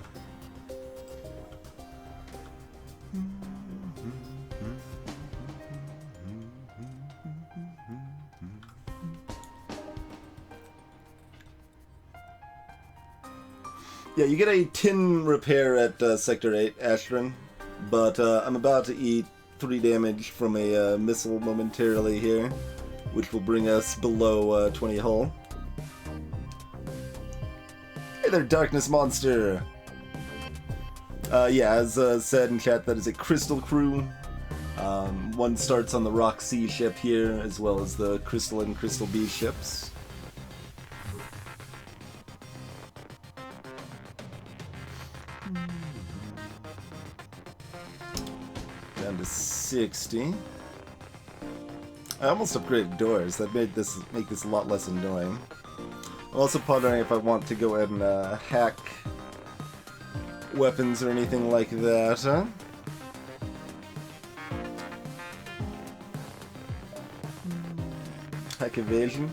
Yeah, you get a tin repair at Sector 8, Astron, but I'm about to eat 3 damage from a missile momentarily here, which will bring us below 20 hull. Hey there, Darkness Monster! Yeah, as said in chat, that is a Crystal crew. One starts on the Rock C ship here, as well as the Crystal and Crystal B ships. Down to 60. I almost upgraded doors. That made make this a lot less annoying. I'm also pondering if I want to go ahead and hack weapons or anything like that. Huh? Hack evasion.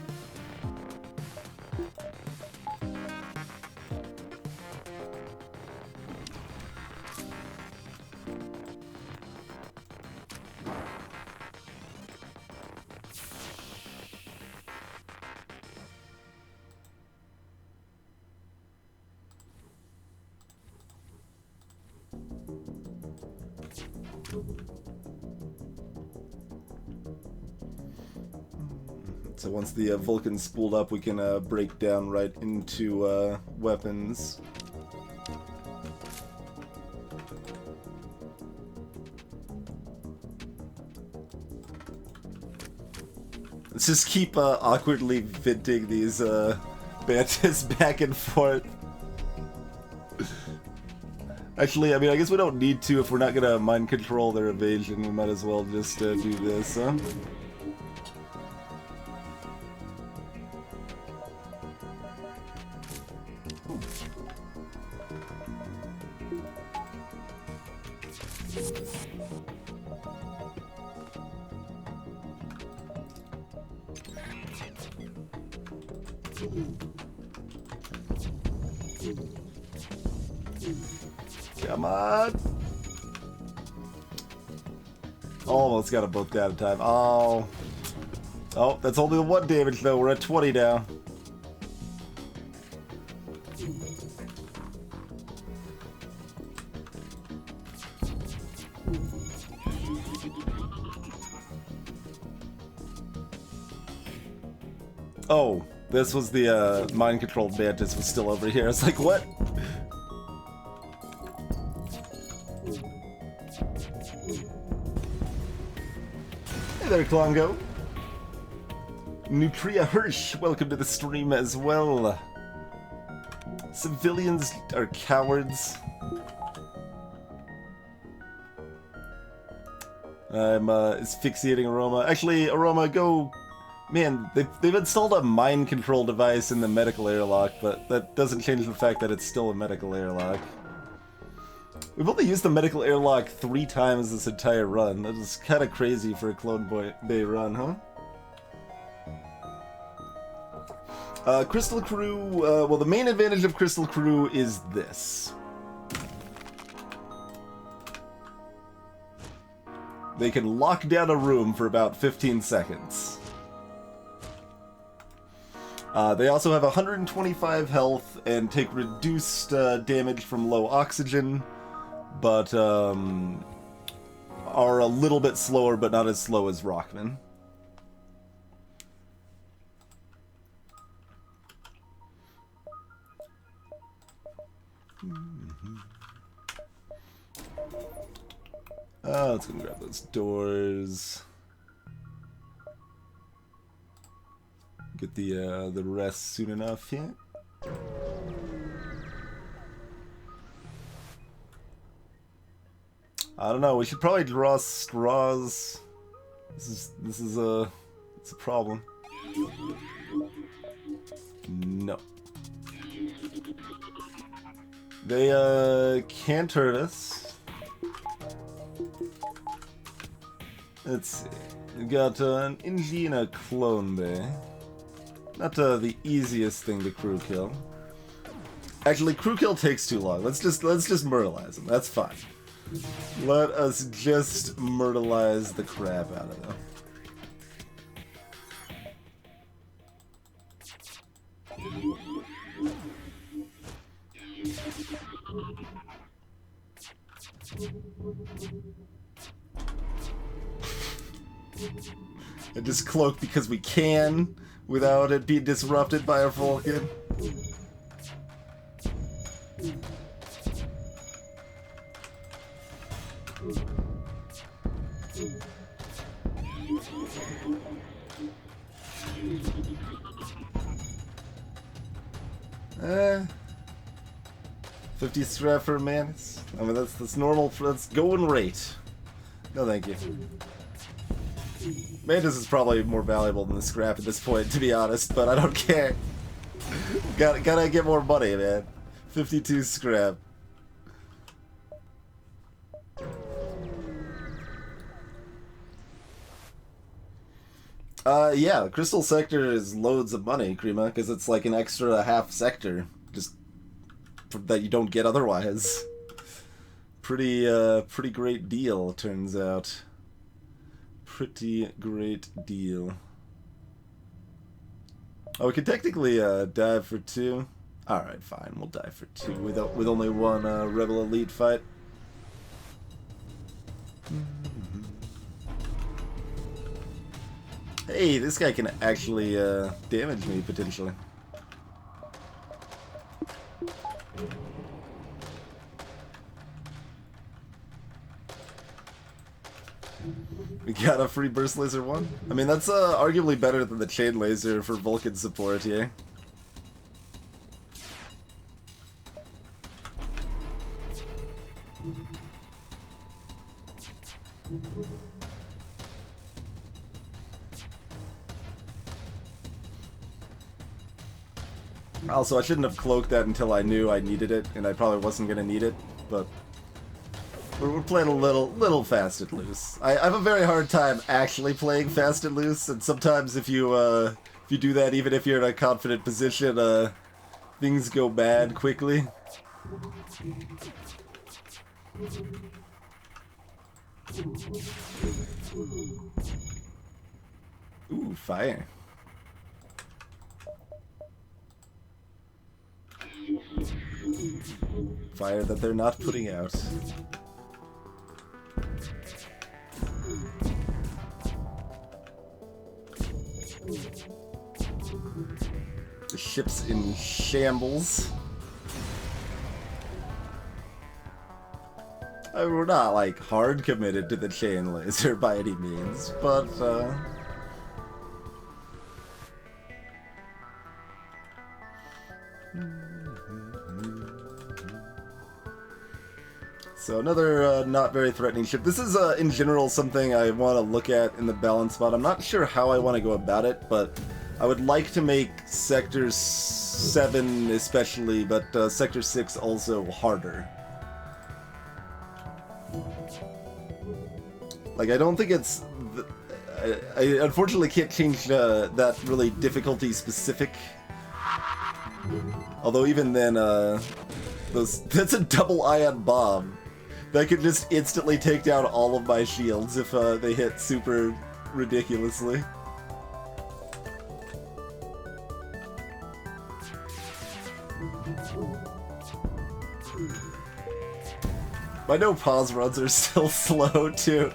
So once the Vulcan's spooled up, we can break down right into weapons. Let's just keep awkwardly venting these bantas back and forth. Actually, I mean, I guess we don't need to if we're not gonna mind control their evasion. We might as well just do this, huh? Come on! Almost got them both down in time. Oh. Oh, that's only the 1 damage though. We're at 20 now. Oh, this was the mind-controlled mantis was still over here. It's like, what? Hey there, Klongo. Nutria Hirsch, welcome to the stream as well. Civilians are cowards. I'm asphyxiating Aroma. Actually, Aroma, go... Man, they've installed a mind control device in the medical airlock, but that doesn't change the fact that it's still a medical airlock. We've only used the medical airlock 3 times this entire run. That is kind of crazy for a Clone Bay run, huh? Crystal Crew, well, the main advantage of Crystal Crew is this. They can lock down a room for about 15 seconds. They also have 125 health and take reduced damage from low oxygen, but are a little bit slower, but not as slow as Rockman. Let's go and grab those doors. Get the rest soon enough here. I don't know. We should probably draw straws. It's a problem. No. They can't hurt us. Let's see. We've got an Inji and a Clone Bay. Not the easiest thing to crew kill. Actually, crew kill takes too long. Let's just myrtleize them. That's fine. Let us just myrtleize the crap out of them. And just cloak because we can, without it being disrupted by our Vulcan. Eh, 50 scrap for a Mantis. I mean, that's normal. That's going rate. No, thank you. Mantis is probably more valuable than the scrap at this point, to be honest, but I don't care. Gotta get more money, man. 52 scrap. Yeah, the Crystal Sector is loads of money, Krima, because it's like an extra half sector, just that you don't get otherwise. Pretty great deal, turns out. Pretty great deal. Oh, we could technically dive for 2. Alright, fine, we'll dive for 2 with only one Rebel Elite fight. Hey, this guy can actually damage me, potentially. We got a free burst laser one. I mean, that's arguably better than the chain laser for Vulcan support here. Also, I shouldn't have cloaked that until I knew I needed it, and I probably wasn't going to need it, but we're playing a little fast and loose. I have a very hard time actually playing fast and loose, and sometimes if you do that, even if you're in a confident position, things go bad quickly. Ooh, fire. Fire that they're not putting out. The ship's in shambles. I mean, we're not, like, hard committed to the chain laser by any means, but, So another not very threatening ship. This is, in general, something I want to look at in the balance spot. I'm not sure how I want to go about it, but I would like to make Sector 7 especially, but Sector 6 also harder. Like, I don't think it's... I unfortunately can't change that really difficulty specific. Although even then, that's a double ion bomb. That could just instantly take down all of my shields if they hit super ridiculously. My no pause runs are still slow too.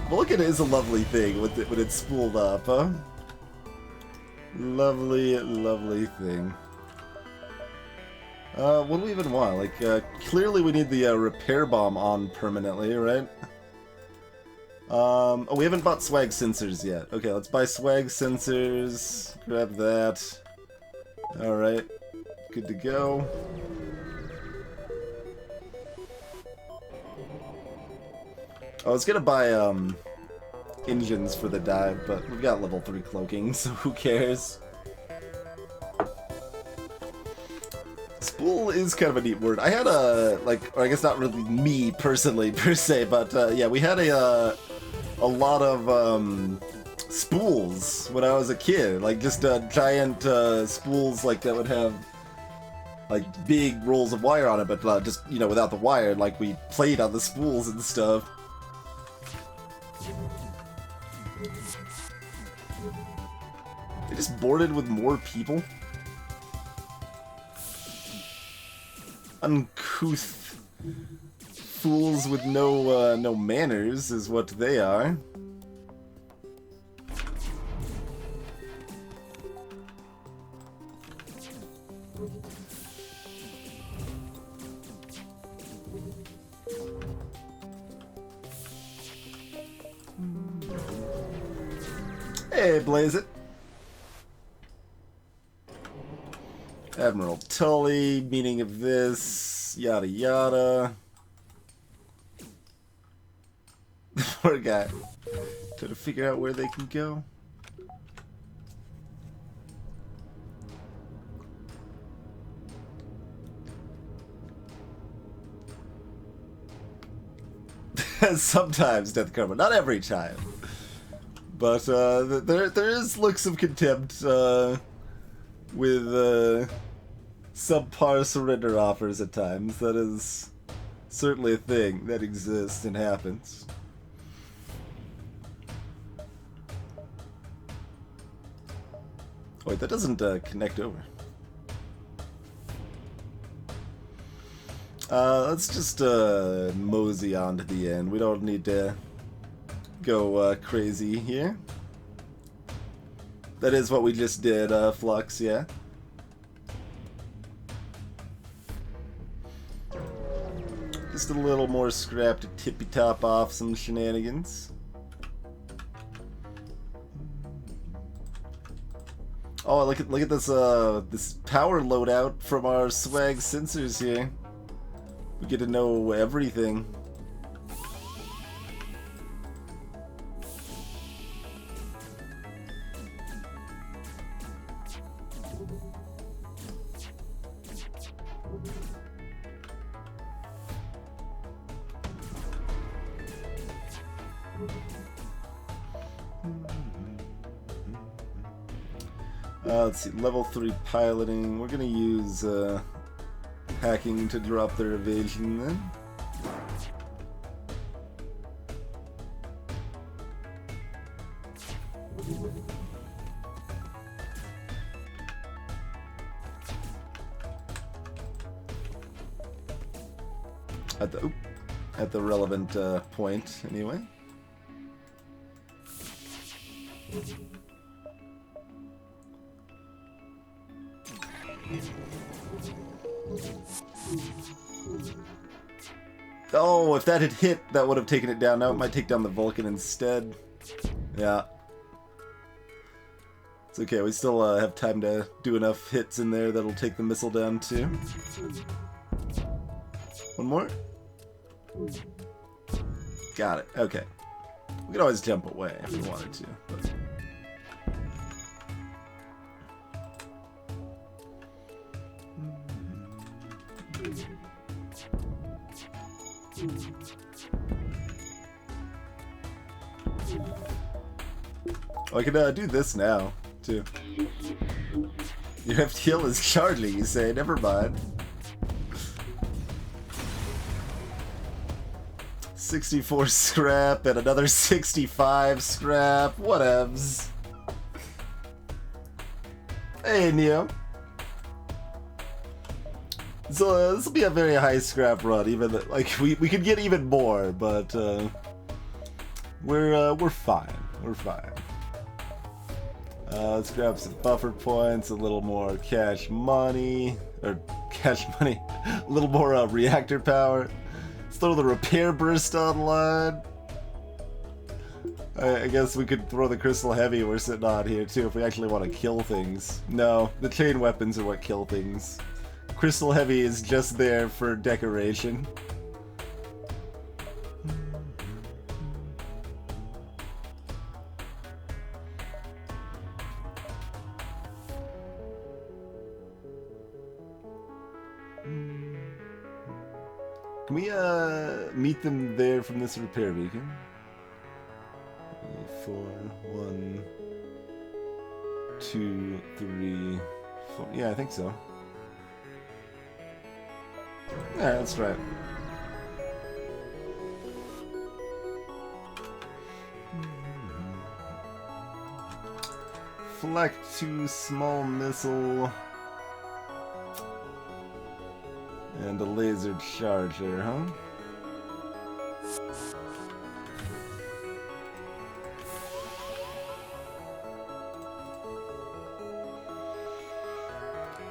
Vulcan is a lovely thing when it's spooled up, huh? Lovely, lovely thing. What do we even want? Like, clearly we need the repair bomb on permanently, right? Oh, we haven't bought swag sensors yet. Okay, let's buy swag sensors. Grab that. Alright. Good to go. I was gonna buy, engines for the dive, but we've got level 3 cloaking, so who cares? Spool is kind of a neat word. I had a, like, or I guess not really me personally, per se, but, yeah, we had a lot of, spools when I was a kid. Like, just, giant, spools, like, that would have, like, big rolls of wire on it, but, just, you know, without the wire, like, we played on the spools and stuff. They just boarded with more people? Uncouth fools with no manners is what they are. Hey, Blaze It. Admiral Tully, meaning of this, yada yada. The poor guy. Trying to figure out where they can go. Sometimes, Death Karma. Not every time. But there is looks of contempt with subpar surrender offers at times. That is certainly a thing that exists and happens. Wait, that doesn't connect over. Let's just mosey on to the end. We don't need to go crazy here. That is what we just did, Flux, yeah. Just a little more scrap to tippy-top off some shenanigans. Oh, look at this this power loadout from our swag sensors here. We get to know everything. Let's see, level 3 piloting. We're gonna use hacking to drop their evasion then. At the relevant point, anyway. Oh, if that had hit, that would have taken it down. Now it might take down the Vulcan instead. Yeah. It's okay, we still have time to do enough hits in there that'll take the missile down too. One more? Got it, okay. We could always jump away if we wanted to. But... Oh, I can do this now, too. Your FTL is Charlie, you say? Never mind. 64 scrap and another 65 scrap. Whatevs. Hey, Neo. So this will be a very high scrap run. Even like we could get even more, but we're fine. We're fine. Let's grab some buffer points, a little more cash money, a little more reactor power. Let's throw the repair burst online. I guess we could throw the crystal heavy we're sitting on here too if we actually want to kill things. No, the chain weapons are what kill things. Crystal heavy is just there for decoration. Can we meet them there from this repair beacon? 4, 1, 2, 3, 4. Yeah, I think so. Yeah, that's right. Flak 2 small missile. And a laser charger, huh?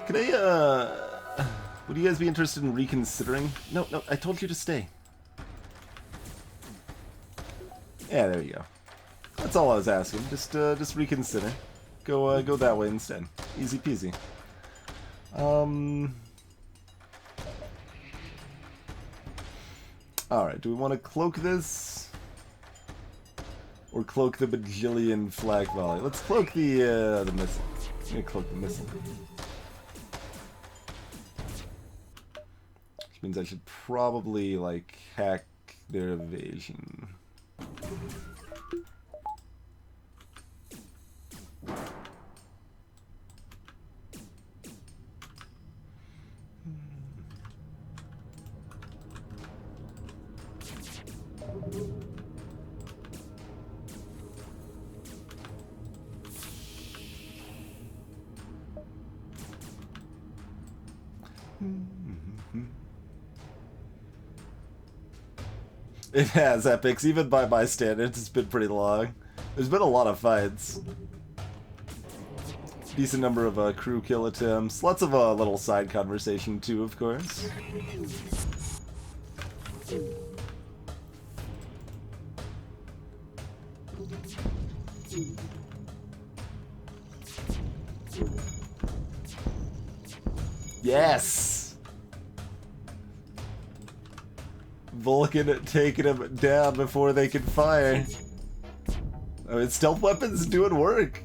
Could I, would you guys be interested in reconsidering? No, I told you to stay. Yeah, there you go. That's all I was asking. Just reconsider. Go that way instead. Easy peasy. Alright, do we want to cloak this? Or cloak the bajillion flag volley? Let's cloak the missile. I'm gonna cloak the missile. Which means I should probably, like, hack their evasion. It has, Epics. Even by my standards, it's been pretty long. There's been a lot of fights. Decent number of crew kill attempts. Lots of little side conversation too, of course. Yes! Vulcan taking them down before they can fire. I mean, stealth weapons doing work.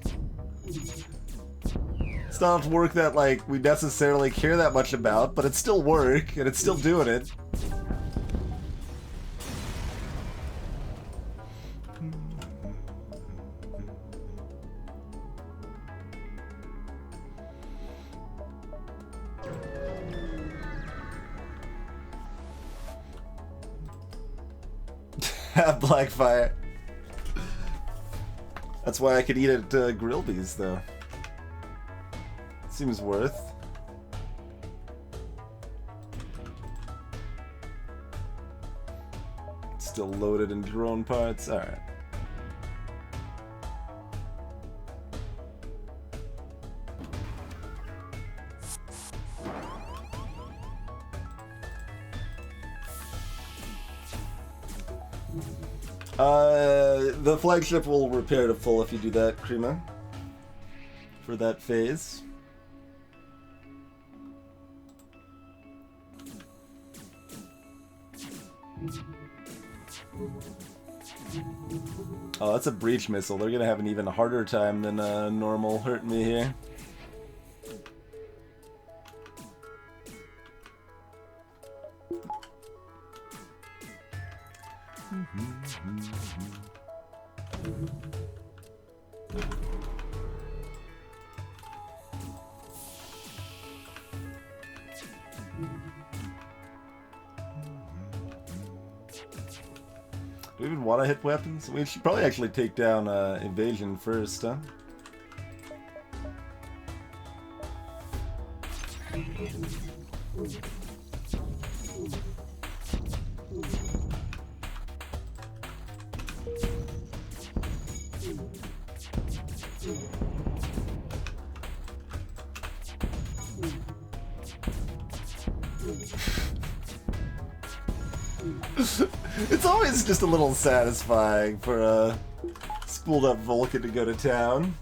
It's not work that, like, we necessarily care that much about, but it's still work, and it's still doing it. Blackfire. That's why I could eat at Grillby's, though. Seems worth. Still loaded in drone parts. Alright. The flagship will repair to full if you do that, Krima. For that phase. Oh, that's a breach missile. They're gonna have an even harder time than normal hurting me here. Do we even want to hit weapons? We should probably actually take down invasion first, huh? It's always just a little satisfying for a spooled up Vulcan to go to town.